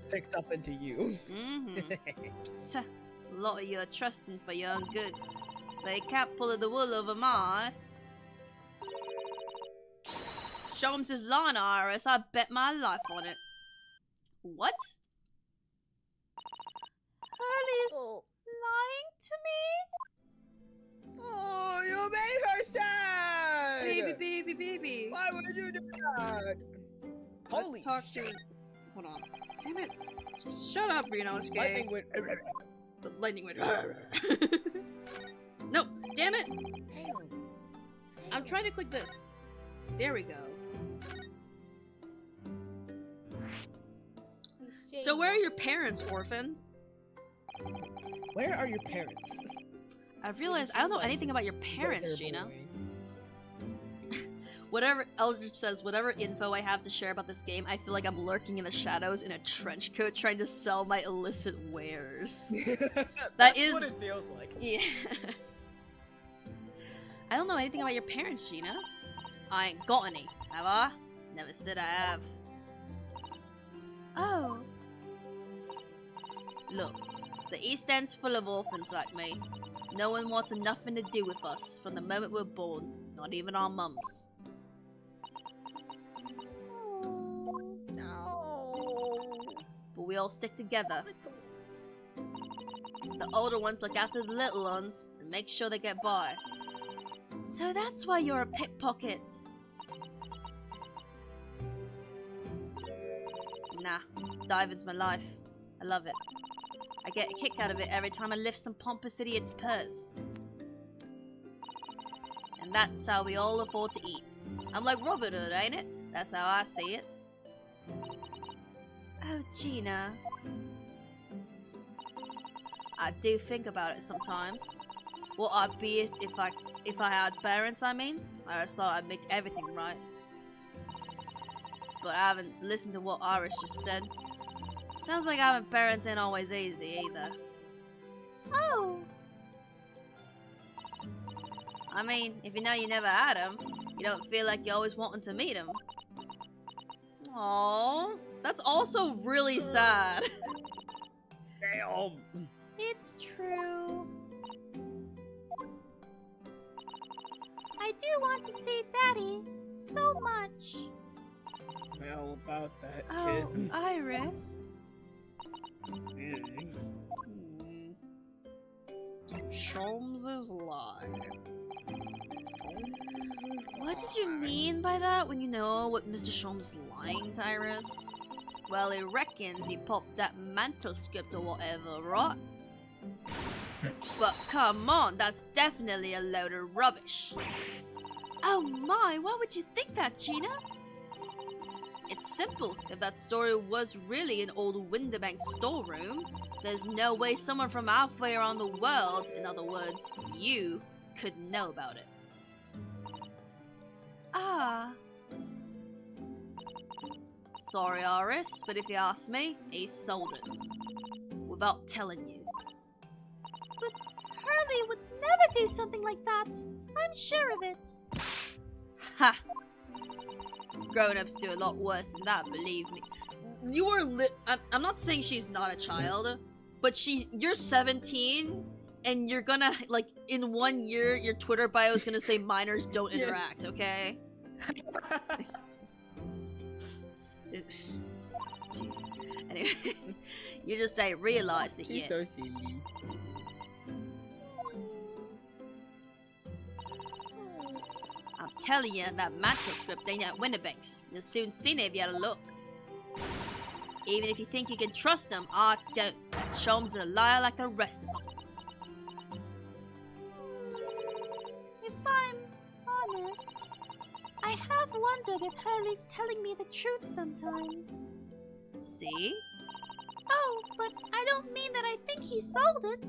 picked up into you. Mm-hmm. A lot of you are trusting for your own good, but you can't pull the wool over my eyes. Sholmes' line, Iris. I bet my life on it. What? Hurley's lying to me? Oh, you made her sad! Baby. Why would you do that? Holy Let's talk shit! to... Hold on. Damn it. Just shut up, Reno. It's gay. Lightning went... The lightning went... No! Damn it! I'm trying to click this. There we go. So where are your parents, orphan? Where are your parents? I've realized I don't know anything about your parents, Gina. Whatever Eldritch says, whatever info I have to share about this game, I feel like I'm lurking in the shadows in a trench coat trying to sell my illicit wares. That's is- what it feels like. Yeah. I don't know anything about your parents, Gina. I ain't got any, have I? Never said I have. Oh, Look, the East End's full of orphans like me. No one wants nothing to do with us from the moment we're born, not even our mums. No. But we all stick together. The older ones look after the little ones and make sure they get by. So that's why you're a pickpocket. Nah, diving's my life. I love it. I get a kick out of it every time I lift some pompous idiot's purse. And that's how we all afford to eat. I'm like Robin Hood, ain't it? That's how I see it. Oh, Gina. I do think about it sometimes. What I'd be if I had parents, I mean. I just thought I'd make everything right. But I haven't listened to what Iris just said. Sounds like having parents ain't always easy either. oh, I mean, if you know you never had them, you don't feel like you always wanting to meet them. Aww, that's also really sad. Damn. it's true. I do want to see Daddy so much. Well, about that Oh, kid. Iris. Mm. Sholmes is lying. What did you mean by that when you know what Mr. Sholmes is lying to Iris? Well, he reckons he popped that mantle script or whatever, right? But come on, that's definitely a load of rubbish. Oh my, why would you think that, Gina? It's simple. If that story was really an old Winterbank storeroom, there's no way someone from halfway around the world, in other words, you, could know about it. Ah, Sorry, Iris, but if you ask me, he sold it. Without telling you. Hurley would never do something like that. I'm sure of it. Ha! Grown-ups do a lot worse than that, believe me. You are I'm not saying she's not a child, but you're 17, and you're gonna, like, in 1 year, your Twitter bio is gonna say minors don't interact, okay? Jeez. Anyway, you just ain't realized it She's yet. so silly. I'm telling you, that mantle script ain't at Winterbanks. You'll soon see it if you had a look. Even if you think you can trust them, I don't. Sholmes is a liar like the rest of them. If I'm honest, I have wondered if Hurley's telling me the truth sometimes. See? Oh, but I don't mean that I think he sold it.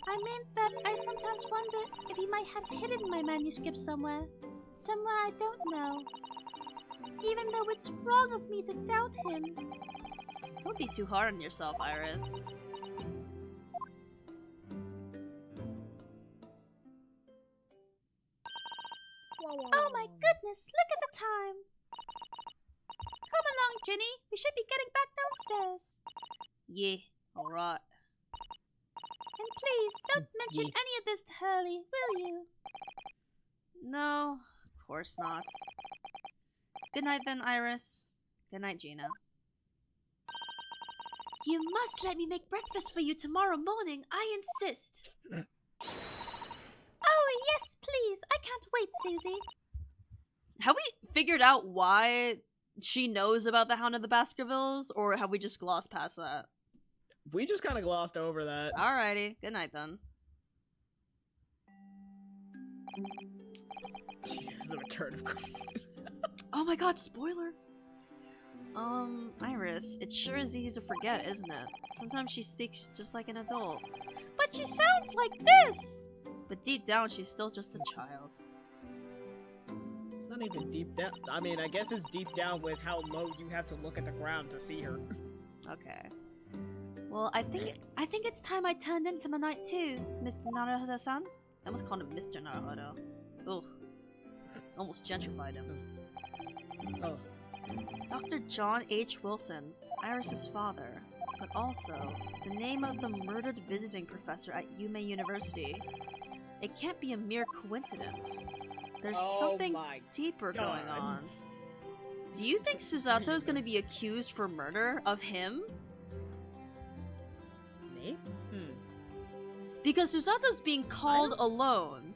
I meant that I sometimes wonder if he might have hidden my manuscript somewhere. Somewhere I don't know. Even though it's wrong of me to doubt him. Don't be too hard on yourself, Iris. Oh my goodness, look at the time! Come along, Ginny. We should be getting back downstairs. Yeah, alright. Please, don't mention Ye- any of this to Hurley, will you? No, of course not. Good night then, Iris. Good night, Gina. You must let me make breakfast for you tomorrow morning. I insist. Oh, yes, please. I can't wait, Susie. Have we figured out why she knows about the Hound of the Baskervilles, or have we just glossed past that? We just kind of glossed over that. Alrighty, good night then. Jeez, the return of Christ. Oh my god, spoilers! Iris, it sure is easy to forget, isn't it? Sometimes she speaks just like an adult. But she sounds like this. But deep down, she's still just a child. It's not even deep down. I mean, I guess it's deep down with how low you have to look at the ground to see her. Okay. Well, I think it's time I turned in for the night too, Mr. Naruhodo-san. I almost called him Mr. Naruhodo. Ugh. Almost gentrified him. Oh. Dr. John H. Wilson, Iris's father, but also the name of the murdered visiting professor at Yume University. It can't be a mere coincidence. There's something my deeper God. going on. Do you think Susato's gonna be accused for murder of him? Me? Because Susato's being called alone.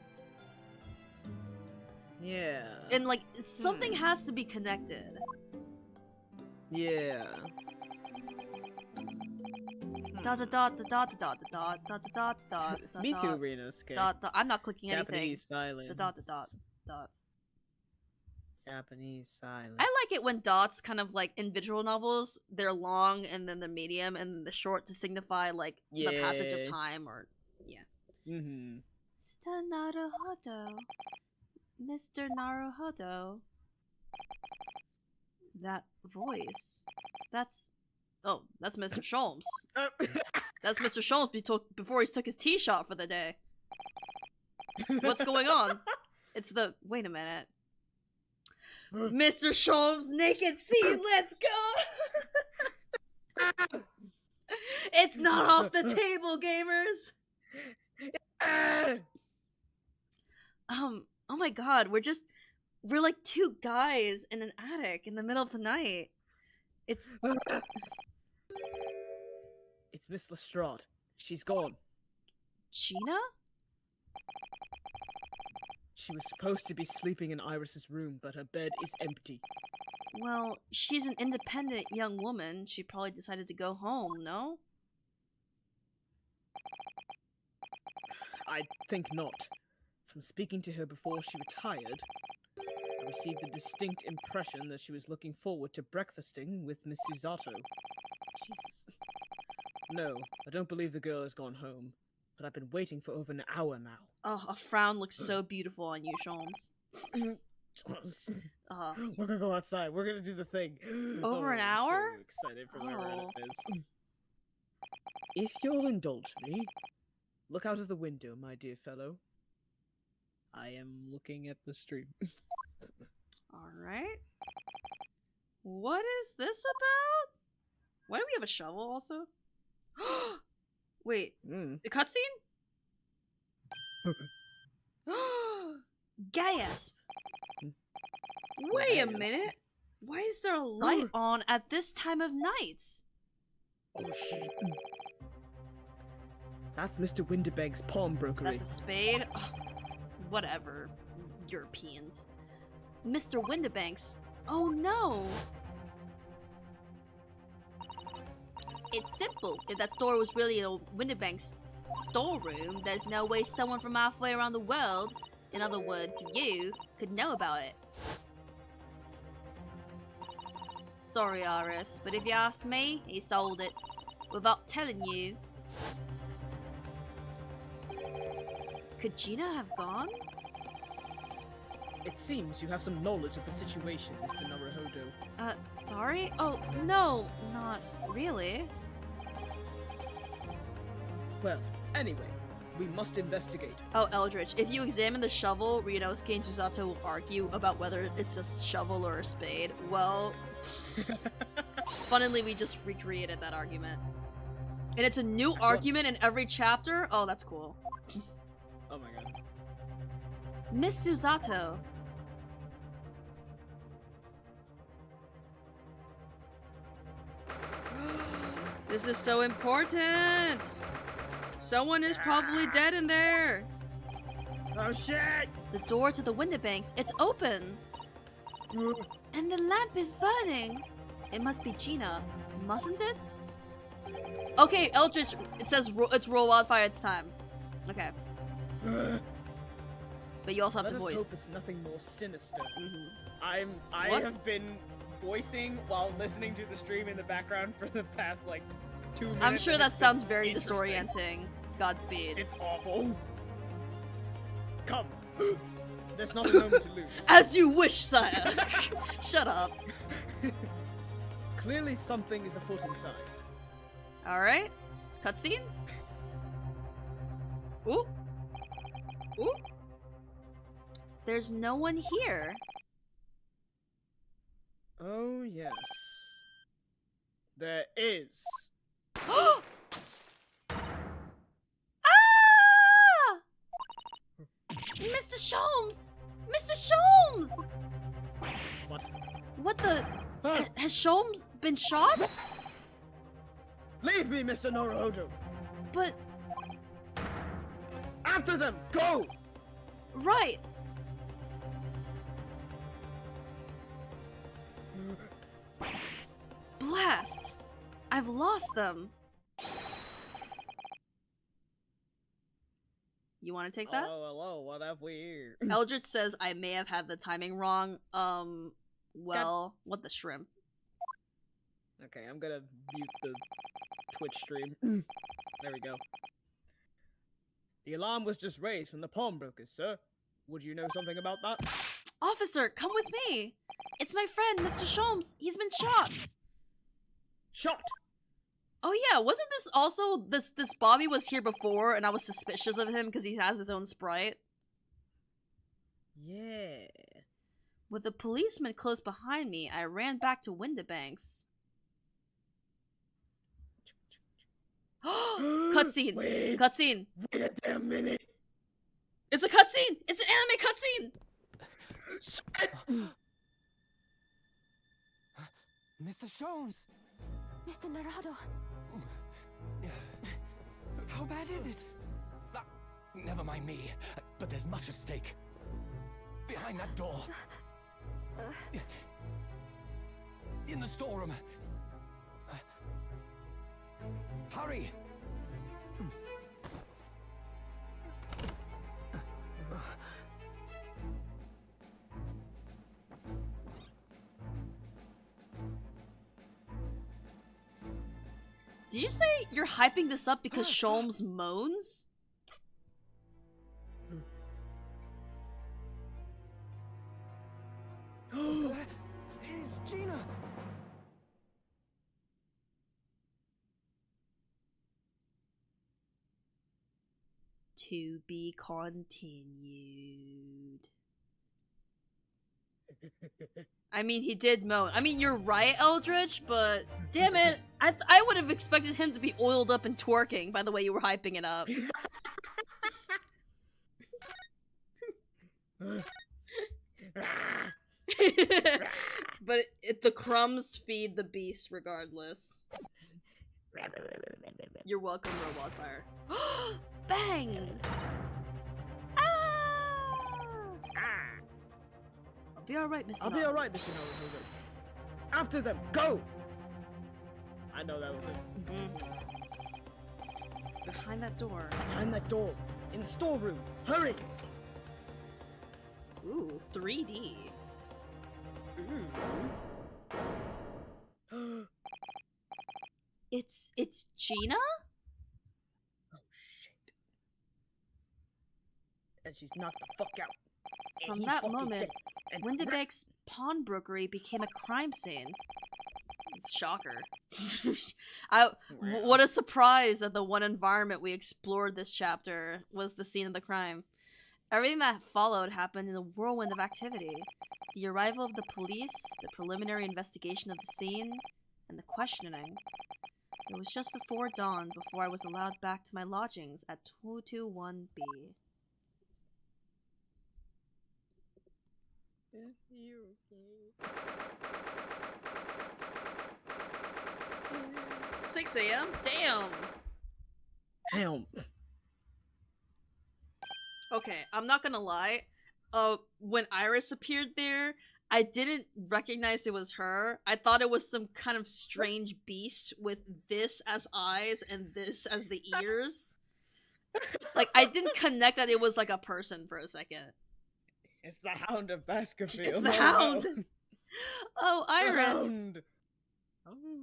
Yeah. And like, something has to be connected. Yeah. Dot dot dot dot dot dot dot dot dot dot dot. Me too, dot, Renosuke. dot, dot. I'm not clicking Japanese anything. silence. Dot dot dot dot. Japanese silence. I like it when dots kind of like in visual novels, they're long and then the medium and then the short to signify like the passage of Yeah. time or yeah. Mm-hmm. Mr. Naruhodo. Mr. Naruhodo. That voice. That's Mr. Sholmes. That's Mr. Sholmes before he took his tea shot for the day. What's going on? It's the wait a minute. Mr. Sholmes naked scene, let's go! It's not off the table, gamers! Oh my god, we're like two guys in an attic in the middle of the night. It's Miss Lestrade. She's gone. Gina? She was supposed to be sleeping in Iris's room, but her bed is empty. Well, she's an independent young woman. She probably decided to go home, no? I think not. From speaking to her before she retired, I received the distinct impression that she was looking forward to breakfasting with Miss Susato. Jesus. No, I don't believe the girl has gone home, but I've been waiting for over an hour now. Oh, a frown looks so beautiful on you, Sholmes. We're gonna go outside. We're gonna do the thing. Over an I'm hour? So excited for whatever Oh. it is. If you'll indulge me, look out of the window, my dear fellow. I am looking at the stream. Alright. What is this about? Why do we have a shovel also? Wait, the cutscene? Gasp! Wait a Gasp. minute! Why is there a light on at this time of night? Oh shit. That's Mr. Winterberg's pawnbrokery. That's a spade? Ugh, whatever, Europeans. Mr. Winterbanks. Oh no! It's simple. If that store was really a Winterbanks storeroom, there's no way someone from halfway around the world, in other words, you, could know about it. Sorry, Iris, but if you ask me, he sold it. Without telling you. Could Gina have gone? It seems you have some knowledge of the situation, Mr. Naruhodo. Sorry? Oh, no, not really. Well, anyway, we must investigate. Oh, Eldritch, if you examine the shovel, Ryunosuke and Susato will argue about whether it's a shovel or a spade. Well, funnily, we just recreated that argument. And it's a new argument in every chapter? Oh, that's cool. Oh my god. Miss Susato. This is so important! Someone is probably dead in there! Oh shit! The door to the window banks, it's open! And the lamp is burning! It must be Gina, mustn't it? Okay, Eldritch, it says it's roll wildfire, it's time. Okay. But you also have Let to us voice. hope it's nothing more sinister. Mhm. I What? have been voicing while listening to the stream in the background for the past like 2 minutes. I'm sure and that it's sounds been very interesting. disorienting. Godspeed. It's awful. Come. There's not a moment to lose. As you wish, sire! Shut up. Clearly something is afoot inside. Alright. Cutscene? Ooh. Ooh. There's no one here. Oh yes. There is. Ah! Mr. Sholmes! Mr. Sholmes! What? What the? Ah! Has Sholmes been shot? Leave me, Mr. Norohodo! But, After them! Go! right. Blast! I've lost them. You want to take that? Oh, hello, what have we here? Eldritch says I may have had the timing wrong. Well, what the shrimp? Okay, I'm gonna mute the Twitch stream. There we go. The alarm was just raised from the pawnbrokers, sir. Would you know something about that? Officer, come with me. It's my friend, Mr. Sholmes. He's been shot. Shot! Oh yeah, wasn't this also this Bobby was here before, and I was suspicious of him because he has his own sprite. Yeah. With the policeman close behind me, I ran back to Windibanks. Cutscene. Wait! Cutscene. Wait a damn minute! It's a cutscene. It's an anime cutscene. Shit! Mr. Sholmes! Mr. Naruto, How bad is it? Never mind me, but there's much at stake. Behind that door. In the storeroom. Hurry! Did you say you're hyping this up because Sholmes moans? It's Gina! To be continued. I mean, he did moan. I mean, you're right, Eldritch, but damn it, I would have expected him to be oiled up and twerking by the way you were hyping it up. But the crumbs feed the beast regardless. You're welcome, Robot Fire. Bang! I'll be alright, Mr. I'll be alright, Mr. Norohodo. After them! Go! I know that was it. Behind that door. Behind that door. In the storeroom. Hurry! Ooh, 3D. It's Gina? Oh shit. And she's knocked the fuck out. And From he's that fucking moment, dead. And Windibank's pawnbrokery became a crime scene. Shocker. What a surprise that the one environment we explored this chapter was the scene of the crime. Everything that followed happened in a whirlwind of activity. The arrival of the police, the preliminary investigation of the scene, and the questioning. It was just before dawn before I was allowed back to my lodgings at 221B. Is he okay? 6 a.m.? Damn! Damn. Okay, I'm not gonna lie. When Iris appeared there, I didn't recognize it was her. I thought it was some kind of strange beast with this as eyes and this as the ears. Like, I didn't connect that it was like a person for a second. It's the Hound of Baskerville. It's the Oh, Hound! no. Oh, The Iris! Hound. Oh.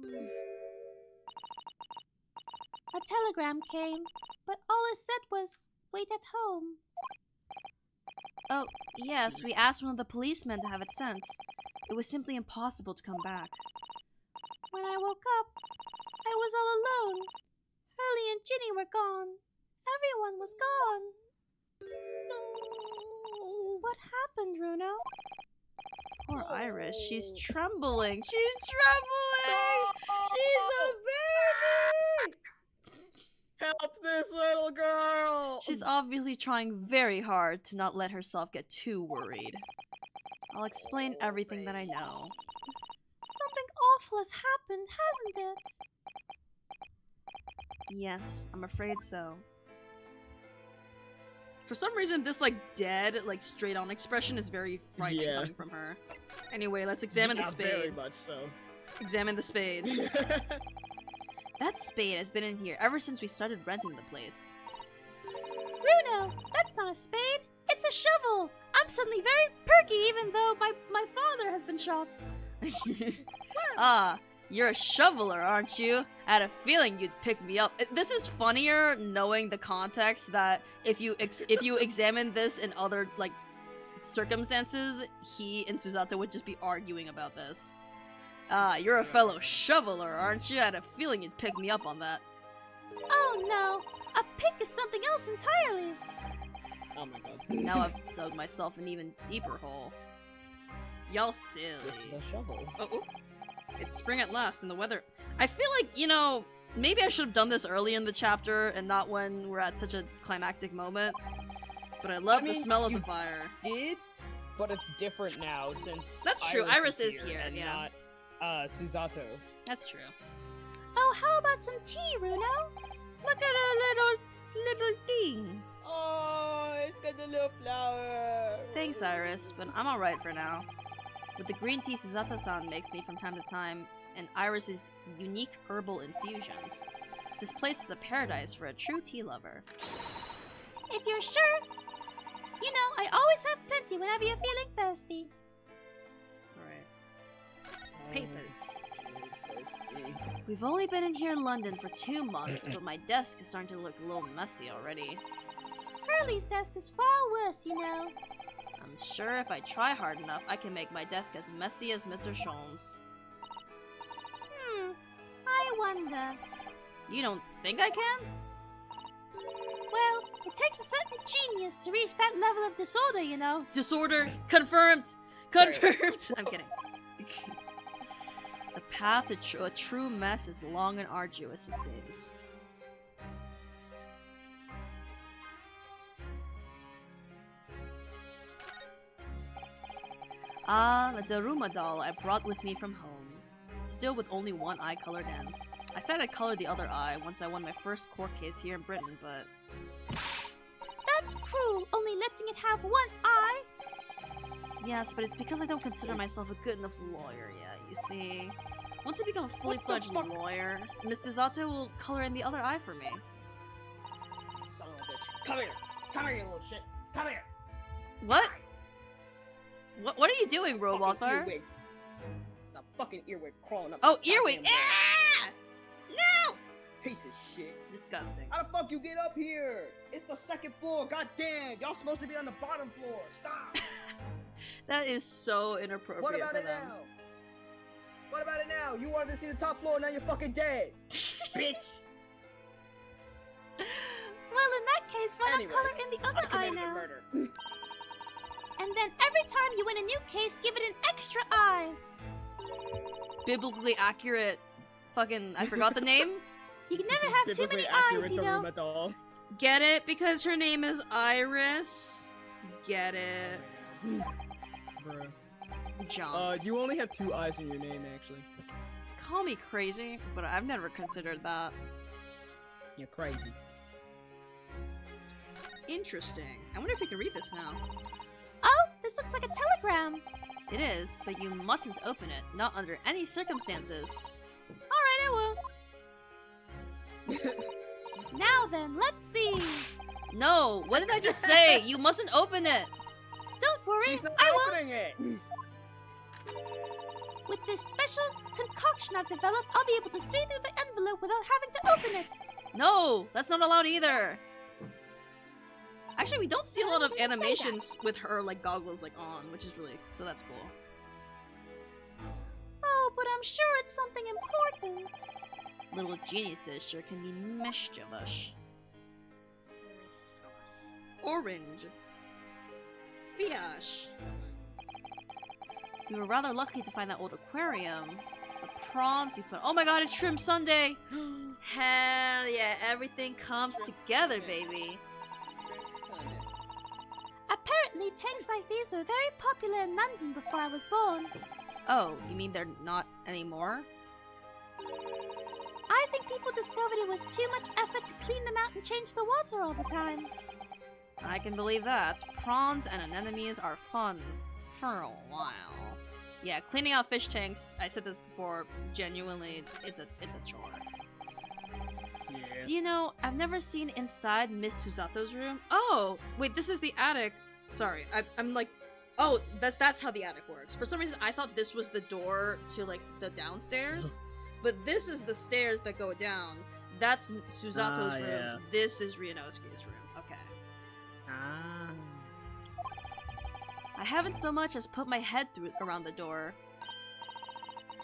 A telegram came, but all it said was, "Wait at home." Oh, yes, we asked one of the policemen to have it sent. It was simply impossible to come back. When I woke up, I was all alone. Hurley and Ginny were gone. Everyone was gone. What happened, Runo? Poor Iris, she's trembling. She's trembling! She's a baby! Help this little girl! She's obviously trying very hard to not let herself get too worried. I'll explain everything that I know. Something awful has happened, hasn't it? Yes, I'm afraid so. For some reason, this, like, dead, like, straight-on expression is very frightening Yeah. coming from her. Anyway, let's examine the Yeah, very spade. much so. Examine the spade. That spade has been in here ever since we started renting the place. Runo, that's not a spade. It's a shovel. I'm suddenly very perky even though my father has been shot. Ah, you're a shoveler, aren't you? I had a feeling you'd pick me up. This is funnier knowing the context that if you examine this in other, like, circumstances, he and Susato would just be arguing about this. Ah, you're a fellow shoveler, aren't you? I had a feeling you'd pick me up on that. Oh no, a pick is something else entirely. Oh my god. Now I've dug myself an even deeper hole. Y'all silly. The shovel. Oh, it's spring at last, and the weather. I feel like, you know, maybe I should have done this early in the chapter and not when we're at such a climactic moment. But I love the smell of the fire. Did, but it's different now since That's true, Iris is here, and yeah. not Susato. That's true. Oh, how about some tea, Runo? Look at our little thing. Oh, it's got the little flower. Thanks, Iris, but I'm alright for now. With the green tea Susato-san makes me from time to time, and Iris's unique herbal infusions, this place is a paradise for a true tea lover. If you're sure. You know, I always have plenty whenever you're feeling thirsty. Alright. Papers. We've only been in here in London for 2 months, but my desk is starting to look a little messy already. Hurley's desk is far worse, you know. I'm sure if I try hard enough, I can make my desk as messy as Mr. Sholmes. I wonder. You don't think I can? Well, it takes a certain genius to reach that level of disorder, you know. Disorder confirmed! Confirmed! I'm kidding. The path to a true mess is long and arduous, it seems. Ah, the Daruma doll I brought with me from home. Still with only one eye colored in. I said I'd color the other eye once I won my first court case here in Britain, but... That's cruel, only letting it have one eye. Yes, but it's because I don't consider myself a good enough lawyer yet, you see. Once I become a fully fledged lawyer, Miss Susato will color in the other eye for me. Son of a bitch. Come here. Come here, you little shit. Come here. What? What are you doing, Fucking Robothar? earwig. It's a fucking earwig crawling up. Oh, your earwig! goddamn Ah! No! butt. Piece of shit. Disgusting. How the fuck you get up here? It's the second floor. God damn. Y'all supposed to be on the bottom floor. Stop. That is so inappropriate What about for it them. now? What about it now? You wanted to see the top floor, now you're fucking dead. Bitch. Well, in that case, why not color in the I've other eye committed a now? murder. And then every time you win a new case, give it an extra eye. Biblically accurate fucking... I forgot the name? You can never have too Biblically many accurate eyes, you the know. room at all. Get it? Because her name is Iris? Get it? Bruh. John. You only have 2 eyes in your name, actually. Call me crazy, but I've never considered that. You're crazy. Interesting. I wonder if we can read this now. Oh, this looks like a telegram. It is, but you mustn't open it. Not under any circumstances. Alright, I will. Now then, let's see. No! What did I just say? You mustn't open it! Don't worry, She's not I won't. opening it! With this special concoction I've developed, I'll be able to see through the envelope without having to open it. No! That's not allowed either! Actually, we don't see a lot of Why did I say animations with her, like, goggles, like, on, which is really... So that's cool. Oh, but I'm sure it's something important. Little geniuses sure can be mischievous. Orange. Fish. We were rather lucky to find that old aquarium. The prawns you put. Oh my god, it's Shrimp Sunday! Hell yeah, everything comes together, baby. Apparently, tanks like these were very popular in London before I was born. Oh, you mean they're not anymore? I think people discovered it was too much effort to clean them out and change the water all the time. I can believe that. Prawns and anemones are fun. For a while. Yeah, cleaning out fish tanks, I said this before, genuinely, it's a chore. Yeah. Do you know, I've never seen inside Miss Susato's room. Oh, wait, this is the attic. Sorry, I'm like, oh, that's how the attic works. For some reason, I thought this was the door to, like, the downstairs. But this is the stairs that go down. That's Susato's room. Yeah. This is Ryunosuke's room. Okay. Ah. I haven't so much as put my head through around the door.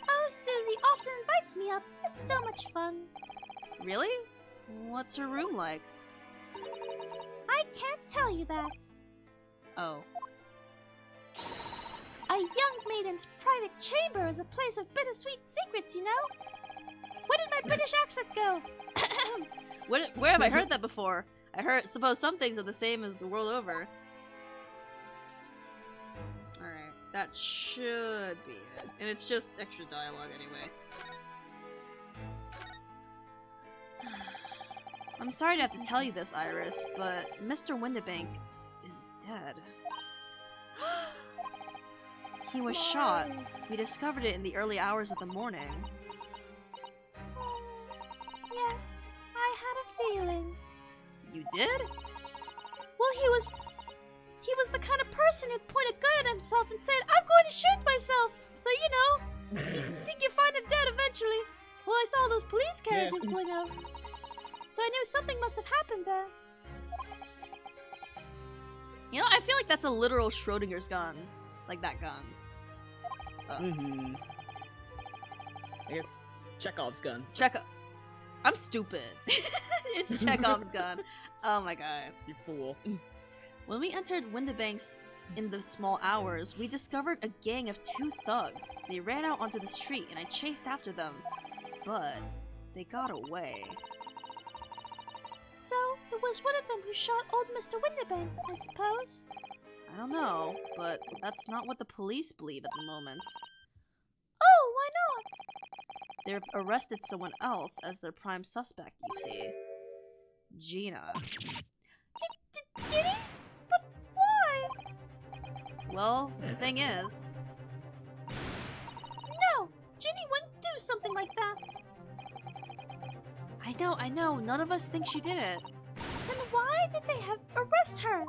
Oh, Susie often invites me up. It's so much fun. Really? What's her room like? I can't tell you that. Oh. A young maiden's private chamber is a place of bittersweet secrets, you know? Where did my British accent go? Where have I heard that before? Suppose some things are the same as the world over. Alright, that should be it. And it's just extra dialogue anyway. I'm sorry to have to tell you this, Iris, but Mr. Windibank is dead. He was shot. We discovered it in the early hours of the morning. Yes, I had a feeling. You did? Well, he was the kind of person who'd point a gun at himself and said, "I'm going to shoot myself." So, you know, think you find him dead eventually. Well, I saw those police carriages pulling out. So I knew something must have happened there. You know, I feel like that's a literal Schrodinger's gun. Like that gun. Mm-hmm. I guess Chekhov's gun. I'm stupid. It's Chekhov's gun. Oh my god. You fool. When we entered Windibanks in the small hours, we discovered a gang of 2 thugs. They ran out onto the street and I chased after them. But they got away. So, it was one of them who shot old Mr. Windibank, I suppose? I don't know, but that's not what the police believe at the moment. Oh, why not? They've arrested someone else as their prime suspect, you see. Gina. Ginny? But why? Well, the thing is... No! Ginny wouldn't do something like that! I know, none of us think she did it. Then why did they arrest her?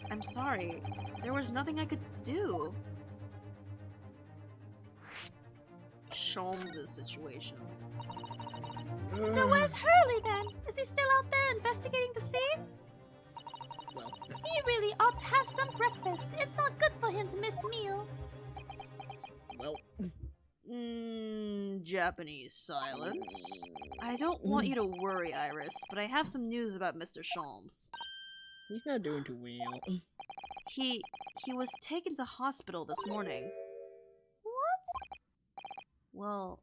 I'm sorry. There was nothing I could do. Sholmes' situation. So where's Hurley then? Is he still out there investigating the scene? Well, He really ought to have some breakfast. It's not good for him to miss meals. well. Japanese silence. I don't want you to worry, Iris, but I have some news about Mr. Sholmes. He's not doing too well. He was taken to hospital this morning. What? Well,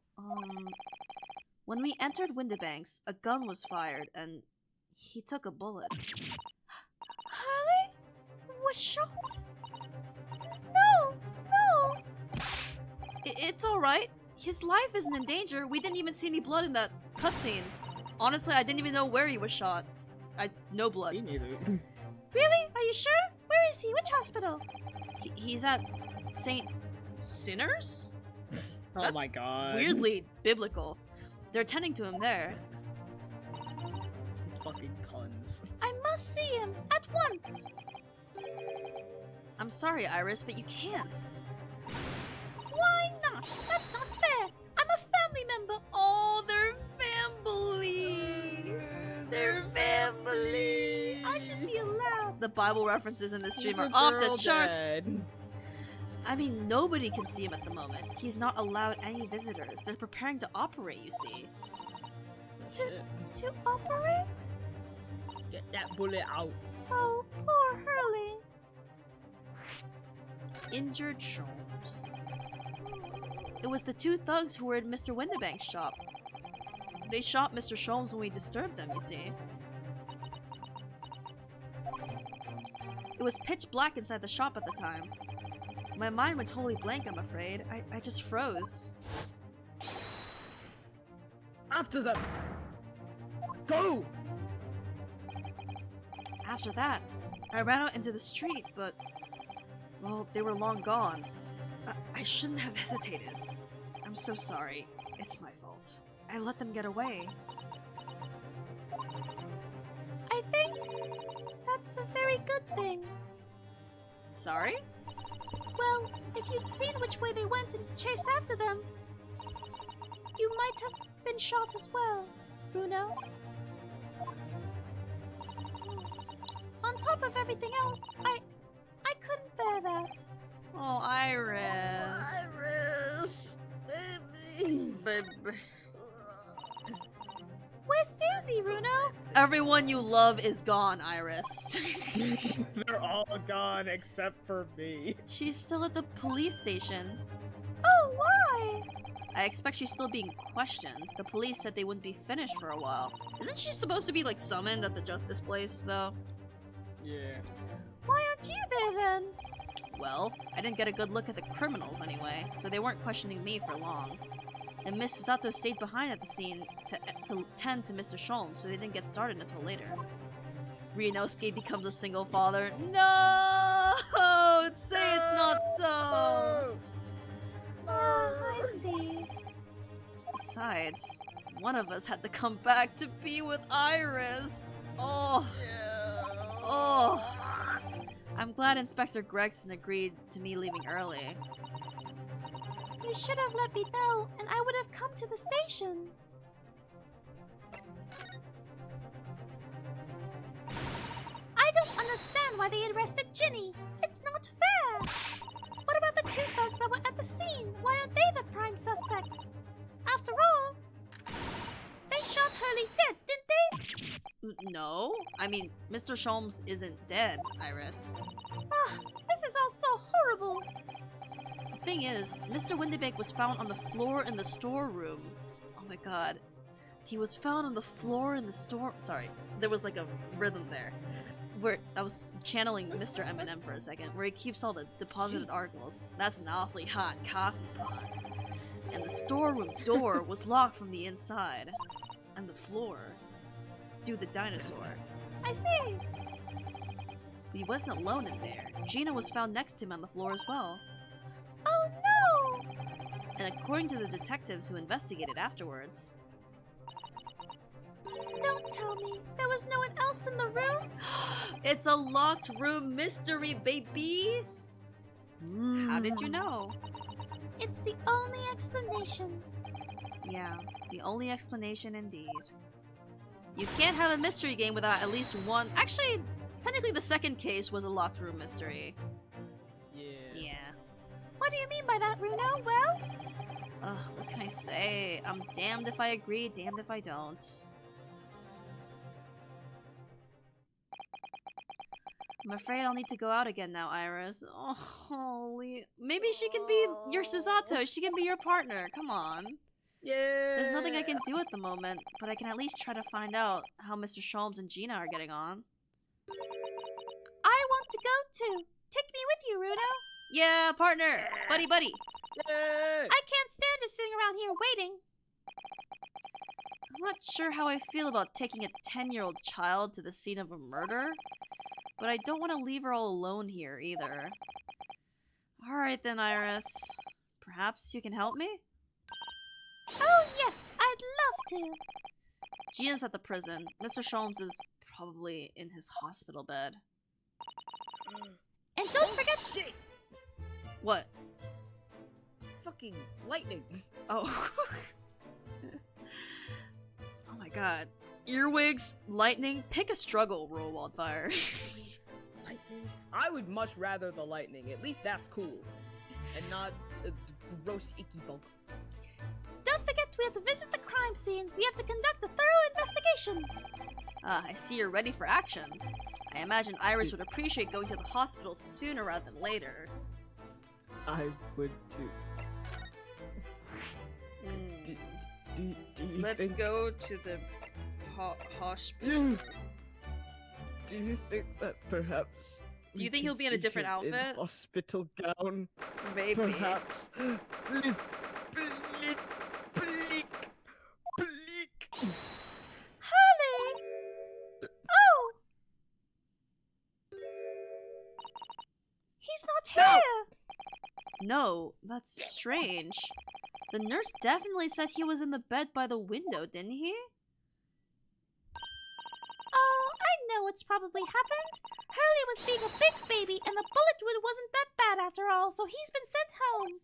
When we entered Windibanks, a gun was fired, and he took a bullet. Harley was shot? No, no. It's alright. His life isn't in danger. We didn't even see any blood in that cutscene. Honestly, I didn't even know where he was shot. No blood. Me neither. Really? Are you sure? Where is he? Which hospital? He's at St. Sinners? Oh That's my god. Weirdly biblical. They're tending to him there. Fucking puns. I must see him at once. I'm sorry, Iris, but you can't. Why not? That's not fair. I'm a family member. Oh, they're family. They're family. I should be allowed. The Bible references in this stream Is are a off the girl charts. dead? I mean, nobody can see him at the moment. He's not allowed any visitors. They're preparing to operate, you see. To operate? Get that bullet out. Oh, poor Hurley. Injured Sholmes. It was the two thugs who were in Mr. Windibank's shop. They shot Mr. Sholmes when we disturbed them, you see. It was pitch black inside the shop at the time. My mind went totally blank, I'm afraid. I just froze. After them! Go! After that, I ran out into the street, but... well, they were long gone. I shouldn't have hesitated. I'm so sorry. It's my fault. I let them get away. I think that's a very good thing. Sorry? Well, if you'd seen which way they went and chased after them, you might have been shot as well, Bruno. On top of everything else, I couldn't bear that. Oh, Iris. Iris! Baby! Where's Susie, Bruno? Everyone you love is gone, Iris. They're all gone except for me. She's still at the police station. Oh, why? I expect she's still being questioned. The police said they wouldn't be finished for a while. Isn't she supposed to be, like, summoned at the justice place, though? Yeah. Why aren't you there then? Well, I didn't get a good look at the criminals anyway, so they weren't questioning me for long. And Miss Susato stayed behind at the scene to tend to Mr. Sholmes, so they didn't get started until later. Ryunosuke becomes a single father. No! Say it's not so! I see. Besides, one of us had to come back to be with Iris. Oh. Oh. I'm glad Inspector Gregson agreed to me leaving early. You should have let me know, and I would have come to the station. I don't understand why they arrested Ginny. It's not fair. What about the two thugs that were at the scene? Why aren't they the prime suspects? After all, they shot Hurley dead, didn't they? No. I mean, Mr. Sholmes isn't dead, Iris. Ah, this is all so horrible. The thing is, Mr. Windibank was found on the floor in the storeroom. Oh my god. He was found on the floor in the store. Sorry, there was like a rhythm there. Where I was channeling Mr. Eminem for a second, where he keeps all the deposited articles. That's an awfully hot coffee pot. And the storeroom door was locked from the inside. And the floor. Due the dinosaur. I see. But he wasn't alone in there. Gina was found next to him on the floor as well. Oh no! And according to the detectives who investigated afterwards... Don't tell me there was no one else in the room? It's a locked room mystery, baby! How did you know? It's the only explanation. Yeah, the only explanation indeed. You can't have a mystery game without at least one... Actually, technically the second case was a locked room mystery. Yeah. What do you mean by that, Bruno? Well? Ugh, what can I say? I'm damned if I agree, damned if I don't. I'm afraid I'll need to go out again now, Iris. Oh, holy... Maybe she can be your Susato. She can be your partner. Come on. Yeah. There's nothing I can do at the moment, but I can at least try to find out how Mr. Sholmes and Gina are getting on. I want to go too. Take me with you, Runo. Yeah, partner! Buddy, buddy! Yeah. I can't stand just sitting around here waiting. I'm not sure how I feel about taking a 10-year-old child to the scene of a murder, but I don't want to leave her all alone here either. Alright then, Iris. Perhaps you can help me? Oh, yes, I'd love to. Gina's at the prison. Mr. Sholmes is probably in his hospital bed. And don't forget... Shit. What? Fucking lightning. Oh. Oh my god. Earwigs, lightning, pick a struggle, Roll Wildfire. Lightning. I would much rather the lightning. At least that's cool, and not a gross icky bug. Don't forget we have to visit the crime scene. We have to conduct a thorough investigation. Ah, I see you're ready for action. I imagine Iris would appreciate going to the hospital sooner rather than later. I would too. Do you Let's think, go to the hospital. Do you think that perhaps? Do you we think he'll could be in a see different him in outfit? hospital gown. Maybe. Perhaps. Please. Bleak. Bleak. Bleak. Hurley! Oh! He's not here! No, that's strange. The nurse definitely said he was in the bed by the window, didn't he? Oh, I know what's probably happened. Hurley was being a big baby, and the bullet wound wasn't that bad after all, so he's been sent home.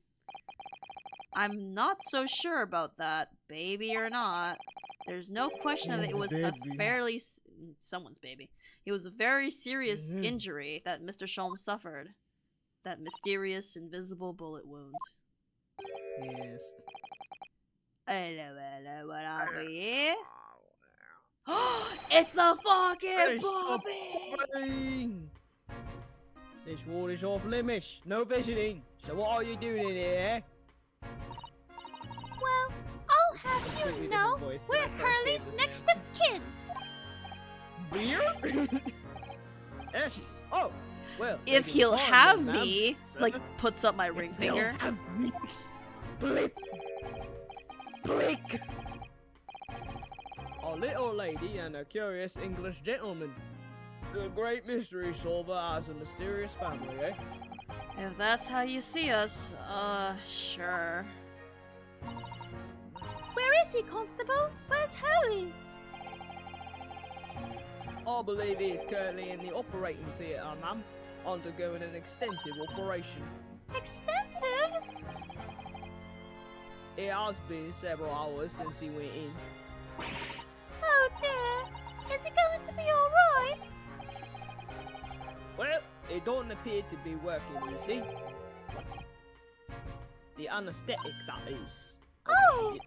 I'm not so sure about that, baby or not. There's no question that it was a fairly... someone's baby. It was a very serious injury that Mr. Sholmes suffered. That mysterious, invisible bullet wound. Yes. Hello, what are we? It's the fucking Bobby! This ward is off limits. No visiting. So what are you doing in here? Well, I'll have Completely you know, different voice than we're I first gave Hurley's this next man. of kin. Beer? Eh? Oh, well. If maybe he'll the have barn then, ma'am. me, like, puts up my ring He'll finger. have me. Please. Blake. A little lady and a curious English gentleman. The great mystery solver has a mysterious family, eh? If that's how you see us, sure. Where is he, Constable? Where's Hurley? I believe he is currently in the operating theatre, ma'am, undergoing an extensive operation. Extensive? It has been several hours since he went in. Oh dear. Is he going to be alright? Well, it don't appear to be working, you see. The anaesthetic, that is. Oh!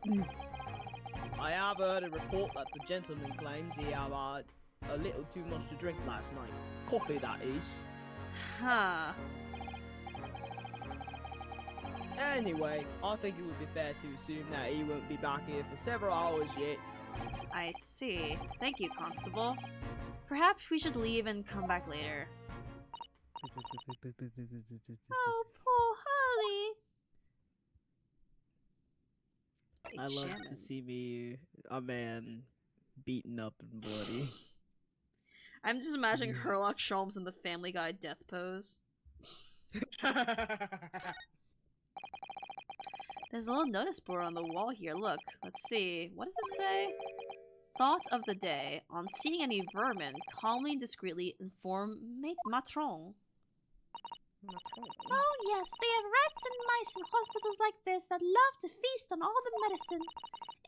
I have heard a report that the gentleman claims he have had a little too much to drink last night. Coffee, that is. Huh. Anyway, I think it would be fair to assume that he won't be back here for several hours yet. I see. Thank you, Constable. Perhaps we should leave and come back later. Oh, poor Hurley. Hey, I love Shannon. to see me, a man, beaten up and bloody. I'm just imagining Herlock Sholmes in the Family Guy death pose. There's a little notice board on the wall here. Look, let's see. What does it say? Thought of the day. On seeing any vermin, calmly and discreetly inform Matron. Oh yes, they have rats and mice in hospitals like this that love to feast on all the medicine.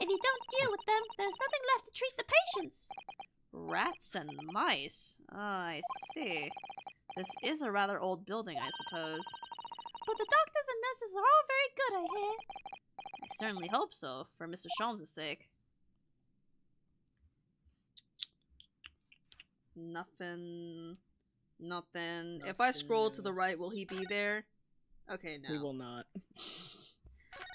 If you don't deal with them, there's nothing left to treat the patients. Rats and mice? Oh, I see. This is a rather old building, I suppose. But the doctors and nurses are all very good, I hear. I certainly hope so, for Mr. Sholmes' sake. Nothing. Nothing. If I scroll to the right, will he be there? Okay, no. We will not.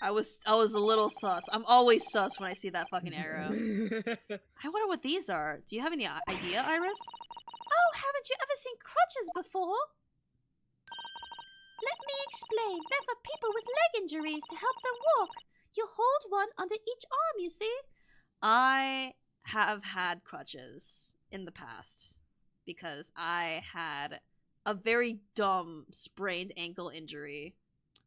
I was a little sus. I'm always sus when I see that fucking arrow. I wonder what these are. Do you have any idea, Iris? Oh, haven't you ever seen crutches before? Let me explain. They're for people with leg injuries to help them walk. You hold one under each arm, you see? I have had crutches in the past because I had a very dumb sprained ankle injury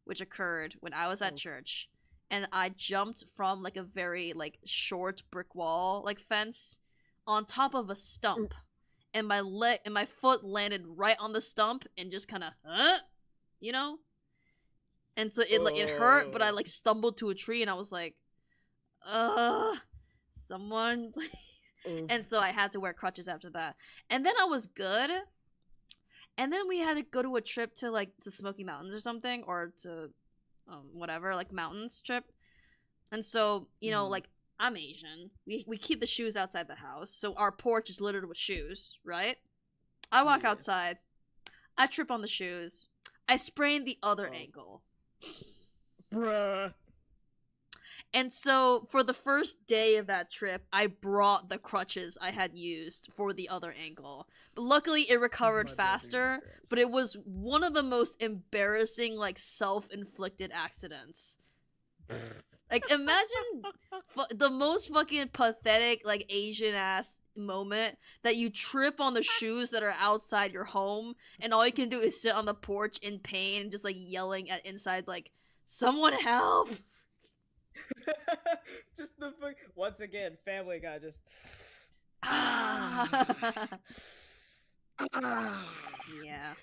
which occurred when I was at church, and I jumped from like a very like short brick wall like fence on top of a stump, and my foot landed right on the stump and just kind of you know, and so it hurt, but I like stumbled to a tree and I was like, someone. And so I had to wear crutches after that, and then I was good. And then we had to go to a trip to like the Smoky Mountains or something, or to whatever, like mountains trip. And so, you know, like I'm Asian. We keep the shoes outside the house, so our porch is littered with shoes, right? I walk outside, I trip on the shoes, I sprain the other ankle. Bruh. And so for the first day of that trip, I brought the crutches I had used for the other ankle. But luckily it recovered faster, but it was one of the most embarrassing, like, self-inflicted accidents. Like, imagine the most fucking pathetic, like, Asian-ass moment that you trip on the shoes that are outside your home, and all you can do is sit on the porch in pain and just, like, yelling at inside, like, someone help! Just the fuck. Once again, Family Guy just. Yeah.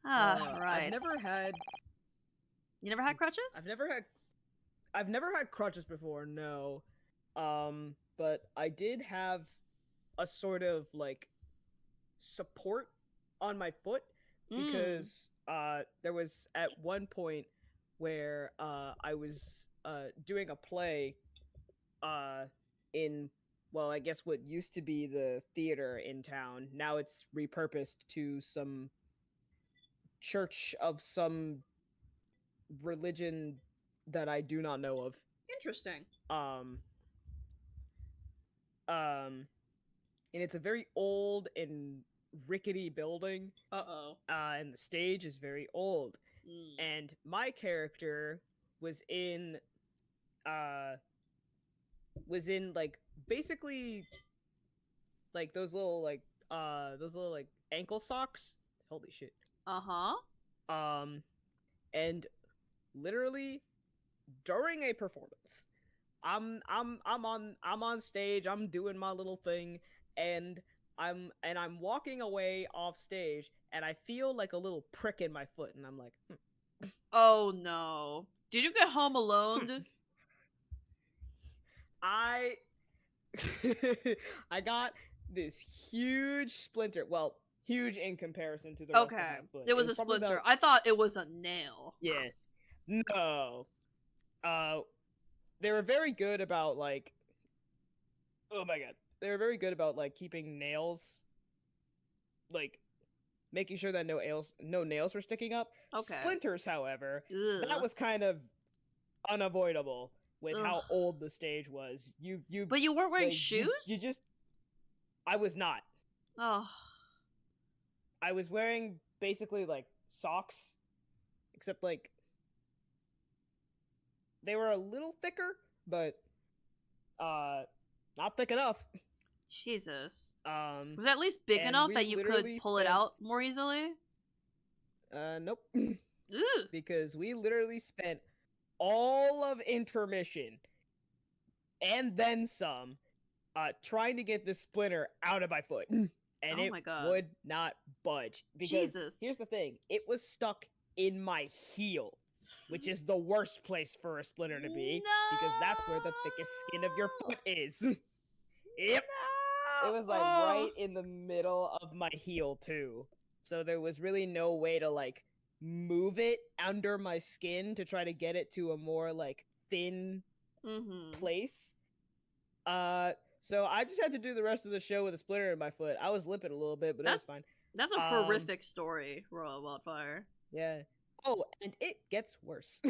I've Right. never had. You never had crutches? I've never had crutches before. No. But I did have a sort of like support on my foot because there was at one point where I was doing a play in, well, I guess what used to be the theater in town. Now it's repurposed to some church of some religion that I do not know of. Interesting. And it's a very old and rickety building. And the stage is very old. And my character was in like basically like those little like ankle socks. Holy shit. And literally during a performance, I'm on stage, I'm doing my little thing, and I'm walking away off stage, and I feel like a little prick in my foot, and I'm like, oh no. Did you get home alone? I got this huge splinter. Well, huge in comparison to the rest of my foot. It was a splinter. I thought it was a nail. Yeah. No. They were very good about like, oh my god, they were very good about like keeping nails, like making sure that no nails were sticking up. Splinters, however, that was kind of unavoidable with how old the stage was. But you weren't wearing shoes? You just, I was not. Oh. I was wearing basically like socks, except like they were a little thicker, but not thick enough. Jesus. Was it at least big enough that you could pull it out more easily? Nope. Because we literally spent all of intermission and then some trying to get this splinter out of my foot. And it would not budge. Because here's the thing, it was stuck in my heel, which is the worst place for a splinter to be, because that's where the thickest skin of your foot is. Yep. No! It was like right in the middle of my heel too. So there was really no way to like move it under my skin to try to get it to a more like thin place. So I just had to do the rest of the show with a splinter in my foot. I was limping a little bit, but it was fine. That's a horrific story, Royal Wildfire. Yeah. Oh, and it gets worse.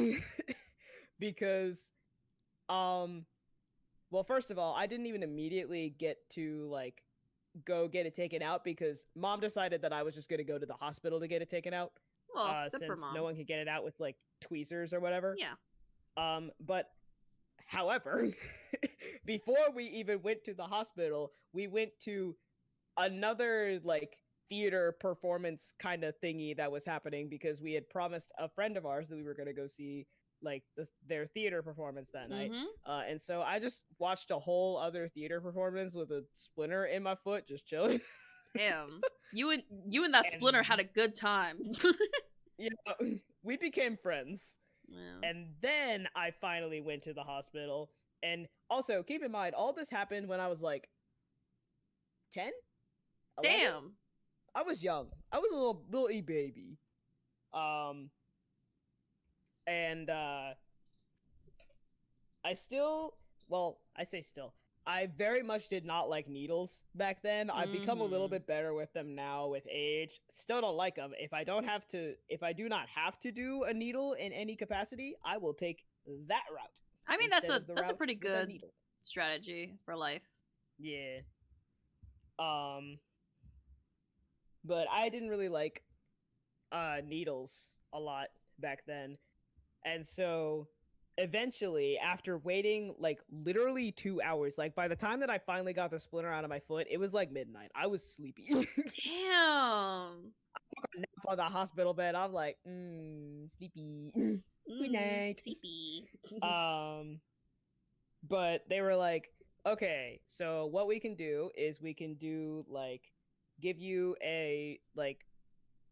Because, well, first of all, I didn't even immediately get to, like, go get it taken out because Mom decided that I was just gonna go to the hospital to get it taken out. Well, good for Since Mom. no one could get it out with, like, tweezers or whatever. Yeah. But however, before we even went to the hospital, we went to another like theater performance kind of thingy that was happening because we had promised a friend of ours that we were going to go see like their theater performance that night. And so I just watched a whole other theater performance with a splinter in my foot just chilling. Damn. You and that splinter had a good time. Yeah, we became friends. Yeah. And then I finally went to the hospital. And also, keep in mind, all this happened when I was like 10? 11? Damn. I was young. I was a little e-baby. And I still, well, I say still. I very much did not like needles back then. I've become a little bit better with them now with age. Still don't like them. If I do not have to do a needle in any capacity, I will take that route. I mean, that's a pretty good strategy for life. Yeah. But I didn't really like needles a lot back then. And so eventually, after waiting like literally 2 hours, like by the time that I finally got the splinter out of my foot, it was like midnight. I was sleepy. Damn. I took a nap on the hospital bed. I'm like, sleepy. Good night. Sleepy. But they were like, okay, so what we can do is we can do like give you a like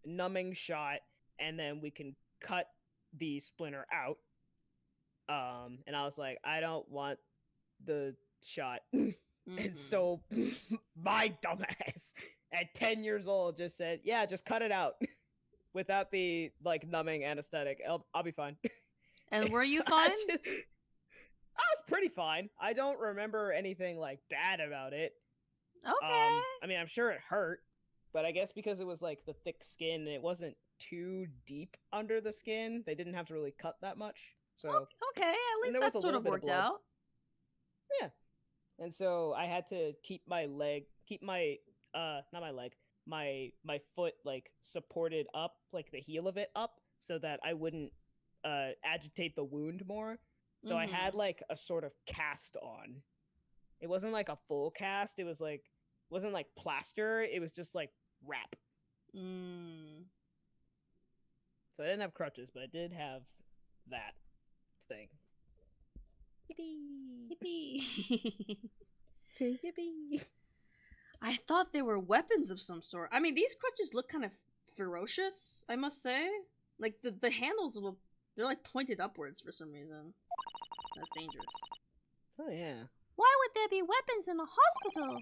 numbing shot, and then we can cut the splinter out. And I was like, I don't want the shot. And so my dumbass at 10 years old just said, yeah, just cut it out without the like numbing anesthetic. I'll be fine. And were you fine? I was pretty fine. I don't remember anything like bad about it. Okay. I mean, I'm sure it hurt, but I guess because it was like the thick skin and it wasn't too deep under the skin, they didn't have to really cut that much. So okay, at least that sort of worked out. Yeah. And so I had to keep my foot like supported up, like the heel of it up, so that I wouldn't agitate the wound more. So I had like a sort of cast on. It wasn't like a full cast. It wasn't like plaster. It was just like wrap. So I didn't have crutches, but I did have that thing. Yippee. Yippee. I thought they were weapons of some sort. I mean, these crutches look kind of ferocious, I must say. Like, the handles they're like pointed upwards for some reason. That's dangerous. Oh, yeah. Why would there be weapons in a hospital?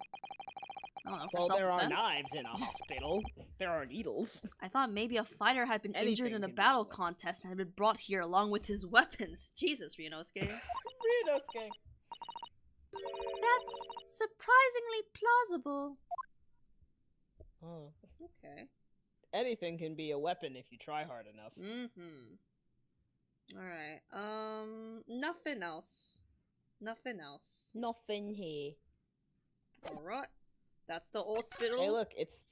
I don't know, for Well, there are self-defense? knives in a hospital. There are needles. I thought maybe a fighter had been injured Anything in a can be battle a weapon. contest and had been brought here along with his weapons. Jesus, Ryunosuke. Ryunosuke. That's surprisingly plausible. Oh. Okay. Anything can be a weapon if you try hard enough. Alright, nothing else. Nothing else. Nothing here. Alright. That's the hospital. Hey, look, it's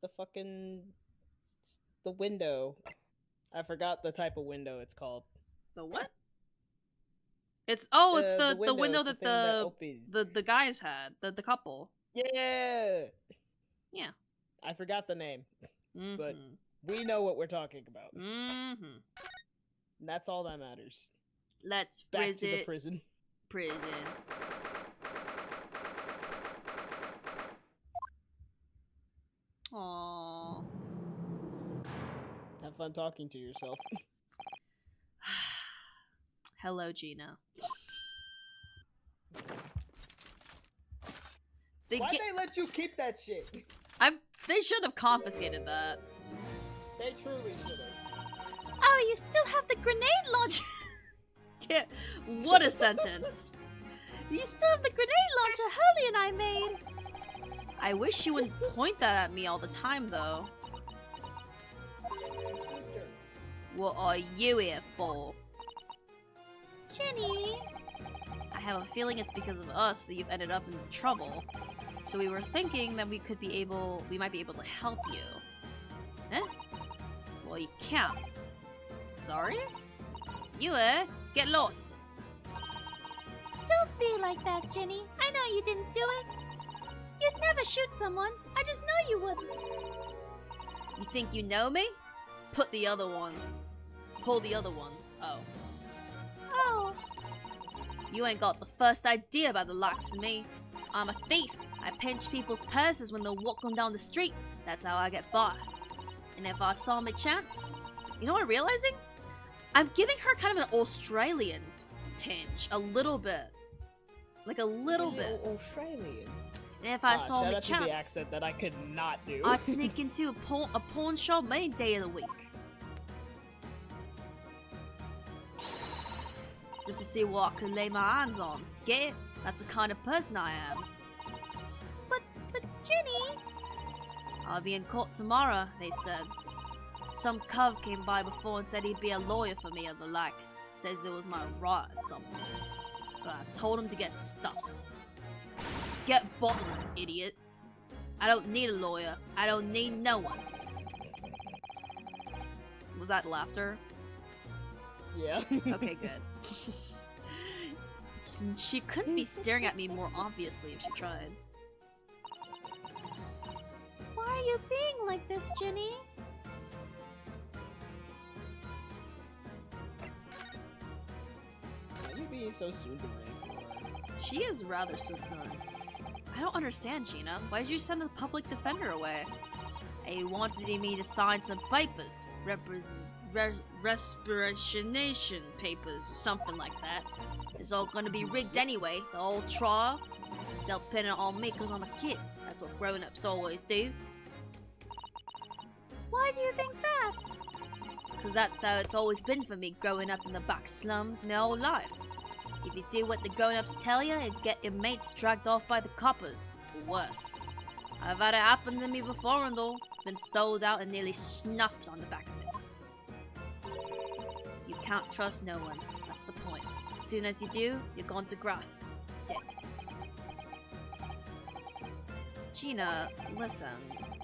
the fucking the window. I forgot the type of window it's called. The what? It's the window window is that thing that opened. the guys had, the couple. Yeah. Yeah. I forgot the name, but we know what we're talking about. And that's all that matters. Let's Back visit to the prison. prison. Aww. Have fun talking to yourself. Hello, Gina. Why'd they let you keep that shit? They should have confiscated that. They truly should have. Oh, you still have the grenade launcher! What a sentence. You still have the grenade launcher Hurley and I made! I wish you wouldn't point that at me all the time, though. What are you here for? Ginny! I have a feeling it's because of us that you've ended up in trouble. So we were thinking that we might be able to help you. Eh? Well, you can't. Sorry? You, get lost. Don't be like that, Ginny. I know you didn't do it. You'd never shoot someone. I just know you wouldn't. You think you know me? Pull the other one. Oh. Oh, You ain't got the first idea about the likes of me. I'm a thief. I pinch people's purses when they're walking down the street. That's how I get by. And if I saw my chance, you know what I'm realizing? I'm giving her kind of an Australian tinge. A little bit. Like a little bit. Australian. And if I saw shout my out to the chance, accent that I could not do. I'd sneak into a pawn shop any day of the week. Just to see what I could lay my hands on. Get it? That's the kind of person I am. but Ginny! I'll be in court tomorrow, they said. Some cove came by before and said he'd be a lawyer for me or the like. Says it was my right or something. But I told him to get stuffed. Get bottled, idiot. I don't need a lawyer. I don't need no one. Was that laughter? Yeah. Okay, good. She couldn't be staring at me more obviously if she tried. Why are you being like this, Ginny? Why are you being so soon to rain for? She is rather soon. I don't understand, Gina. Why did you send the public defender away? He wanted me to sign some papers. Respiration papers, or something like that. It's all gonna be rigged anyway, the whole trial. They'll pin it on me because I'm a kid. That's what grown-ups always do. Why do you think that? Because that's how it's always been for me growing up in the back slums my whole life. If you do what the grown-ups tell you, you get your mates dragged off by the coppers. Or worse. I've had it happen to me before and all. Been sold out and nearly snuffed on the back of it. You can't trust no one. That's the point. As soon as you do, you're gone to grass. Dead. Gina, listen.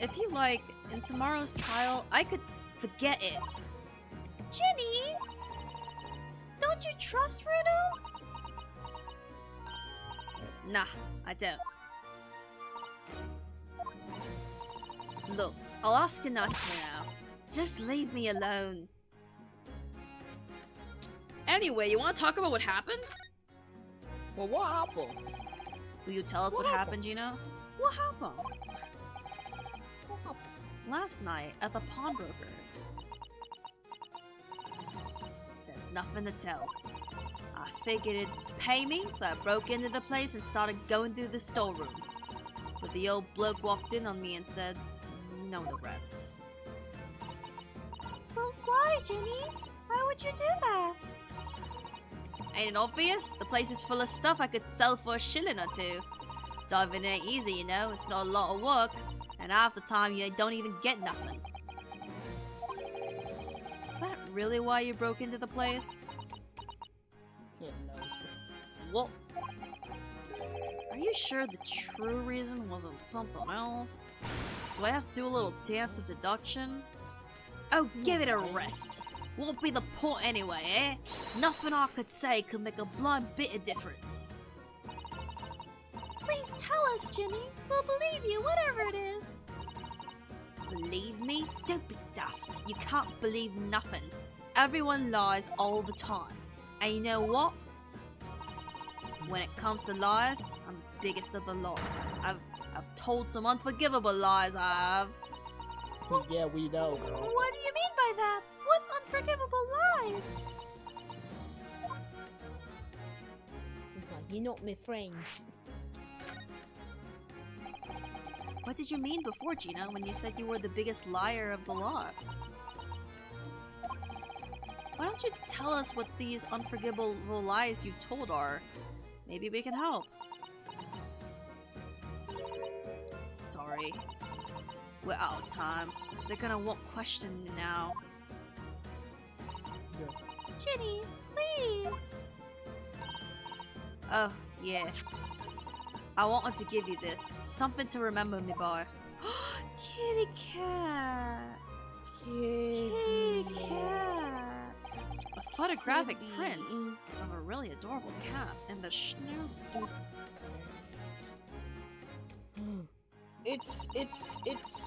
If you like, in tomorrow's trial, I could forget it. Ginny! Don't you trust Rudo? Nah, I don't. Look, I'll ask you nicely now. Just leave me alone. Anyway, you want to talk about what happened? Well, what happened? Will you tell us what happened, Gina? What happened? Last night at the pawnbrokers. There's nothing to tell. I figured it'd pay me, so I broke into the place and started going through the storeroom. But the old bloke walked in on me and said, "You know the rest." But why, Ginny? Why would you do that? Ain't it obvious? The place is full of stuff I could sell for a shilling or two. Diving ain't easy, you know. It's not a lot of work. And half the time you don't even get nothing. Is that really why you broke into the place? Yeah, no. What? Are you sure the true reason wasn't something else? Do I have to do a little dance of deduction? Oh, give it a rest. Won't be the point anyway, eh? Nothing I could say could make a blind bit of difference. Please tell us, Ginny. We'll believe you, whatever it is. Believe me? Don't be daft. You can't believe nothing. Everyone lies all the time. And you know what? When it comes to lies, I'm the biggest of the lot. I've told some unforgivable lies, I have. Yeah, we know, girl. What do you mean by that? What unforgivable lies? You're not my friends. What did you mean before, Gina, when you said you were the biggest liar of the lot? Why don't you tell us what these unforgivable lies you've told are? Maybe we can help. Sorry. We're out of time. They're gonna want questioning now. Ginny, please. Oh, yeah. I wanted to give you this. Something to remember me by. Kitty cat. Kitty cat. A photographic print of a really adorable cat in the snow. It's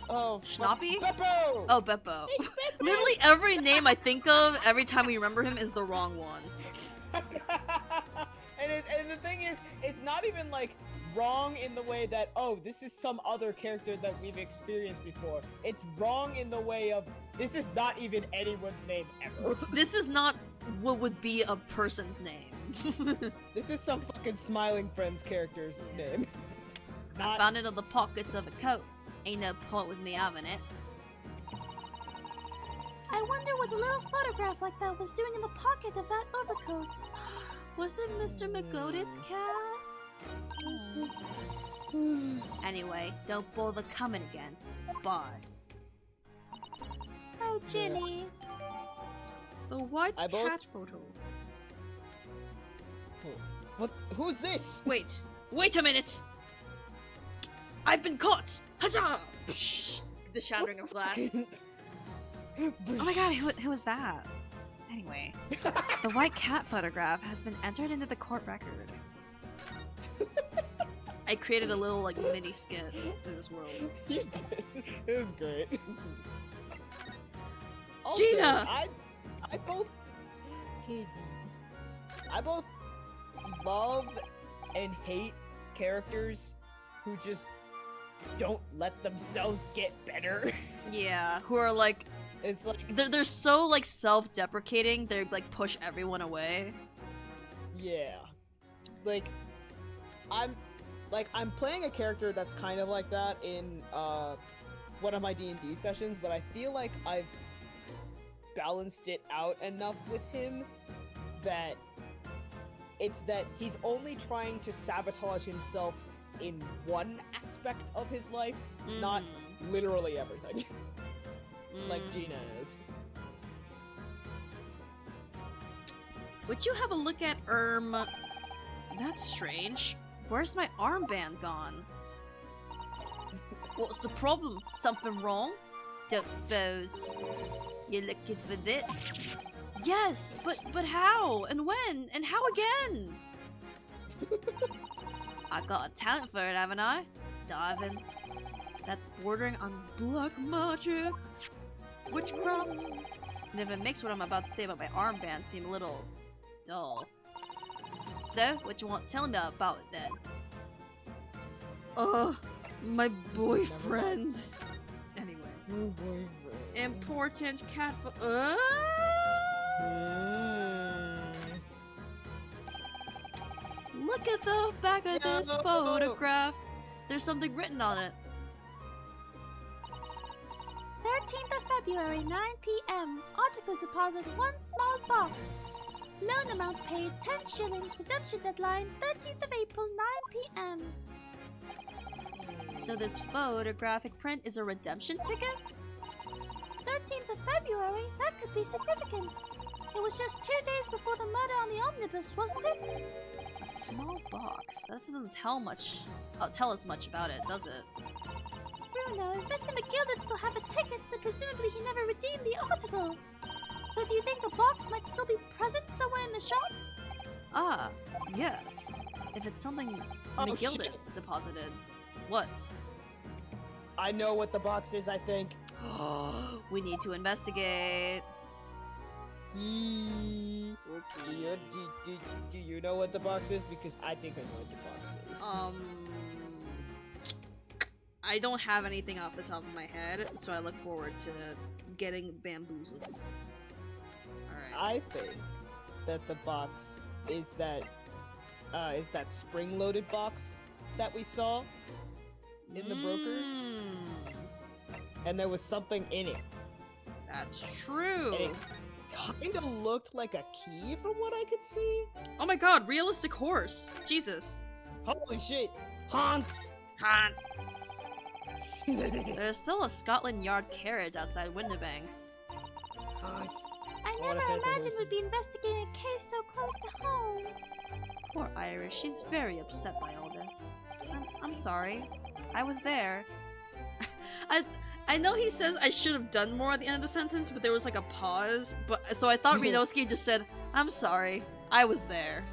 oh Schnappy? Beppo! Oh, Beppo. Literally every name I think of every time we remember him is the wrong one. and the thing is, it's not even like wrong in the way that, oh, this is some other character that we've experienced before. It's wrong in the way of, this is not even anyone's name ever. This is not what would be a person's name. This is some fucking Smiling Friends character's name. I found it in the pockets of a coat. Ain't no point with me having it. I wonder what a little photograph like that was doing in the pocket of that overcoat. Was it Mr. McGoated's cat? Anyway, don't bother coming again. Bye. Oh, Ginny. The white I both- cat photo. What? Who's this? Wait a minute! I've been caught! Huzzah! The shattering of glass. Oh my god, who was that? Anyway, the white cat photograph has been entered into the court record. I created a little, like, mini skit in this world. You did. It was great. Also, Gina! I both love and hate characters who just don't let themselves get better. Yeah, who are like, It's like, they're so, like, self-deprecating, they, like, push everyone away. yeah. I'm playing a character that's kind of like that in one of my D&D sessions, but I feel like I've balanced it out enough with him that it's that he's only trying to sabotage himself in one aspect of his life, not literally everything. Like Gina is. Would you have a look at, that's strange. Where's my armband gone? What's the problem? Something wrong? Don't suppose you're looking for this? Yes, but how? And when? And how again? I got a talent for it, haven't I? Diving. That's bordering on black magic. Witchcraft. And if it makes what I'm about to say about my armband seem a little dull. So, what you want to tell me about it then? My boyfriend. Anyway. Important cat Look at the back of this photograph. There's something written on it. 13th of February, 9 p.m. Article deposit 1 small box. Loan amount paid 10 shillings. Redemption deadline 13th of April, 9 p.m. So this photographic print is a redemption ticket? 13th of February? That could be significant. It was just 2 days before the murder on the omnibus, wasn't it? A small box. That doesn't tell us much about it, does it? Bruno, if Mr. McGilded still have a ticket, then presumably he never redeemed the article. So do you think the box might still be present somewhere in the shop? Ah, yes. If it's something Oh, McGilded shit. deposited. What? I know what the box is, I think. We need to investigate. Do Okay. you know what the box is? Because I think I know what the box is. I don't have anything off the top of my head, so I look forward to getting bamboozled. Alright. I think that the box is that spring-loaded box that we saw in the broker, and there was something in it. That's true. And it kind of looked like a key from what I could see. Oh my god, realistic horse. Jesus. Holy shit, Hans! Hans. There's still a Scotland Yard carriage outside Windibanks. Hans. I never imagined we'd be investigating a case so close to home. Poor Iris, she's very upset by all this. I'm sorry. I was there. I know he says I should have done more at the end of the sentence, but there was like a pause. But so I thought Rinosuke just said, "I'm sorry, I was there."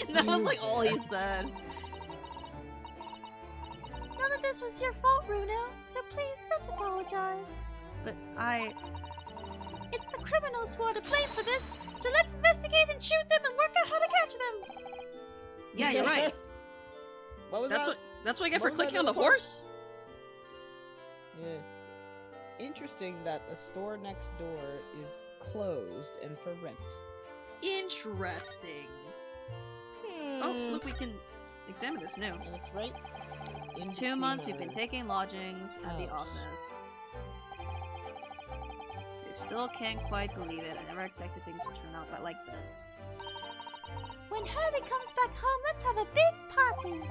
And that was like all he said. None of this was your fault, Runo, so please don't apologize. But It's the criminals who are to blame for this, so let's investigate and shoot them and work out how to catch them. yeah, you're right. What was That's that? what I get What for was that clicking on the other part? horse. Yeah. Interesting that the store next door is closed and for rent. Interesting. Oh, look, we can examine this now. And it's right in 2 months we've been between taking lodgings at the house. office. They still can't quite believe it. I never expected things to turn out like this. When Hurley comes back home, let's have a big party.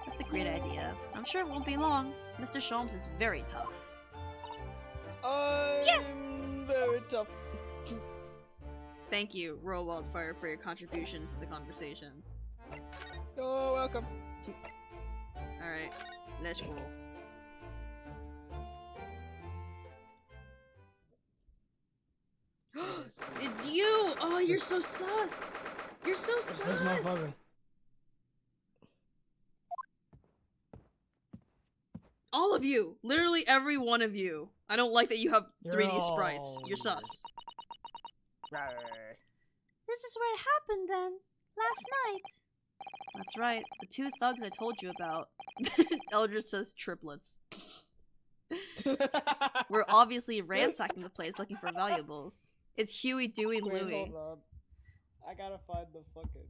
That's a great idea. I'm sure it won't be long. Mr. Sholmes is very tough. I'm Yes! very tough. Thank you, Royal Wildfire, for your contribution to the conversation. Oh, welcome. Alright, let's go. It's you! Oh, you're so sus! You're so sus! All of you! Literally every one of you. I don't like that you have 3D sprites. You're sus. This is where it happened then. Last night. That's right. The 2 thugs I told you about. Eldred says triplets. We're obviously ransacking the place looking for valuables. It's Huey, Dewey, and Wait, Louie. hold on. I gotta find the fucking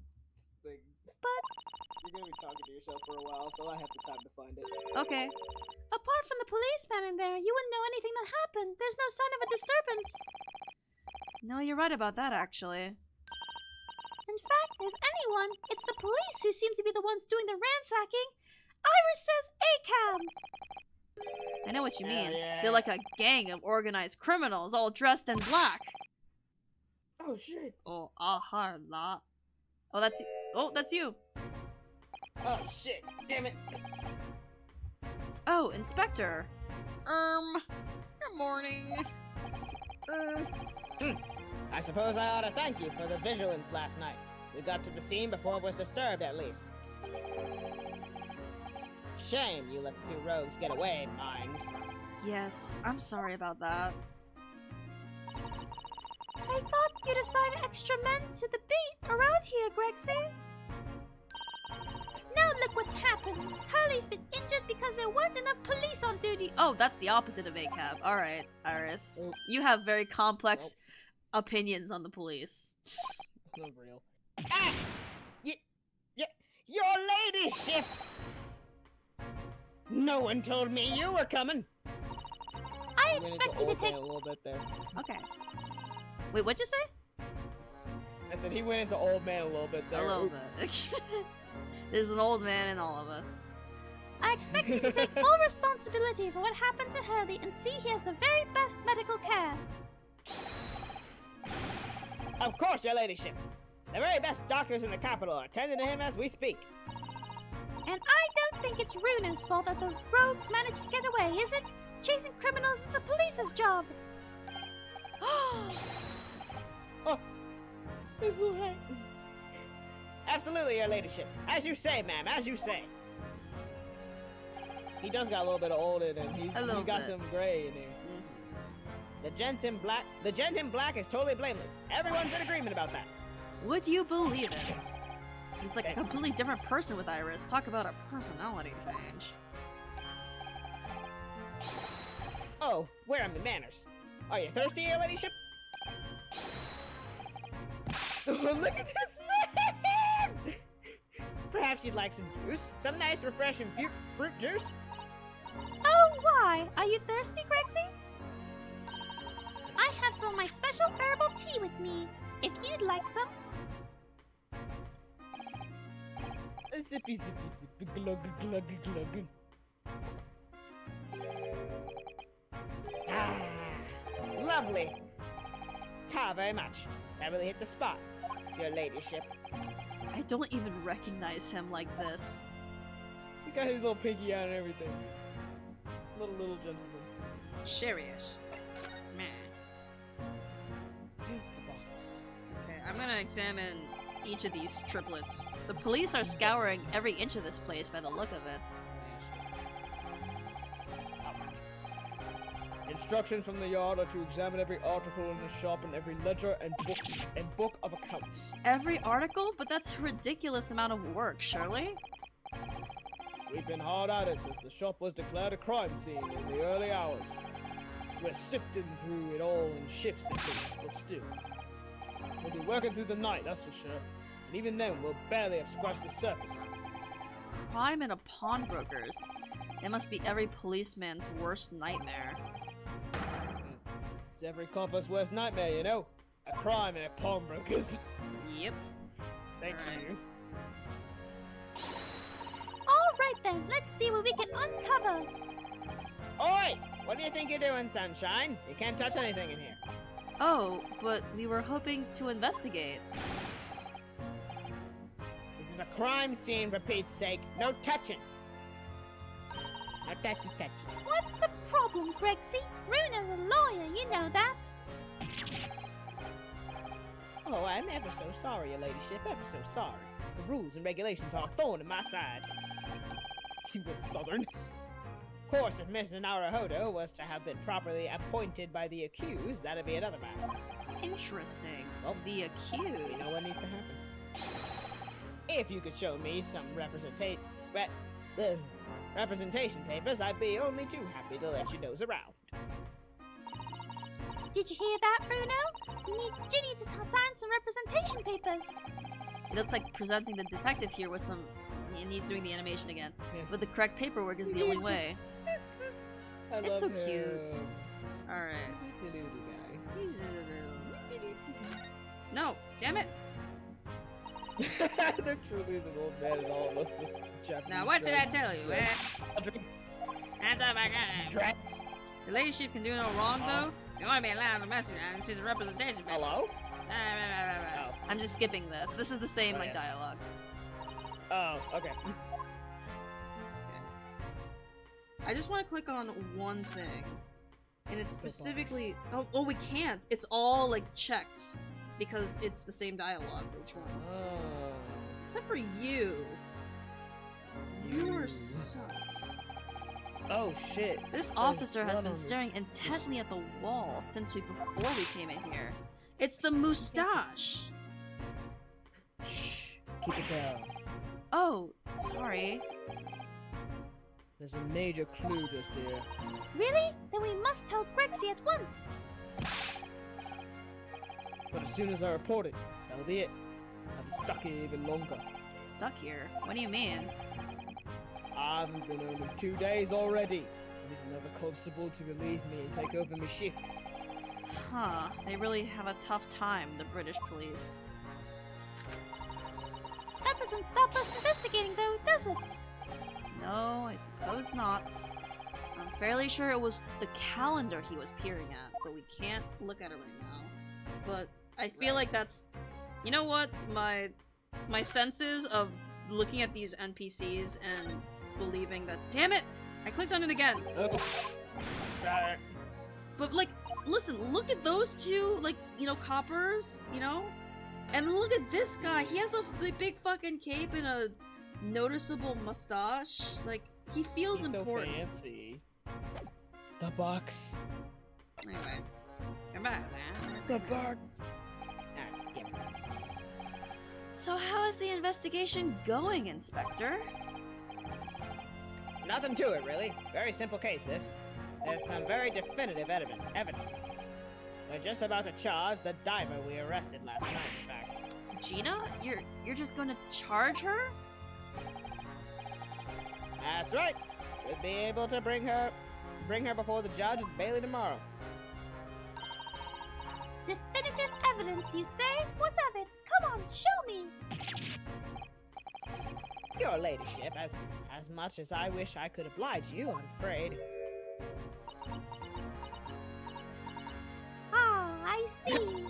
thing. But You're gonna be talking to yourself for a while, so I have the time to find it. Okay. apart from the policeman in there, you wouldn't know anything that happened. There's no sign of a disturbance. No, you're right about that, actually. In fact, if anyone, it's the police who seem to be the ones doing the ransacking. Iris says ACAB! I know what you Hell mean. yeah. They're like a gang of organized criminals, all dressed in black. Oh shit! Oh, aha, la. Oh, that's you. Oh, that's you. Oh shit! Damn it! Oh, Inspector. Good morning. I suppose I ought to thank you for the vigilance last night. We got to the scene before it was disturbed, at least. Shame you let the two rogues get away, mind. Yes, I'm sorry about that. I thought you'd assign extra men to the beat around here, Grexy. Now look what's happened. Hurley's been injured because there weren't enough police on duty. Oh, that's the opposite of ACAB. Alright, Iris. Nope. You have very complex opinions on the police. No real. Ah! Your ladyship! No one told me you were coming! I Went into expect you to old take... man a little bit there. Okay. Wait, what'd you say? I said he went into old man a little bit there. A little Oop. bit. There's an old man in all of us. I expect you to take full responsibility for what happened to Hurley and see he has the very best medical care. Of course, your ladyship. The very best doctors in the capital are tending to him as we speak. And I don't think it's Runo's fault that the rogues managed to get away, is it? Chasing criminals is the police's job. His little hat. Absolutely, your ladyship. As you say, ma'am, as you say. He does got a little bit of old in him. A little He's got bit. some gray in him. The gent in black is totally blameless. Everyone's in agreement about that. Would you believe it? He's like a completely different person with Iris. Talk about a personality change. Oh, where are my manners? Are you thirsty, your ladyship? Look at this man! Perhaps you'd like some juice? Some nice, refreshing fruit juice? Oh, why? Are you thirsty, Grexy? I have some of my special herbal tea with me, if you'd like some. Zippy, zippy, zippy, glug, glug, glug. Ah, lovely. ta very much. That really hit the spot, your ladyship. I don't even recognize him like this. He got his little pinky out and everything. Little gentleman. Serious. Meh. The box. Okay, I'm gonna examine each of these triplets. The police are scouring every inch of this place by the look of it. Instructions from the yard are to examine every article in the shop and every ledger and book of accounts. Every article? But that's a ridiculous amount of work, surely? We've been hard at it since the shop was declared a crime scene in the early hours. We're sifting through it all in shifts at least, but still. We'll be working through the night, that's for sure. And even then, we'll barely have scratched the surface. Crime and a pawnbrokers. They must be every policeman's worst nightmare. It's every copper's worst nightmare, you know? A crime and a pawnbrokers. Yep. Thank Alright. you. All right then, let's see what we can uncover. Oi! What do you think you're doing, Sunshine? You can't touch anything in here. Oh, but we were hoping to investigate. This is a crime scene, for Pete's sake. No touching. No touchy. What's the problem, Grexy? Bruno's a lawyer, you know that. Oh, I'm ever so sorry, your ladyship. Ever so sorry. The rules and regulations are a thorn in my side. He went southern. Of course, if Mr. Naruhodo was to have been properly appointed by the accused, that'd be another matter. Interesting. Well, The accused. You know what needs to happen. If you could show me some representation papers, I'd be only too happy to let you nose around. Did you hear that, Bruno? You need to sign some representation papers. It looks like presenting the detective here with some... And he's doing the animation again. Yeah. But the correct paperwork is the only way. I It's love so him. cute. Alright. He's a silly little guy. No, damn it. There truly is an old man and all of us looks at the Japanese. Now, what did I tell you, eh? Drink. Hands up, I got it. Drats. The ladyship can do no wrong, though. You want to be allowed to message and see the representation. papers. Hello? Oh. I'm just skipping this. This is the same, Oh, like, yeah. dialogue. Oh, okay. I just want to click on one thing. And it's specifically... Oh, we can't. It's all, like, checked. Because it's the same dialogue for each one. Oh. Except for you. You are sus. Oh shit. This officer has blood been on me. staring intently at the wall before we came in here. It's the moustache! Shh. Keep it down. Oh, sorry. There's a major clue just here. Really? Then we must tell Grexy at once. But as soon as I report it, that'll be it. I'll be stuck here even longer. Stuck here? What do you mean? I haven't been home in 2 days already. I need another constable to relieve me and take over my shift. Huh, they really have a tough time, the British police. That doesn't stop us investigating, though, does it? No, I suppose not. I'm fairly sure it was the calendar he was peering at, but we can't look at it right now. But I feel like that's... You know what? My senses of looking at these NPCs and believing that... Damn it! I clicked on it again! Oh. But, like, listen, look at those two, like, you know, coppers, you know? And look at this guy. He has a big fucking cape and a noticeable mustache. Like, he feels He's important. so fancy. The box. Anyway. Come back, man. The box. Alright, give it. So how is the investigation going, Inspector? Nothing to it, really. Very simple case, this. There's some very definitive evidence. We're just about to charge the diver we arrested last night, in fact. Gina? You're just gonna charge her? That's right. Should be able to bring her before the judge at Bailey tomorrow. Definitive evidence, you say? What of it? Come on, show me. Your ladyship, as much as I wish I could oblige you, I'm afraid. Ah, I see.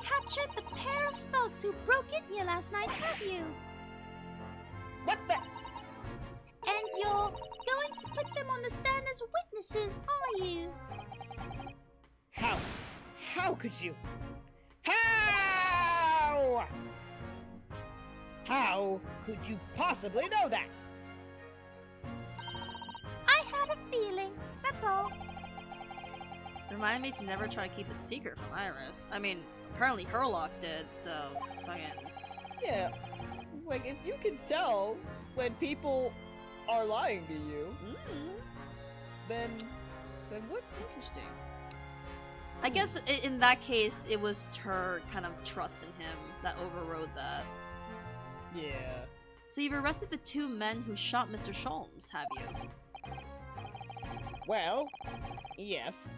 captured the pair of thugs who broke in here last night, have you? What the? And you're going to put them on the stand as witnesses, are you? How could you? How? How could you possibly know that? I had a feeling, that's all. Remind me to never try to keep a secret from Iris. I mean, apparently Herlock did, so fucking. Yeah. It's like, if you can tell when people are lying to you, then what? Interesting. I guess in that case, it was her kind of trust in him that overrode that. Yeah. So you've arrested the 2 men who shot Mr. Sholmes, have you? Well, yes.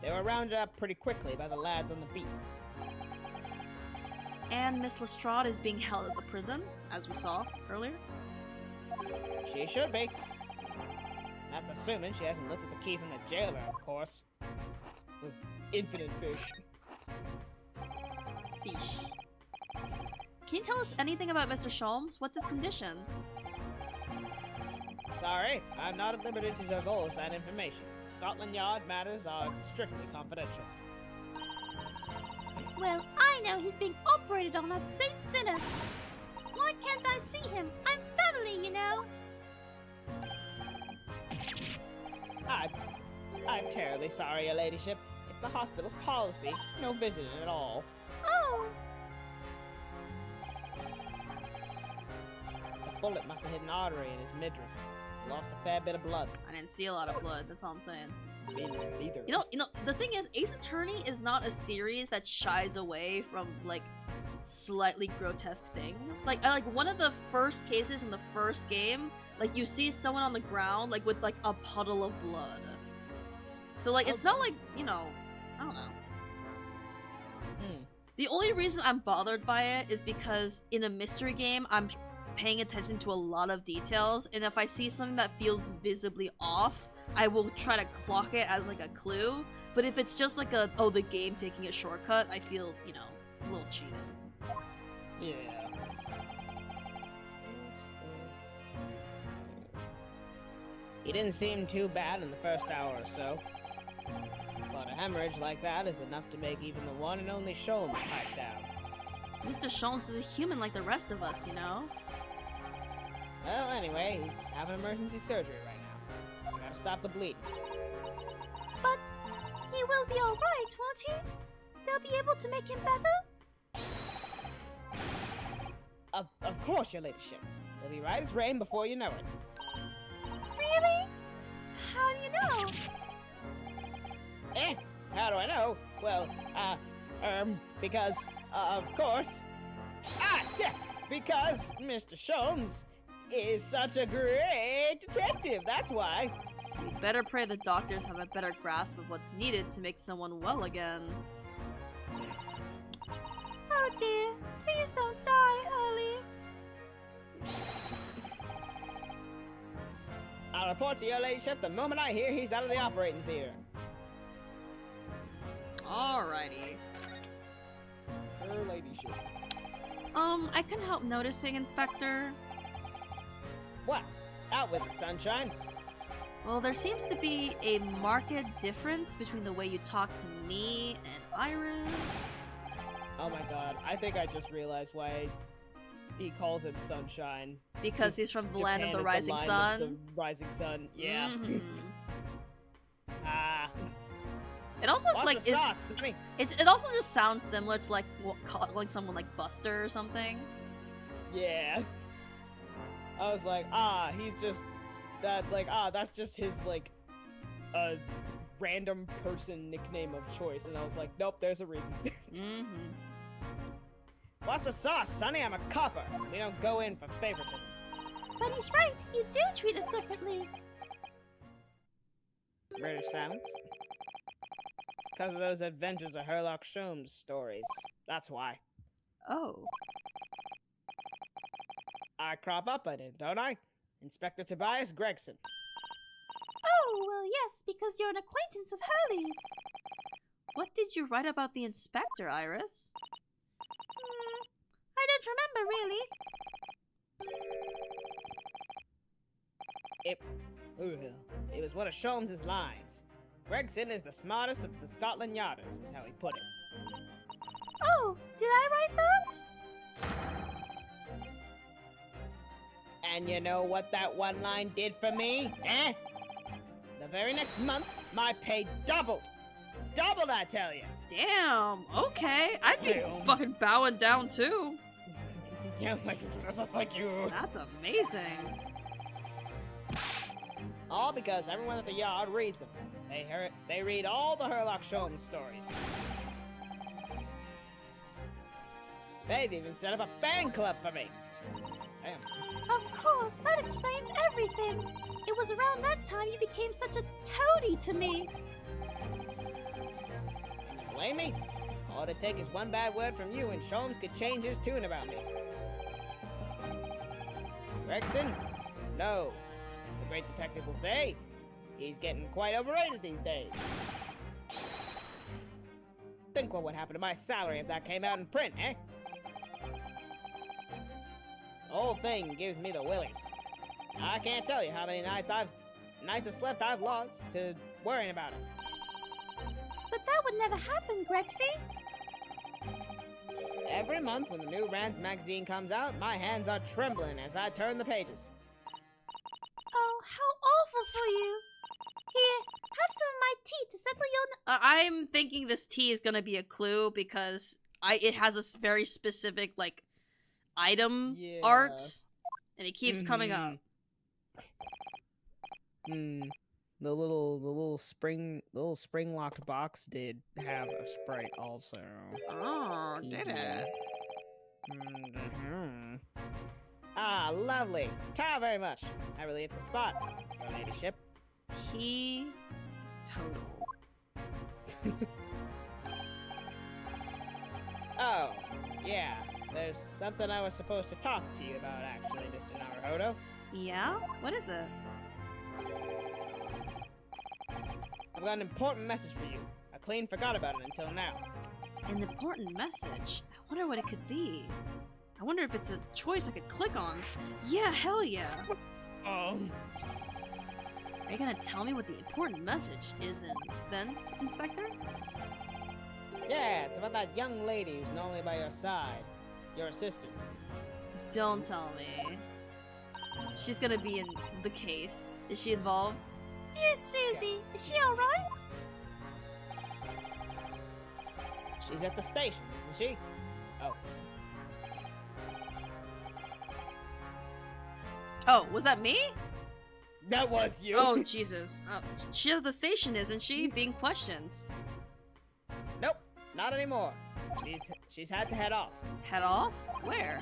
They were rounded up pretty quickly by the lads on the beat. And Miss Lestrade is being held at the prison, as we saw earlier. She should be. That's assuming she hasn't lifted the key from the jailer, of course. With infinite fish. Fish. Can you tell us anything about Mr. Sholmes? What's his condition? Sorry, I'm not at liberty to divulge that information. Scotland Yard matters are strictly confidential. Well, I know he's being operated on at St. Sinus. Why can't I see him? I'm family, you know. I'm terribly sorry, Your Ladyship. It's the hospital's policy. No visiting at all. Oh, The bullet must have hit an artery in his midriff. Lost a fair bit of blood. I didn't see a lot of blood, that's all I'm saying. Me neither. You know, the thing is, Ace Attorney is not a series that shies away from, like, slightly grotesque things. Like one of the first cases in the first game, like, you see someone on the ground, like, with, like, a puddle of blood. So, like, it's not like, you know, I don't know. The only reason I'm bothered by it is because in a mystery game, I'm paying attention to a lot of details, and if I see something that feels visibly off, I will try to clock it as, like, a clue. But if it's just like the game taking a shortcut, I feel, you know, a little cheated. Yeah. He didn't seem too bad in the first hour or so. But a hemorrhage like that is enough to make even the one and only Sholmes pipe down. Mr. Sholmes is a human like the rest of us, you know? Well, anyway, he's having emergency surgery right now. Gotta stop the bleeding. but he will be all right, won't he? They'll be able to make him better. Of course, Your Ladyship. He'll be right as rain before you know it. Really? How do you know? How do I know? Well, because, of course. Yes! Because Mr. Sholmes is such a great detective, that's why. We better pray the doctors have a better grasp of what's needed to make someone well again. Oh dear, please don't die early. I'll report to Your Ladyship the moment I hear he's out of the operating theater. Alrighty. Her ladyship. I couldn't help noticing, Inspector. What? Out with it, sunshine. Well, there seems to be a marked difference between the way you talk to me and Iris. Oh my god, I think I just realized why he calls him Sunshine. Because he's from the land of Japan the is rising line sun. of the rising sun, yeah. Mhm. Ah, It also what's like the sauce, Sonny? it also just sounds similar to like calling someone like Buster or something. Yeah. I was like, he's just that, like, that's just his, like, random person nickname of choice. And I was like, nope, there's a reason. Mm-hmm. What's the sauce, Sonny? I'm a copper. We don't go in for favoritism. But he's right, you do treat us differently. British silence. It's because of those Adventures of Herlock Sholmes stories. That's why. Oh. I crop up in it, don't I? Inspector Tobias Gregson. Oh, well yes, because you're an acquaintance of Hurley's. What did you write about the inspector, Iris? really. It was one of Sholmes's lines. Gregson is the smartest of the Scotland Yarders, is how he put it. Oh, did I write that? And you know what that one line did for me, eh? The very next month, my pay doubled. Doubled, I tell you. Damn, okay. I'd be Damn. fucking bowing down too. Yeah, just like you. That's amazing. All because everyone at the yard reads them. They read all the Herlock Sholmes stories. They've even set up a fan club for me. Damn. Of course, that explains everything. It was around that time you became such a toady to me. Can you blame me? All it'd take is one bad word from you and Sholmes could change his tune about me. Gregson? No. The great detective will say, he's getting quite overrated these days. Think what would happen to my salary if that came out in print, eh? The whole thing gives me the willies. I can't tell you how many nights of slept I've lost to worrying about it. But that would never happen, Grexy. Every month when the new Rands magazine comes out, my hands are trembling as I turn the pages. Oh, how awful for you. Here, have some of my tea to settle your... I'm thinking this tea is gonna be a clue because it has a very specific like item Yeah. art, and it keeps coming up. The little spring locked box did have a sprite also. Oh, did it? Mm-hmm. Ah, lovely. Ta very much. I really hit the spot, your ladyship. Tea total. Oh, yeah. There's something I was supposed to talk to you about, actually, Mr. Naruhodo. Yeah? What is it? I've got an important message for you. I clean forgot about it until now. An important message? I wonder what it could be. I wonder if it's a choice I could click on. Yeah, hell yeah. Are you gonna tell me what the important message is then, Inspector? Yeah, it's about that young lady who's normally by your side. Your assistant. Don't tell me. She's gonna be in the case. Is she involved? Dear Susie, is she alright? She's at the station, isn't she? Oh. Oh, was that me? That was you! Oh, Jesus. She's at the station, isn't she? Being questioned. Nope, not anymore. She's had to head off. Head off? Where?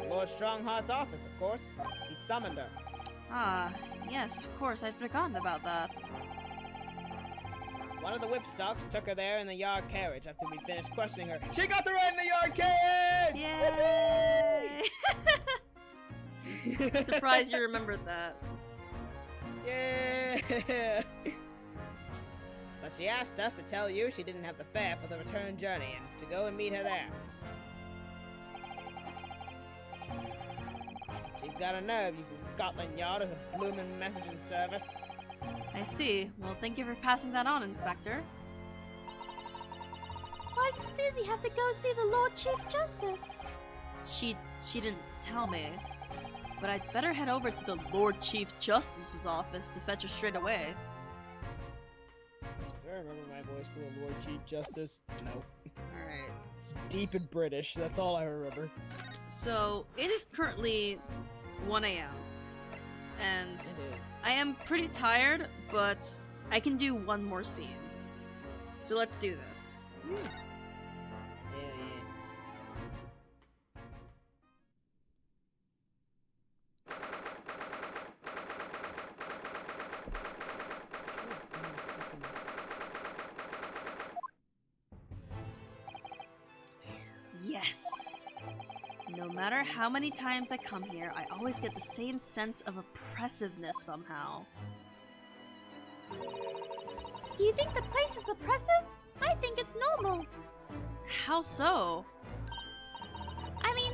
Lord Strongheart's office, of course. He summoned her. Ah, yes, of course, I'd forgotten about that. One of the whipstocks took her there in the yard carriage after we finished questioning her. She got to ride in the yard carriage! Yay! Surprised you remembered that. Yeah! But she asked us to tell you she didn't have the fare for the return journey and to go and meet her there. She's got a nerve using Scotland Yard as a bloomin' messaging service. I see. Well, thank you for passing that on, Inspector. Why did Susie have to go see the Lord Chief Justice? She didn't tell me. But I'd better head over to the Lord Chief Justice's office to fetch her straight away. Do I remember my voice for the Lord Chief Justice? No. Alright. It's deep and British, that's all I remember. So, it is currently 1 a.m. And It is. I am pretty tired, but I can do one more scene. So let's do this. Yeah. Yes! No matter how many times I come here, I always get the same sense of oppressiveness somehow. Do you think the place is oppressive? I think it's normal. How so? I mean,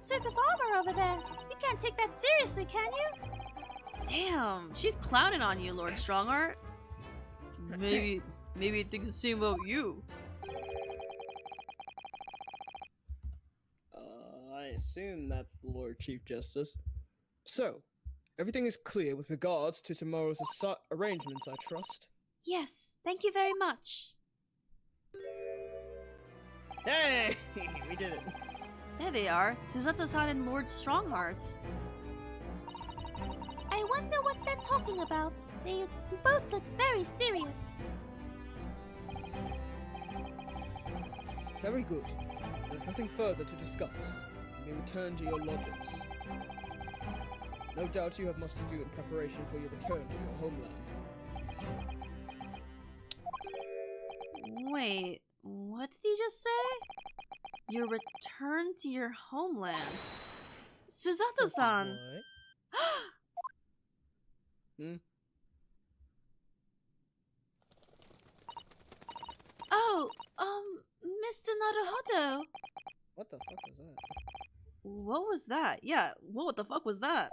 that suit of armor over there. You can't take that seriously, can you? Damn, she's clowning on you, Lord Strongheart. Maybe it thinks the same about you. I assume that's the Lord Chief Justice. So, everything is clear with regards to tomorrow's arrangements, I trust. Yes, thank you very much. Hey! We did it. There they are, Susato-san and Lord Strongheart. I wonder what they're talking about. They both look very serious. Very good. There's nothing further to discuss. You may return to your lodgings. No doubt you have much to do in preparation for your return to your homeland. Wait, what did he just say? Your return to your homeland. Susato-san! What? Hmm? Oh, Mr. Naruhodo. What the fuck was that? What was that? Yeah, what the fuck was that?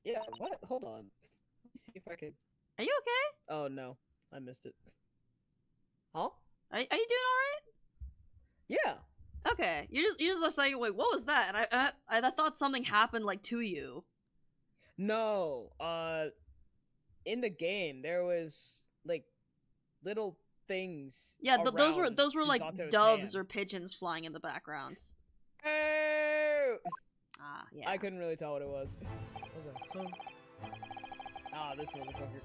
Yeah, what? Hold on. Let me see if I could... Are you okay? Oh, no. I missed it. Huh? Are you doing alright? Yeah! Okay, you're just saying, wait, what was that? And I thought something happened, like, to you. No, in the game, there was, like, little things. Yeah, those were like Susato's doves hand. or pigeons flying in the background. Oh! Ah, yeah. I couldn't really tell what it was. What was that? Huh? Ah, this motherfucker.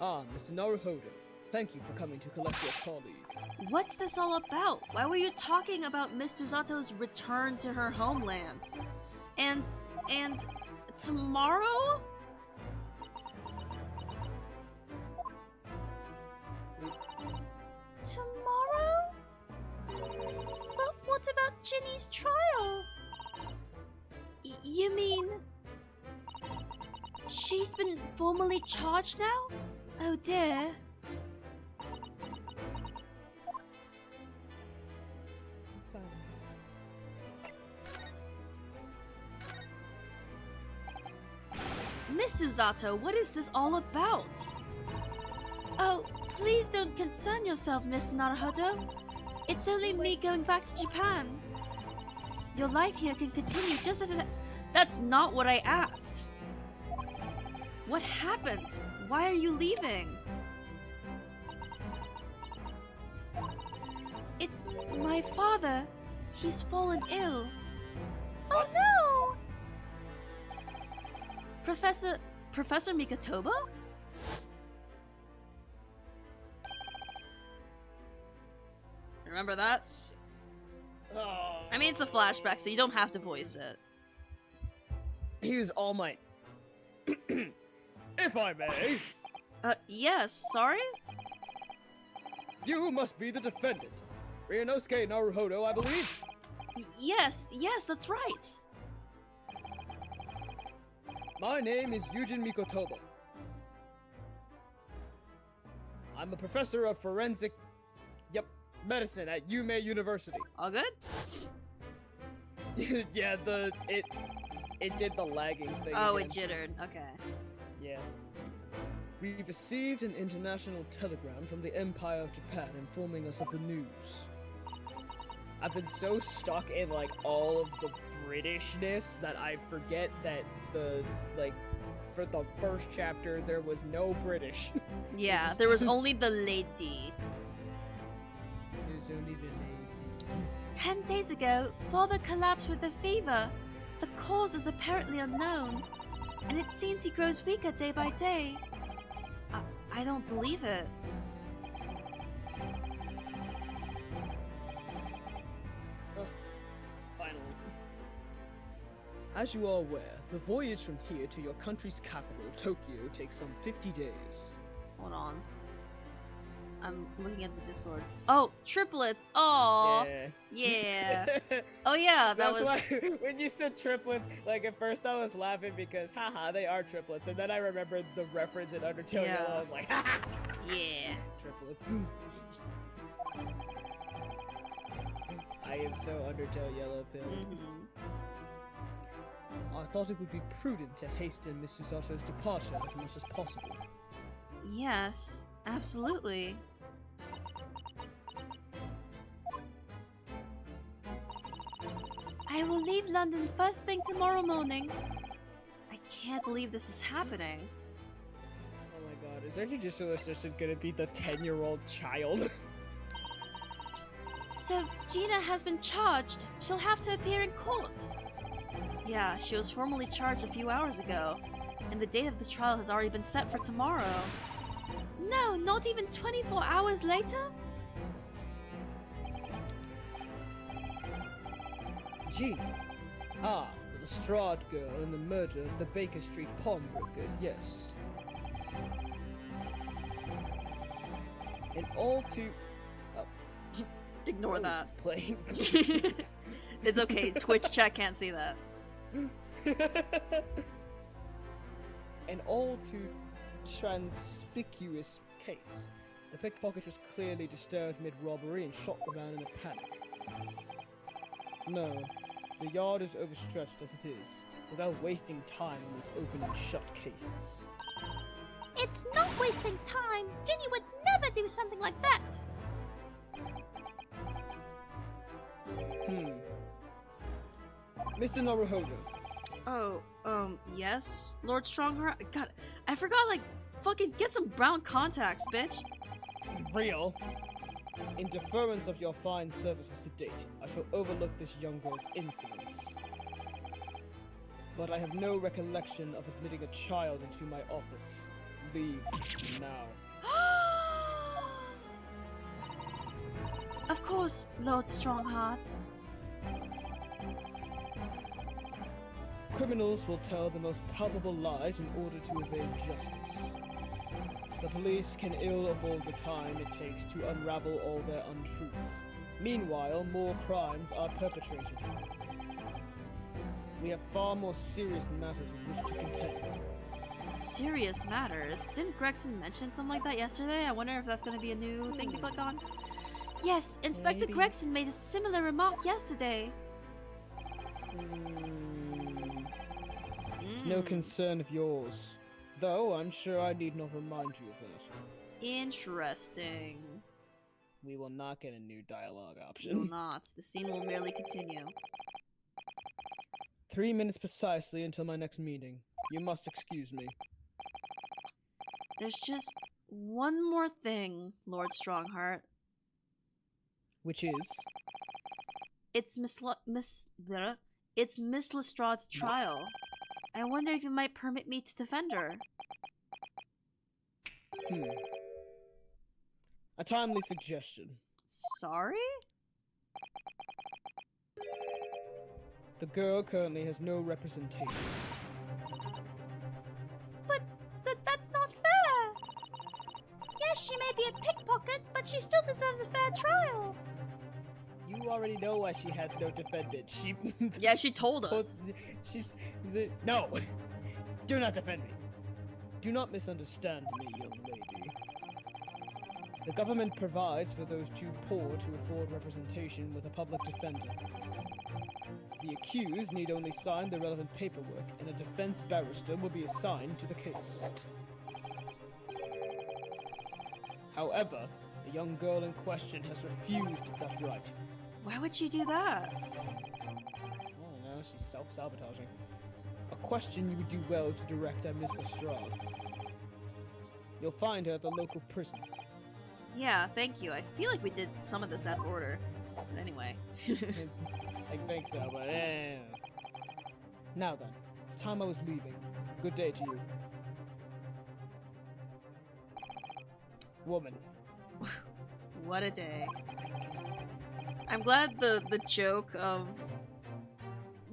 Ah, Mr. Naruhodo. Thank you for coming to collect your colleague. What's this all about? Why were you talking about Miss Susato's return to her homeland? And tomorrow? Tomorrow? But what about Ginny's trial? You mean... she's been formally charged now? Oh dear. Silence. Miss Susato, what is this all about? Oh, please don't concern yourself, Miss Naruhodo. It's only me going back to Japan. Your life here can continue just as it... That's not what I asked. What happened? Why are you leaving? It's my father. He's fallen ill. Oh no! Professor Mikotoba? Remember that? Oh. I mean, it's a flashback, so you don't have to voice it. Use All Might. If I may, Yes, sorry? you must be the defendant. Ryunosuke Naruhodo, I believe. Yes, that's right. My name is Yujin Mikotoba. I'm a professor of forensic... medicine at Yume University. All good? Yeah, it did the lagging thing Oh, again. it jittered. Okay. Yeah. We received an international telegram from the Empire of Japan informing us of the news. I've been so stuck in, like, all of the Britishness that I forget that for the first chapter, there was no British. Yeah, there was only the lady. There's only the lady. 10 days ago, father collapsed with a fever. The cause is apparently unknown, and it seems he grows weaker day by day. I don't believe it. Finally. As you are aware, the voyage from here to your country's capital, Tokyo, takes some 50 days. Hold on. I'm looking at the Discord. Oh, triplets! Oh, yeah. Oh yeah, that That's was. why when you said triplets, like at first I was laughing because haha, they are triplets, and then I remembered the reference in Undertale Yeah. Yellow. I was like, haha, Yeah. triplets. I am so Undertale Yellow pilled. Mhm. I thought it would be prudent to hasten Miss Susato's departure as much as possible. Yes, absolutely. I will leave London first thing tomorrow morning. I can't believe this is happening. Oh my god, is our judicial assistant gonna be the 10-year-old child? So Gina has been charged. She'll have to appear in court. Yeah, she was formally charged a few hours ago, and the date of the trial has already been set for tomorrow. No, not even 24 hours later? Gina? Ah, the Strahd girl in the murder of the Baker Street pawnbroker, yes. And all to... Ignore what that. is this playing? It's okay, Twitch chat can't see that. An all too conspicuous case. The pickpocket was clearly disturbed mid-robbery and shot the man in a panic. No, the yard is overstretched as it is, without wasting time in these open and shut cases. It's not wasting time. Ginny would never do something like that. Mr. Naruhodo. Oh, yes? Lord Strongheart? God, I forgot, like, fucking get some brown contacts, bitch. Real. In deference of your fine services to date, I shall overlook this young girl's insolence. But I have no recollection of admitting a child into my office. Leave now. Of course, Lord Strongheart. Criminals will tell the most palpable lies in order to evade justice. The police can ill afford the time it takes to unravel all their untruths. Meanwhile, more crimes are perpetrated. We have far more serious matters with which to contend. Serious matters? Didn't Gregson mention something like that yesterday? I wonder if that's gonna be a new thing to click on. Yes, Inspector Maybe. Gregson made a similar remark yesterday. It's no concern of yours, though I'm sure I need not remind you of that. Interesting. We will not get a new dialogue Will option. not. The scene will merely continue. 3 minutes precisely until my next meeting. You must excuse me. There's just one more thing, Lord Strongheart. Which is? It's it's Miss Lestrade's trial. I wonder if you might permit me to defend her. A timely suggestion. Sorry? The girl currently has no representation. But that's not fair. Yes, she may be a pickpocket, but she still deserves a fair trial. You already know why she has no defendant. She. Yeah, she told us. She's. No! Do not defend me. Do not misunderstand me, young lady. The government provides for those too poor to afford representation with a public defender. The accused need only sign the relevant paperwork, and a defense barrister will be assigned to the case. However, the young girl in question has refused that right. Why would she do that? I don't know, she's self-sabotaging. A question you would do well to direct at Miss Lestrade. You'll find her at the local prison. Yeah, thank you. I feel like we did some of this out of order. But anyway. I think so, but Now then, it's time I was leaving. Good day to you. Woman. What a day. I'm glad the joke of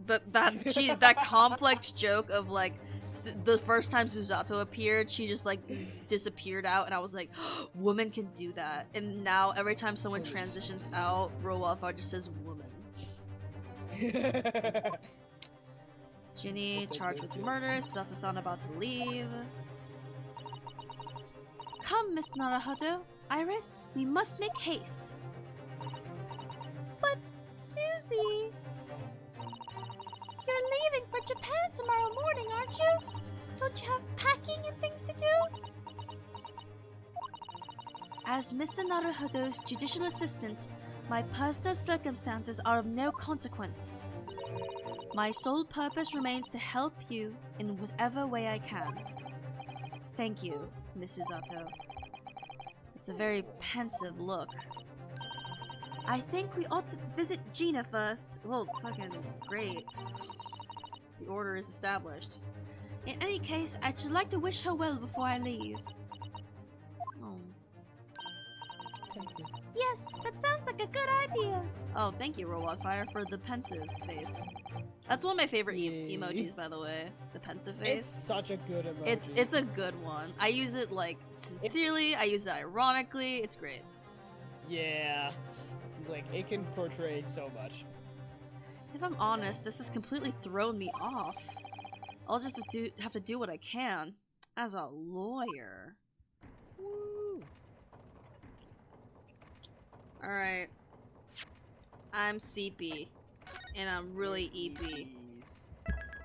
that complex joke of like the first time Susato appeared, she just like disappeared out, and I was like, woman can do that. And now every time someone transitions out, Roalfar just says woman. Ginny charged with murder. Susato-san about to leave. Come, Miss Naruhodo. Iris, we must make haste. But, Susie... You're You're leaving for Japan tomorrow morning, aren't you? Don't you have packing and things to do? As Mr. Naruhodo's judicial assistant, my personal circumstances are of no consequence. My sole purpose remains to help you in whatever way I can. Thank you, Miss Usato. It's a very pensive look. I think we ought to visit Gina first. Well, fucking great. The order is established. In any case, I'd just like to wish her well before I leave. Oh. Pensive. Yes, that sounds like a good idea. Oh, thank you, Robotfire, for the pensive face. That's one of my favorite Yay. emojis, by the way. The pensive It's face. such a good emoji. It's a good one. I use it like sincerely. I use it ironically. It's great. Yeah. Like, it can portray so much. If I'm honest, this has completely thrown me off. I'll just have to do what I can as a lawyer. Woo! All right. I'm CP, and I'm really EP.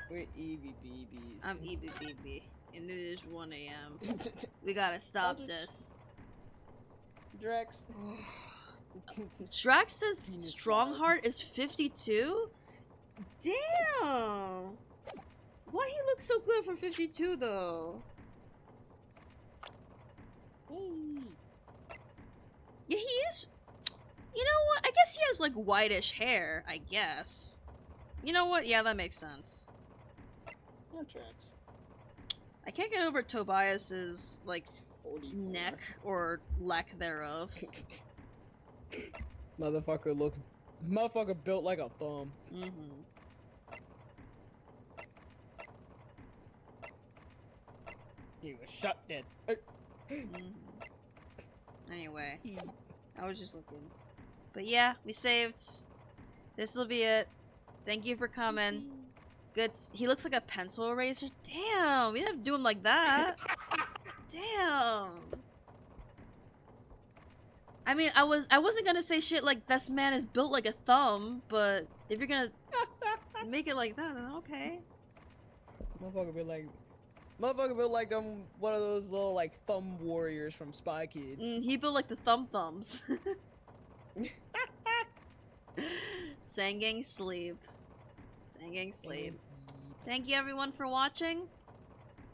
We're EBBBs. I'm EBBB, and it is 1 a.m. We gotta stop this. Drex. Drax says Penis Strongheart is 52? Damn! Why he looks so good for 52 though? Yeah, he is. You know what? I guess he has like whitish hair, I guess. You know what? Yeah, that makes sense. Not Drex. I can't get over Tobias's like 44. neck or lack thereof. Motherfucker built like a thumb. Mm-hmm. He was shot dead. Anyway, I was just looking. But yeah, we saved. This will be it. Thank you for coming. Good. He looks like a pencil eraser. Damn, we didn't have to do him like that. Damn. I mean, I wasn't gonna say shit like this man is built like a thumb, but if you're gonna make it like that, then okay. Motherfucker built like one of those little like thumb warriors from Spy Kids. He built like the thumbs. Sanging sleep. Sanging sleep. Thank you everyone for watching.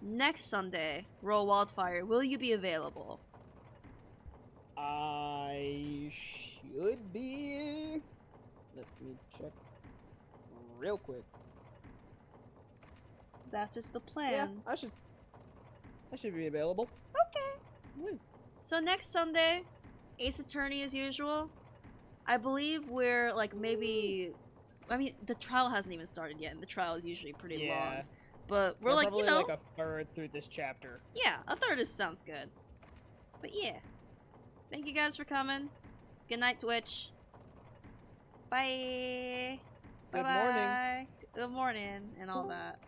Next Sunday, Roll Wildfire, will you be available? I should be. Let me check real quick. That is the Yeah, plan. I should be available. Okay. So next Sunday, Ace Attorney as usual. I believe we're like maybe. I mean, the trial hasn't even started yet, and the trial is usually pretty long. But we're like, probably you know, like a third through this chapter. yeah, a third sounds good. But yeah, thank you guys for coming. Good night, Twitch. Bye. Good Bye-bye. morning. Good morning, and all that.